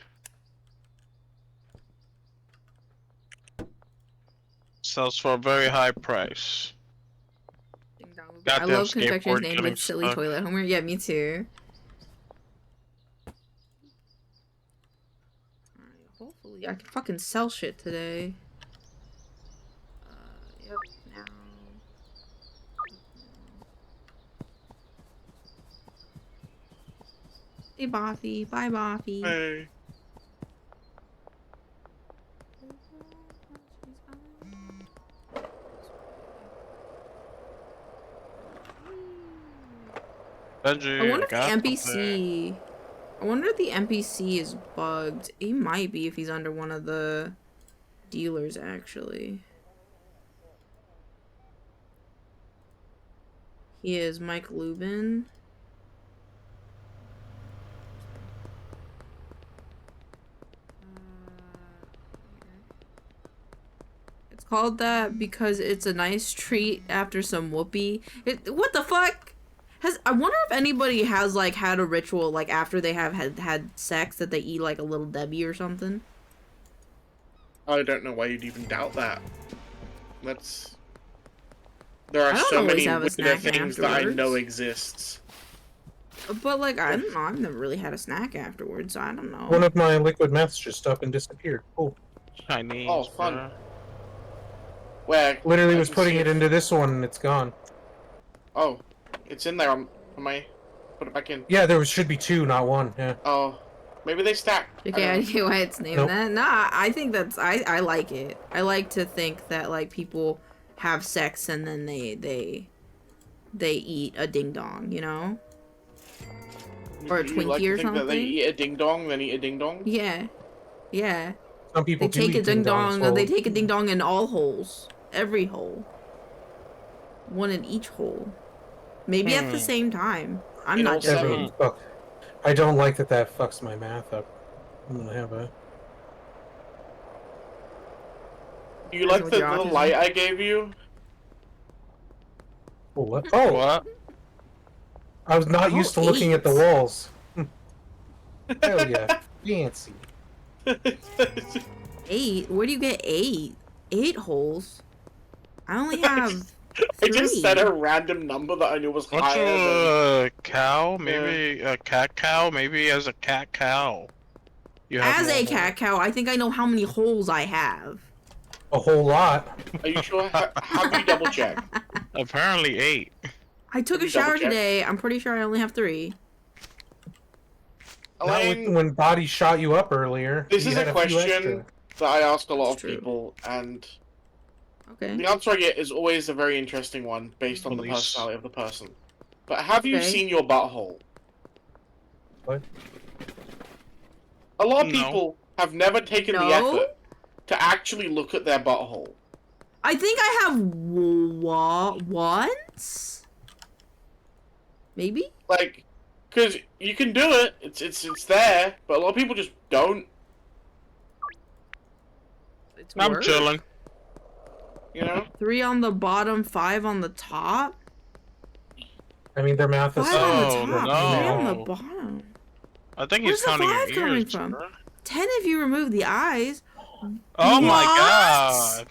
Sells for a very high price. I Goddamn love confectioner's skateboard name getting with silly stuck. toilet homer. Yeah, me too. Alright, hopefully I can fucking sell shit today. Yep, now. Hey, Boffy. Bye, Boffy. Hey. Benji, I wonder if the got something. NPC. I wonder if the NPC is bugged. He might be if he's under one of the dealers, actually. He is Mike Lubin. It's called that because it's a nice treat after some whoopee. What the fuck? I wonder if anybody has like had a ritual like after they have had sex that they eat like a little Debbie or something. I don't know why you'd even doubt that. That's. There I are don't so always many have a weirder snack things that I afterwards. know exists. But like I don't know, I've never really had a snack afterwards, so I don't know. one of my liquid meths just up and disappeared. Cool. Chinese. Oh, fun. bruh. Where? Literally I was can putting see it into this one and it's gone. Oh, it's in there. Am I? Put it back in. Yeah, there should be 2, not 1. Yeah. Oh, maybe they stacked. Okay, I I don't know. get why it's named Nope. that. Nah, I think that's I like it. I like to think that like people have sex and then they eat a ding dong, you know? Or a You Twinkie like to or think that they something? eat a ding dong, then eat a ding dong. Yeah. Yeah. Some people They do take a eat ding ding-dongs dong, whole. they take a ding dong in all holes. Every hole. One in each hole. Maybe at the same time. I'm In all not seven. judging. Fuck. I don't like that fucks my math up. I'm gonna have a... Do you like with the your little autism. light I gave you? Oh, what? Oh, What? I was not Oh, used to looking at the 8. walls. Hell yeah. Fancy. 8? Where do you get 8? 8 holes? I only have I just 3. said a random number that I knew was What's higher than. a cow? Maybe a cat cow? Maybe as a cat cow. You have As a more- cat cow, I think I know how many holes I have. A whole lot. Are you sure? Have you double checked? Apparently 8. I took a Have you double shower checked? today. I'm pretty sure I only have 3. Not with, Elaine, when Body shot you up earlier. this you is had a few question extra. that I ask a lot That's of true. people, and Okay. the answer I get is always a very interesting one based on the Police. personality of the person. But have you Okay. seen your butthole? What? A lot of No. people have never taken the No? effort to actually look at their butthole. I think I have once? Maybe? Like, because you can do it, it's there, but a lot of people just don't. It's I'm work. chilling. You know? 3 on the bottom, 5 on the top? I mean, their math is 5 on the Oh, top, no. 3 on the bottom. I think Where's he's the counting your 5 coming ears. from? bruh. 10 if you remove the eyes. Oh my What? god.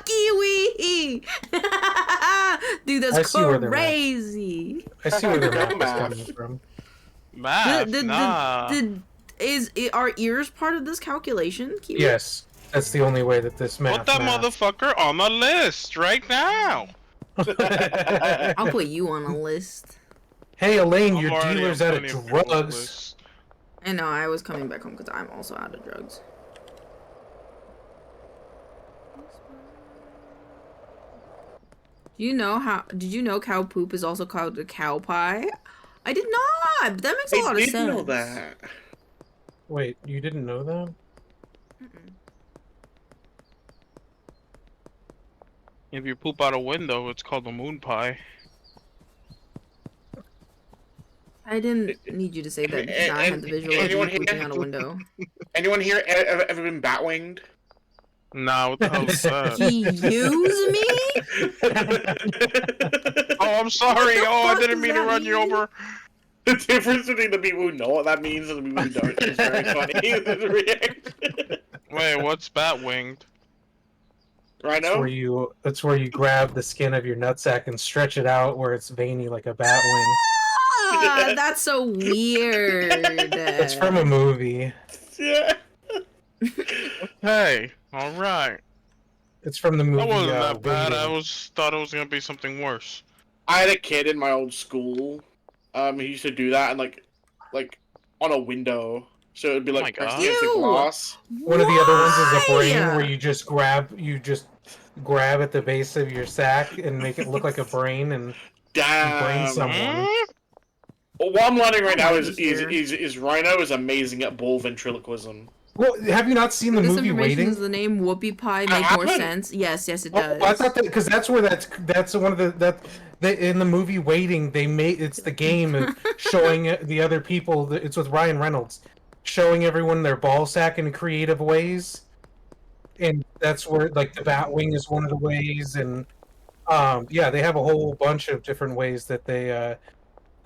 Kiwi! Dude, I that's see where they're at. crazy. I see where their Good math is math. coming from. Math, nah. Are ears part of this calculation? Kiwi? Yes, that's the only way that this math. Put that motherfucker on the list right now. I'll put you on a list. Hey Elaine, I'm your already dealer's on out of plenty people's drugs. lists. I know, I was coming back home because I'm also out of drugs. Did you know cow poop is also called a cow pie? I did not! But that makes a I lot of did sense. know that. Wait, you didn't know that? Mm-mm. If you poop out a window, it's called a moon pie. I didn't need you to say that because now I had the visual of you anyone pooping here? out a window. Anyone here ever been bat-winged? Nah, what the hell is that? Excuse me? Oh I'm sorry. What the Oh, I fuck didn't does mean to that run you mean? over. The difference between the people who know what that means and the people who don't is very funny. The reaction. Wait, what's bat winged? Rhino? That's where you grab the skin of your nutsack and stretch it out where it's veiny like a bat wing. Ah, that's so weird. It's from a movie. Yeah. Hey, all right. It's from the movie. That wasn't that bad. I Waiting. thought it was gonna be something worse. I had a kid in my old school. He used to do that and like on a window, so it'd be Oh my like pressed God. against the Ew. glass. One of the other ones is a brain Why? where you just grab at the base of your sack and make it look like a brain and brain Damn. someone. Hmm? Well, what I'm learning right now This year. is Rhino is amazing at bull ventriloquism. Well, have you not seen the This movie information Waiting? does the name Whoopie Pie I make more haven't. sense? Yes, it Oh, does. I thought that because that's where that's one of in the movie Waiting it's the game of showing the other people. It's with Ryan Reynolds, showing everyone their ball sack in creative ways, and that's where like the bat wing is one of the ways, and yeah, they have a whole bunch of different ways that they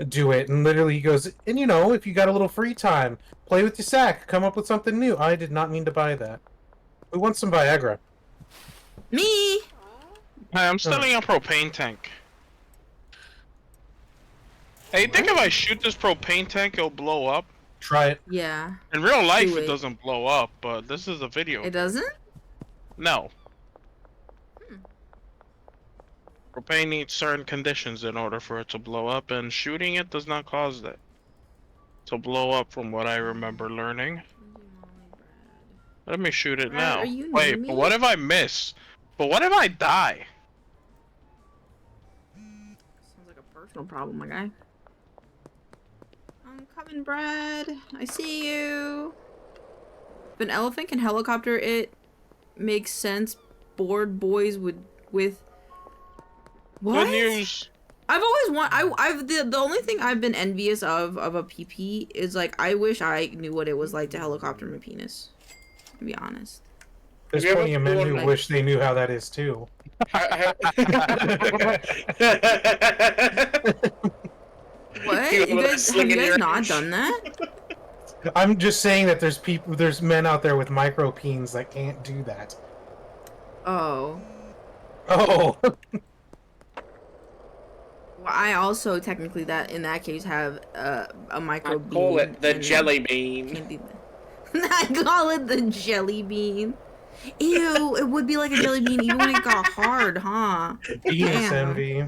do it, and literally he goes, and if you got a little free time, play with your sack, come up with something new. I did not mean to buy that. We want some Viagra. Me. Hey, I'm selling a propane tank. Hey, you think if I shoot this propane tank, it'll blow up? Try it. Yeah. In real life, Do it it. doesn't blow up, but this is a video. It doesn't? No. Propane needs certain conditions in order for it to blow up, and shooting it does not cause that to blow up, from what I remember learning. Let me shoot it Brad, now. are you Wait, near but me? what if I miss? But what if I die? Sounds like a personal problem, my guy. I'm coming, Brad. I see you. If an elephant can helicopter, it makes sense. Bored boys with what? Good news. I've always I've the only thing I've been envious of a PP is like I wish I knew what it was like to helicopter my penis. To be honest. There's Have you plenty of ever men flown who a- wish they knew how that is too. What? You You have a guys sling have you in guys your- not done that? I'm just saying that there's men out there with micro peens that can't do that. Oh. Oh, Well, I also technically in that case have a micro I bean. call it the and jelly bean. can't do that. I call it the jelly bean. Ew, it would be like a jelly bean even when it got hard, huh? penis Damn. envy.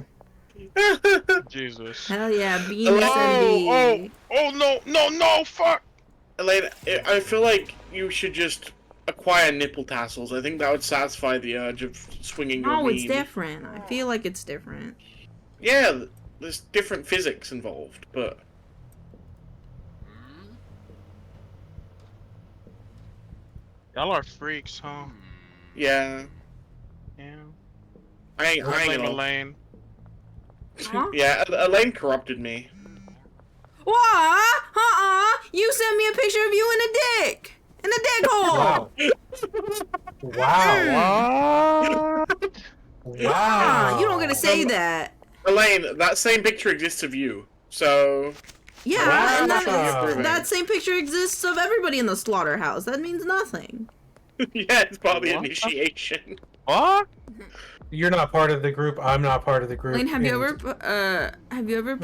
Jesus. Hell yeah, bean Oh, no, fuck! Elaine, I feel like you should just acquire nipple tassels. I think that would satisfy the urge of swinging your No, it's bean. different. I feel like it's different. Yeah, there's different physics involved, but Y'all are freaks, huh? yeah, Yeah. I ain't Blame gonna. Elaine. Huh? Yeah, Elaine corrupted me. What? You sent me a picture of you in a dick. In a dick hole. Wow. Wow. Wow. You don't get to say that. Elaine, that same picture exists of you. So Yeah, Wow. and Wow. that same picture exists of everybody in the slaughterhouse. That means nothing. yeah, it's part of the What? initiation. What? You're not part of the group. I'm not part of the group. Lane, have you and- ever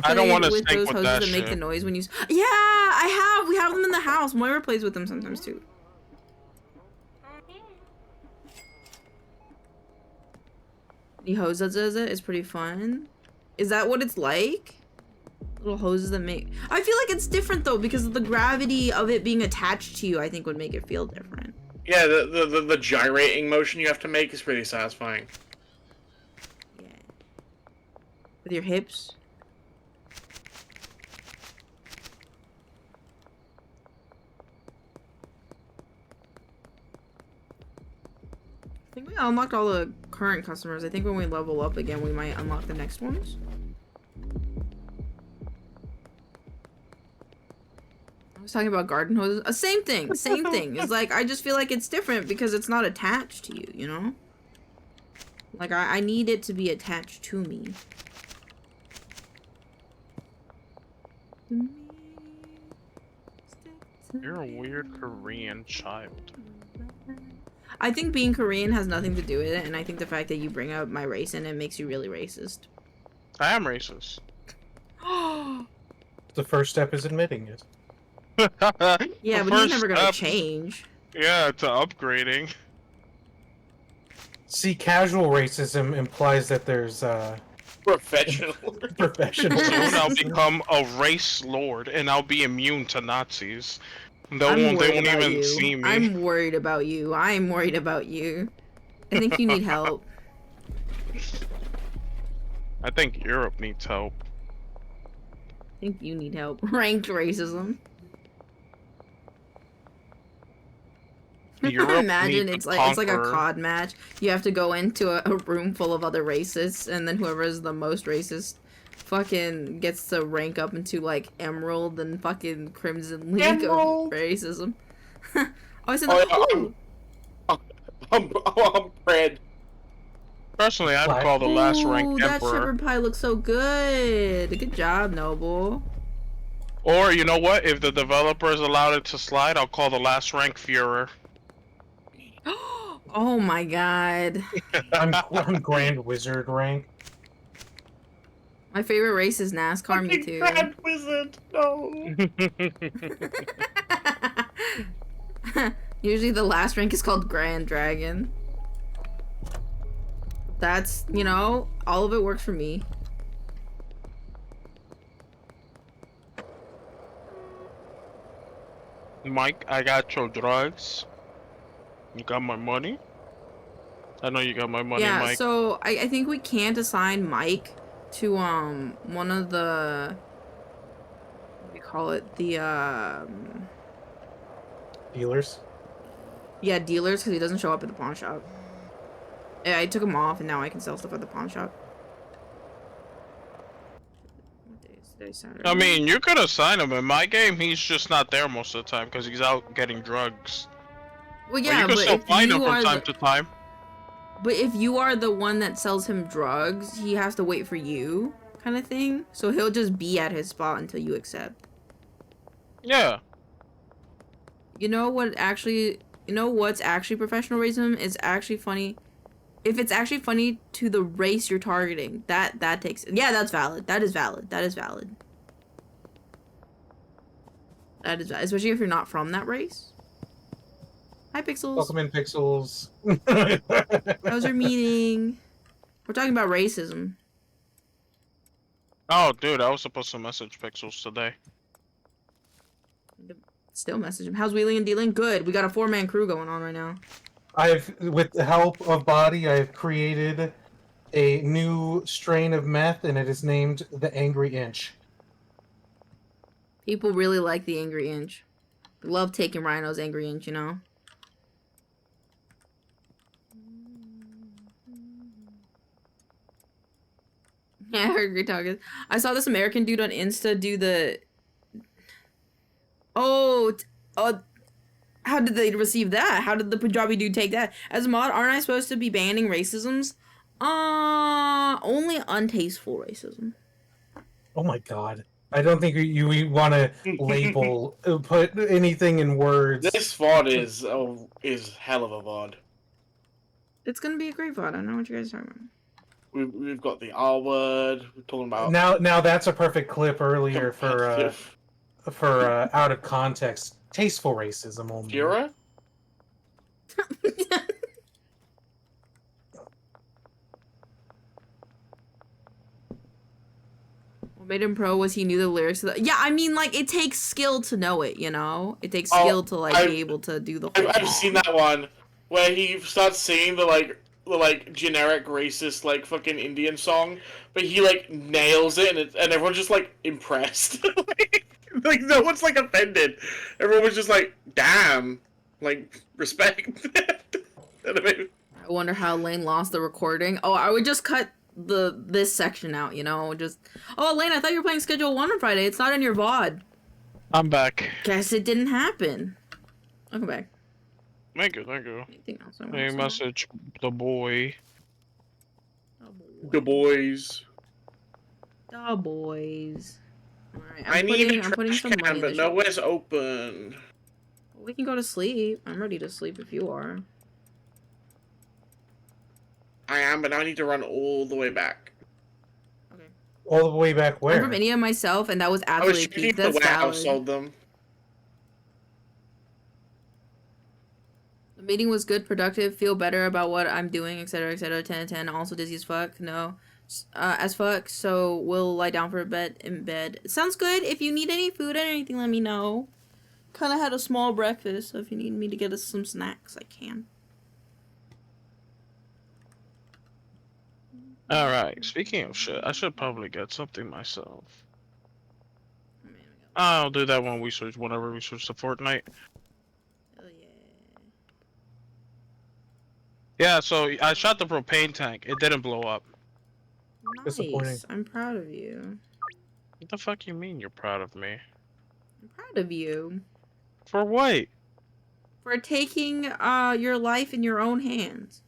I don't played wanna with sync those with hoses that that make shit. the noise when you? Yeah, I have. We have them in the house. Moira plays with them sometimes too. The hose that does it is pretty fun. Is that what it's like? Little hoses that make. I feel like it's different though because of the gravity of it being attached to you. I think would make it feel different. Yeah, the gyrating motion you have to make is pretty satisfying. Yeah. With your hips. I think we unlocked all the current customers. I think when we level up again, we might unlock the next ones. I was talking about garden hoses. Same thing. Same thing. It's like, I just feel like it's different because it's not attached to you, you know? Like, I need it to be attached to me. to me. You're a weird Korean child. I think being Korean has nothing to do with it, and I think the fact that you bring up my race in it makes you really racist. I am racist. The first step is admitting it. Yeah, The but he's first never gonna step- change. Yeah, to upgrading. See, casual racism implies that there's Professional. professional Soon I'll racism. become a race lord, and I'll be immune to Nazis. They I'm won't worried about even you. see me. I'm worried about you. I'm worried about you. I think you need help. I think Europe needs help. I think you need help. Ranked racism. Europe Imagine needs it's to like a conquer- COD match. You have to go into a room full of other racists, and then whoever is the most racist fucking gets to rank up into like Emerald and fucking Crimson League Emerald! of racism. Oh, I said Oh, that. yeah, I'm Fred. Personally, I'd Black- call the last Ooh, ranked that emperor. shepherd pie looks so good. Good job, Noble. Or, you know what? If the developers allowed it to slide, I'll call the last rank Führer. Oh my god. I'm Grand Wizard rank. My favorite race is NASCAR, me Fucking too. Grand Wizard. No. Usually the last rank is called Grand Dragon. That's, you know, all of it works for me. Mike, I got your drugs. You got my money? I know you got my money, Yeah, Mike. so I think we can't assign Mike to one of the, what do you call it? The Dealers. yeah, dealers, because he doesn't show up at the pawn shop. Yeah, I took him off and now I can sell stuff at the pawn shop. What day is today? Saturday. I mean, you could assign him. In my game, he's just not there most of the time because he's out getting drugs. Well, But yeah, you can but still if find him you from are time to time. But if you are the one that sells him drugs, he has to wait for you, kind of thing. So he'll just be at his spot until you accept. Yeah. You know what actually, you know what's actually professional racism is actually funny. If it's actually funny to the race you're targeting, that takes, yeah, that's valid. That is valid. That is valid. That is valid, especially if you're not from that race. Hi, Pixels. Welcome in, Pixels. How was your meeting? We're talking about racism. Oh, dude, I was supposed to message Pixels today. Still message him. How's wheeling and dealing? Good. We got a 4-man crew going on right now. I've, with the help of Body, I've created a new strain of meth, and it is named the Angry Inch. People really like the Angry Inch. Love taking Rhino's Angry Inch, you know? Yeah, I heard great talking. I saw this American dude on Insta do the... Oh, how did they receive that? How did the Punjabi dude take that? As a mod, aren't I supposed to be banning racisms? Only untasteful racism. Oh my god. I don't think you want to label, put anything in words. This VOD is hell of a VOD. It's gonna be a great VOD. I don't know what you guys are talking about. We've got the R word. We're talking about Now that's a perfect clip earlier for out of context. Tasteful racism only. Führer. What made him pro was he knew the lyrics to the... Yeah, I mean, like, it takes skill to know it, you know? It takes Oh, skill to, like, I've- be able to do the whole I've seen that one where he starts singing the generic racist like fucking Indian song, but he like nails it and everyone's just like impressed. like no one's like offended. Everyone was just like, damn, like respect. I wonder how Lane lost the recording. Oh, I would just cut this section out, you know? Just... Oh, Lane, I thought you were playing Schedule 1 on Friday. It's not in your VOD. I'm back. Guess it didn't happen. Welcome back. Thank you, thank you. Anything else I want Hey, to say? message the boy. Oh, boy. The boys. The boys. Alright, I need a I'm putting trash some money can, in but the shop. nowhere's open. We can go to sleep. I'm ready to sleep if you are. I am, but now I need to run all the way back. Okay. All the way back I'm where? from India myself, and that was I was absolutely checking peak. if the That's warehouse valid. sold them. The meeting was good, productive, feel better about what I'm doing, etc., etc. 10 10. Also dizzy as fuck. No. As fuck. So we'll lie down for a bit in bed. Sounds good. If you need any food or anything, let me know. Kind of had a small breakfast, so if you need me to get us some snacks, I can. Alright, speaking of shit, I should probably get something myself. I'll do that when we switch, whenever we switch to Fortnite. Oh yeah. Yeah, so I shot the propane tank. It didn't blow up. Disappointing. Nice. I'm proud of you. What the fuck you mean you're proud of me? I'm proud of you. For what? For taking your life in your own hands.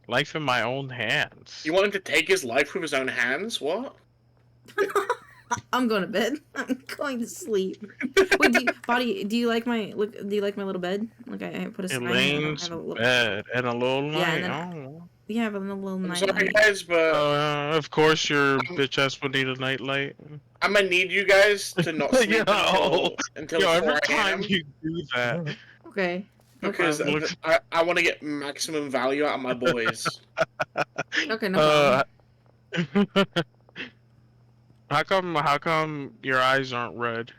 Life in my own hands. You want him to take his life with his own hands? What? I'm going to bed. I'm going to sleep. Wait, do you like my little bed? Like I put a Elaine's bed and a little night. Oh. We have a little I'm night sorry, light. guys, but Of course your bitch ass would need a nightlight. I'm gonna need you guys to not sleep until Yo, 4 every a.m. time you do that. Okay. No because problem. I want to get maximum value out of my boys. Okay, no problem. How come your eyes aren't red?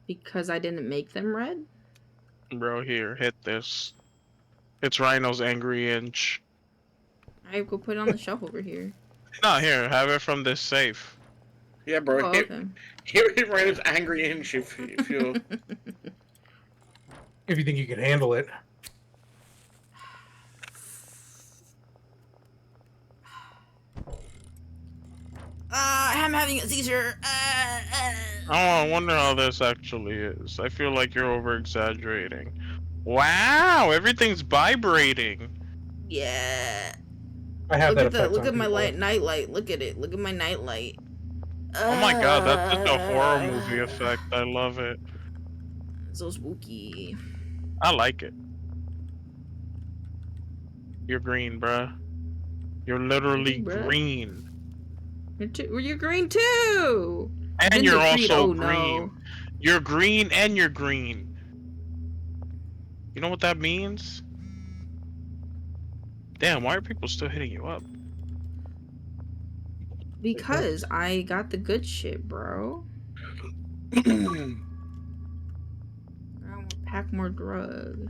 Because I didn't make them red? Bro, here, hit this. It's Rhino's angry inch. I go put it on the shelf over here. No, here, have it from this safe. Yeah, bro. Oh, okay. Here it ran angry inch if you. If you think you can handle it. I'm having a seizure. Oh, I wonder how this actually is. I feel like you're over exaggerating. Wow, everything's vibrating. Yeah. I have that effect Look on at my people. night light. Look at it. Look at my night light. Oh my god, that's such a horror movie effect. I love it. So spooky. I like it. You're green, bruh. You're literally Bruh. green. You're green too. And Ninja you're Creed, also oh, green. no. You're green and you're green. You know what that means? Damn, why are people still hitting you up? Because I got the good shit, bro. I want to pack more drug.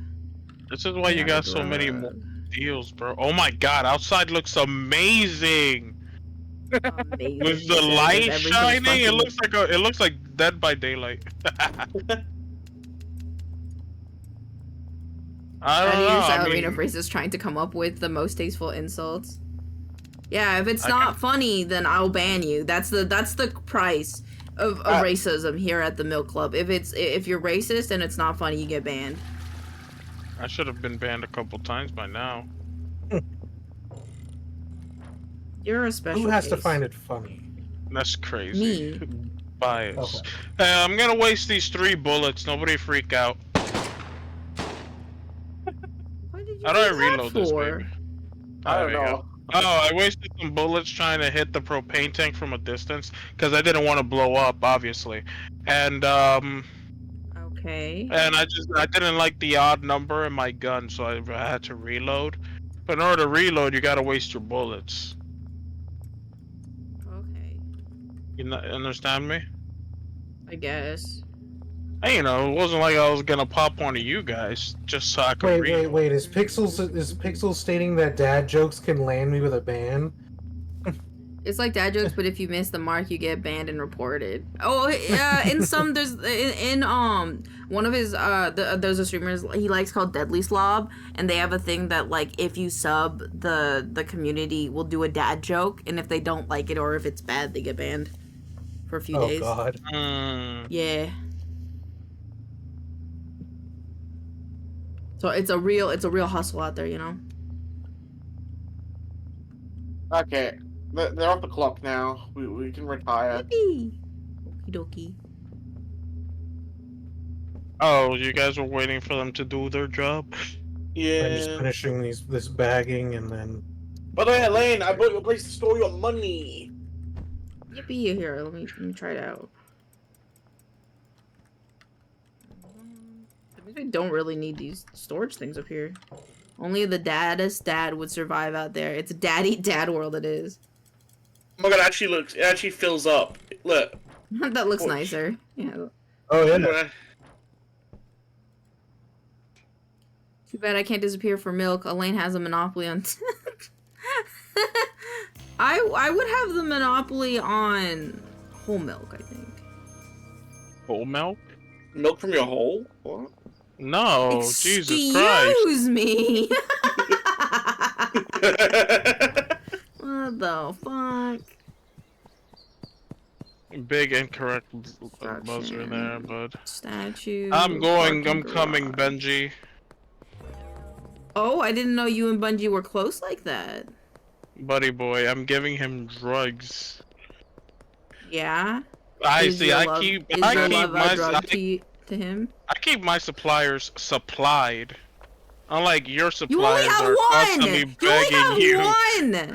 This is why you Yeah, got so many more drug. deals, bro. Oh my god, outside looks amazing. Amazing. With the Because light everything's shining, it fucking- looks like Dead by Daylight. I don't know. I Arena mean, Freeze is trying to come up with the most tasteful insults. Yeah, if it's I not funny, then I'll ban you. That's the price of racism here at the Milk Club. If you're racist and it's not funny, you get banned. I should have been banned a couple times by now. You're a special Who has to case. find it funny? That's crazy. Me. Bias. Okay. Hey, I'm gonna waste these 3 bullets. Nobody freak out. What did you How do I that reload this, for? baby? I There don't we go. know. Oh, I wasted some bullets trying to hit the propane tank from a distance because I didn't want to blow up, obviously. And Okay. I didn't like the odd number in my gun, so I had to reload. But in order to reload, you gotta waste your bullets. Okay. You understand me? I guess. Hey, you know, it wasn't like I was gonna pop one of you guys just so I could reload. Wait. Is Pixels stating that dad jokes can land me with a ban? It's like dad jokes, but if you miss the mark, you get banned and reported. Oh, yeah. In some, there's in one of his there's a streamer he likes called Deadly Slob, and they have a thing that like if you sub the community will do a dad joke, and if they don't like it or if it's bad, they get banned for a few Oh days. god. Yeah. So it's a real hustle out there, you know. Okay, they're off the clock now. We can retire. Yippee. Okie dokie. Oh, you guys were waiting for them to do their job? I'm just Yeah. finishing this bagging and then. By the way, Elaine, I bought you a place to store your money. Yippee! Here, let me try it out. I think I don't really need these storage things up here. Only the daddest dad would survive out there. It's daddy dad world. It is. Oh my god, it actually fills up. Look. That looks Oh. nicer. Yeah. Oh yeah. Yeah. Too bad I can't disappear for milk. Elaine has a monopoly on. I would have the monopoly on whole milk. I think. Whole milk? Milk from your hole? What? No, Jesus Christ. Excuse me. What the fuck? Big incorrect buzzer there, bud. Statue. I'm parking coming, garage. Benji. Oh, I didn't know you and Bungie were close like that. Buddy boy, I'm giving him drugs. Yeah. I Is see, your I love- keep is your love a my drug to him? I keep my suppliers supplied. Unlike your You only suppliers have are one. constantly You only begging you. have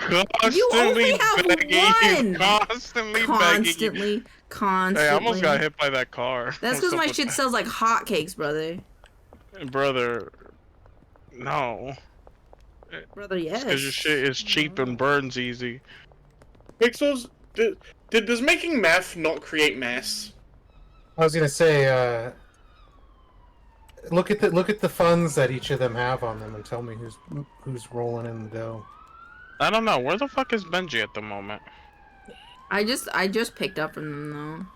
one. Constantly have begging one. you. Constantly begging you. Constantly. Hey, I almost got hit by that car. That's because my shit sells like hotcakes, brother. Brother, no. Brother, yes. Because your shit is cheap and burns easy. Pixels, does making meth not create mess? I was gonna say, look at the funds that each of them have on them, and tell me who's rolling in the dough. I don't know. Where the fuck is Benji at the moment? I just picked up from them though.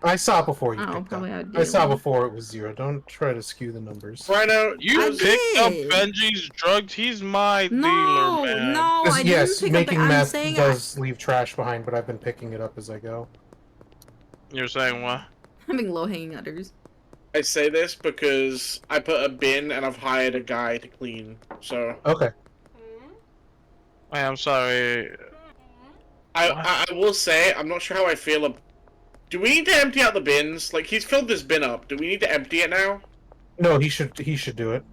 I saw it before you Oh, picked probably up. I I saw did. before it was 0. Don't try to skew the numbers. Rhino, You I picked up did. Benji's drugs? He's my No, dealer, man. no, 'Cause I yes, didn't pick making up. I'm meth saying does leave trash behind, but I've been picking it up as I go. You're saying what? I'm having low hanging udders. I say this because I put a bin and I've hired a guy to clean. So Okay. Hey, I'm sorry. I will say I'm not sure how I feel. Do we need to empty out the bins? Like he's filled this bin up. Do we need to empty it now? No, he should do it.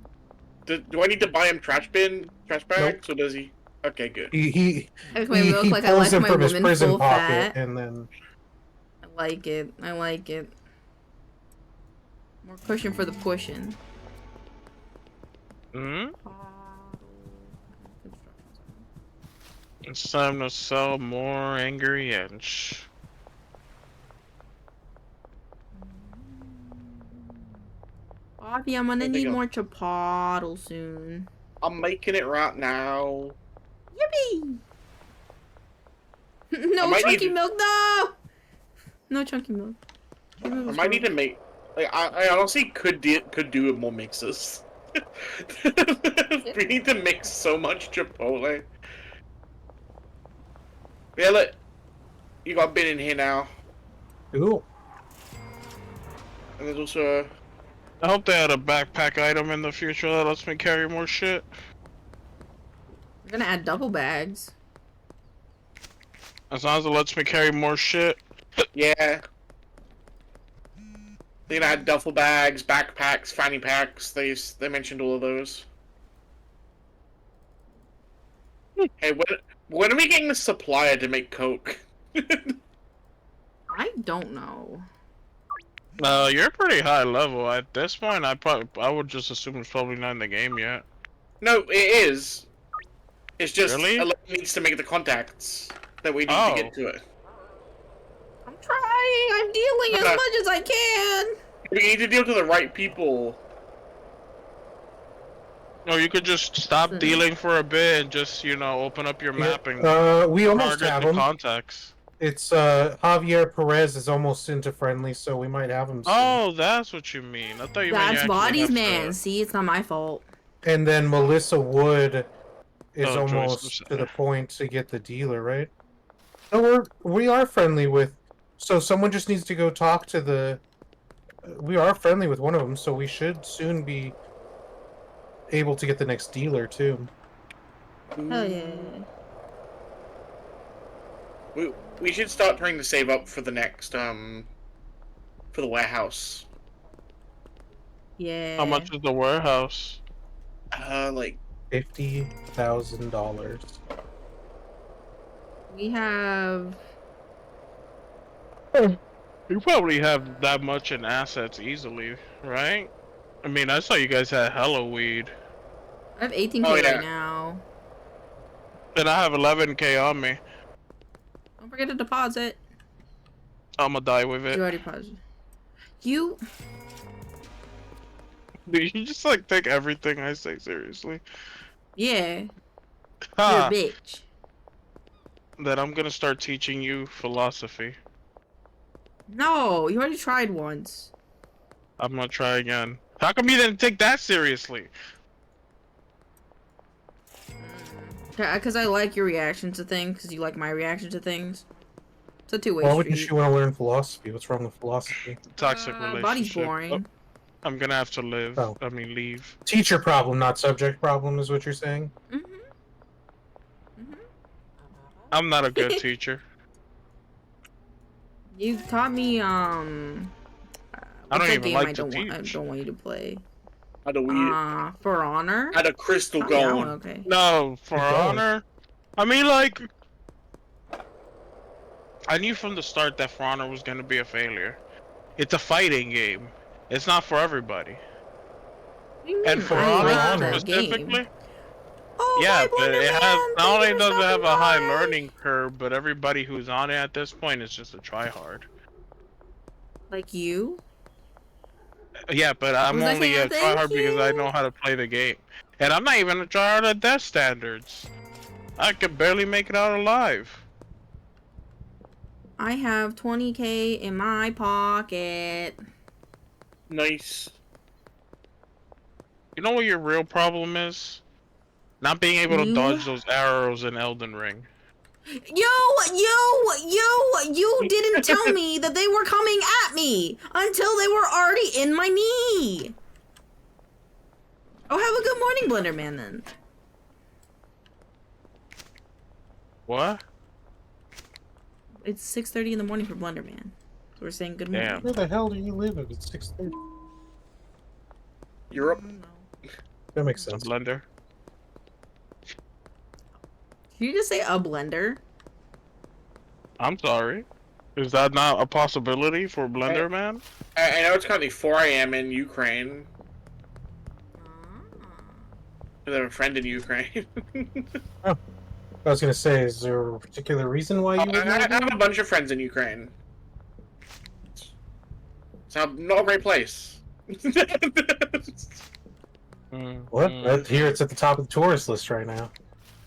Do I need to buy him trash bags, or does he? Okay, good. He I look like I pulls like them my from his woman prison full pocket fat. and then. I like it. I like it. More cushion for the pushing. Hmm? It's time to sell more Angry Inch. Bobby, I'm gonna There we need go. more chipotle soon. I'm making it right now. Yippee! I No might chunky need- milk, no! No chunky milk. I might need to make. Like, I honestly could do with more mixes. We need to mix so much Chipotle. Yeah, look. You got a bin in here now. Cool. And there's also. I hope they had a backpack item in the future that lets me carry more shit. We're gonna add double bags. As long as it lets me carry more shit. Yeah. They had duffel bags, backpacks, fanny packs. They mentioned all of those. Hey, when are we getting the supplier to make Coke? I don't know. You're pretty high level. At this point, I would just assume it's probably not in the game yet. No, it is. It's just Really? Elaine needs to make the contacts that we need to Oh. get to it. I'm trying. I'm dealing as Okay. much as I can. We need to deal to the right people. No, you could just stop dealing for a bit and just, open up your map and We almost target have the him. contacts. It's Javier Perez is almost into friendly, so we might have him soon. Oh, that's what you mean. I thought you meant you That's actually Body's have to- man. See, it's not my fault. And then Melissa Wood is Oh, Joyce, I'm almost to sorry. the point to get the dealer, right? No, we are friendly with. So someone just needs to go talk to the. We are friendly with one of them, so we should soon be able to get the next dealer too. Hell yeah. We should start trying to save up for the next for the warehouse. Yeah. How much is the warehouse? Like $50,000. We have. You probably have that much in assets easily, right? I mean, I saw you guys had hella weed. I have 18K Oh, yeah. right now. And I have 11K on me. Don't forget to deposit. I'ma die with You it. already deposited. You. Dude, you just like take everything I say seriously. Yeah. You're Ha! a bitch. Then I'm gonna start teaching you philosophy. No, you already tried once. I'm gonna try again. How come you didn't take that seriously? Because I like your reaction to things, because you like my reaction to things. It's a two-way Why wouldn't street. you want to learn philosophy? What's wrong with philosophy? Toxic relationship. Body's boring. Oh, I'm gonna have to live. Oh. I mean, leave. Teacher problem, not subject problem, is what you're saying? I'm not a good teacher. You taught me, I don't what's that even game like I to don't want you to play. how do we For Honor? had a crystal Oh, yeah, going. okay. No, for Keep going. honor. I mean, like, I knew from the start that For Honor was gonna be a failure. It's a fighting game. It's not for everybody. What do you And mean? For I Honor like that specifically, game. Oh, yeah, my but it Blender has Man, not only thank you for does it have stopping a high by. learning curve, but everybody who's on it at this point is just a tryhard. Like you? Yeah, but I'm Was I only a saying thank tryhard because I you? know how to play the game, and I'm not even a tryhard at death standards. I could barely make it out alive. I have 20K in my pocket. Nice. You know what your real problem is? Not being able to You? dodge those arrows in Elden Ring. You didn't tell me that they were coming at me until they were already in my knee. Oh, have a good morning, Blender Man, then. What? It's 6:30 in the morning for Blender Man. So we're saying good morning. Damn. Where the hell do you live if it's 6:30? Europe. I don't know. That makes A sense. blender? Did you just say a blender? I'm sorry. Is that not a possibility for Blender Man? I know it's currently 4 a.m. in Ukraine. I have a friend in Ukraine. I was gonna say, is there a particular reason why you would know I have that? a bunch of friends in Ukraine. It's not a great place. What? Here it's at the top of the tourist list right now.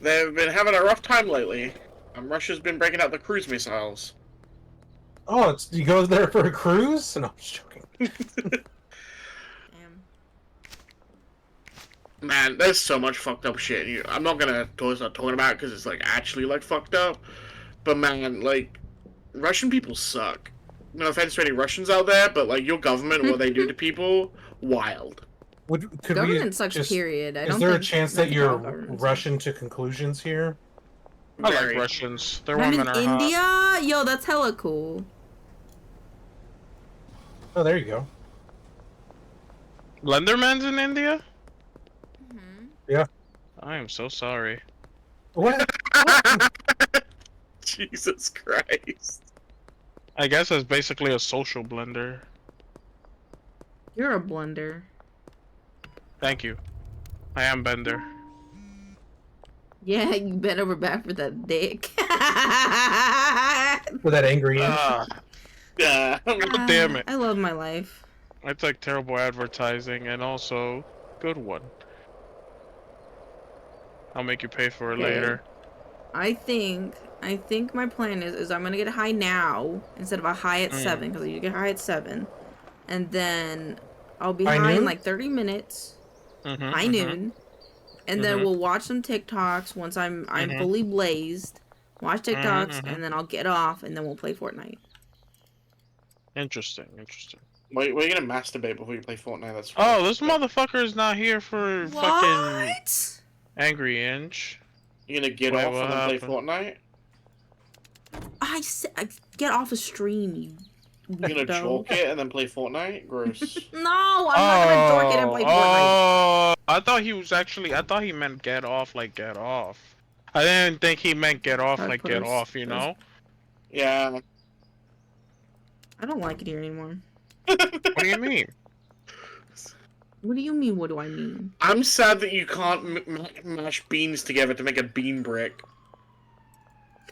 They've been having a rough time lately. Russia's been breaking out the cruise missiles. Oh, it's you go there for a cruise? No, I'm just joking. Man, there's so much fucked up shit. I'm not gonna start talking about it because it's like actually like fucked up. But man, like Russian people suck. No offense to any Russians out there, but like your government, what they do to people, wild. Could Government we sucks, just, period. I is don't there a think chance that nothing about you're government sucks. rushing to conclusions here? I like Very. Russians. Their I'm in women are hot. India? Yo, that's hella cool. Oh, there you go. Blenderman's in India? Yeah. I am so sorry. What? Jesus Christ. I guess it's basically a social blender. You're a blender. Thank you. I am Bender. Yeah, you bent over back for that dick. With that angry inch? Yeah. Damn it. I love my life. It's like terrible advertising and also good one. I'll make you pay for it Okay. later. I think my plan is I'm gonna get a high now instead of a high at 7 because you get high at 7, and then I'll be High high in noon? like 30 minutes. Mhm, High mhm. noon, and then we'll watch some TikToks once I'm fully blazed. Watch TikToks, and then I'll get off, and then we'll play Fortnite. Interesting, interesting. Wait, are you gonna masturbate before you play Fortnite? That's Oh, this motherfucker is not here for fucking What? Angry Inch. You gonna get Wait, off what and then play happened? Fortnite? get off a stream, you You're gonna weirdo. chalk it and then play Fortnite? Gross. No, I'm not gonna dork it and play Fortnite. Oh, I thought he meant get off, like get off. I didn't think he meant get off, I'd like put get us- off, you know? Yeah. I don't like it here anymore. What do you mean? What do you mean? What do I mean? I'm sad that you can't mash beans together to make a bean brick.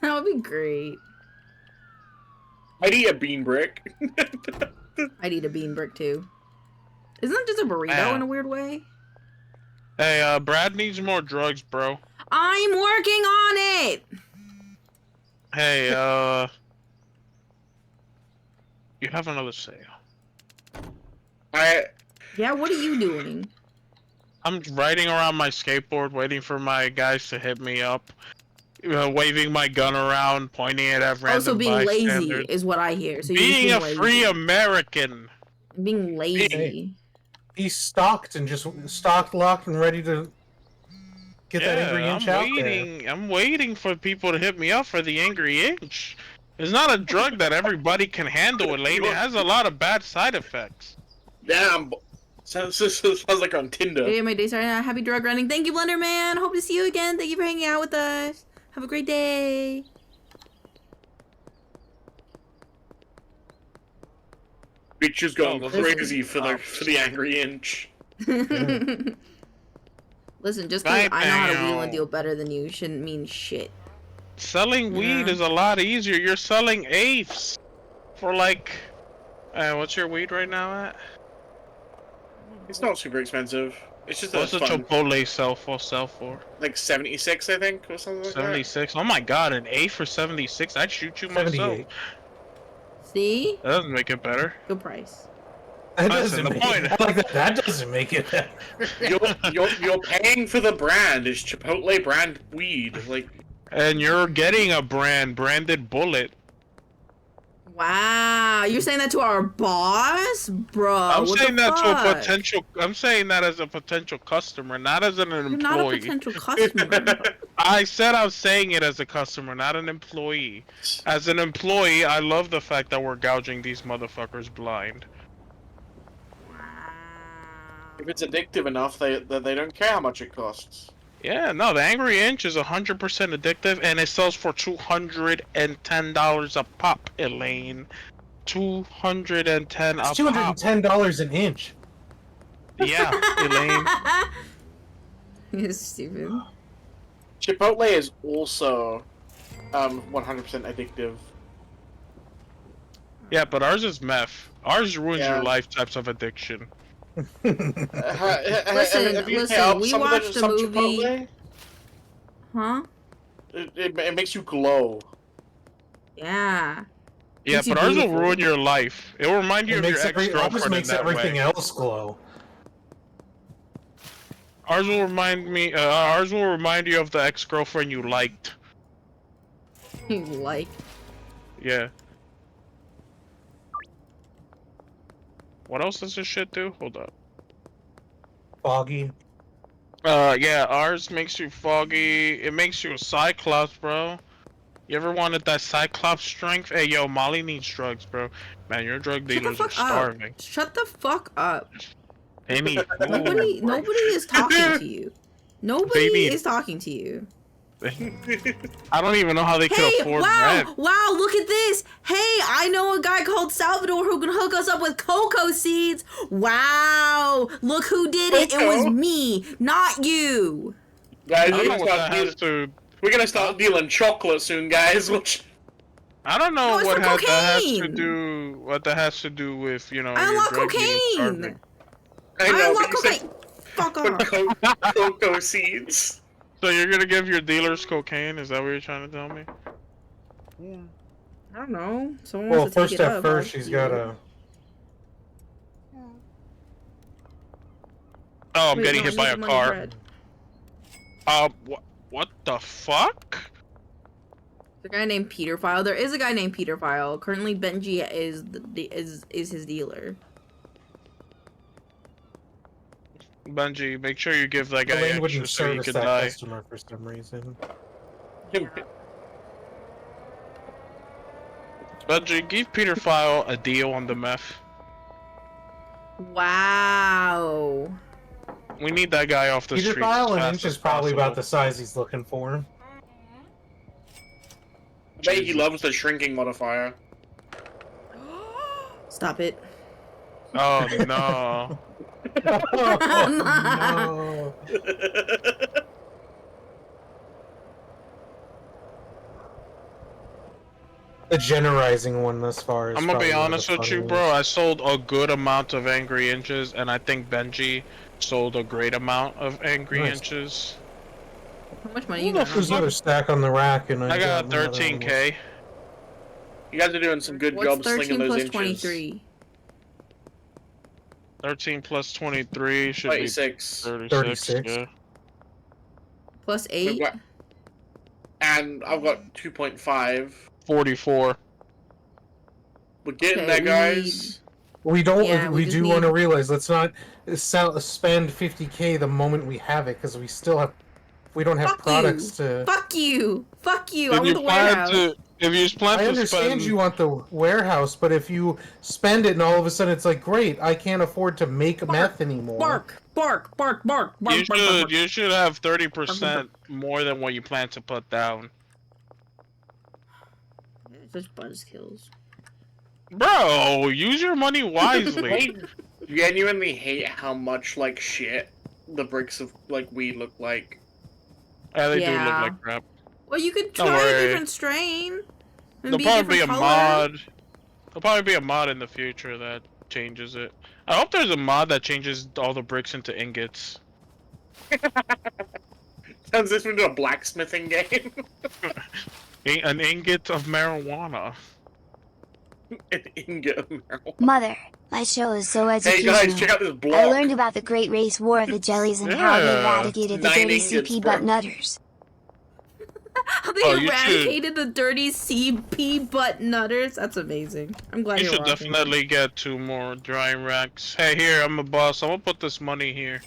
That would be great. I'd eat a bean brick. I'd eat a bean brick too. Isn't that just a burrito in a weird way? Hey, Brad needs more drugs, bro. I'm working on it! Hey, you have another sale. Yeah, what are you doing? I'm riding around my skateboard, waiting for my guys to hit me up, waving my gun around, pointing it at random Also, being lazy bystanders. is what I hear. So Being you're a just free lazy. American. Being lazy. He's stocked and just stocked, locked, and ready to get that angry inch out there. I'm waiting for people to hit me up for the angry inch. It's not a drug that everybody can handle, Elaine. It has a lot of bad side effects. Damn. Sounds like on Tinder. Yeah, my day started out. Happy drug running. Thank you, Blender Man. Hope to see you again. Thank you for hanging out with us. Have a great day. Bitches going Oh, crazy for the angry inch. Listen, just because I know how to wheel and Bam. deal better than you shouldn't mean shit. Selling weed Yeah. is a lot easier. You're selling apes for like, what's your weed right now at? It's not super expensive. It's just What's the fun. Chipotle sell for? Like 76, I think, or something like 76. Oh my god, an A for 76. I'd shoot you myself. 78. See? That doesn't make it better. Good price. That That's doesn't the make point. it. I like that. That doesn't make it better. that. You're paying for the brand. It's Chipotle brand weed. Like, And you're getting a branded bullet. Wow. You're saying that to our boss? Bro. I'm what saying the that to a fuck? potential. I'm saying that as a potential customer, not as an You're employee. not a potential customer. I said I was saying it as a customer, not an employee. As an employee, I love the fact that we're gouging these motherfuckers blind. if it's addictive enough, they don't care how much it costs. Yeah, no, the Angry Inch is 100% addictive, and it sells for $210 a pop, Elaine. $210 It's a pop. $210 an inch. Yeah, Elaine. You're stupid. Chipotle is also 100% addictive. Yeah, but ours is meth. Ours ruins Yeah. your life types of addiction. Listen, Have you listen, helped we some of watched a some movie- Chipotle? Huh? It makes you glow. Yeah. Yeah, Makes you but ours will beautiful. ruin your life. It will remind you It of your makes ours ex-girlfriend in makes that everything way. else glow. Ours will remind me. Ours will remind you of the ex-girlfriend you liked. You like. Yeah. What else does this shit do? Hold up. Foggy. Yeah, ours makes you foggy. It makes you a Cyclops, bro. You ever wanted that Cyclops strength? Hey, yo, Molly needs drugs, bro. Man, your drug Shut the dealers are fuck starving. up. Shut the fuck up. They need Nobody is talking to you. Nobody Baby. is talking to you. I don't even know how they could Hey, afford wow, rent. wow, look at this. Hey, I know a guy called Salvador who can hook us up with cocoa seeds. Wow, look who did it. It was Cocoa? me, not you. Guys, I don't know what that has to. we're gonna start dealing chocolate soon, guys. Which I don't know No, it's what for that has to cocaine. do. What that has to do with I your unlock drug dealing cocaine. starving. I I know, unlock but you said cocaine. Fuck for off. cocoa seeds. So you're gonna give your dealers cocaine? Is that what you're trying to tell me? I don't know. Someone Well, wants to take first it at up. first, I'll she's do it. got a. Oh, I'm Wait, getting no, hit by use a the money car. bread. What the fuck? The guy named Peter File. There is a guy named Peter File. Currently, Benji is his dealer. Bungie, make sure you give that guy Elaine extra wouldn't so he service could that die. customer for some reason. Benji, give Peter File a deal on the meth. Wow. We need that guy off the Peter streets. File as an fast inch as is probably about possible. the size he's looking for. I bet he loves the shrinking modifier. Stop it. Oh no. Oh, no. The generalizing one thus far is I'm gonna be probably one of honest the with you, funniest. bro. I sold a good amount of Angry Inches, and I think Benji sold a great amount of Angry Nice. Inches. How much money you got? There's another stack on the rack, and I got another one. 13K. You guys are doing some good What's jobs 13 slinging those plus inches. 23? 13 plus 23 should 36. be 36. 36. Yeah. Plus We've 8? got- And I've got 2.5. 44. We're getting Okay, there, we guys. We don't. Yeah, we we just do want to need- realize. Let's not spend 50K the moment we have it, because we still have. We don't have Fuck products you. to. Fuck you! Fuck you! I If want you the plan warehouse. to, if you plan I to understand spend, you want the warehouse, but if you spend it and all of a sudden it's like, great, I can't afford to make meth anymore. Bark! Bark! Bark! Bark! Bark! you bark, should bark, you should have 30% more than what you plan to put down. bark. Just buzzkills. Bro, use your money wisely. I genuinely hate how much like shit the bricks of like weed look like. Yeah, they do Yeah. look like crap. Well, you could Don't try a worry. different strain. And There'll be probably be a different color. mod. There'll probably be a mod in the future that changes it. I hope there's a mod that changes all the bricks into ingots. Turns this into a blacksmithing game. An ingot of marijuana. An ingot of marijuana. Mother, my show is so Hey educational. guys, check out this I block. learned about the Great Race War of the Jellies and how they Yeah. eradicated the 9 dirty ingots, CP bro. butt nutters. How they Oh, you eradicated the dirty CP butt nutters. That's amazing. I'm glad You you're should watching. definitely get 2 more drying racks. Hey, here, I'm a boss. I'm gonna put this money here.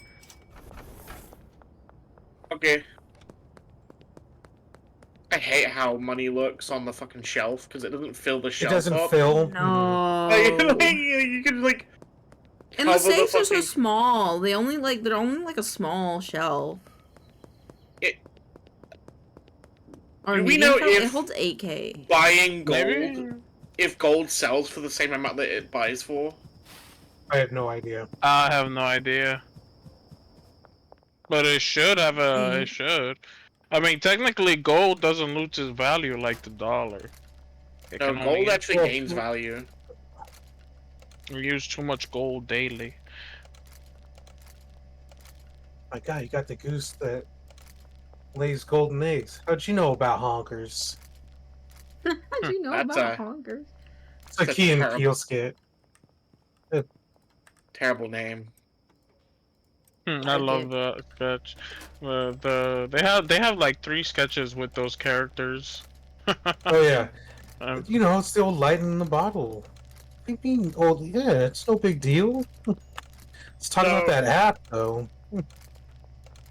Okay. I hate how money looks on the fucking shelf because it doesn't fill the It shelf doesn't up. fill. No. Like, you can like. And the cover safes are so fucking- small. They're only like a small shelf. It- Or Do we medium know shelf? if- It holds 8K. Buying gold. Maybe. If gold sells for the same amount that it buys for. I have no idea. I have no idea. But it should have a. It should. I mean, technically, gold doesn't lose its value like the dollar. It No, can gold only actually well, gains value. use too much gold daily. My God, you got the goose that lays golden eggs. How'd you know about honkers? How'd you know That's about a- honkers? It's a That's Key and terrible. Peele skit. Terrible name. I like love it. the sketch. They have like 3 sketches with those characters. Oh yeah, Um, you know, it's the old light in the bottle. Being old, yeah, it's no big deal. Let's talk about No. that app though.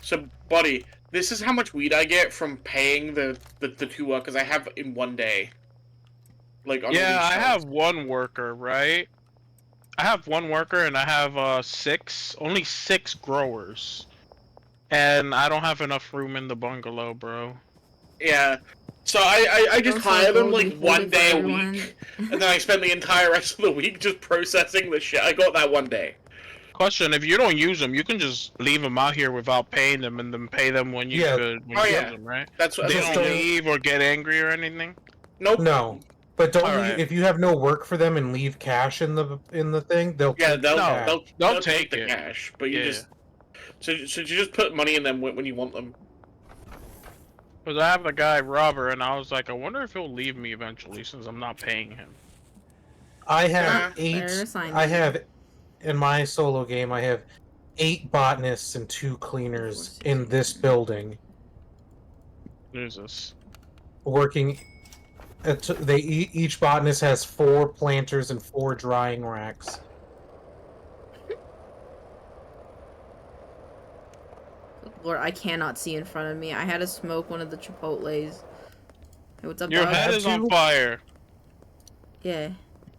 So, buddy, this is how much weed I get from paying the 2 workers I have in one day. Like on yeah, each I shelf. have 1 worker, right? I have 1 worker and I have only 6 growers. And I don't have enough room in the bungalow, bro. Yeah. So I just Also, hire them gold like and 1 food day for a everyone. week, and then I spend the entire rest of the week just processing the shit I got that one day. Question: if you don't use them, you can just leave them out here without paying them, and then pay them when you Yeah. could when Oh, you yeah. use them, right? That's what They Just don't don't- leave or get angry or anything. Nope. No, but don't Alright. if you have no work for them and leave cash in the thing, they'll Yeah, take they'll cash. they'll take take the it. cash, but you Yeah. just so you just put money in them when you want them. Because I have a guy Robert, and I was like, I wonder if he'll leave me eventually since I'm not paying him. I have Yeah, 8. fair assignment. I have in my solo game. I have 8 botanists and 2 cleaners in this building Jesus. working. Each botanist has 4 planters and 4 drying racks. Lord, I cannot see in front of me. I had to smoke one of the Chipotles. Hey, what's up, Your dog? head have is on to? fire. Yeah,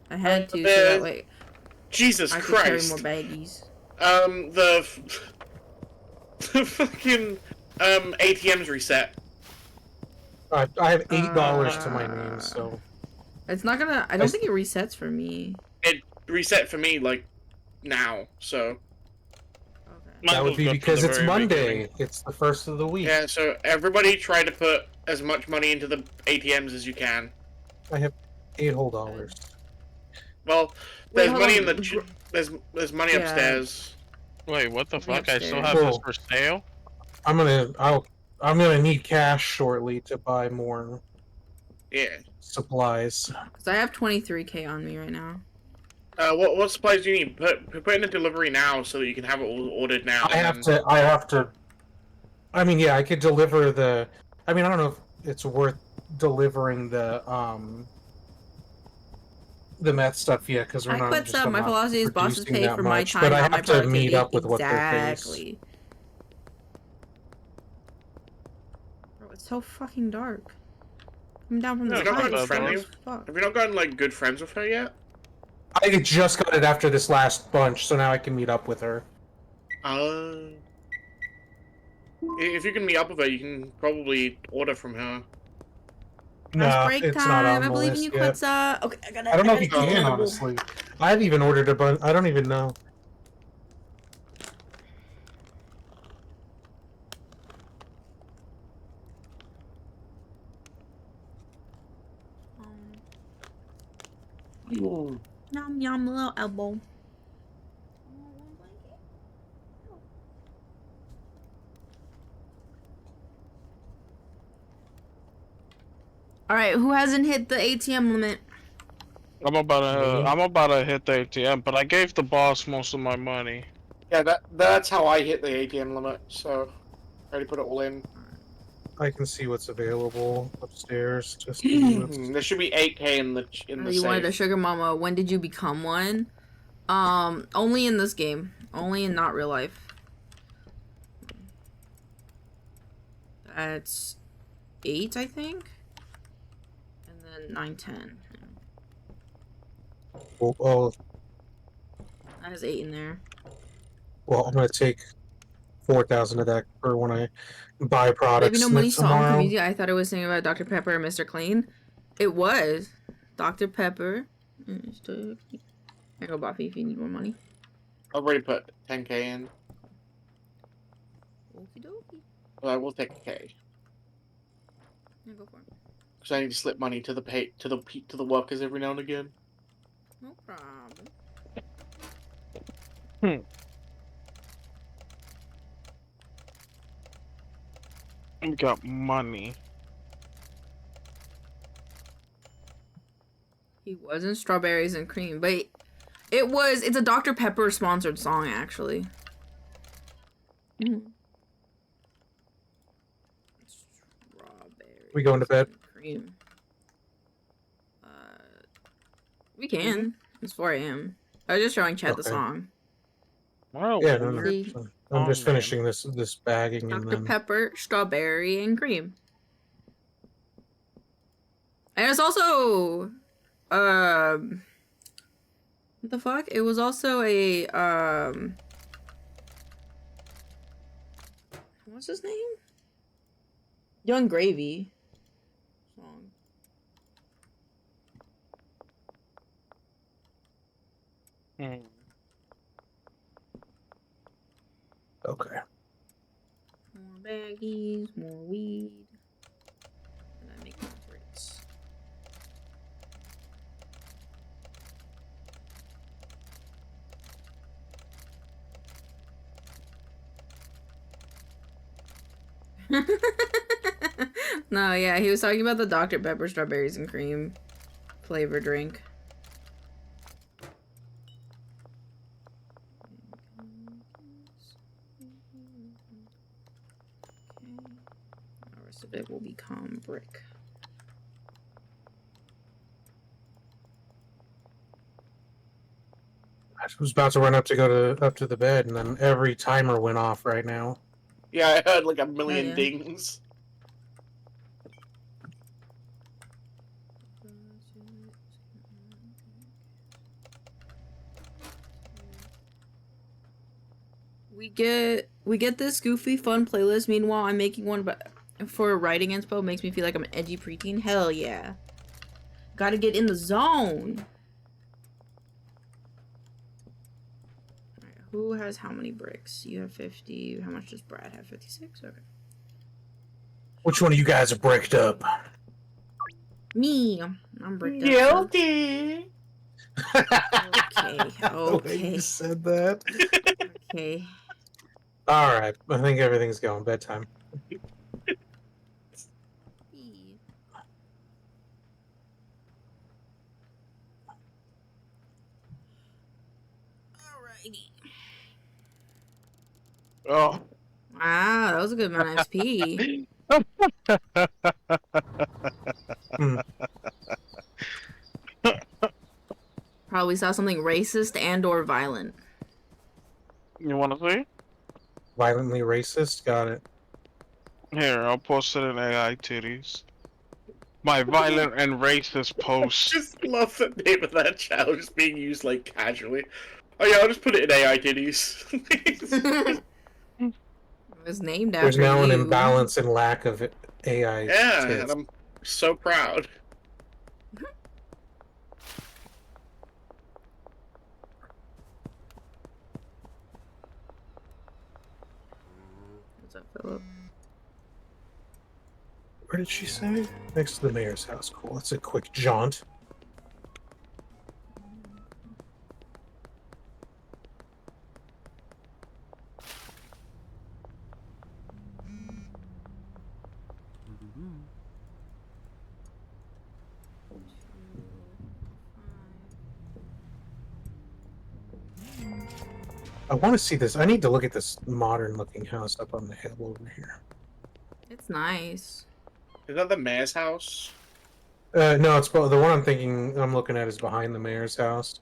I had to so the- that way Jesus I could carry Christ. more baggies. The fucking ATM's reset. I have $8 to my name, so It's not gonna. I don't think it resets for me. It reset for me like now, so Okay. Mine that would was be good from because the it's very Monday. beginning. It's the first of the week. yeah. So everybody try to put as much money into the ATMs as you can. I have $8 whole dollars. Well, Wait, there's hold money on. in the there's money Yeah. upstairs. Wait, what the Something fuck? I still upstairs. have this Cool. for sale? I'm gonna need cash shortly to buy more Yeah. supplies. Cause I have 23K on me right now. What supplies do you need? Put in a delivery now so that you can have it all ordered now. I have to. I mean, yeah, I could deliver the. I mean, I don't know if it's worth delivering the meth stuff yet because we're I not. quit just some. My not philosophy is bosses producing pay that for my much, time, but I not my have to meet productivity. up with what their pays. Exactly. Bro, it's so fucking dark. I'm down from Yeah, the you're not heights. getting friendly? bro. Fuck. Have you not gotten like good friends with her yet? I just got it after this last bunch, so now I can meet up with her. If you can meet up with her, you can probably order from her. No, It's break it's time. not on I the believe in list you, yet. Quitza. Okay, I don't know if you gotta eat can, an edible. honestly. I've even ordered a bunch. I don't even know. Yum yum, little elbow. All right, who hasn't hit the ATM limit? I'm about to hit the ATM, but I gave the boss most of my money. Yeah, that's how I hit the ATM limit. So I already put it all in. I can see what's available upstairs. Just to see what's... There should be 8K in the You wanted a safe. sugar mama. When did you become one? Only in this game. Only in not real life. That's 8, I think. And then 9, 10. Oh, That has 8 in there. well, I'm gonna take 4,000 of that for when I buy products Baby No Money song tomorrow. community. I thought it was singing about Dr. Pepper and Mr. Clean. It was Dr. Pepper. Here you go, Buffy, if you need more money. I've already put 10K in. Okie dokie. Well, I will take a K Yeah, go for it. because I need to slip money to the workers every now and again. No problem. We got money. He wasn't Strawberries and Cream, but it's a Dr. Pepper sponsored song, actually. Strawberries We going to bed? and Cream. We can. It's 4 a.m. I was just showing Chad the Okay. song. Well, Yeah, no, See? no. I'm just finishing this bagging and Dr. then... Pepper, Strawberry, and Cream. And it's also, what the fuck? It was also a, what's his name? Young Gravy song. Okay. More baggies, more weed. And I make more bricks. No, yeah, he was talking about the Dr. Pepper strawberries and cream flavor drink. The rest of it will become brick. I was about to run up to the bed, and then every timer went off right now. Yeah, I heard like a million yeah. dings. We get this goofy fun playlist. Meanwhile, I'm making one, but for writing inspo makes me feel like I'm an edgy preteen. Hell yeah! Gotta get in the zone. Alright, who has how many bricks? You have 50. How much does Brad have? 56. Okay. Which one of you guys are bricked up? Me. I'm bricked up. Guilty. Okay. The way you Okay. said that. Okay. All right, I think everything's going bedtime. Alrighty. Oh. Wow, that was a good amount of XP. Probably saw something racist and or violent. You want to see? Violently racist. Got it. Here, I'll post it in AI titties. My violent and racist post. Just love the name of that channel just being used like casually. Oh yeah, I'll just put it in AI titties. It was named after There's now an you. imbalance and lack of AI. Yeah, tits. and I'm so proud. What's up, Philip? Where did she say? Next to the mayor's house. Cool. That's a quick jaunt. I want to see this. I need to look at this modern-looking house up on the hill over here. It's nice. Is that the mayor's house? No, it's the one I'm looking at is behind the mayor's house.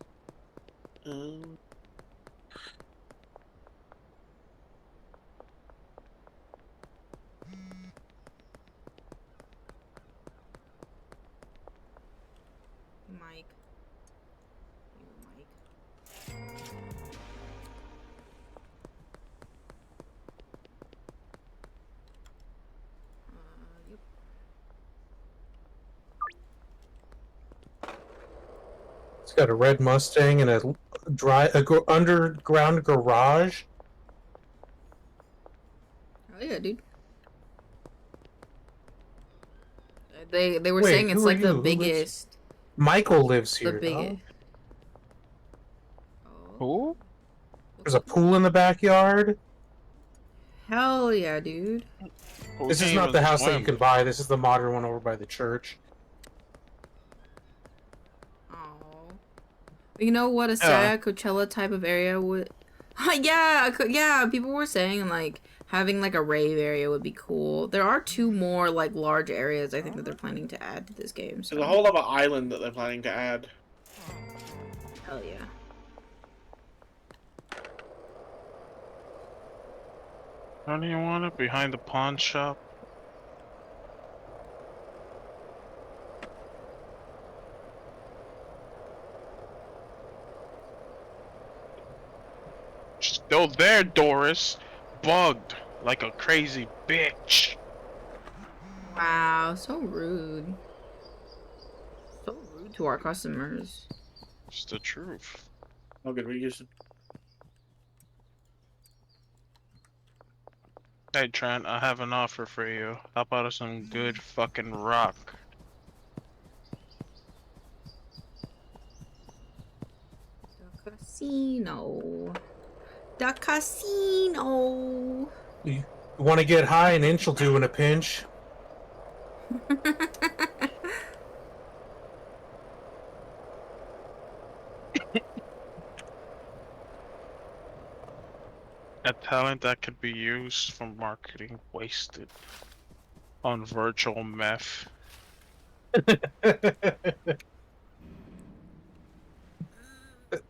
Mike. Yep. It's got a red Mustang and a underground garage. Oh yeah, dude. They were Wait, saying it's who are like the you? Who lives- biggest. Michael lives The here. dog. biggest. Oh. Who? There's a pool in the backyard. Hell yeah, dude. Who This is came not as the a house that you swim? can buy. This is the modern one over by the church. Oh. You know what a sad Coachella type of area would. Yeah, people were saying like having like a rave area would be cool. There are 2 more like large areas I think that they're planning to add to this game. So. There's a whole other island that they're planning to add. Hell yeah. How do you want it? Behind the pawn shop? Still there, Doris. Bugged like a crazy bitch. Wow, so rude. So rude to our customers. It's the truth. Oh, good reason. Hey Trent, I have an offer for you. How about some good fucking rock? The casino. The casino. You want to get high? An inch will do in a pinch. A talent that could be used for marketing wasted on virtual meth.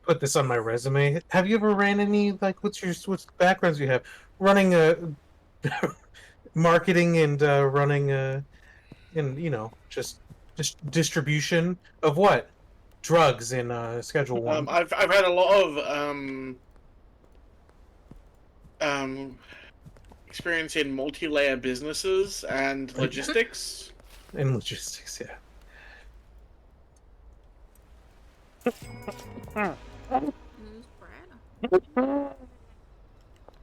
Put this on my resume. Have you ever ran any what's backgrounds you have? Running a marketing and running and just distribution of what? Drugs in Schedule 1. I've had a lot of experience in multi-layer businesses and logistics. In logistics, yeah.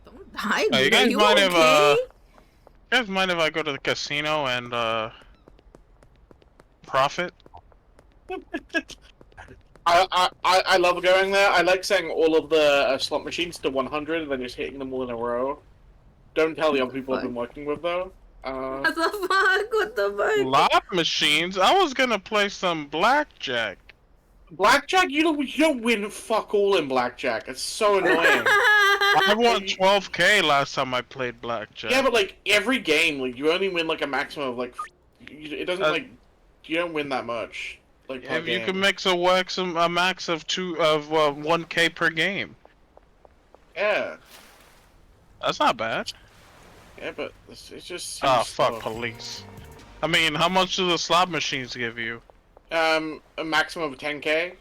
Don't die, Hey, you dude. Are guys you mind okay? if you guys mind if I go to the casino and profit? I love going there. I like setting all of the slot machines to 100 and then just hitting them all in a row. Don't tell the other people I've been working with though. What the fuck? What the fuck? Slot machines? I was gonna play some blackjack. Blackjack? You don't win fuck all in blackjack. It's so annoying. I won 12K last time I played blackjack. Yeah, but like every game, like you only win like a maximum of like. It doesn't like. You don't win that much. Like per if you game. can mix a max of 1K per game. Yeah. That's not bad. Yeah, but it's just. Oh seems fuck, slow. police. I mean, how much do the slot machines give you? A maximum of 10K.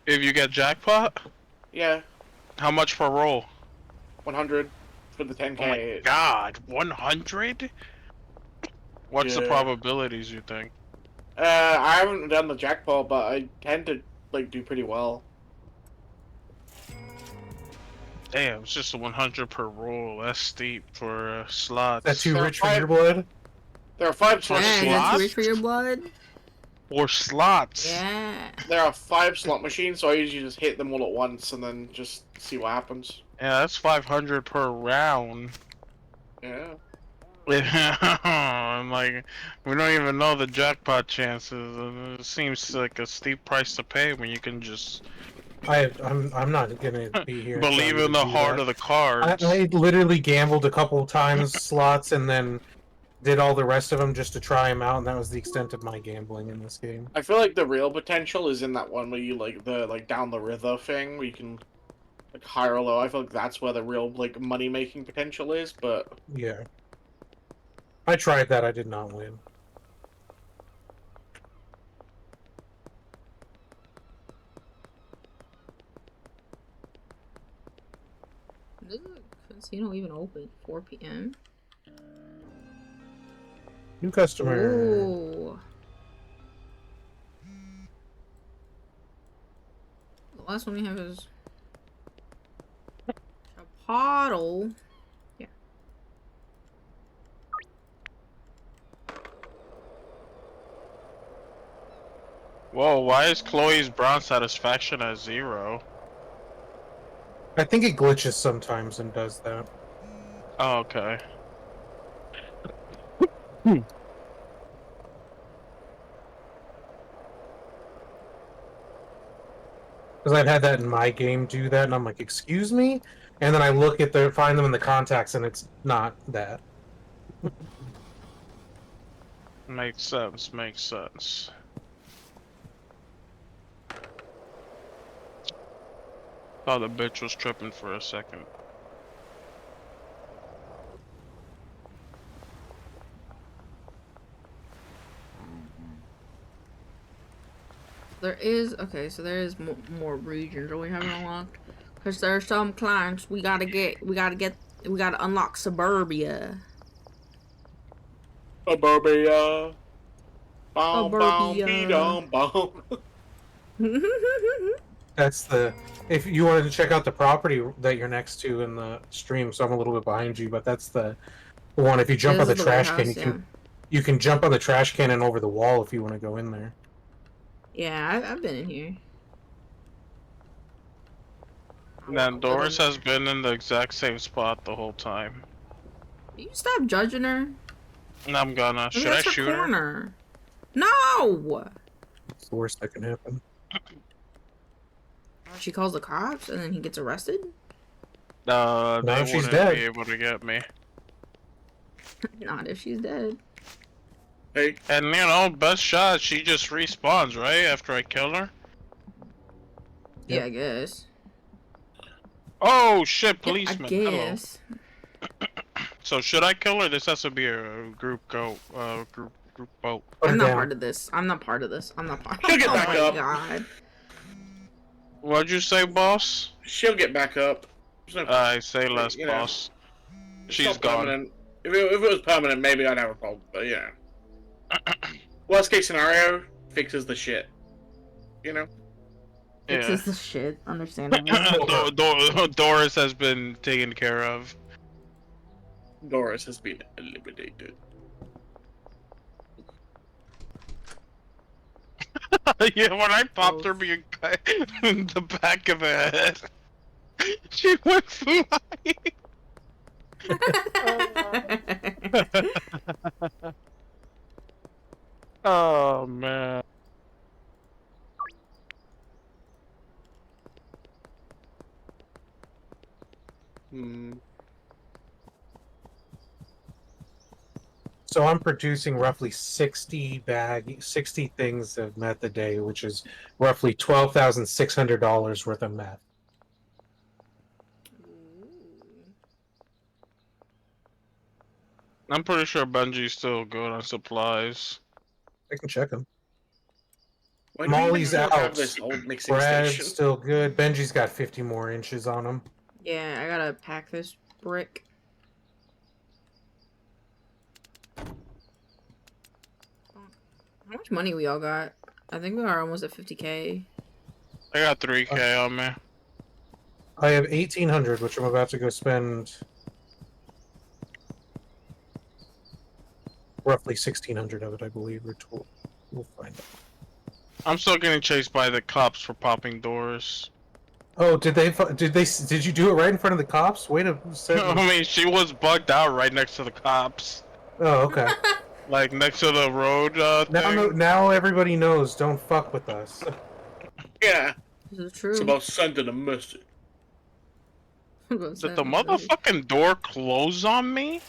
If you get jackpot? Yeah. How much per roll? 100 for the 10K. Oh my god, 100? What's the Yeah. probabilities you think? I haven't done the jackpot, but I tend to like do pretty well. Damn, it's just a 100 per roll. That's steep for slots. That's too There are rich for five- your blood? There are 5 For slot Yeah, machines. that's slots? rich for your blood. Or slots. Yeah. There are 5 slot machines, so I usually just hit them all at once and then just see what happens. Yeah, that's 500 per round. Yeah. I'm like, we don't even know the jackpot chances. And it seems like a steep price to pay when you can just I'm not gonna be here. believe in the heart of the cards. I literally gambled a couple times slots and then did all the rest of them just to try them out, and that was the extent of my gambling in this game. I feel like the real potential is in that one where you like the down the river thing where you can like high or low. I feel like that's where the real like money making potential is, but Yeah. I tried that, I did not win. Does the casino even open 4 p.m.? New customer. Ooh. The last one we have is Chapato. Yeah. Whoa, why is Chloe's brown satisfaction at 0? I think it glitches sometimes and does that. Oh, okay. Because I've had that in my game do that, and I'm like, excuse me? And then I look at the find them in the contacts, and it's not that. Makes sense, makes sense. Thought the bitch was tripping for a second. There is so there is more regions that we haven't unlocked. Cause there are some clients we gotta unlock Suburbia. Suburbia. Boom, boom, Suburbia. be-dum, boom. That's the... If you wanted to check out the property that you're next to in the stream, so I'm a little bit behind you, but that's the one. If you jump on the This is trash warehouse, can, you can jump on the trash can and over the wall if you want to go in there. Yeah, I've been in here. Then Doris has been in the exact same spot the whole time. You stop judging her. And I'm gonna. Should I That's her shoot her? corner. No. It's the worst that can happen. She calls the cops and then he gets arrested. They Now she's wouldn't dead. be able to get me. Not if she's dead. Hey, And you know, best shot, she just respawns, right? After I kill her? Yeah, I guess. Oh shit, Yeah, policeman. I Hello. guess. So should I kill her? This has to be a group go group vote. Put her I'm not down. part of this. I'm not part of this. I'm not part. She'll get oh back my up. god. What'd you say, boss? she'll get back up. There's no- I say less, You know. boss. It's She's not gone. permanent. If it was permanent, maybe I'd have a problem. But yeah. Worst case scenario, fixes the shit. You know. Yeah. Fixes the shit. Understandable. Doris has been taken care of. Doris has been eliminated. Yeah, when I popped her being in the back of the head, she went flying. Oh man. Hmm. So I'm producing roughly 60 things of meth a day, which is roughly $12,600 worth of meth. I'm pretty sure Bungie's still good on supplies. I can check them. Why do we Molly's still out. have this old mixing Brad's station? still good. Benji's got 50 more inches on him. Yeah, I gotta pack this brick. How much money we all got? I think we are almost at 50K. I got 3K on me. I have 1,800, which I'm about to go spend. Roughly 1,600 of it, I believe, or 12. We'll find out. I'm still getting chased by the cops for popping doors. Oh, did you do it right in front of the cops? Wait a I second. mean, she was bugged out right next to the cops. Oh, okay. Like, next to the road, Now everybody knows, don't fuck with us. Yeah. This is true. It's about sending a message. Did the motherfucking door close on me?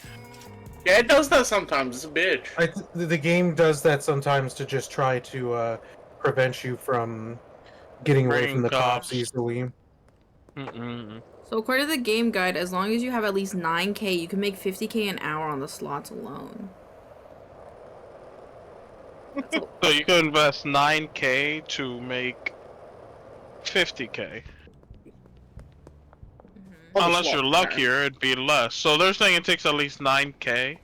Yeah, it does that sometimes. It's a bitch. The game does that sometimes to just try to prevent you from getting away Bringing from the cops cops. easily. So according to the game guide, as long as you have at least 9K, you can make 50K an hour on the slots alone. So you can invest 9K to make 50K. Unless you're luckier, it'd be less. So they're saying it takes at least 9K.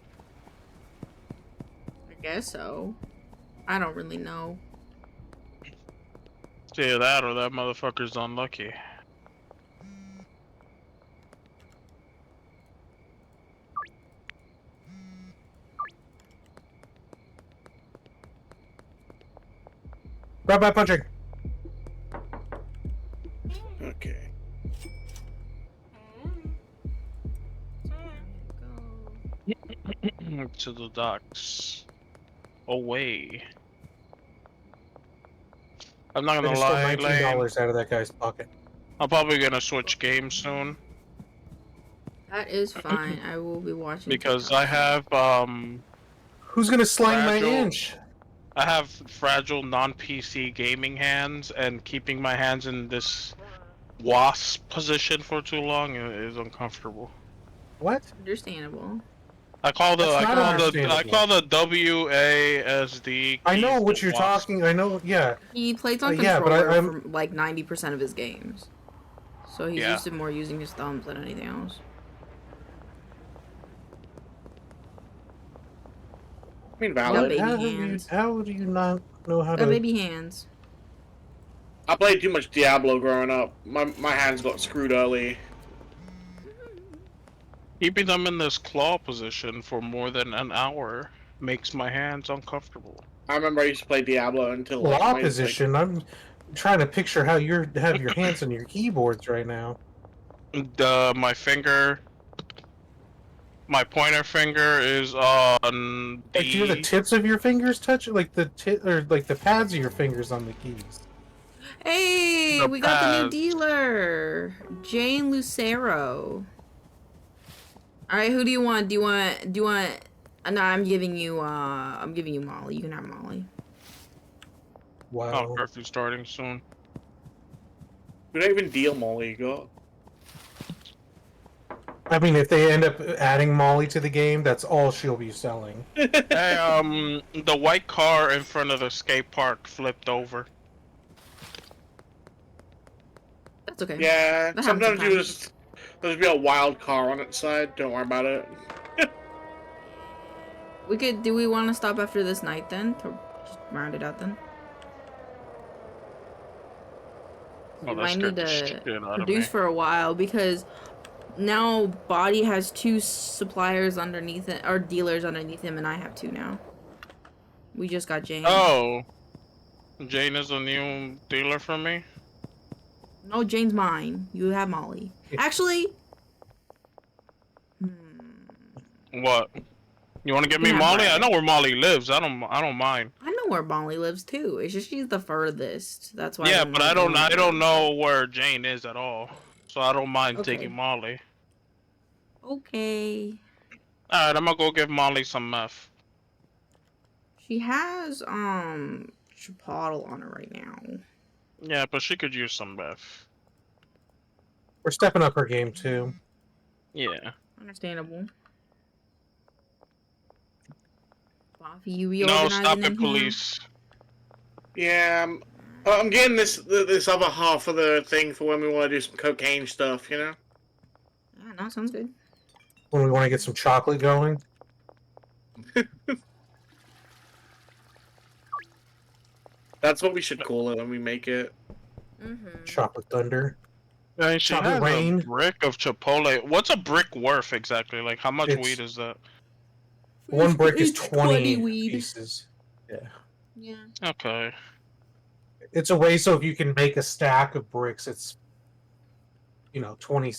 I guess so. I don't really know. It's either that or that motherfucker's unlucky. Grab by punching. Okay. To the docks. Away. I'm not I gonna just stole lie, Lane. $19 out of that guy's pocket. I'm probably gonna switch games soon. That is fine. I will be watching. Because TikTok. I have, Who's gonna slang my Fragile. inch? I have fragile non-PC gaming hands, and keeping my hands in this wasp position for too long is uncomfortable. What? Understandable. I call the That's not I understandable. call the WASD. I know keys what the you're wasp. talking. I know. Yeah. He plays on Yeah, but controller for like 90% of his games. So he's Yeah. used to more using his thumbs than anything else. I mean, Got valid. baby How hands. how do you not know how Got to? baby hands. I played too much Diablo growing up. My hands got screwed early. Keeping them in this claw position for more than an hour makes my hands uncomfortable. I remember I used to play Diablo until like, Law my- position. I'm trying to picture how you have your hands on your keyboards right now. My finger, my pointer finger is on Like, do you have the tips of your fingers touch, like the or like the pads of your fingers on the keys? Hey, The we got the new pads. dealer, Jane Lucero. All right, who do you want? Do you want? No, I'm giving you Molly. You can have Molly. Wow. Oh, curfew starting soon. We don't even deal Molly got. I mean, if they end up adding Molly to the game, that's all she'll be selling. Hey, the white car in front of the skate park flipped over. That's okay. Yeah, That happens sometimes you sometimes. just There's be a wild car on its side. Don't worry about it. Do we want to stop after this night then? To just round it out then? Oh, We that might need scared the to shit out of me. produce for a while because now Body has 2 suppliers underneath it, or dealers underneath him, and I have 2 now. We just got Jane. Oh, Jane is a new dealer for me. No, Jane's mine. You have Molly. Actually, What? You want to give me Yeah, Molly? right. I know where Molly lives. I don't mind. I know where Molly lives too. It's just she's the furthest. That's why. Yeah, but I like don't know where Jane is at all. So I don't mind Okay. taking Molly. Okay. Alright, I'm gonna go give Molly some meth. She has Chipotle on her right now. Yeah, but she could use some meth. We're stepping up her game too. Yeah. Understandable. Buffy, you No, reorganizing stop in it, here? police. Yeah, I'm getting this other half of the thing for when we want to do some cocaine stuff. You know. Yeah, no, sounds good. When we want to get some chocolate going. That's what we should call it when we make it. Mm-hmm. Chocolate Thunder. Yeah, she Chocolate has rain. a brick of Chipotle. What's a brick worth exactly? Like, how much It's- weed is that? One brick is It's 20 weed. pieces. Yeah. Yeah. Okay. It's a way so if you can make a stack of bricks, it's 20.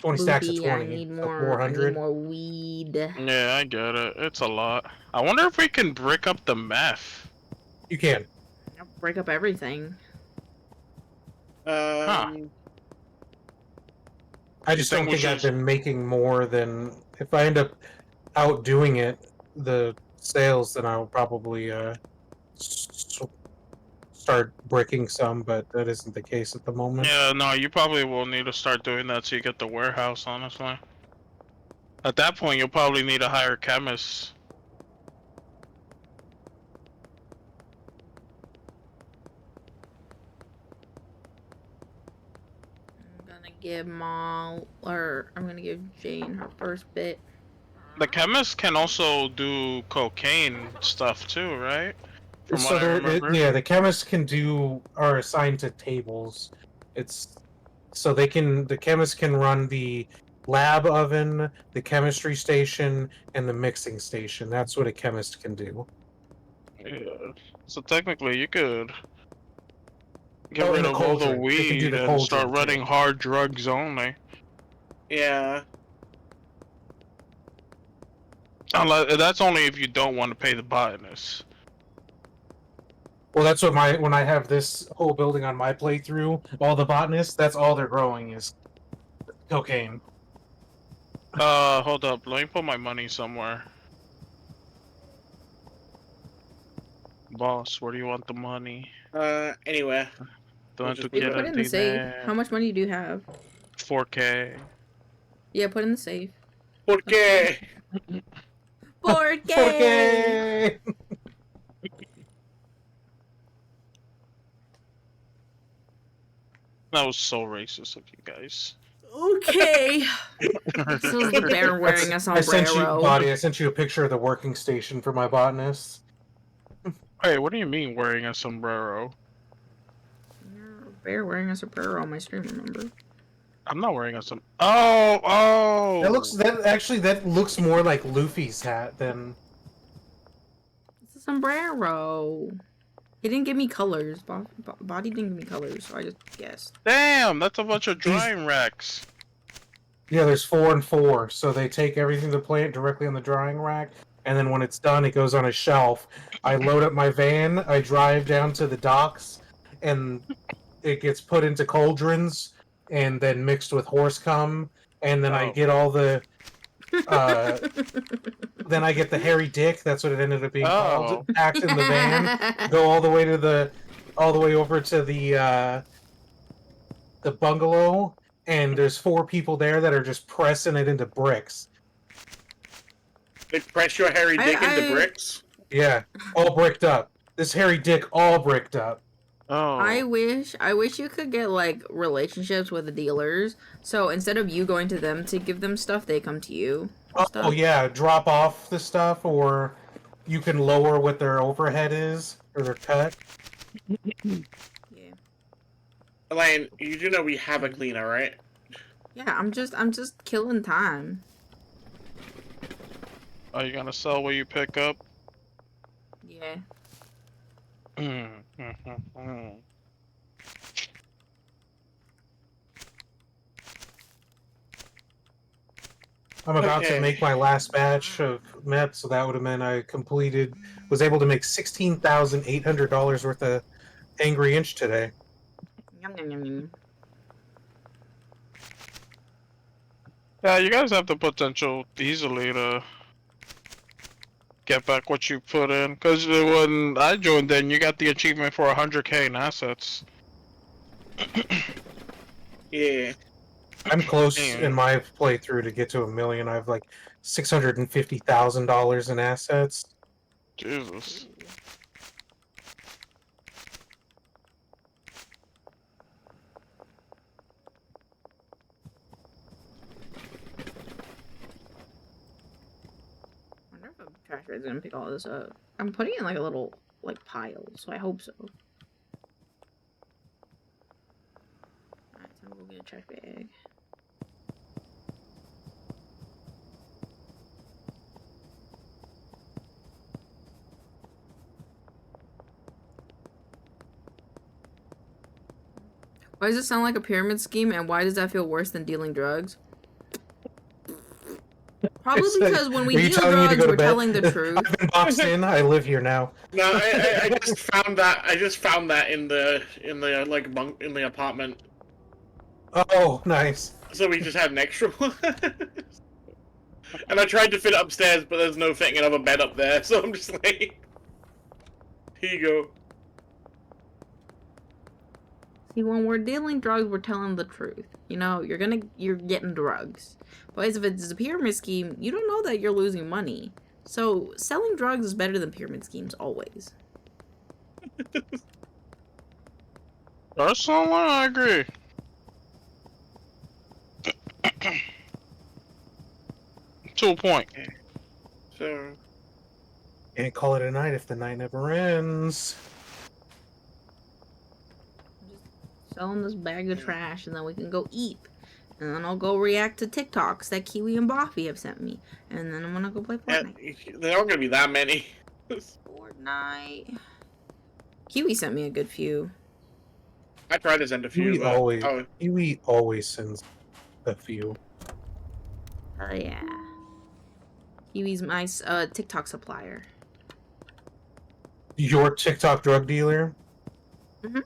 20 stacks of Boopy, 20, I need so more. I 400. need more weed. Yeah, I get it. It's a lot. I wonder if we can brick up the meth. You can. I'll break up everything. I You just think don't we think I've should- been making more than if I end up outdoing the sales, then I'll probably start bricking some, but that isn't the case at the moment. Yeah, no, you probably will need to start doing that so you get the warehouse, honestly. At that point, you'll probably need to hire chemists. I'm gonna give I'm gonna give Jane her first bit. The chemists can also do cocaine stuff too, right? From So what I remember. the chemists are assigned to tables. It's so the chemists can run the lab oven, the chemistry station, and the mixing station. That's what a chemist can do. Yeah. So technically, you could get Oh, rid and the of all the cauldron. They can do weed the and start cauldron, running too. hard drugs only. Yeah. Unless, that's only if you don't want to pay the botanist. Well, that's what when I have this whole building on my playthrough, all the botanists, that's all they're growing is cocaine. Hold up. Let me put my money somewhere. Boss, where do you want the money? Anyway. Don't just you You get put it in the anything safe. there? How much money do you have? 4K. Yeah, put in the safe. Porque. 4K. Okay. That was so racist of you guys. Okay. This is the bear wearing a I sent you, sombrero. Body. I sent you a picture of the working station for my botanist. Hey, what do you mean wearing a sombrero? You're a bear wearing a sombrero on my stream, remember? I'm not wearing a som. Oh! That looks more like Luffy's hat than. It's a sombrero. He didn't give me colors. Body didn't give me colors, so I just guessed. Damn, that's a bunch of drying racks. Yeah, there's 4 and 4, so they take everything to the plant directly on the drying rack, and then when it's done, it goes on a shelf. I load up my van, I drive down to the docks, and it gets put into cauldrons, and then mixed with horse cum, and then I Oh. get all the. Then I get the hairy dick. That's what it ended up being called. Packed in the van, go all the way over to the bungalow, and there's 4 people there that are just pressing it into bricks. They press your hairy dick into bricks. Yeah, all bricked up. This hairy dick all bricked up. Oh. I wish you could get like relationships with the dealers. So instead of you going to them to give them stuff, they come to you. for Oh stuff. yeah, drop off the stuff, or you can lower what their overhead is or their cut. Yeah. Elaine, you do know we have a cleaner, right? Yeah, I'm just killing time. Are you gonna sell what you pick up? Yeah. I'm about to Okay. make my last batch of meth, so that would have meant I was able to make $16,800 worth of Angry Inch today. Yum, yum, yum, yum. Yeah, you guys have the potential easily to get back what you put in. Because when I joined in, you got the achievement for 100k in assets. Yeah. I'm close Yeah. in my playthrough to get to $1 million. I have like $650,000 in assets. Jesus. I wonder if a trash bag's gonna pick all this up. I'm putting it in like a little like pile, so I hope so. Alright, so we'll get a trash bag. Why does it sound like a pyramid scheme, and why does that feel worse than dealing drugs? Probably It's like, because when we are you deal telling me to drugs, go to we're bed? telling the truth. I've been boxed in. I live here now. No, I just found that. I just found that in the like bunk in the apartment. Oh, nice. So we just had an extra one. And I tried to fit it upstairs, but there's no fitting another bed up there. So I'm just like, here you go. See, when we're dealing drugs, we're telling the truth. You know, you're getting drugs. But if it's a pyramid scheme, you don't know that you're losing money. So selling drugs is better than pyramid schemes always. Personally, I agree. To a point. So Can't call it a night if the night never ends. Selling this bag of trash, and then we can go eat. And then I'll go react to TikToks that Kiwi and Boffy have sent me. And then I'm gonna go play Fortnite. there aren't gonna be that many. Fortnite. Kiwi sent me a good few. I tried to send a few. Kiwi always sends a few. Oh yeah. Kiwi's my TikTok supplier. Your TikTok drug dealer? Mm-hmm.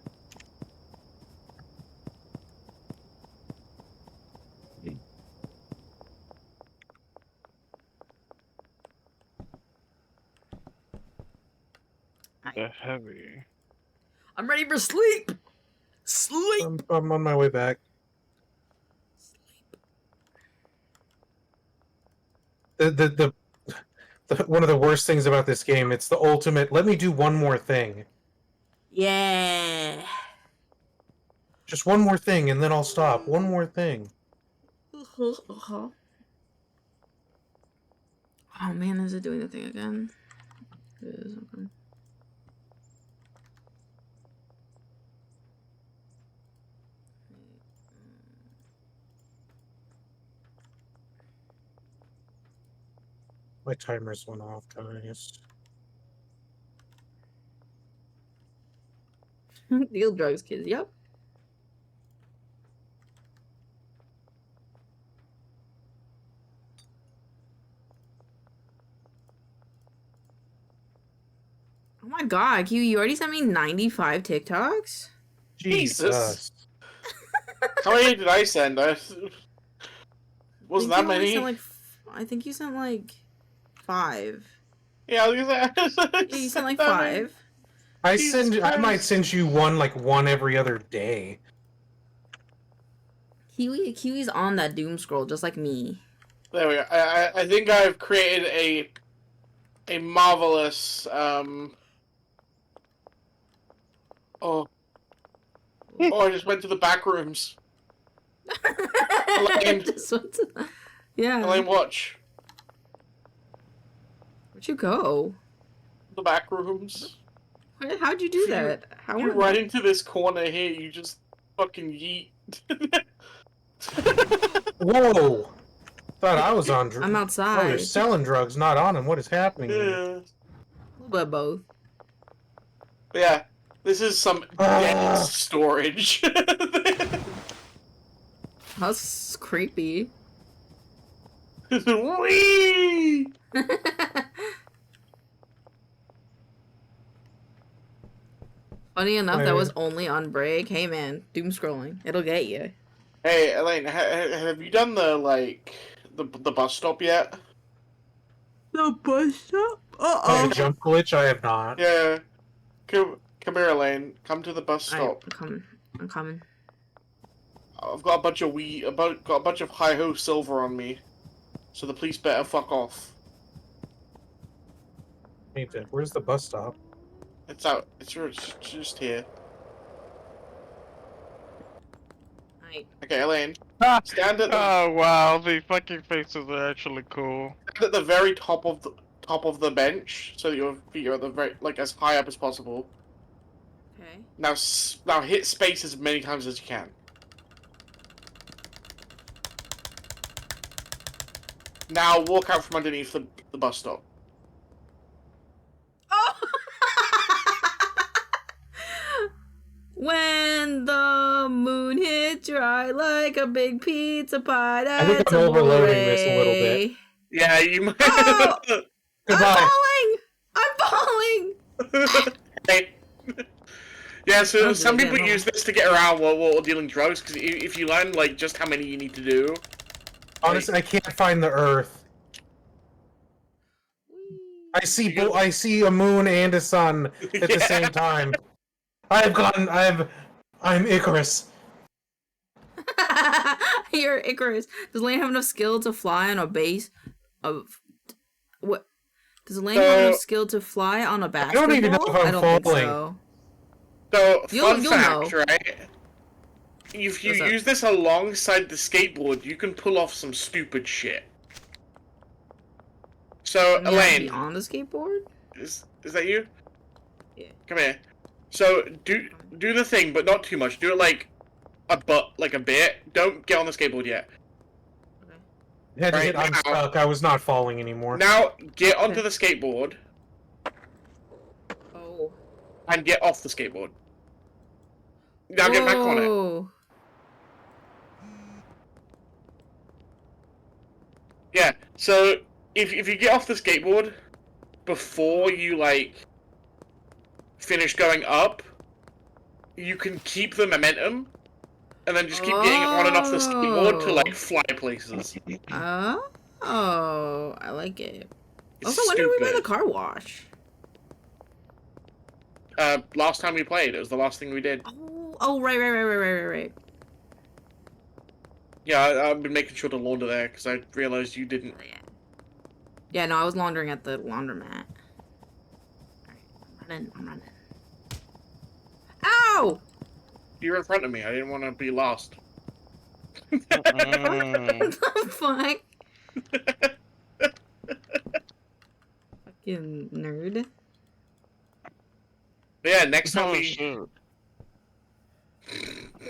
Heavy. I'm ready for sleep. Sleep. I'm on my way back. The one of the worst things about this game, it's the ultimate, let me do one more thing. Yeah. Just one more thing and then I'll stop. One more thing. Oh man, is it doing the thing again? It is, okay. My timers went off, guys. Deal drugs, kids. Yep. Oh my god, Q, you already sent me 95 TikToks? Jesus. How many did I send? Wasn't that many? I think you sent like 5. Yeah, I was gonna say. Yeah, you sent like 5. I might send you one every other day. Kiwi's on that doom scroll just like me. There we go. I think I've created a marvelous Oh, I just went to the back rooms. Elaine. Just went to- yeah. Elaine, watch. Where'd you go? The back rooms. How'd you do that? How You would run into this corner here, you just fucking yeet. Whoa! Thought I was on drugs. I'm Oh, outside. they're selling drugs, not on them. What is happening here? Yeah. A little bit of both. But yeah, this is some dense storage. That's creepy. Whee! Funny enough, that Wait. was only on break. Hey man, doom scrolling. It'll get you. Hey, Elaine, have you done the, like, the bus stop yet? The bus stop? Oh, jump glitch? I have not. Yeah. Come here, Elaine. Come to the bus stop. I'm coming. I'm coming. I've got a bunch of got a bunch of hi-ho silver on me. So the police better fuck off. Nathan, where's the bus stop? It's out. It's just here. Alright. Okay, Elaine. Ah, Stand at the, oh wow, the fucking faces are actually cool. at the very top of the bench, so that your feet are at the very as high up as possible. Okay. Now hit space as many times as you can. Now walk out from underneath the bus stop. Oh! When the moon hit dry like a big pizza pie. I think I'm overloading this a little bit. Yeah, you might. Oh! Goodbye. I'm falling! Hey. Yeah, so Oh, some yeah, people no. use this to get around while dealing drugs, because if you learn like just how many you need to do. Honestly, I can't find the Earth. I see a moon and a sun at the same time. I'm Icarus. You're Icarus. Does Lane have enough skill to fly on a base of what? Does Lane have enough skill to fly on a basketball? don't even know if I'm I don't think falling. so. So, You'll fact, know. right? If you What's up? use this alongside the skateboard, you can pull off some stupid shit. So, You have to be Elaine, on the skateboard? is that you? Yeah. Come here. So, do the thing, but not too much. Do it like a bit. Don't get on the skateboard yet. Had to Right hit I'm now- stuck. I was not falling anymore. Now, get onto the skateboard Oh. and get off the skateboard. Now get back on it. Whoa. Yeah, so if you get off the skateboard before you finish going up, you can keep the momentum and then just keep getting on and off the skateboard to fly places. Oh, I like it. It's Also, when did we buy the stupid. car wash? Last time we played, it was the last thing we did. Oh, right. Yeah, I've been making sure to launder there because I realized you didn't. Yeah, no, I was laundering at the laundromat. Alright, I'm running. Ow! You were in front of me. I didn't want to be lost. Mm. What the fuck? Fucking nerd. But yeah, next time Oh, we. shoot.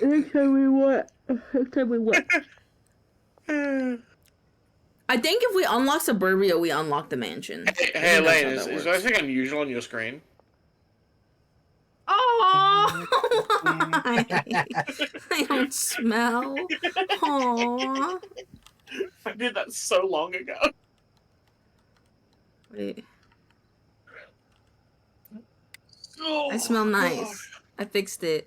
Next time we what? I think if we unlock Suburbia, we unlock the mansion. Hey, I hey think that's Elaine, how is that there works. anything unusual on your screen? Oh, why? I don't smell. Aww. I did that so long ago. Wait, Oh, I smell nice. I fixed it.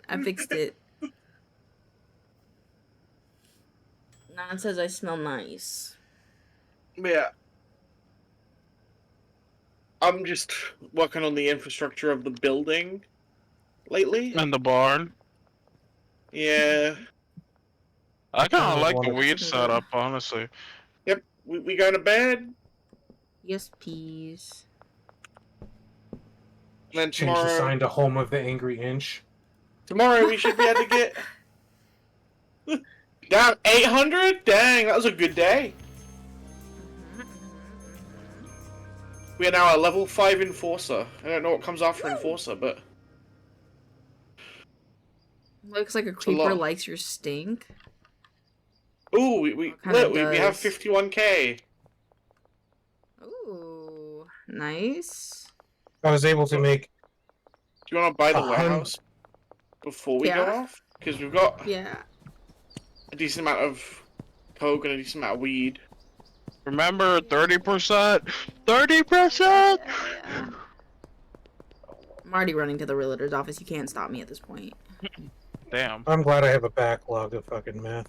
Now it says I smell nice. Yeah. I'm just working on the infrastructure of the building lately. And the barn. Yeah. I kind of like the wanna- weed setup, honestly. Yep. We going to bed. Yes, please. And then Change the tomorrow. sign to Home of the Angry Inch. Tomorrow we should be able to get down 800. Dang, that was a good day. We are now a level 5 Enforcer. I don't know what comes after Enforcer, but Looks like a a creeper lot. likes your stink. ooh, we Kinda look, we have does. 51k. Ooh, nice. I was able to make Do you want to buy the 100 warehouse before we go Yeah. off? Because we've got Yeah. a decent amount of coke and a decent amount of weed. Remember, 30%. 30%. Yeah. I'm already running to the realtor's office. You can't stop me at this point. Damn. I'm glad I have a backlog of fucking meth.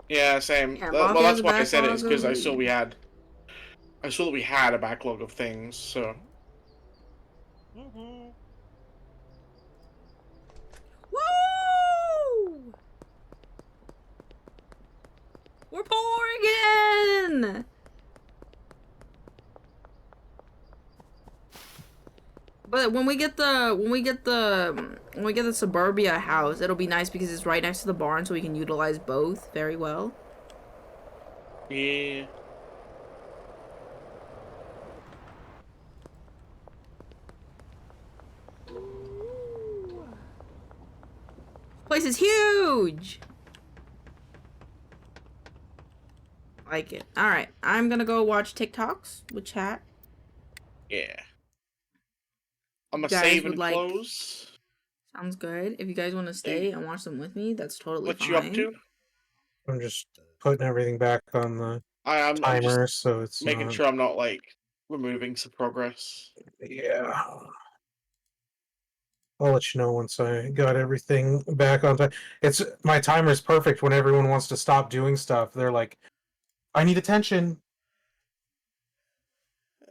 Yeah, same. Yeah, Well, Bobby has that's a why I said it. Is backlog because of I saw weed. I saw that we had a backlog of things. So Woo! We're pouring in. But when we get the suburbia house, it'll be nice because it's right next to the barn, so we can utilize both very well. yeah. Place is huge. Like it. All right, I'm gonna go watch TikToks with chat. Yeah. I'm gonna Guys save would and like- close. Sounds good. If you guys want to stay and watch them with me, that's totally What fine. you up to? I'm just putting everything back on the I'm timer, just so it's making not... sure I'm not like removing some progress. Yeah. I'll let you know once I got everything back on time. It's my timer's perfect when everyone wants to stop doing stuff. They're like, I need attention.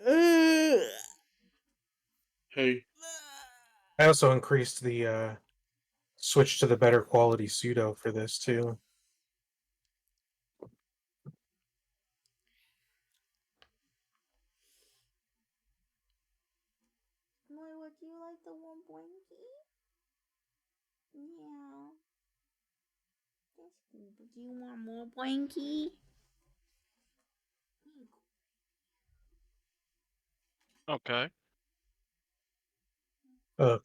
Hey. I also increased the switch to the better quality pseudo for this too. Would you like the one blankie? Yeah. That's good. But do you want more blankie? Okay. Okay.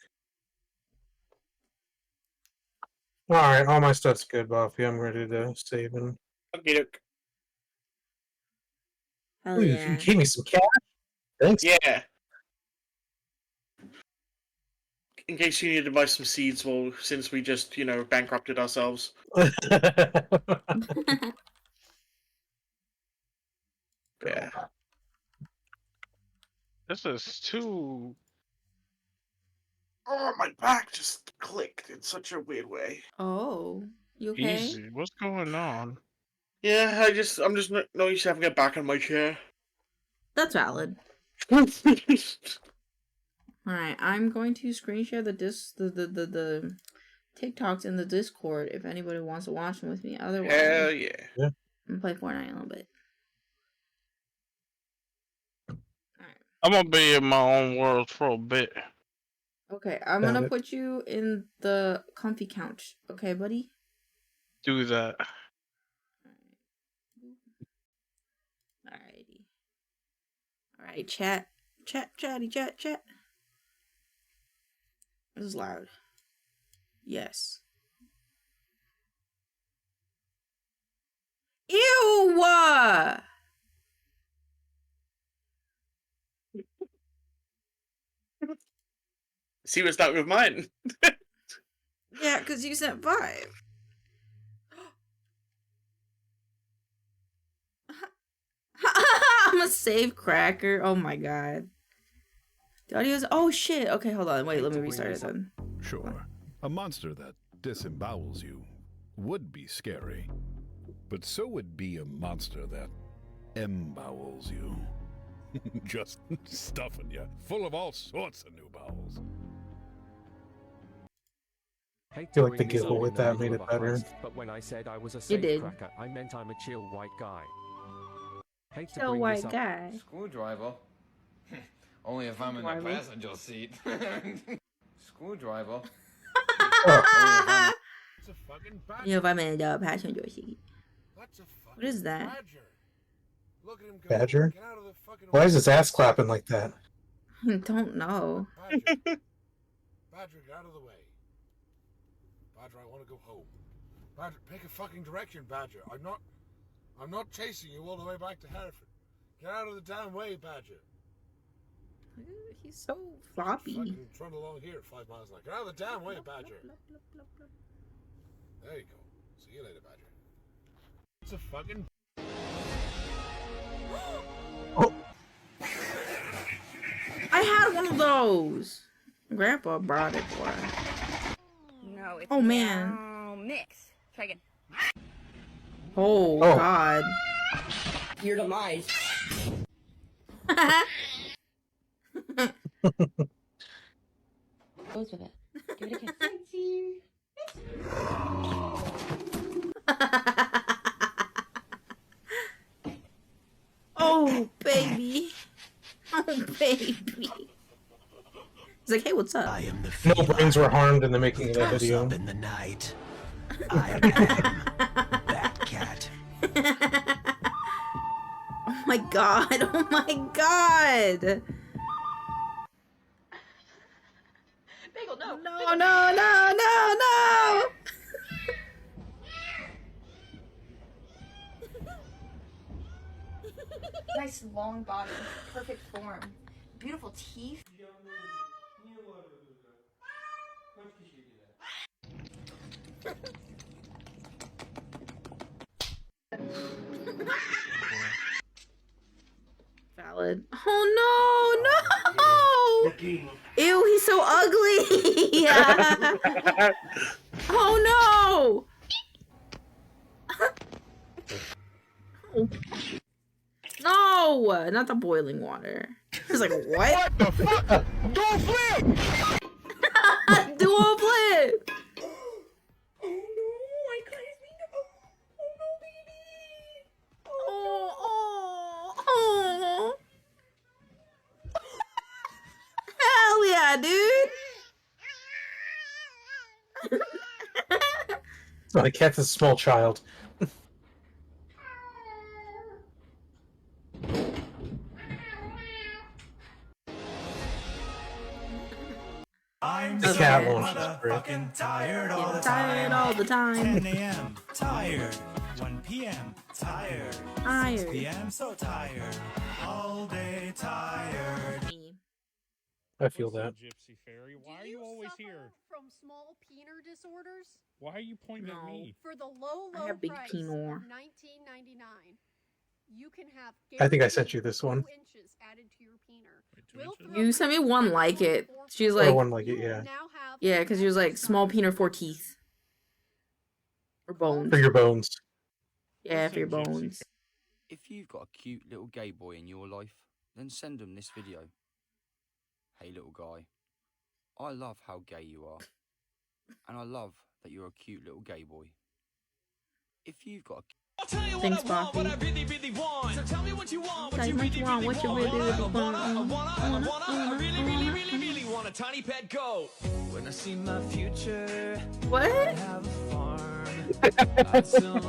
Alright, all my stuff's good, Buffy. I'm ready to save and... Okay, look. Hell Ooh, yeah. you gave me some cash? Thanks. Yeah. In case you needed to buy some seeds, well, since we just, bankrupted ourselves. Yeah. This is too Oh, my back just clicked in such a weird way. Oh, you okay? easy. What's going on? Yeah, I'm just not used to having it back on my chair. That's valid. All right, I'm going to screen share the TikToks in the Discord if anybody wants to watch them with me. Otherwise, Hell yeah. I'm gonna play Fortnite a little bit. I'm gonna be in my own world for a bit. Okay, I'm Got gonna it. put you in the comfy couch. Okay, buddy? Do that. Alrighty. Alright, chat. Chatty, chat. This is loud. Yes. Ew! See what's not with mine. Yeah, because you sent 5. I'm a save cracker. Oh my god. The audio's. Oh shit. Okay, hold on. Wait, let me restart it then. Sure, a monster that disembowels you would be scary, but so would be a monster that embowels you. Just stuffing you full of all sorts of new bowels. I feel like the giggle with that made it better. But when I said I was a You did. safecracker, I meant I'm a chill white guy. Hate to Chill bring this white up. guy. Screwdriver? Only if I'm in the Screwdriver. passenger seat. Screwdriver? It's a fucking 因为 badger. 外面的 passion 游戏。 That's a fucking What is that? badger. Look at him go. Badger? Get out of the fucking Why is way. his ass clapping like that? I don't know. Badger. Badger, get out of the way. Badger, I want to go home. Badger, pick a fucking direction, Badger. I'm not chasing you all the way back to Hereford. Get out of the damn way, Badger. He's so floppy. Fucking trundle along here at 5 miles an hour. Get out of the damn way, Badger. There you go. See you later, Badger. It's a fucking... I had one of those. Grandpa brought it for us. No, it's Oh, man. mix. Try again. Oh, Oh. God. Your demise. Goes with it. Give it a kiss. Oh, baby. Oh, baby. He's like, hey, what's up? I am the No feline. brains were harmed in the making of that Comes video. up in the night. I am Bat Cat. Oh my god. Oh my god. Bagel, no. No, no, no, no, no. Nice long body, perfect form, beautiful teeth. Valid. Oh, no, no. Ew, he's so ugly. Oh, no. No, not the boiling water. He's like, what? What the fuck? Don't flip! Dual flip. Oh no, I got his finger. Oh no, baby. Oh, oh, oh. Hell yeah, dude. It's not a cat, it's a small child. I'm The cat launch is great. fucking tired all the Tired time. all the 10 time. a.m. tired. 1 p.m. tired. 6 Tired. p.m. so tired. All day tired. I feel that. Gypsy Fairy, why are you always here? From small peener disorders? Why are you pointing at No. me? For the low I have big price penor. of $19.99, you can have I think I sent you this one. 2 inches added to your peener. Wait, 2 We'll inches? throw You sent me in one a like it. She's Or like, one like it, You will yeah. now have yeah, because she was like small exercise. peener for teeth. Or bones. For your bones. Yeah, for your Listen, Gypsy bones. If you've got a cute little gay boy in your life, then send them this video. Hey little guy, I love how gay you are. And I love that you're a cute little gay boy. If you've got a Thanks, Boffy. What I really, really want. So tell me what you want. Tell me what you want. What you really, really want. I really, really, really, really want a tiny pet goat. When I see my future, What? have a farm.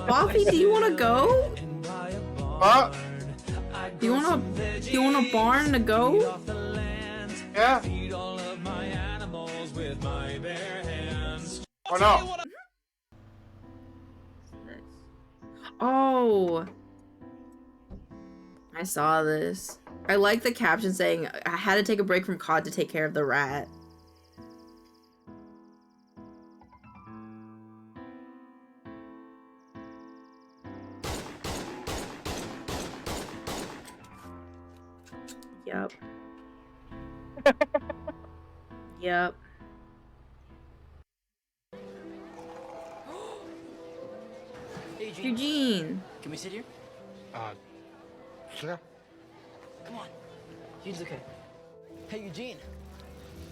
Boffy, do you want to go? And buy a barn. What? Do you want a barn to go? Off the land. Yeah. Feed all of my animals with my bare hands. Or not? Oh. I saw this. I like the caption saying, I had to take a break from COD to take care of the rat. Yep. Yep. Eugene. Can we sit here? Sure. Come on. Eugene's okay. Hey Eugene.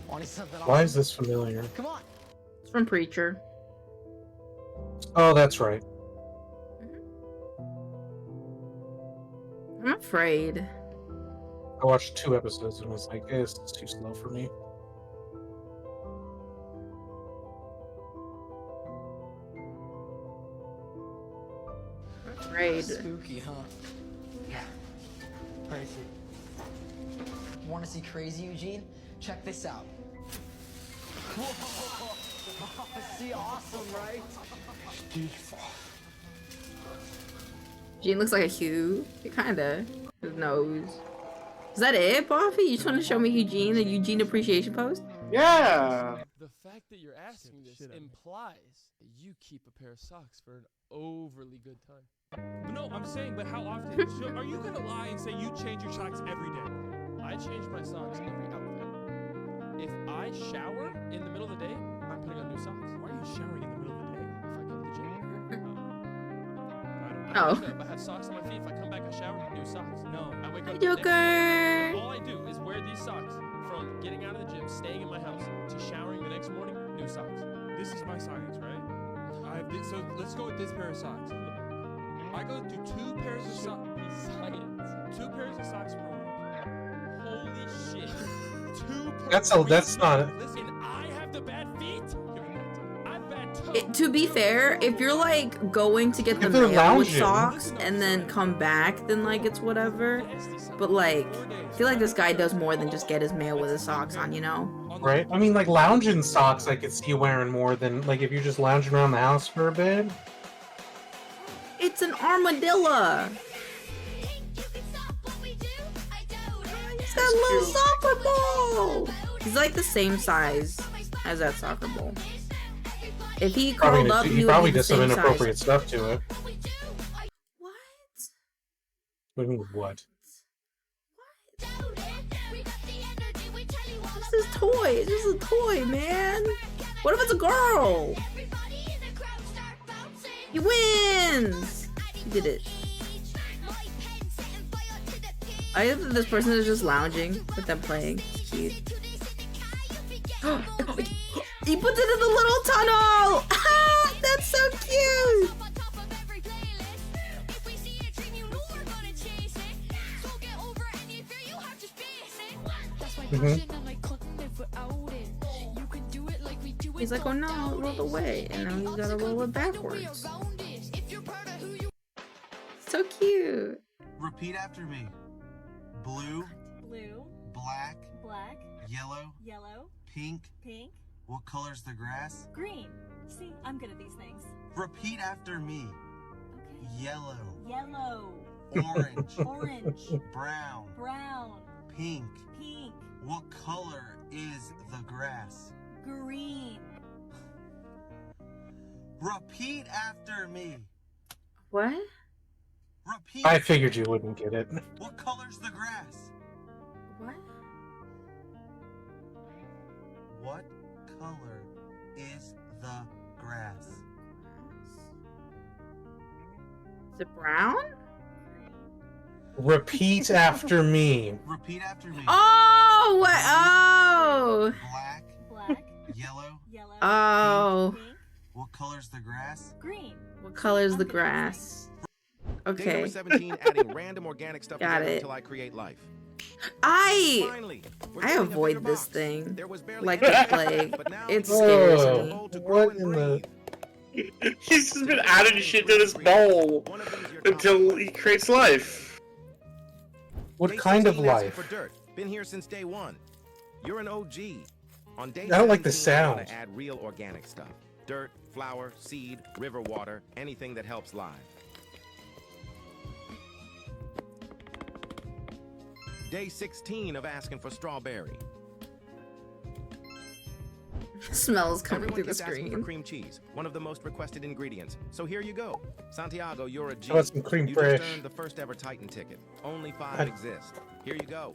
Want something Why is this familiar? Come on. It's from Preacher. Oh, that's right. I'm afraid. I watched 2 episodes and was like, it's too slow for me. Raid. Spooky, huh? Yeah. Crazy. Want to see crazy, Eugene? Check this out. Whoa! See, awesome, right? Dude. Gene looks like a Hugh. Kinda. His nose. Is that it, Buffy? You just want to show me Eugene, the Eugene appreciation post? Yeah. The fact that you're asking this implies that you keep a pair of socks for an overly good time. But no, I'm saying, but how often? So are you gonna lie and say you change your socks every day? I change my socks every outfit. If I shower in the middle of the day, I'm putting on new socks. Why are you showering in the middle of the day? If I go to the gym. I don't know. If I have socks on my feet, if I come back, I shower, new socks. No. I wake up Joker! all I do is wear these socks from getting out of the gym, staying in my house, to showering the next morning, new socks. This is my science, right? So let's go with this pair of socks. I go through 2 pairs of socks. Science. 2 pairs of socks per week. Holy shit. 2 pairs. That's not. Listen, I have the bad feet. I've bad toes. To be fair, if you're like going to get the If they're mail with lounging. socks and then come back, then like it's whatever. But like, I feel like this guy does more than just get his mail with his socks on, you know? Right? I mean, like, lounging socks I could see you wearing more than, like, if you're just lounging around the house for a bit. It's an armadillo. It's that little soccer ball. He's like the same size as that soccer ball. If he curled up, He he probably would be the did some same inappropriate size. stuff to it. What? What do you mean, what? This is toy. This is a toy, man. What if it's a girl? He wins. He did it. I think that this person is just lounging with them playing. It's cute. He puts it in the little tunnel. Ah, that's so cute. He's like, oh no, it rolled away, and now he's gotta roll it backwards. So cute. Repeat after me. Blue. Blue. Black. Black. Yellow. Yellow. Pink. Pink. What color's the grass? Green. See, I'm good at these things. Repeat after me. Okay. Yellow. Yellow. Orange. Orange. Brown. Brown. Pink. Pink. What color is the grass? Green. Repeat after me. What? Repeat. I figured you wouldn't get it. What color's the grass? What? What color is the grass? Is it brown? Repeat after me. Repeat after me. Oh, what? Oh. Black. Black. Yellow. Yellow. Oh. Pink. What color's the grass? Green. What color is the grass? Day Okay. number 17, adding random organic stuff Got together it. until I create life. Finally, we're I getting a avoid bigger this box. thing There was barely like any the space, plague. but now It we scares have Whoa. a me. bowl to What grow and in the- breathe. He's just been adding shit to this bowl One of these your until he creates life. What Day kind of 16 asking life? For dirt. Been here since day 1. You're an OG. On day I don't like the 17, we're sound. gonna add real organic stuff. Dirt, flour, seed, river water, anything that helps live. Day 16 of asking for strawberry. Smells coming Everyone through the keeps asking for screen. cream cheese, one of the most requested ingredients. So here you go. Santiago, you're a G. How about some cream you fresh? just earned the first ever Titan ticket. Only 5 I- exist. Here you go.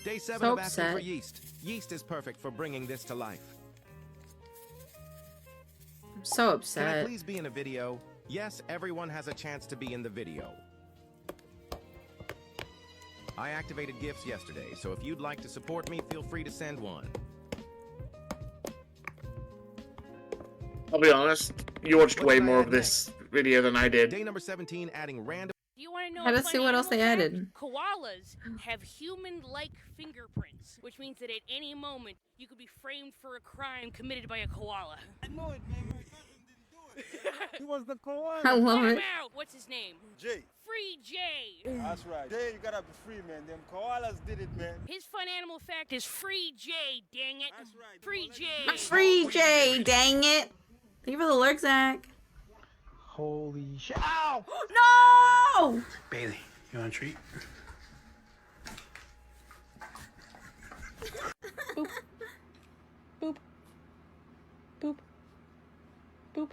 Day 7 So of asking for upset. yeast. Yeast is perfect for bringing this to life. I'm so Can I upset. please be in a video? Yes, everyone has a chance to be in the video. I activated gifts yesterday, so if you'd like to support me, feel free to send one. I'll be honest, you watched way more of this video than I did. Day number 17, adding random. Do you want want to know? Let's a see funny what else they animal added. fact? Koalas have human-like fingerprints, which means that at any moment you could be framed for a crime committed by a koala. I know it, man. My cousin didn't do it. He was the koala. I love Time it. out. What's his name? Jay. Free Jay. That's right. Jay, you gotta be free, man. Them koalas did it, man. His fun animal fact is Free Jay, dang it. That's right. Free Jay. Free Jay, dang it. Thank you for the lurk, Zach. Holy shit. Ow! No! Bailey, you want a treat? Boop. Boop. Boop. Boop.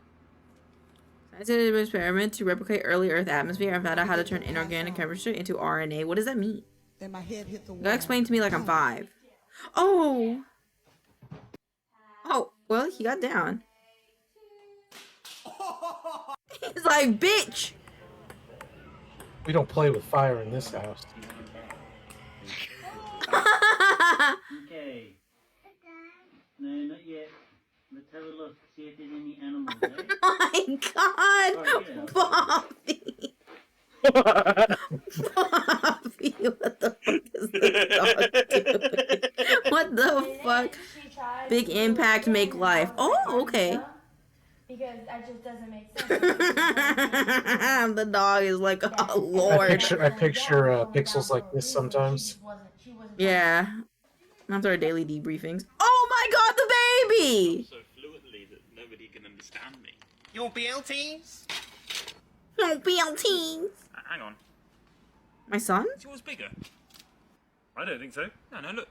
Science did an experiment to replicate early Earth atmosphere and found out how to turn inorganic chemistry into RNA. What does that mean? Then my head hit the wall. Gotta explain to me like I'm 5. Oh! Oh, well, he got down. He's like, bitch! We don't play with fire in this house. Okay. No, not yet. Let's have a look. See if there's any animals there. Oh my god! Bobby! Bobby, what the fuck is this dog doing? What the fuck? Big impact, make life. Oh, okay. Because that just doesn't make sense. The dog is like, oh I lord. picture pixels like this sometimes. Yeah. After our daily debriefings. Oh my god, the baby! So fluently that nobody can understand me. Your BLTs? No BLTs. Hang on. My son? Is yours bigger? I don't think so. No, look.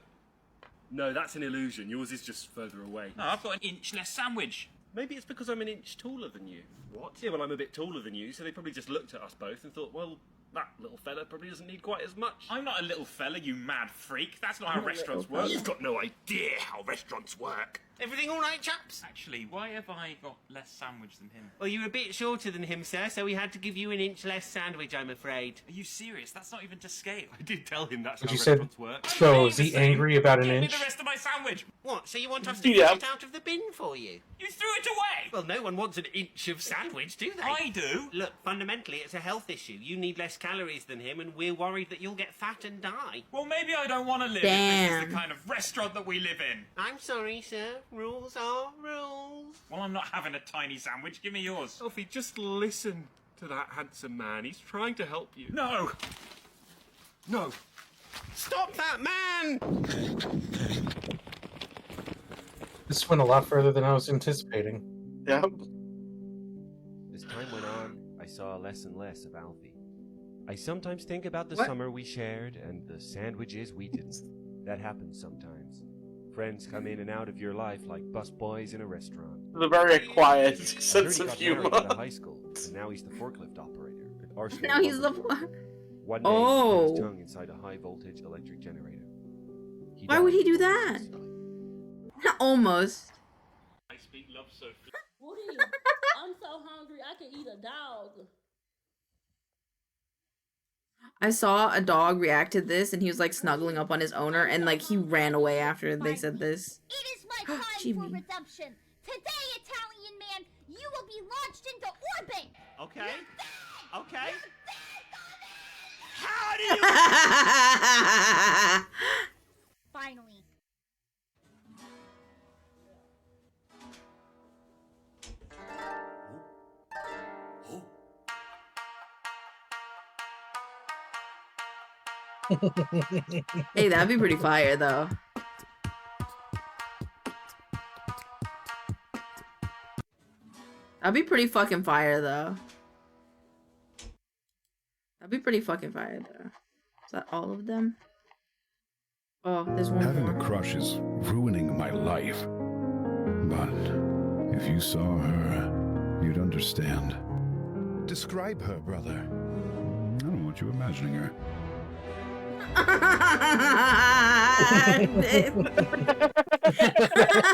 No, that's an illusion. Yours is just further away. No, I've got an inch less sandwich. Maybe it's because I'm an inch taller than you. What? Yeah, well, I'm a bit taller than you, so they probably just looked at us both and thought, well, that little fella probably doesn't need quite as much. I'm not a little fella, you mad freak. That's not how restaurants work. You've got no idea how restaurants work. Everything all right, chaps? Actually, why have I got less sandwich than him? Well, you were a bit shorter than him, sir, so we had to give you an inch less sandwich, I'm afraid. Are you serious? That's not even to scale. I did tell him that's But how you said, restaurants work. so is he angry about an Give me inch? the rest of my sandwich. What, so you want us to Yeah. put it out of the bin for you? You threw it away. Well, no one wants an inch of sandwich, do they? I do. Look, fundamentally, it's a health issue. You need less calories than him, and we're worried that you'll get fat and die. Well, maybe I don't want to live if this Damn. is the kind of restaurant that we live in. I'm sorry, sir. Rules are rules. Well, I'm not having a tiny sandwich. Give me yours. Sophie, just listen to that handsome man. He's trying to help you. No. No. Stop that man! This went a lot further than I was anticipating. Yeah. As time went on, I saw less and less of Alfie. I sometimes think about the What? summer we shared and the sandwiches we didn't. That happens sometimes. Friends come in and out of your life like busboys in a restaurant. The very quiet I heard sense he of got humor. married out of high school, and now he's the forklift operator at Arsenal. Now he's the Lumber. One day, he Oh. put his tongue inside a high-voltage electric generator. Why would he died do before that? his time. Almost. I speak love so Woody, I'm so hungry I can eat a dog. I saw a dog react to this and he was like snuggling up on his owner and like he ran away after they said this. It is my time for Jimmy. redemption. Today, Italian man, you will be launched into orbit. Okay. Okay. How do you? Finally. Hey, that'd be pretty fire though. That'd be pretty fucking fire though. That'd be pretty fucking fire though. Is that all of them? Oh, there's one Having more. a crush is ruining my life. But if you saw her, you'd understand. Describe her, brother. I don't want you imagining her.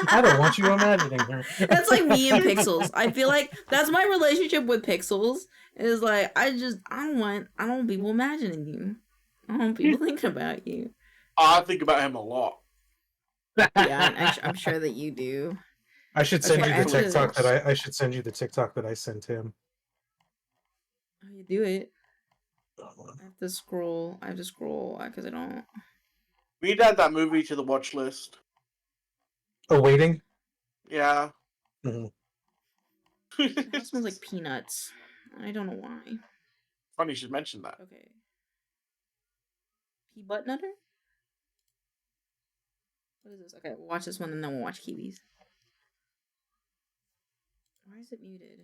I don't want you imagining her. That's like me and Pixels. I feel like that's my relationship with Pixels. Is like I don't want people imagining you. I don't want people thinking about you. I think about him a lot. Yeah, I'm sure that you do. I should send you the Actually- TikTok that I should send you the TikTok that I sent him. Oh, you do it. I have to scroll because I don't. We need to add that movie to the watch list. Oh, Waiting? Yeah. Mm-hmm. It smells like peanuts. I don't know why. Funny you should mention that. Okay. Pea butt nutter? What is this? Okay, we'll watch this one and then we'll watch Kiwis. Why is it muted?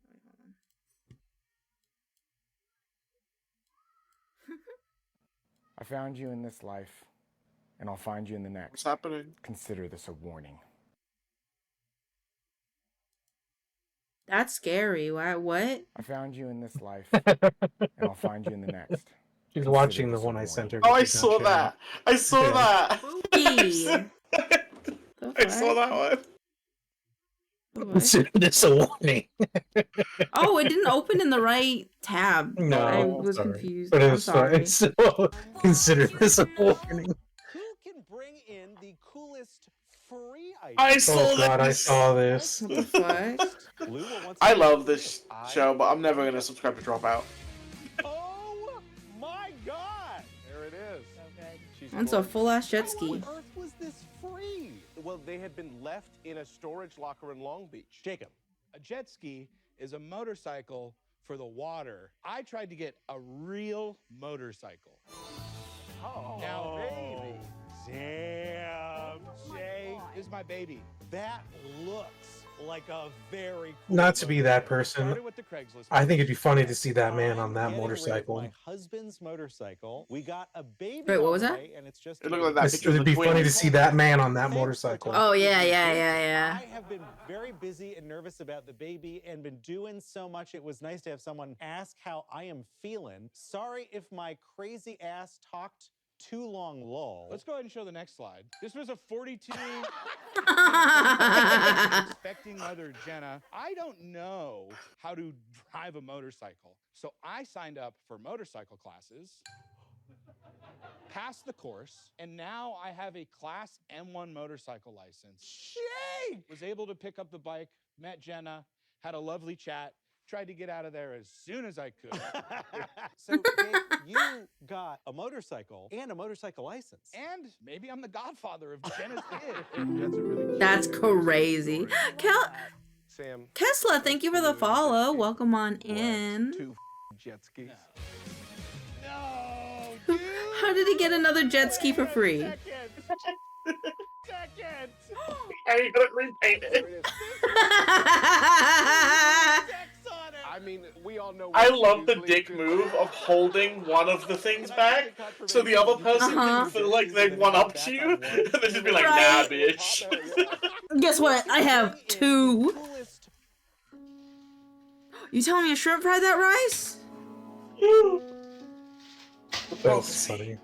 Wait, hold on. I found you in this life, and I'll find you in the next. What's happening? Consider this a warning. That's scary. Why? What? I found you in this life, and I'll find you in the next. She's watching the one I sent her. Oh, I saw that. I saw that. I saw that one. Consider this a warning. Oh, it didn't open in the right tab. No, I was sorry. confused. But I'm it's sorry. fine. So, consider this a warning. Bring in the coolest free item. I saw God, I this. saw this. What the fuck? I love this show, but I'm never gonna subscribe to Dropout. Oh my god! There it is. She's That's a full ass jet ski. How on earth was this free? Well, they had been left in a storage locker in Long Beach. Jacob, a jet ski is a motorcycle for the water. I tried to get a real motorcycle. Oh. Now, baby. Damn, Jay, this is my baby. That looks like a very cool Not to be that person. Started with the Craigslist I think it'd be funny to see that man on that motorcycle. My husband's motorcycle. We got a baby. Wait, what was on the that? way, and it's just It looked like that It's- picture of It'd the be funny to twins. see that man on that motorcycle. Oh yeah. I have been very busy and nervous about the baby and been doing so much. It was nice to have someone ask how I am feeling. Sorry if my crazy ass talked too long, lol. Let's go ahead and show the next slide. This was a 42 expecting mother Jenna. I don't know how to drive a motorcycle, so I signed up for motorcycle classes, passed the course, and now I have a Class M1 motorcycle license. Shake! Was able to pick up the bike, met Jenna, had a lovely chat, tried to get out of there as soon as I could. So, Dave, you got a motorcycle and a motorcycle license. And maybe I'm the godfather of Jenna's kid. That's crazy. Sam. Tesla, thank you for the follow. Welcome on in. Two jet skis. How did he get another jet ski for free? Second. And you got it repainted. I mean, we all know. I love the dick move of holding one of the things back so the other person can feel like they one up to you and they just be like, nah, bitch. Guess what? I have two. You telling me a shrimp fried that rice? That's funny.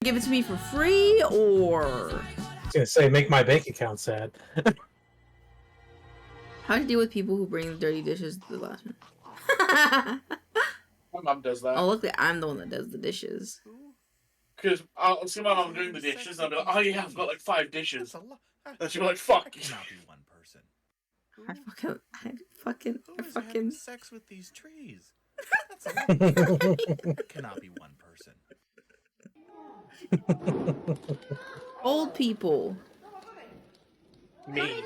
Give it to me for free or? I was gonna say, make my bank account sad. How do you deal with people who bring dirty dishes to the last minute? My mom does that. Oh, look, I'm the one that does the dishes. Because I'll see my mom doing the dishes and I'll be like, oh yeah, I've got like 5 dishes. And she'll be like, fuck. Cannot be one person. I fucking. Sex with these trees. That's a lot. Cannot be one person. Old people. Me.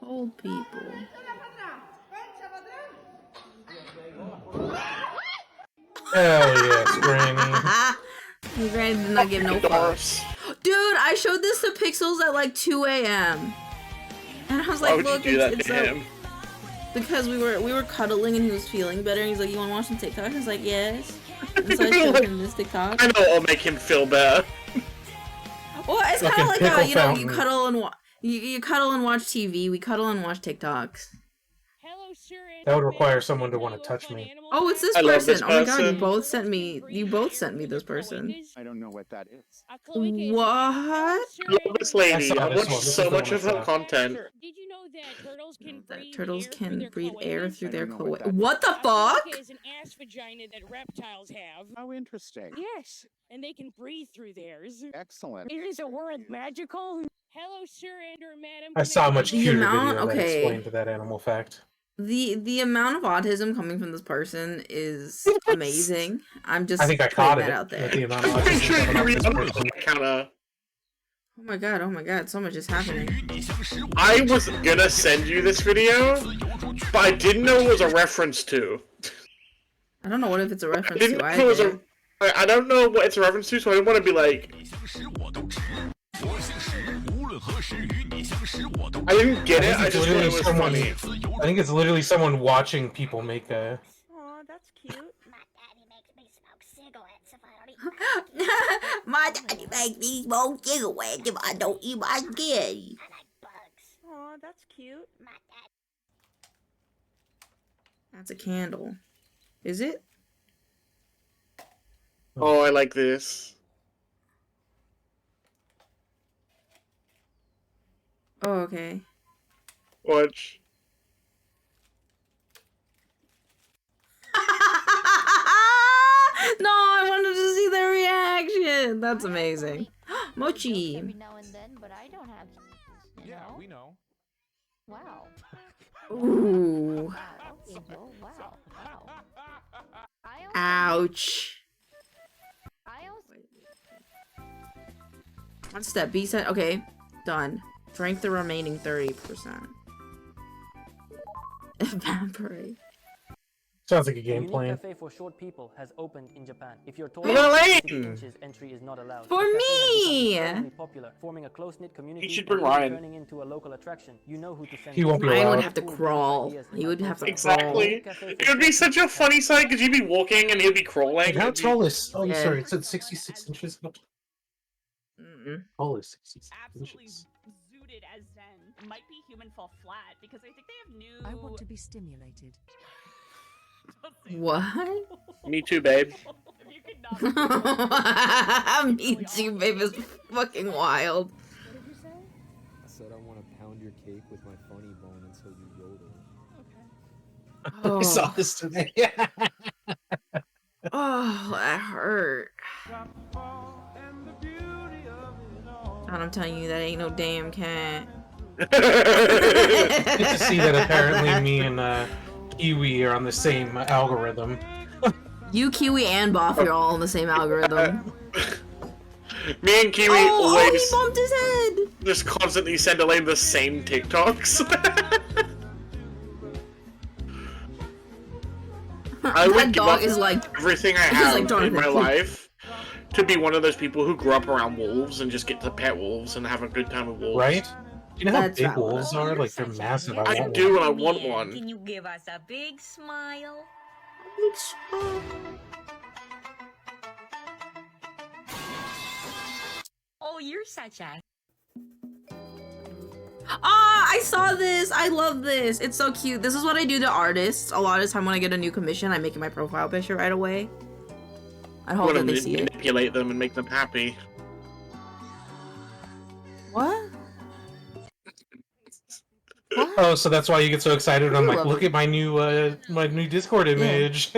Old people. Hell yes, Granny. Granny did not give no fucks. Dude, I showed this to Pixels at like 2 a.m. And I was like, Why would look, you do that it's to him? because we were cuddling and he was feeling better and he's like, you wanna watch some TikTok? I was like, yes. And so I showed him this TikTok. I know it'll make him feel better. Well, it's kind of like how, you know, you cuddle and you cuddle and watch TV. We cuddle and watch TikToks. That would require someone to want to touch me. Oh, it's this I love person. this Oh my god, you person. both sent me. You both sent me this person. I don't know what that is. What? I love this lady. I saw I this watched one. This so is the much one of I her saw. content. Did you know that turtles can breathe Turtles air can through their breathe air through their know what cloaca. that What the A fuck? cloaca is an ass vagina that reptiles have. How interesting. Yes, and they can breathe through theirs. Excellent. Is the word magical? Hello, sir and or madam. I saw a much The cuter amount- video that okay. explained that animal fact. The amount of autism coming from this person is amazing. I'm just I think I putting caught that it. out there. With the amount of I'm pretty autism sure coming you off read this on person. counter. Oh my god, so much is happening. I was gonna send you this video, but I didn't know it was a reference to. I don't know what if it's a I reference didn't to know it was either. I don't know what it's a reference to, so I didn't want to be like. I didn't get it. I just thought it was funny. I think it's literally someone watching people make a. Aw, that's cute. My daddy makes me smoke cigarettes if I don't eat my spaghetti. Aw, that's cute. That's a candle. Is it? Oh, I like this. Oh, okay. Watch. No, I wanted to see their reaction. That's amazing. Mochi. Every now and then, but I don't have. You know? We know. Wow. Ooh. Wow. Okay, Joe. Wow. Wow. Ouch. I also. What's that? B set? Okay. Done. Drink the remaining 30%. Evaporate. Sounds like a game Unique plan. cafe for short people has opened in Japan. If you're Elaine! taller than 60 inches, entry is not allowed. For The cafe has me! become extremely popular, forming a close-knit community. You should and bring Ryan. turning into a local attraction. You know who to send. He won't be Ryan allowed. would have to crawl. He would have to Exactly. crawl. It would be such a funny sight because you'd be walking and he'd be crawling. Wait, how It'd be- tall is? Oh, Yeah. sorry, it said 66 inches. How tall is 66 Absolutely inches? zooted as Zen. Might be human fall flat because I think they have new. I want to be stimulated. What? Me too, babe. Me too, babe, is fucking wild. I said I want to pound your cake with my funny bone until you yodel. Oh. I saw this today. Oh, that hurt. And I'm telling you, that ain't no damn cat. Good to see that apparently me and Kiwi are on the same algorithm. You, Kiwi, and Boff, you're all on the same algorithm. Me and Kiwi Oh, always he bumped his head! just constantly send Elaine the same TikToks. I would That give dog up is like... everything I he's have like in Jonathan my Kent. life to be one of those people who grew up around wolves and just get to pet wolves and have a good time with wolves. Right? You know how That's big valid. wolves are? Like, they're massive. I want do, one. and I want one. Can you give us a big smile? Oh, you're such a. Ah, I saw this! I love this! It's so cute. This is what I do to artists. A lot of the time when I get a new commission, I make it my profile picture right away. I hope want that to they see it. manipulate them and make them happy. What? Oh, so that's why you get so excited. I'm like, love look it. at my new Discord image.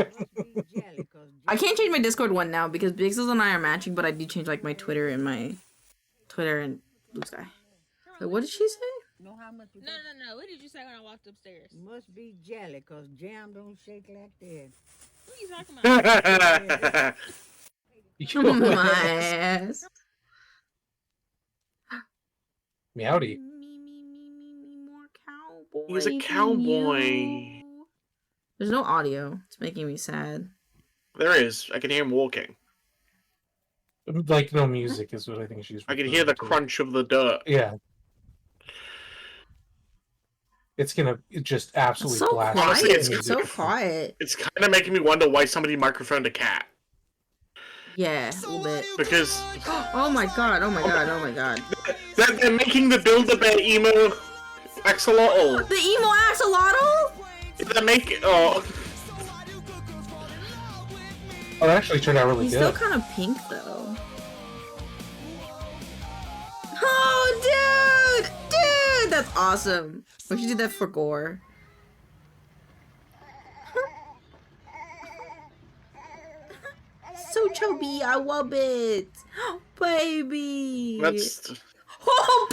I can't change my Discord one now because Bixels and I are matching, but I do change like my Twitter and Blue Sky. So what did she say? Know how much you No. What did you say when I walked upstairs? must be jelly, cause jam don't shake like that. What are you talking about? My ass. Meowdy. He's a Boy, cowboy. you. There's no audio. It's making me sad. There is. I can hear him walking. Like, no music is what I think she's I can hear the referring to. crunch of the dirt. Yeah. It's gonna just absolutely So blast. quiet. Honestly, it's- It's so quiet. It's kind of making me wonder why somebody microphoned a cat. Yeah, a little bit. Because Oh my god, oh my god, oh my god. they're making the Build-A-Bear emo axolotl. The emo axolotl? They're making... Oh, Oh, that actually turned out really He's good. still kind of pink though. Oh, dude! Dude! That's awesome. We should do that for Gore. So chubby, I love it. Baby. That's Oh,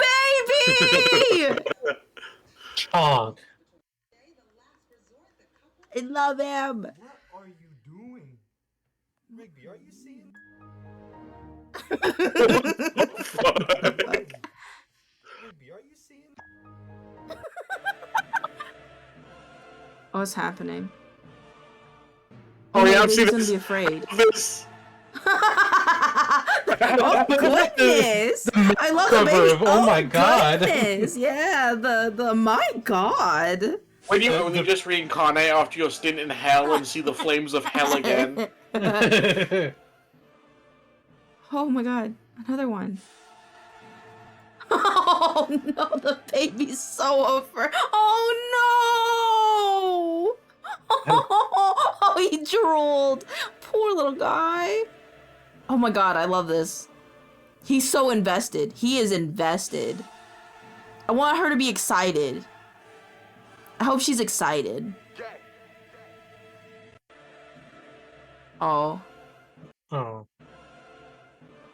baby! Chonk. I love him. What are you doing? Rigby, are you seeing? Rigby, are you seeing? What's happening? Oh yeah, I've seen gonna this. be afraid. This. Oh goodness! I love the Cover baby. of, oh my god. Goodness. Yeah, the my god. When you just reincarnate after your stint in hell and see the flames of hell again. Oh my god, another one. Oh no, the baby's so afraid. Oh no! Oh, he drooled. Poor little guy. Oh my god, I love this. He's so invested. He is invested. I want her to be excited. I hope she's excited. Oh. Oh.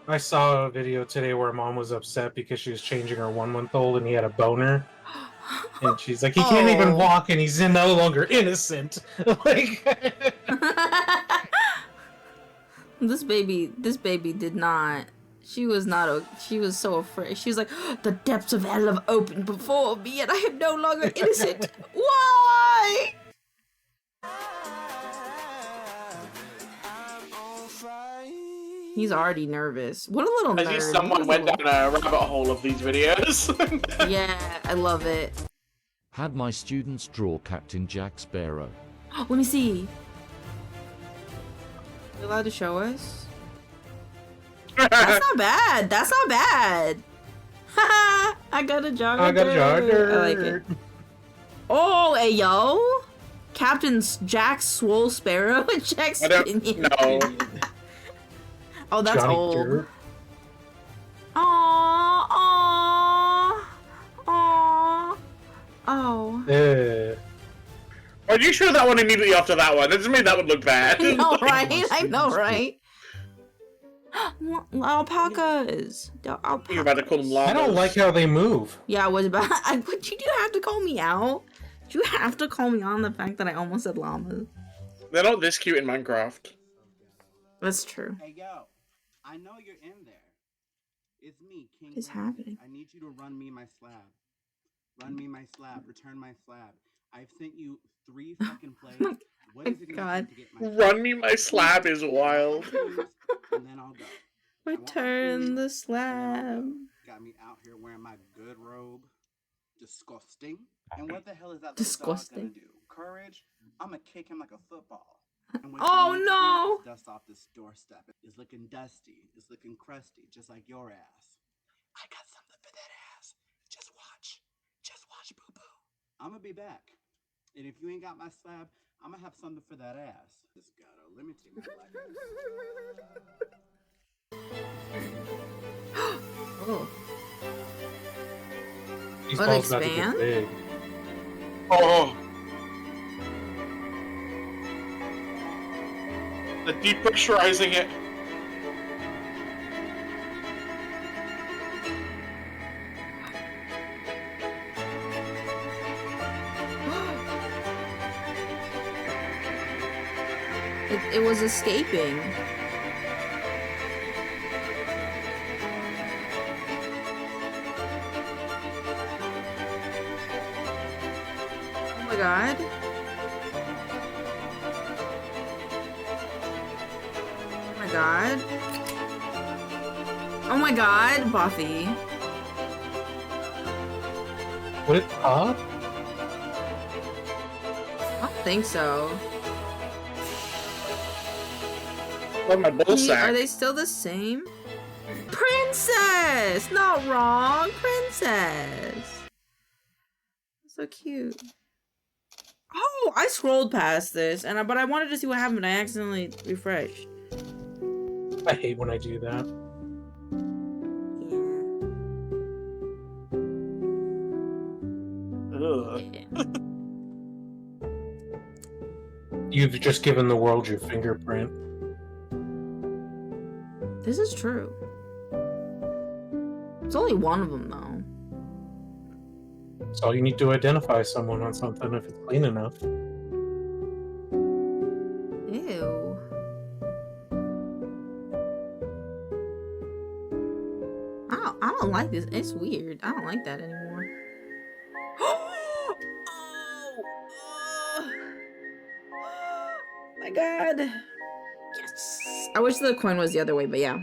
I saw a video today where mom was upset because she was changing her 1-month-old and he had a boner. And she's like, he can't even walk and he's no longer innocent. Like This baby did not. She was not. She was so afraid. She was like, the depths of hell have opened before me, and I am no longer innocent. Why? He's already nervous. What a little I nerd. see someone went down a rabbit hole of these videos. Yeah, I love it. Had my students draw Captain Jack Sparrow. Let me see. You allowed to show us? That's not bad. That's not bad. Haha, I got a jogger. I got a jogger. I like it. Oh, hey yo, Captain Jack Swole Sparrow and Jack Spinion. No. Oh, that's Johnny old. Dirt. Aww, aww, aww. Oh. Are you sure that one immediately after that one? That just made that one look bad. I know, right? I know, right? Alpacas. You're about to call them llamas. I don't like how they move. Yeah, I was about. But you do have to call me out. You have to call me on the fact that I almost said llamas. They're not this cute in Minecraft. That's true. Hey yo, I know you're in there. It's me, King. What is Lemon. happening? I need you to run me my slab. Run me my slab. Return my slab. I've sent you 3 fucking plays. What is it gonna take to get my Run me my slab is wild. and then I'll go. Return the slab. Got me out here wearing my good robe. Disgusting. And what the hell is that Disgusting. dog gonna do? Courage? I'ma kick him like a football. And what Oh, you need to no. do is dust off this doorstep. It's looking dusty. It's looking crusty, just like your ass. I got something for that ass. Just watch. Just watch, boo boo. I'ma be back. And if you ain't got my slab, I'ma have something for that ass. Just gotta limit my black ass. Oh. These Will it balls about to get expand? big. Oh. The depressurizing it. It was escaping. Oh my god. Oh my god. Oh my god, Buffy. Would it pop? I don't think so. Oh, my ball sack. Are they still the same? Princess! Not wrong, princess. So cute. Oh, I scrolled past this, but I wanted to see what happened. I accidentally refreshed. I hate when I do that. her. You've just given the world your fingerprint. This is true. It's only one of them, though. So you need to identify someone on something if it's clean enough. Ew. I don't like this. It's weird. I don't like that anymore. Oh! My God. Yes. I wish the coin was the other way, but yeah.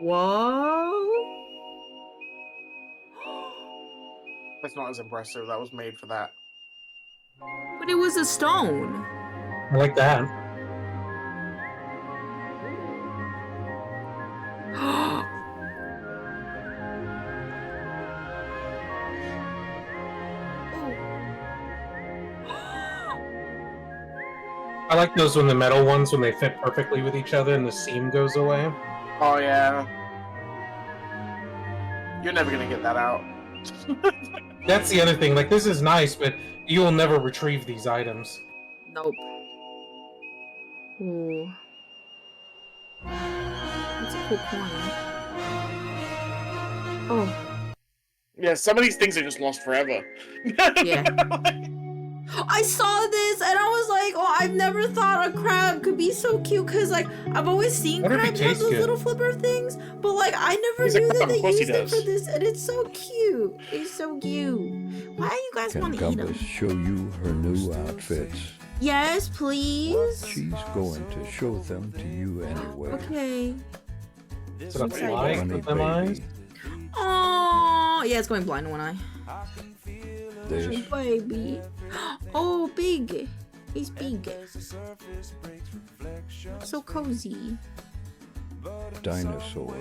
Whoa. That's not as impressive. That was made for that. But it was a stone. I like that. I like those when the metal ones, when they fit perfectly with each other and the seam goes away. Oh, yeah. You're never gonna get that out. That's the other thing. Like, this is nice, but you will never retrieve these items. Nope. Ooh. That's a cool coin. Oh. Yeah, some of these things are just lost forever. Yeah. I saw this and I was like, oh, I've never thought a crab could be so cute because, like, I've always seen crabs have those little flipper things, but, like, I never knew that they used it for this, and it's so cute. It's so cute. Why do you guys want to eat them? Show you her new outfits. Yes, please. She's going to show them to you anyway. Okay. Is it a fly with them eyes? Oh, yeah, it's going blind in one eye. This Oh, baby. Oh, big. He's big. So cozy. dinosaur.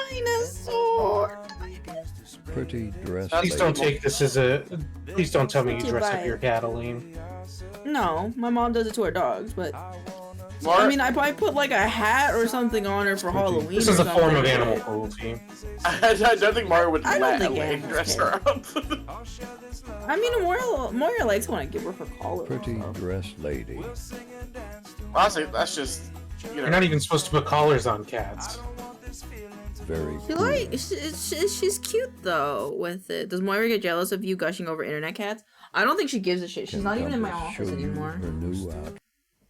Dinosaur. Pretty dress. Please don't take this as a. Please don't tell me you dress up your Cataline. No, my mom does it to her dogs, but Mark? I mean, I probably put like a hat or something on her for Halloween. This is a form of animal cruelty. I don't think Mario would I don't let think Elaine animals dress care. her up. I mean, Moira likes when I give her collar. Pretty dressed lady. Honestly, that's just, you know. You're not even supposed to put collars on cats. Very She like she's cute though with it. Does Moira get jealous of you gushing over internet cats? I don't think she gives a shit. She's not even in my office anymore. Her new out.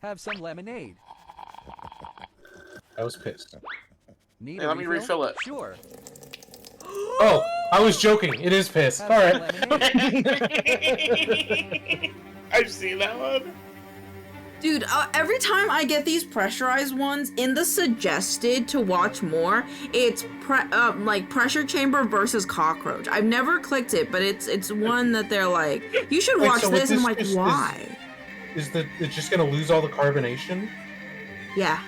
Have some lemonade. I was pissed. Need Hey, let me refill it. Sure. Oh, I was joking. It is piss. All right. I've seen that one. Dude, every time I get these pressurized ones, in the suggested to watch more, it's like pressure chamber versus cockroach. I've never clicked it, but it's one that they're like, you should Wait, watch so this. with And I'm this- like, why? It's just gonna lose all the carbonation? Yeah.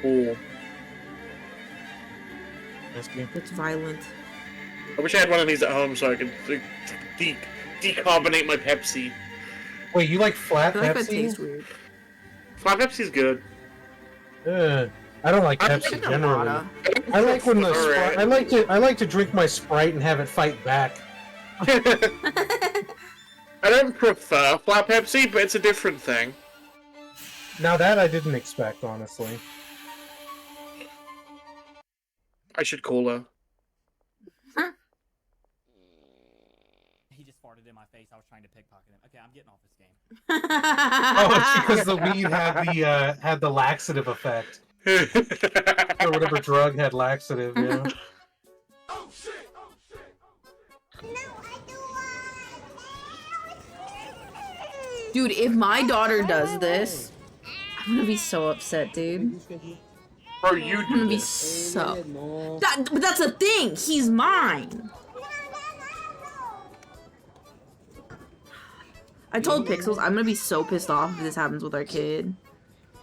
Cool. It's violent. I wish I had one of these at home so I could decarbonate my Pepsi. Wait, you like flat I feel like that Pepsi? tastes weird. Flat Pepsi's good. I don't like I Pepsi like generally. Amada. I like when the Alright. I like to drink my Sprite and have it fight back. I don't prefer flat Pepsi, but it's a different thing. Now that I didn't expect, honestly. I should call her. He just farted in my face. I was trying to pickpocket him. Okay, I'm getting off this game. Oh, it's because the weed had the laxative effect. Or whatever drug had laxative, yeah. Dude, if my daughter does this, I'm gonna be so upset, dude. Bro, you I'm gonna be so. But that's the thing. He's mine. I told Pixels I'm gonna be so pissed off if this happens with our kid.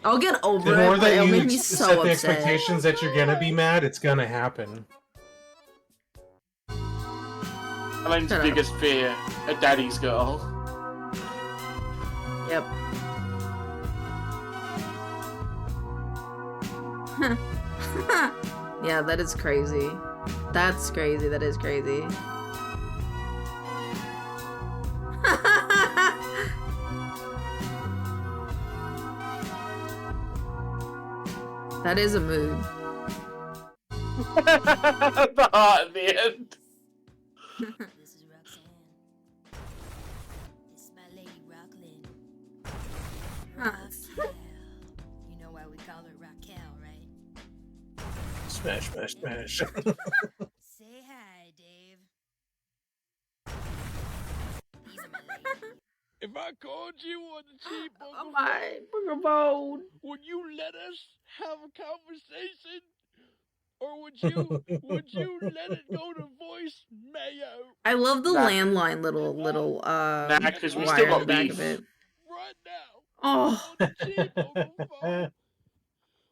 I'll get over The more it, but it'll that make you me set so the upset. expectations that you're gonna be mad, it's gonna happen. Elaine's Shut up. biggest fear, a daddy's girl. Yep. Yeah, that is crazy. That's crazy. That is crazy. That is a mood. The heart at the end. This is Roxanne. This is my lady Rocklyn. Raquel. You know why we call her Raquel, right? Smash, smash, smash. Say hi, Dave. These are my ladies. If I called you on the cheap Oh my Pokemon. would you let us have a conversation? Or would you let it go to voice mayo? I love the Nah. landline little Nah, because we wire still in got the back beef. of it. Right now. Oh. On the cheap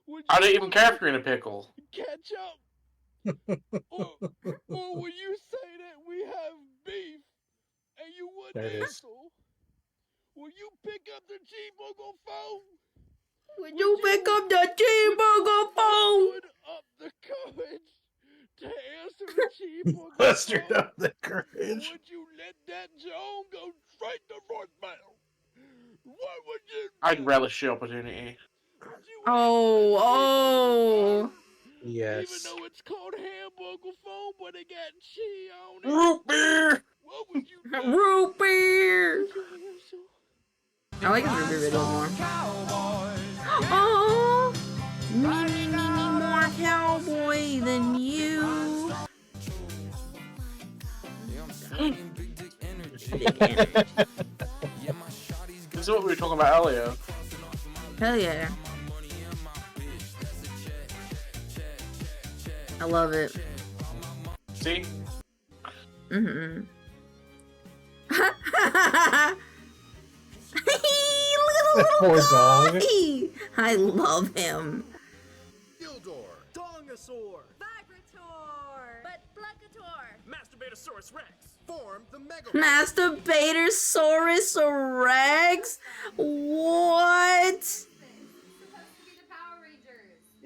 would I don't even care if you're in a pickle. catch up? or will you say that we have beef and you wouldn't There it is. answer? Will you pick up the cheeseburger phone? Would you pick up the cheeseburger phone? Put up the courage to answer the cheeseburger Mustered phone? up the courage. Would you let that Joan go straight to voicemail? What would you I'd relish the opportunity. Oh. Yes. Even though it's called hamburger phone, but it got cheese on it. Root beer! What would you do? Root beer. Would you answer? I like his root beer video more. Oh. Me more cowboy than you. This is what we were talking about earlier. Hell yeah. I love it. See? Mm-hmm. Look at the little Poor dog. boy. I love him. Gildor. Dongosaur. Vibrator. But Blunkator. Masturbatosaurus Rex. Form the Mega. Masturbatosaurus Rex? What?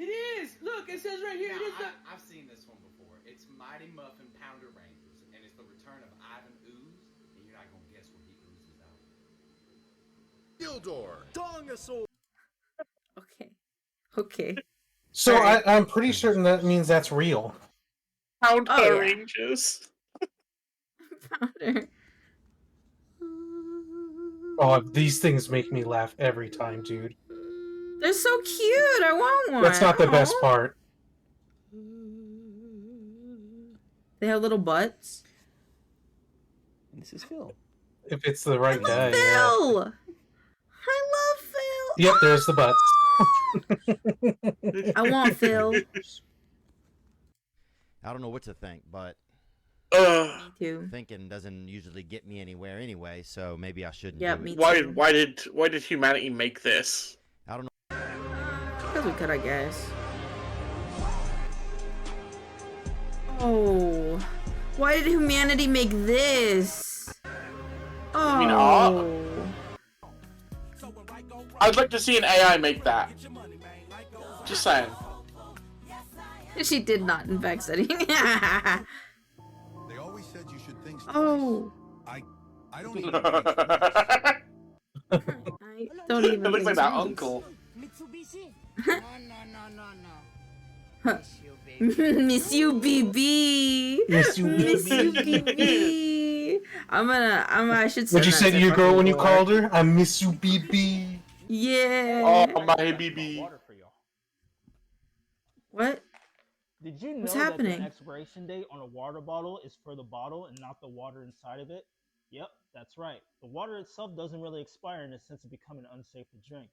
It is! Look, it says right here, it is the... I've seen this one before. It's Mighty Muffin Pounder Rangers, and it's the return of Ivan Ooze, and you're not gonna guess what he oozes out. Gildor. Dongosaur. Okay. So Alright. I'm pretty certain that means that's real. Pound Oh, yeah. Rangers. Powder. Oh, these things make me laugh every time, dude. They're so cute. I want one. That's not the best Aw. part. They have little butts. And this is Phil. If it's the right guy, Phil. yeah. I love Phil. Yep, there's the butts. I want Phil. I don't know what to think, but Me too. thinking doesn't usually get me anywhere anyway, so maybe I shouldn't Yeah, do me it. too. Why did humanity make this? I don't know. Because we could, I guess. Oh. Why did humanity make this? Oh. mean, I'd like to see an AI make that. Just saying. She did not, in fact, study. They always said you should think. Oh. I don't even. I don't even It looks like think that so. uncle. Mitsubishi? Miss you, BB. Miss you, Miss you, BB. I should say What'd you say to your girl when you called her? I miss you, BB. Yeah. Oh, my BB. What? Did you know What's that happening? the expiration date on a water bottle is for the bottle and not the water inside of it? Yep, that's right. The water itself doesn't really expire in a sense of becoming unsafe to drink.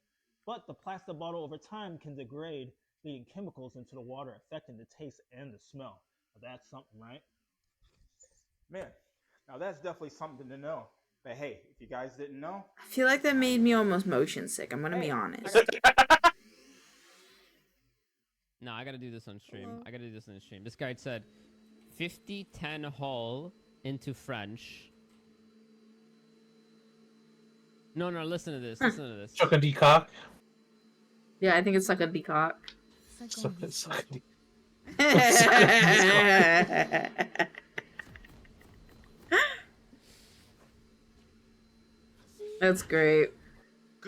But the plastic bottle over time can degrade, leading chemicals into the water, affecting the taste and the smell. Now, that's something, right? Man, now that's definitely something to know. But hey, if you guys didn't know, I feel like that made me almost motion sick. I'm gonna be honest. No, I gotta do this on stream. I gotta do this on stream. This guy said 50-10 Hall into French. No, listen to this. Listen to this. Chuck a D cock. Yeah, I think it's like a decock. That's great.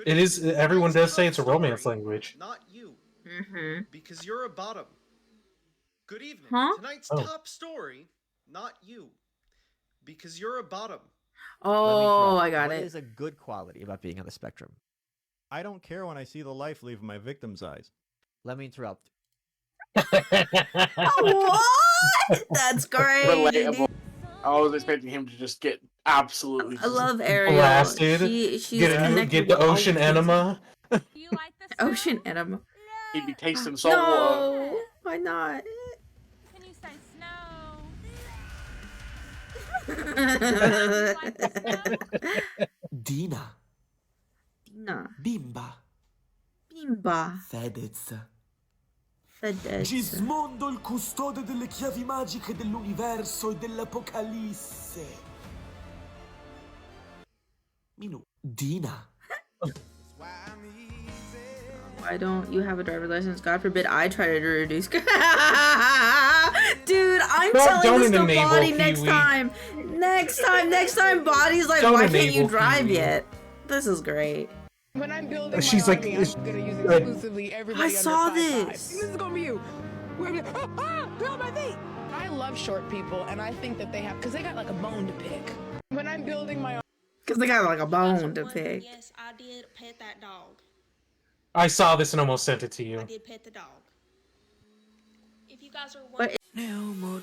It is. Everyone does say it's a romance language. Not you. Mm-hmm. Because you're a bottom. Good evening. Huh? Tonight's Oh. top story, not you. Because you're a bottom. Oh, I got What it. is a good quality about being on the spectrum? I don't care when I see the life leave my victim's eyes. Let me interrupt. What? That's great. Relatable. I was expecting him to just get absolutely. I love Ariel. Blasted. She's Get connected the with all ocean kids. enema. Ocean enema. He'd be tasting salt water. No, why not? Can you say snow? Dina. Dina. Bimba. Bimba. Fedez. Fedez. Gismondo il custode delle chiavi magiche dell'universo e dell'apocalisse. Minu. Dina. Why don't you have a driver's license? God forbid I try to reduce. Dude, I'm telling Don't this to enable Body next Kiwi. time. Next time, Body's like, Don't why can't you enable drive Kiwi. yet? This is great. When I'm building She's my like, army, it's- I'm gonna use like- exclusively everybody I under saw 5'5". this. This is gonna be you. We're gonna get on my feet. I love short people, and I think that they have, because they got like a bone to pick. When I'm building my Because they got like a bone to pick. Yes, I did pet that dog. I saw this and almost sent it to you. I did pet the dog. If you guys are But Damn,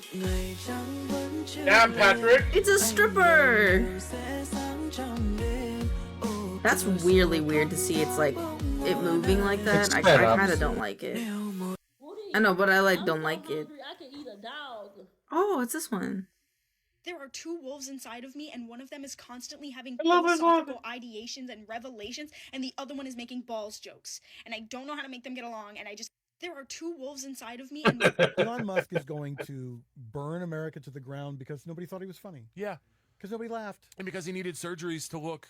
Patrick. it's a stripper. That's really weird to see. It's like it moving like that. It's I sped up. kind of don't like it. I know, but I like don't like it. I can eat a dog. Oh, it's this one. There are two wolves inside of me, and one of them is constantly having I love this one. philosophical ideations and revelations, and the other one is making balls jokes. And I don't know how to make them get along, and there are two wolves inside of me, and Elon Musk is going to burn America to the ground because nobody thought he was funny. Yeah. Because nobody laughed. And because he needed surgeries to look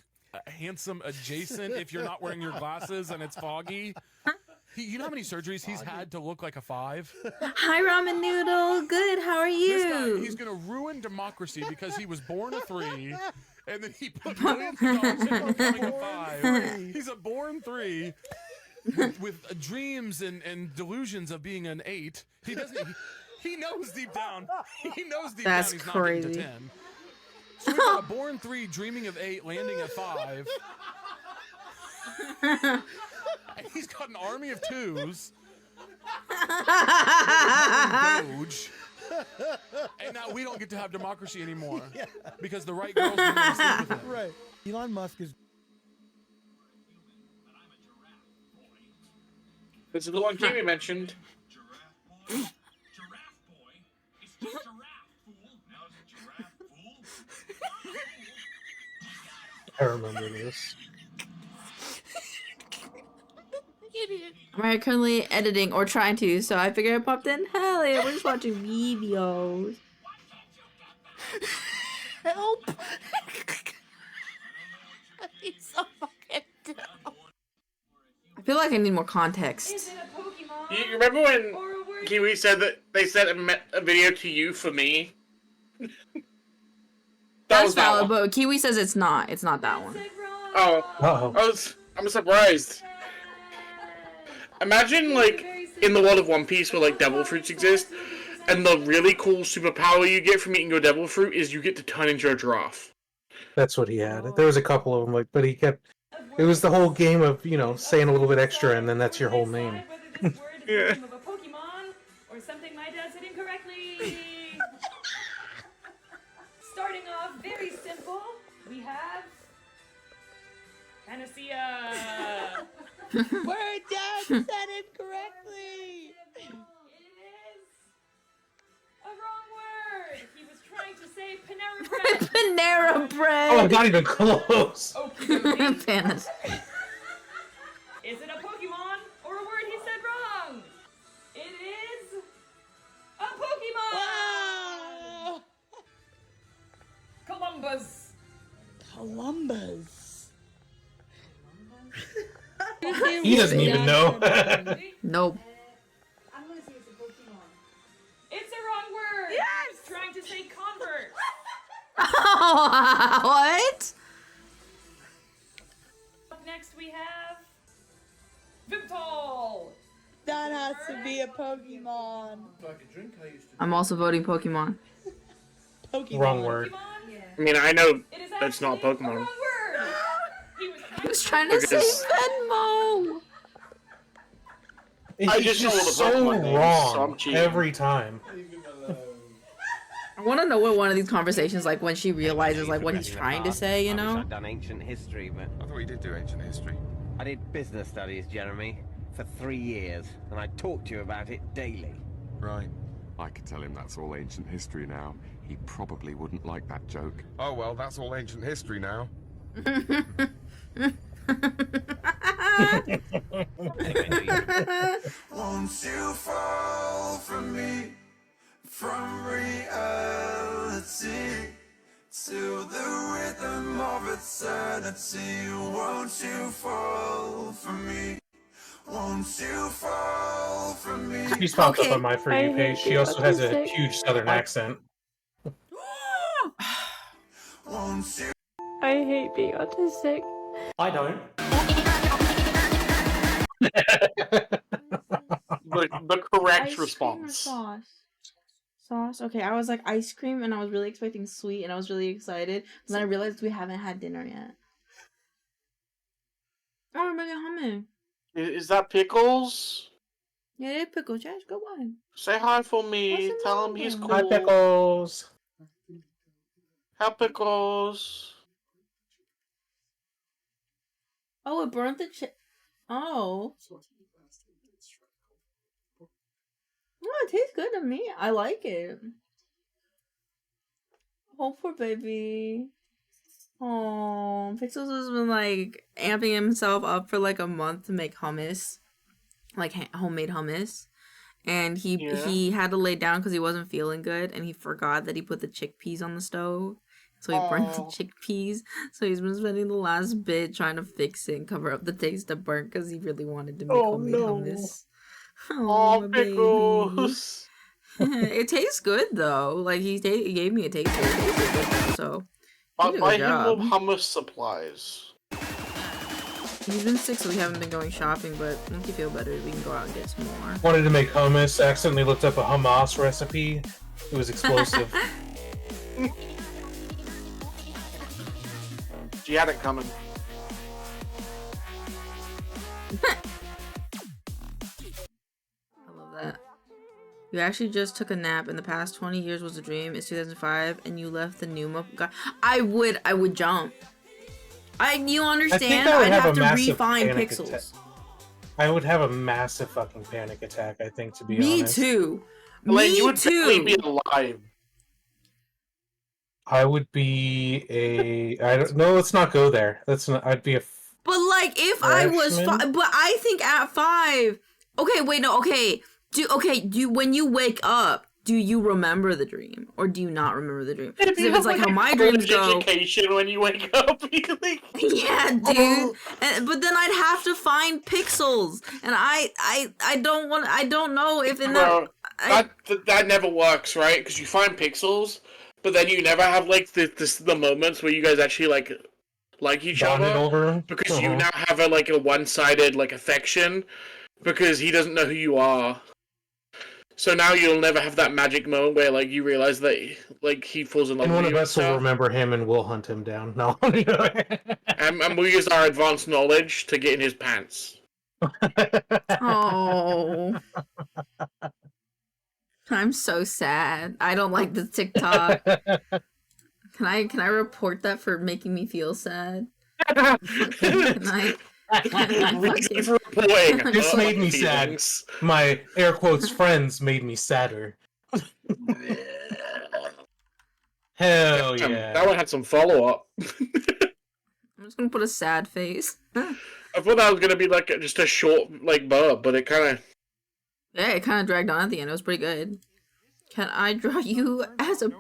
handsome adjacent if you're not wearing your glasses and it's foggy. You know how many surgeries he's had to look like a 5? Hi, Ramen Noodle. Good. How are This guy, you? he's going to ruin democracy because he was born a 3, and then he put millions of dollars into becoming a 5. He's a born 3 with dreams and delusions of being an 8. He doesn't. He knows deep down. He knows deep That's down he's not getting to crazy. 10. So we've got a born 3 dreaming of 8, landing at 5. And he's got an army of 2s. Doge. And now we don't get to have democracy anymore because the right girls don't want to sleep with him. Right. Elon Musk is. This is the one Jamie mentioned. I remember this. I'm currently editing or trying to, so I figured I popped in. Hell yeah, we're just watching videos. Help! He's so fucking dumb. I feel like I need more context. You remember when Kiwi said that they sent a video to you for me? That's valid, but Kiwi says it's not. It's not that one. Oh. I'm surprised. Imagine, like, in the world of One Piece where, like, devil fruits exist, and the really cool superpower you get from eating your devil fruit is you get to turn into a giraffe. That's what he had. There was a couple of them, like, but he kept. It was the whole game of, you know, saying a little bit extra, and then that's your whole name. Yeah. Of a Pokemon or something my dad said incorrectly. Starting off very simple, we have Panacea. Word, Dad said it correctly. It is a wrong word. He was trying to say Panera Bread. Panera Bread. Oh, not even close. Panis. Is it a Pokemon or a word he said wrong? It is a Pokemon. Columbus. Columbus. He doesn't even know. Nope. What? Up next we have Viptol. That has to be a Pokemon. I'm also voting Pokemon. Wrong word. I mean, I know that's not Pokemon. He was trying to say Venmo. I It's just know all the just so Pokemon names, so wrong I'm cheating. every time. I want to know what one of these conversations like when she realizes like what he's trying to say, you know? I've done ancient history, but I thought you did do ancient history. I did business studies, Jeremy, for 3 years, and I talk to you about it daily. Right. I could tell him that's all ancient history now. He probably wouldn't like that joke. Oh well, that's all ancient history now. Won't you fall from me, from reality to the rhythm of eternity? Won't you fall from me? Won't you fall from me? She's popped up on my For You page. She also has a huge southern accent. Won't you? I hate being autistic. I don't. The correct Ice response. cream or sauce? Okay, I was like ice cream and I was really expecting sweet and I was really excited. But then I realized we haven't had dinner yet. Oh, I'm making humming. Is that Pickles? Yeah, they're pickle. Josh, go on. Say hi for me. What's Tell him he's wrong? cool. Hi, Pickles. Hi, Pickles. Oh, it burnt the Oh. Oh, it tastes good to me. I like it. Oh, poor baby. Oh, Pixels has been like amping himself up for like a month to make hummus, like homemade hummus, and he had to lay down because he wasn't feeling good, and he forgot that he put the chickpeas on the stove, so he burnt the chickpeas. So he's been spending the last bit trying to fix it and cover up the taste of burnt because he really wanted to make homemade hummus. Oh, my Pickles. baby. It tastes good though. Like he gave me a taste. It tasted good though, so. He did a Buy good him job. more hummus supplies. He's been sick, so we haven't been going shopping. But once you feel better, we can go out and get some more. Wanted to make hummus. Accidentally looked up a hummus recipe. It was explosive. She had it coming. I love that. You actually just took a nap, and the past 20 years was a dream. It's 2005, and you left the Numa. God, I would jump. You understand? I'd have to refine pixels. I would have a massive fucking panic attack. I think, to be Me honest. too. Elaine, Me you would too. barely be alive. I would be a. I don't. No, let's not go there. That's not. I'd be a. But like, if I was Freshman? but I think at 5. Okay, wait, no, okay. Do when you wake up, do you remember the dream or do you not remember the dream? Because if it's like how my dreams go. Education when you wake up. Yeah, dude. But then I'd have to find pixels, and I don't want. I don't know if in Bro, that never works, right? Because you find pixels, but then you never have like the moments where you guys actually like each Bonded other over? because you now have a one-sided affection because he doesn't know who you are. So now you'll never have that magic moment where you realize that he falls in love And with one you. of us will remember him and we'll hunt him down. No. And we'll use our advanced knowledge to get in his pants. Oh. I'm so sad. I don't like the TikTok. Can I report that for making me feel sad? This made me sad. My air quotes friends made me sadder. Hell yeah. That one had some follow-up. I'm just gonna put a sad face. I thought that was gonna be just a short burb, but it kind of. Yeah, it kind of dragged on at the end. It was pretty good. Can I draw you as a?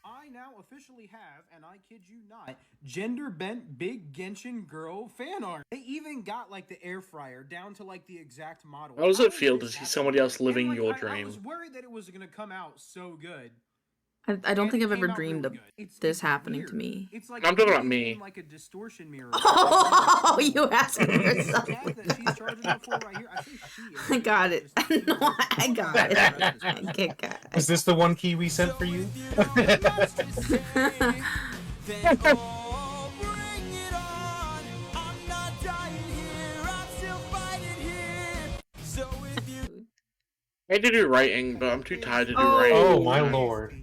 I now officially have, and I kid you not, gender bent big Genshin girl fan art. They even got the air fryer down to the exact model. How does it feel to see somebody else living your I dream? was worried that it was gonna come out so good. I don't think I've ever came out dreamed really of good. this happening to me. It's like I'm talking it about me. became like a distortion mirror. Oh, you asking yourself. That she's charging her for right here. I think she is. I got it. No, I got it. Okay, got it. Is this the one key we sent for you? I had to do writing, but I'm too tired to do Oh. writing. Oh my lord.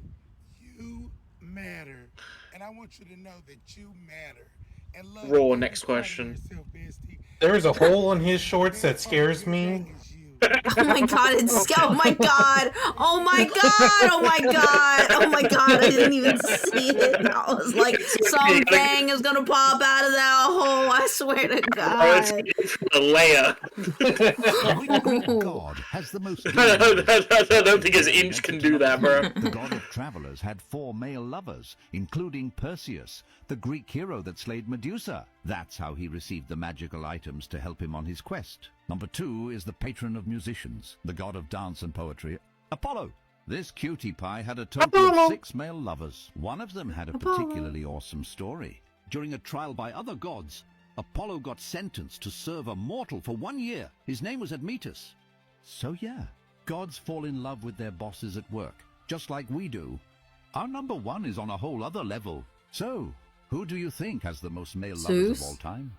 You matter, and I want you to know that you matter. And love Raw, every next part of question. yourself, bestie. There's a hole in his shorts that scares me. Oh my god, oh my god, oh my god, oh my god, oh my god, I didn't even see it. I was like, something is gonna pop out of that hole, I swear to Oh, it's god. a layer. God has the most. I don't think his inch can do that, bro. The god of travelers had 4 male lovers, including Perseus, the Greek hero that slayed Medusa. That's how he received the magical items to help him on his quest. Number 2 is the patron of musicians, the god of dance and poetry, Apollo. This cutie pie had a total of 6 male lovers. One of them had a particularly awesome story. During a trial by other gods, Apollo got sentenced to serve a mortal for 1 year. His name was Admetus. So yeah, gods fall in love with their bosses at work, just like we do. Our number 1 is on a whole other level. So, who do you think has the most male lovers of Zeus? all time?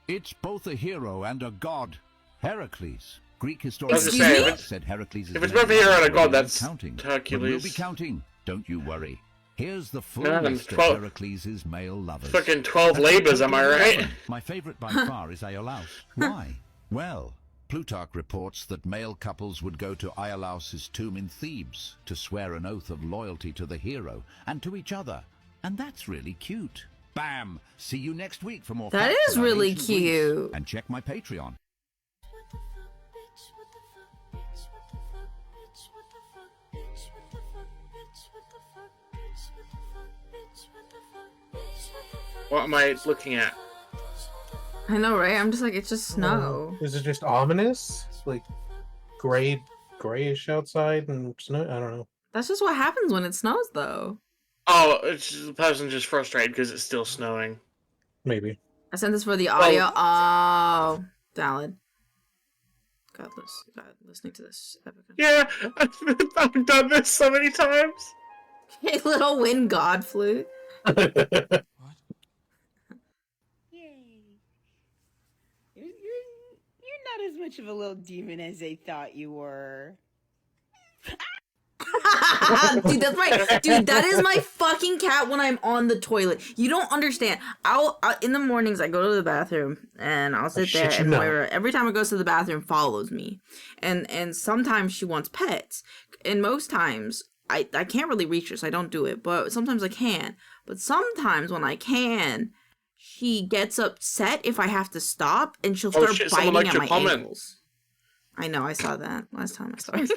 It's both a hero and a god. Heracles. Greek historian Excuse me? said Heracles is If it's the both a hero and a god, we'll be that's counting. But Hercules. we'll be counting. Don't you worry. Here's the full Man, list of 12 Heracles' male lovers. Fucking 12 labors, am I right? My favorite by far is Iolaus. Why? Well, Plutarch reports that male couples would go to Iolaus' tomb in Thebes to swear an oath of loyalty to the hero and to each other. And that's really cute. Bam! See you next week for more That facts is about really ancient Greece. cute. And check my Patreon. What am I looking at? I know, right? I'm just like, it's just snow. Is it just ominous? Like grayish outside and snow? I don't know. That's just what happens when it snows, though. Oh, it's just, the person's just frustrated because it's still snowing. Maybe. I sent this for the audio. Oh, valid. God, listening to this. Yeah, I've done this so many times. Hey, little wind god flute. You're not as much of a little demon as they thought you were. Dude, that's my dude. That is my fucking cat when I'm on the toilet. You don't understand. I'll in the mornings I go to the bathroom and I'll sit there and Moira every time it goes to the bathroom follows me, and sometimes she wants pets, and most times I can't really reach her, so I don't do it. But sometimes I can. But sometimes when I can, she gets upset if I have to stop, and she'll start biting at my ankles. I know. I saw that last time I saw it.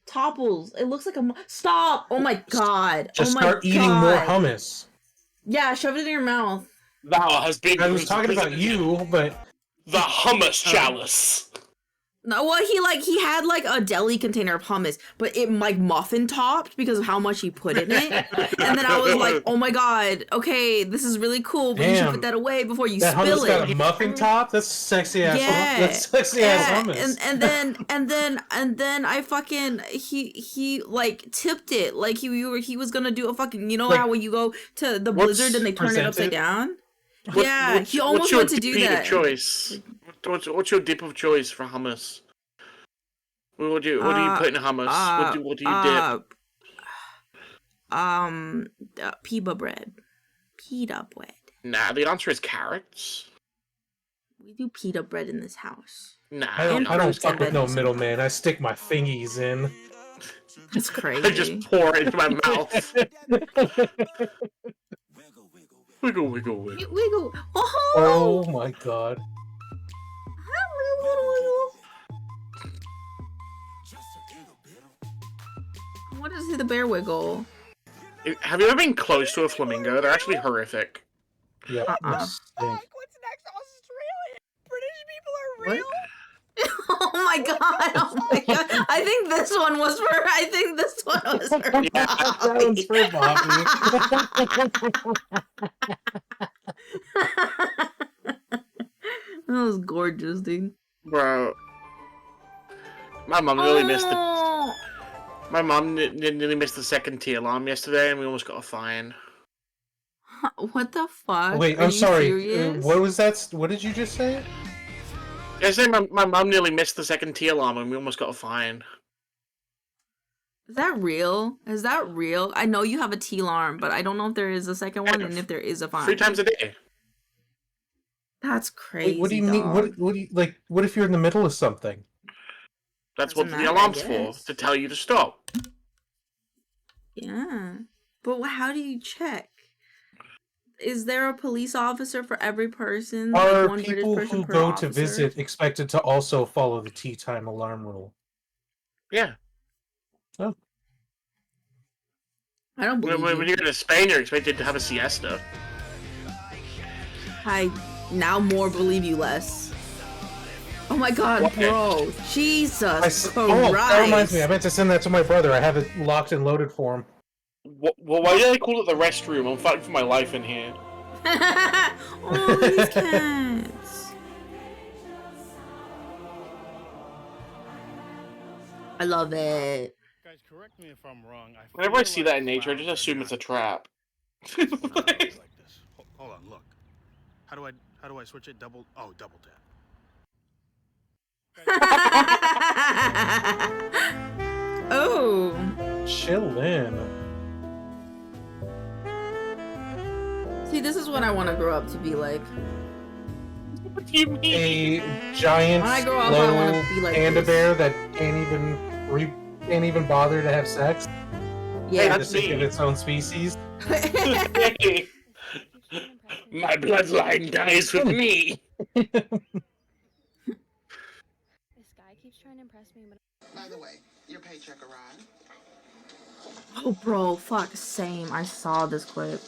Topples. It looks like a stop. Oh my god. Just oh my start eating god. more hummus. Yeah, shove it in your mouth. That has been. I was talking about you, but the hummus chalice. No, well, he had like a deli container of hummus, but it like muffin topped because of how much he put in it. And then I was like, oh my god, okay, this is really cool, but you should put that away before you that spill hummus it. got a muffin top. That's sexy ass. Yeah, That's sexy ass hummus. and then I fucking he like tipped it like he was gonna do a fucking, you know, Like, how when you go to the Blizzard and they turn it upside down. Yeah, he almost went to do that. Choice? What's your dip of choice for hummus? What do you put in hummus? What do you dip? Pita bread. Pita bread. Nah, the answer is carrots. We do pita bread in this house. Nah, I don't fuck with no middleman. I stick my fingies in. That's crazy. I just pour it into my mouth. Wiggle, wiggle, wiggle. Wiggle. Oh my god. What is the bear wiggle? Have you ever been close to a flamingo? They're actually horrific. Yeah. What's next? Australia? British people are real? Oh my god! Oh my god! I think this one was for. I think this one was for Bobby. That one's for Bobby. That was gorgeous, dude. Bro. My mom nearly missed the. My mom nearly missed the second tea alarm yesterday, and we almost got a fine. What the fuck? Wait, Are I'm you sorry. serious? What was that? What did you just say? Yesterday, my mom nearly missed the second tea alarm, and we almost got a fine. Is that real? Is that real? I know you have a T-alarm, but I don't know if there is a second one and if there is a fine. 3 times a day. That's crazy. Wait, what do you mean? dog. What do you like? What if you're in the middle of something? That's what Doesn't the matter, I alarm's for, guess. to tell you to stop. Yeah. But how do you check? Is there a police officer for every person? Like Are one British people person who per go officer? to visit expected to also follow the tea time alarm rule? Yeah. Oh. I don't believe When you. you go to Spain, you're expected to have a siesta. I now more believe you less. Oh my god, What? bro. Jesus Christ. Oh, that reminds me. I meant to send that to my brother. I have it locked and loaded for him. Well, why do they call it the restroom? I'm fighting for my life in here. Oh, these cats. I love it. Guys, correct me if I'm wrong. Whenever I see that in nature, I just assume it's a trap. Hold on, look. How do I switch it? Double tap. Oh. Chill in. See, this is what I want to grow up to be like. What do you mean? A giant, When I grow up, I slow wanna be like panda this. bear that can't even bother to have sex. Yeah, for the sake of its own species. My bloodline dies with me. This guy keeps trying to impress me, but By the way, your paycheck arrived. Oh, bro, fuck, same. I saw this clip.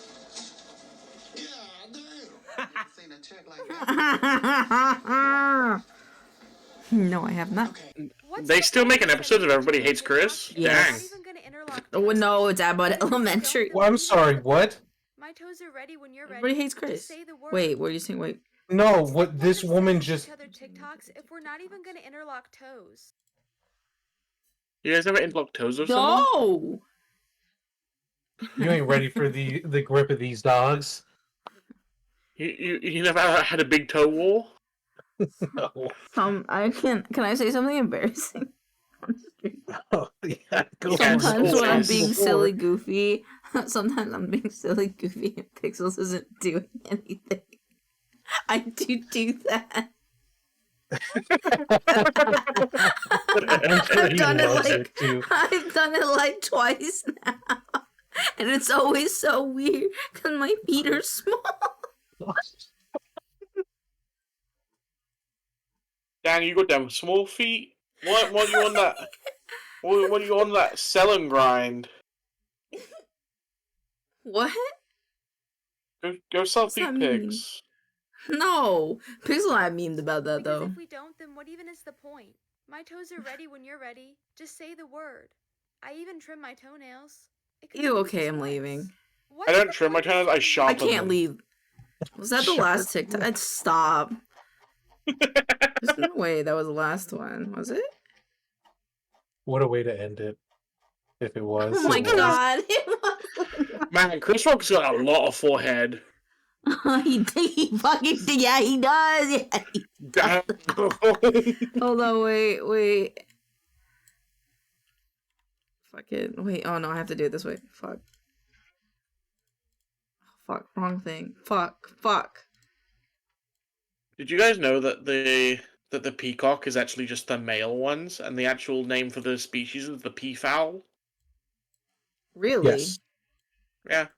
Seen a check like No, I have not. They still make an episode of Everybody Hates Chris? Yes. Oh, no, it's Abbott Elementary. Well, I'm sorry, what? my toes are ready when you're ready. Everybody hates Just Chris. say the word. Wait, what are you saying? Wait. No, what this woman just... Each other TikToks if we're not even gonna interlock toes. You guys ever interlock toes with someone? No! You ain't ready for the grip of these dogs. You never had a big toe war? No. Can I say something embarrassing? Oh, yeah, go Sometimes on. when I'm being silly goofy, and Pixels isn't doing anything. I do that. I'm sure I've he done it loves like it too. I've done it like twice now, and it's always so weird because my feet are small. Dan, you got them small feet. What are you on that? What are you on that sell and grind? What? Go sell What's feet that mean? pics. No, Pixel I memed about that though. If we don't, then what even is the point? My toes are ready when you're ready. Just say the word. I even trim my toenails. It could You be okay? this I'm once. leaving. I don't trim my toenails, I I sharpen can't them. leave. Was that the last TikTok? Stop. There's no way that was the last one, was it? What a way to end it. If it was. Oh my it was. god. Man, Chris Rock's got a lot of forehead. he fucking yeah, he does. Yeah, he does. Hold on, wait. Fucking wait. Oh no, I have to do it this way. Fuck, wrong thing. Fuck. Did you guys know that the peacock is actually just the male ones, and the actual name for the species is the peafowl? Really? Yes. Yeah.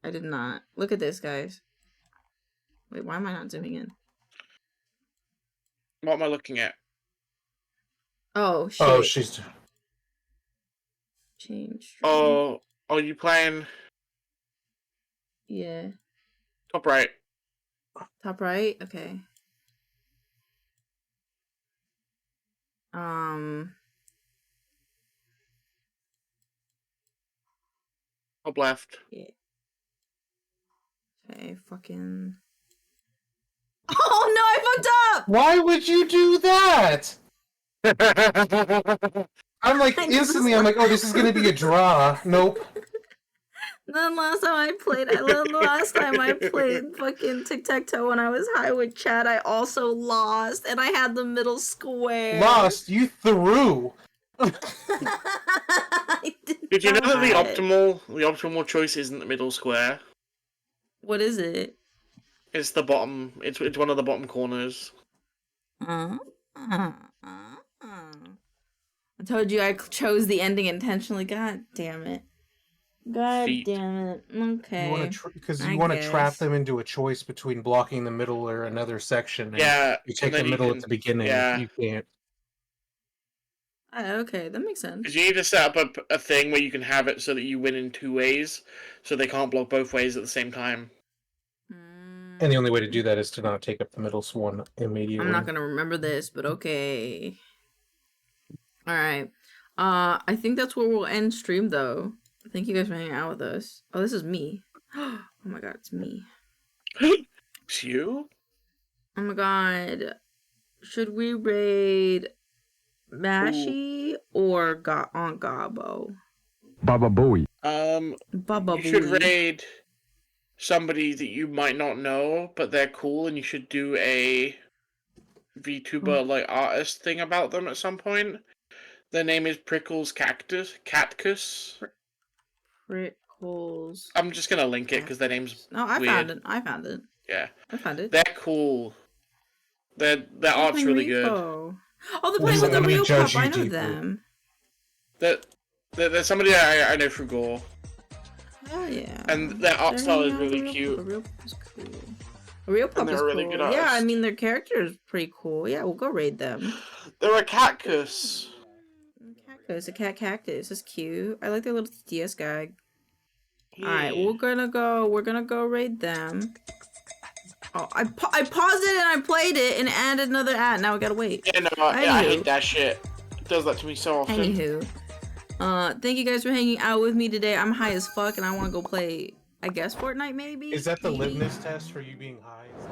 I did not. Look at this, guys. Wait, why am I not zooming in? What am I looking at? Oh shit. Oh, she's... Change. Oh, are you playing Yeah. top right? Top right? Okay. Top left. Yeah. Okay, fucking. Oh no, I fucked up! Why would you do that? I'm like instantly. I'm like, oh, this is gonna be a draw. Nope. Then last time I played fucking tic-tac-toe when I was high with Chad, I also lost, and I had the middle square. Lost. You threw. Did you know that the optimal choice isn't the middle square? What is it? It's the bottom. It's one of the bottom corners. I told you I chose the ending intentionally. God damn it. God damn it. Okay. You want to because you want to trap them into a choice between blocking the middle or another section. And Yeah, you take and the then middle you at the beginning. yeah. You can't. Okay, that makes sense. Because you need to set up a thing where you can have it so that you win in 2 ways, so they can't block both ways at the same time. And the only way to do that is to not take up the middle one immediately. I'm not gonna remember this, but okay. Alright. I think that's where we'll end stream though. Thank you guys for hanging out with us. Oh, this is me. Oh my god, it's me. It's you? Oh my god. Should we raid Mashy or on Gabo? Baba Booey. Baba You should Booey. raid somebody that you might not know, but they're cool, and you should do a VTuber like artist thing about them at some point. Their name is Prickles Catcus. Prickles. I'm just gonna link it because their name's No, I weird. found it. I found it. Yeah, I found it. they're cool. Their art's really good. Oh, they're playing with the real pop. I know them. There's somebody I know through Gore. Oh yeah. And their art They're style is hanging out really with cute. The real pop is cool. The real pop they're is a really cool. good Yeah, I artist. mean their character is pretty cool. Yeah, we'll go raid them. They're a cactus. Cactus, a cat cactus. It's cute. I like their little DS gag. Alright, we're gonna go raid them. Oh, I paused it and I played it and added another ad. Now we gotta wait. Yeah, no, I hate that shit. It does that to me so often. Anywho, thank you guys for hanging out with me today. I'm high as fuck and I want to go play, I guess, Fortnite maybe? Is that the litmus test for you being high? Is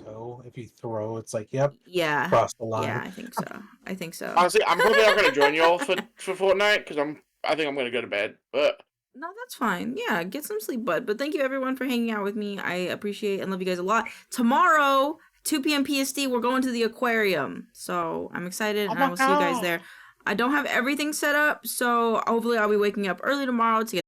it toe? If you throw, it's like, yep. Yeah. Cross the line. Yeah, I think so. I think so. Honestly, I'm probably not gonna join y'all for Fortnite because I think I'm gonna go to bed. But No, that's fine. Yeah, get some sleep, bud. But thank you everyone for hanging out with me. I appreciate and love you guys a lot. Tomorrow, 2 p.m. PST, we're going to the aquarium. So I'm excited and I will see you guys there. I don't have everything set up, so hopefully I'll be waking up early tomorrow to get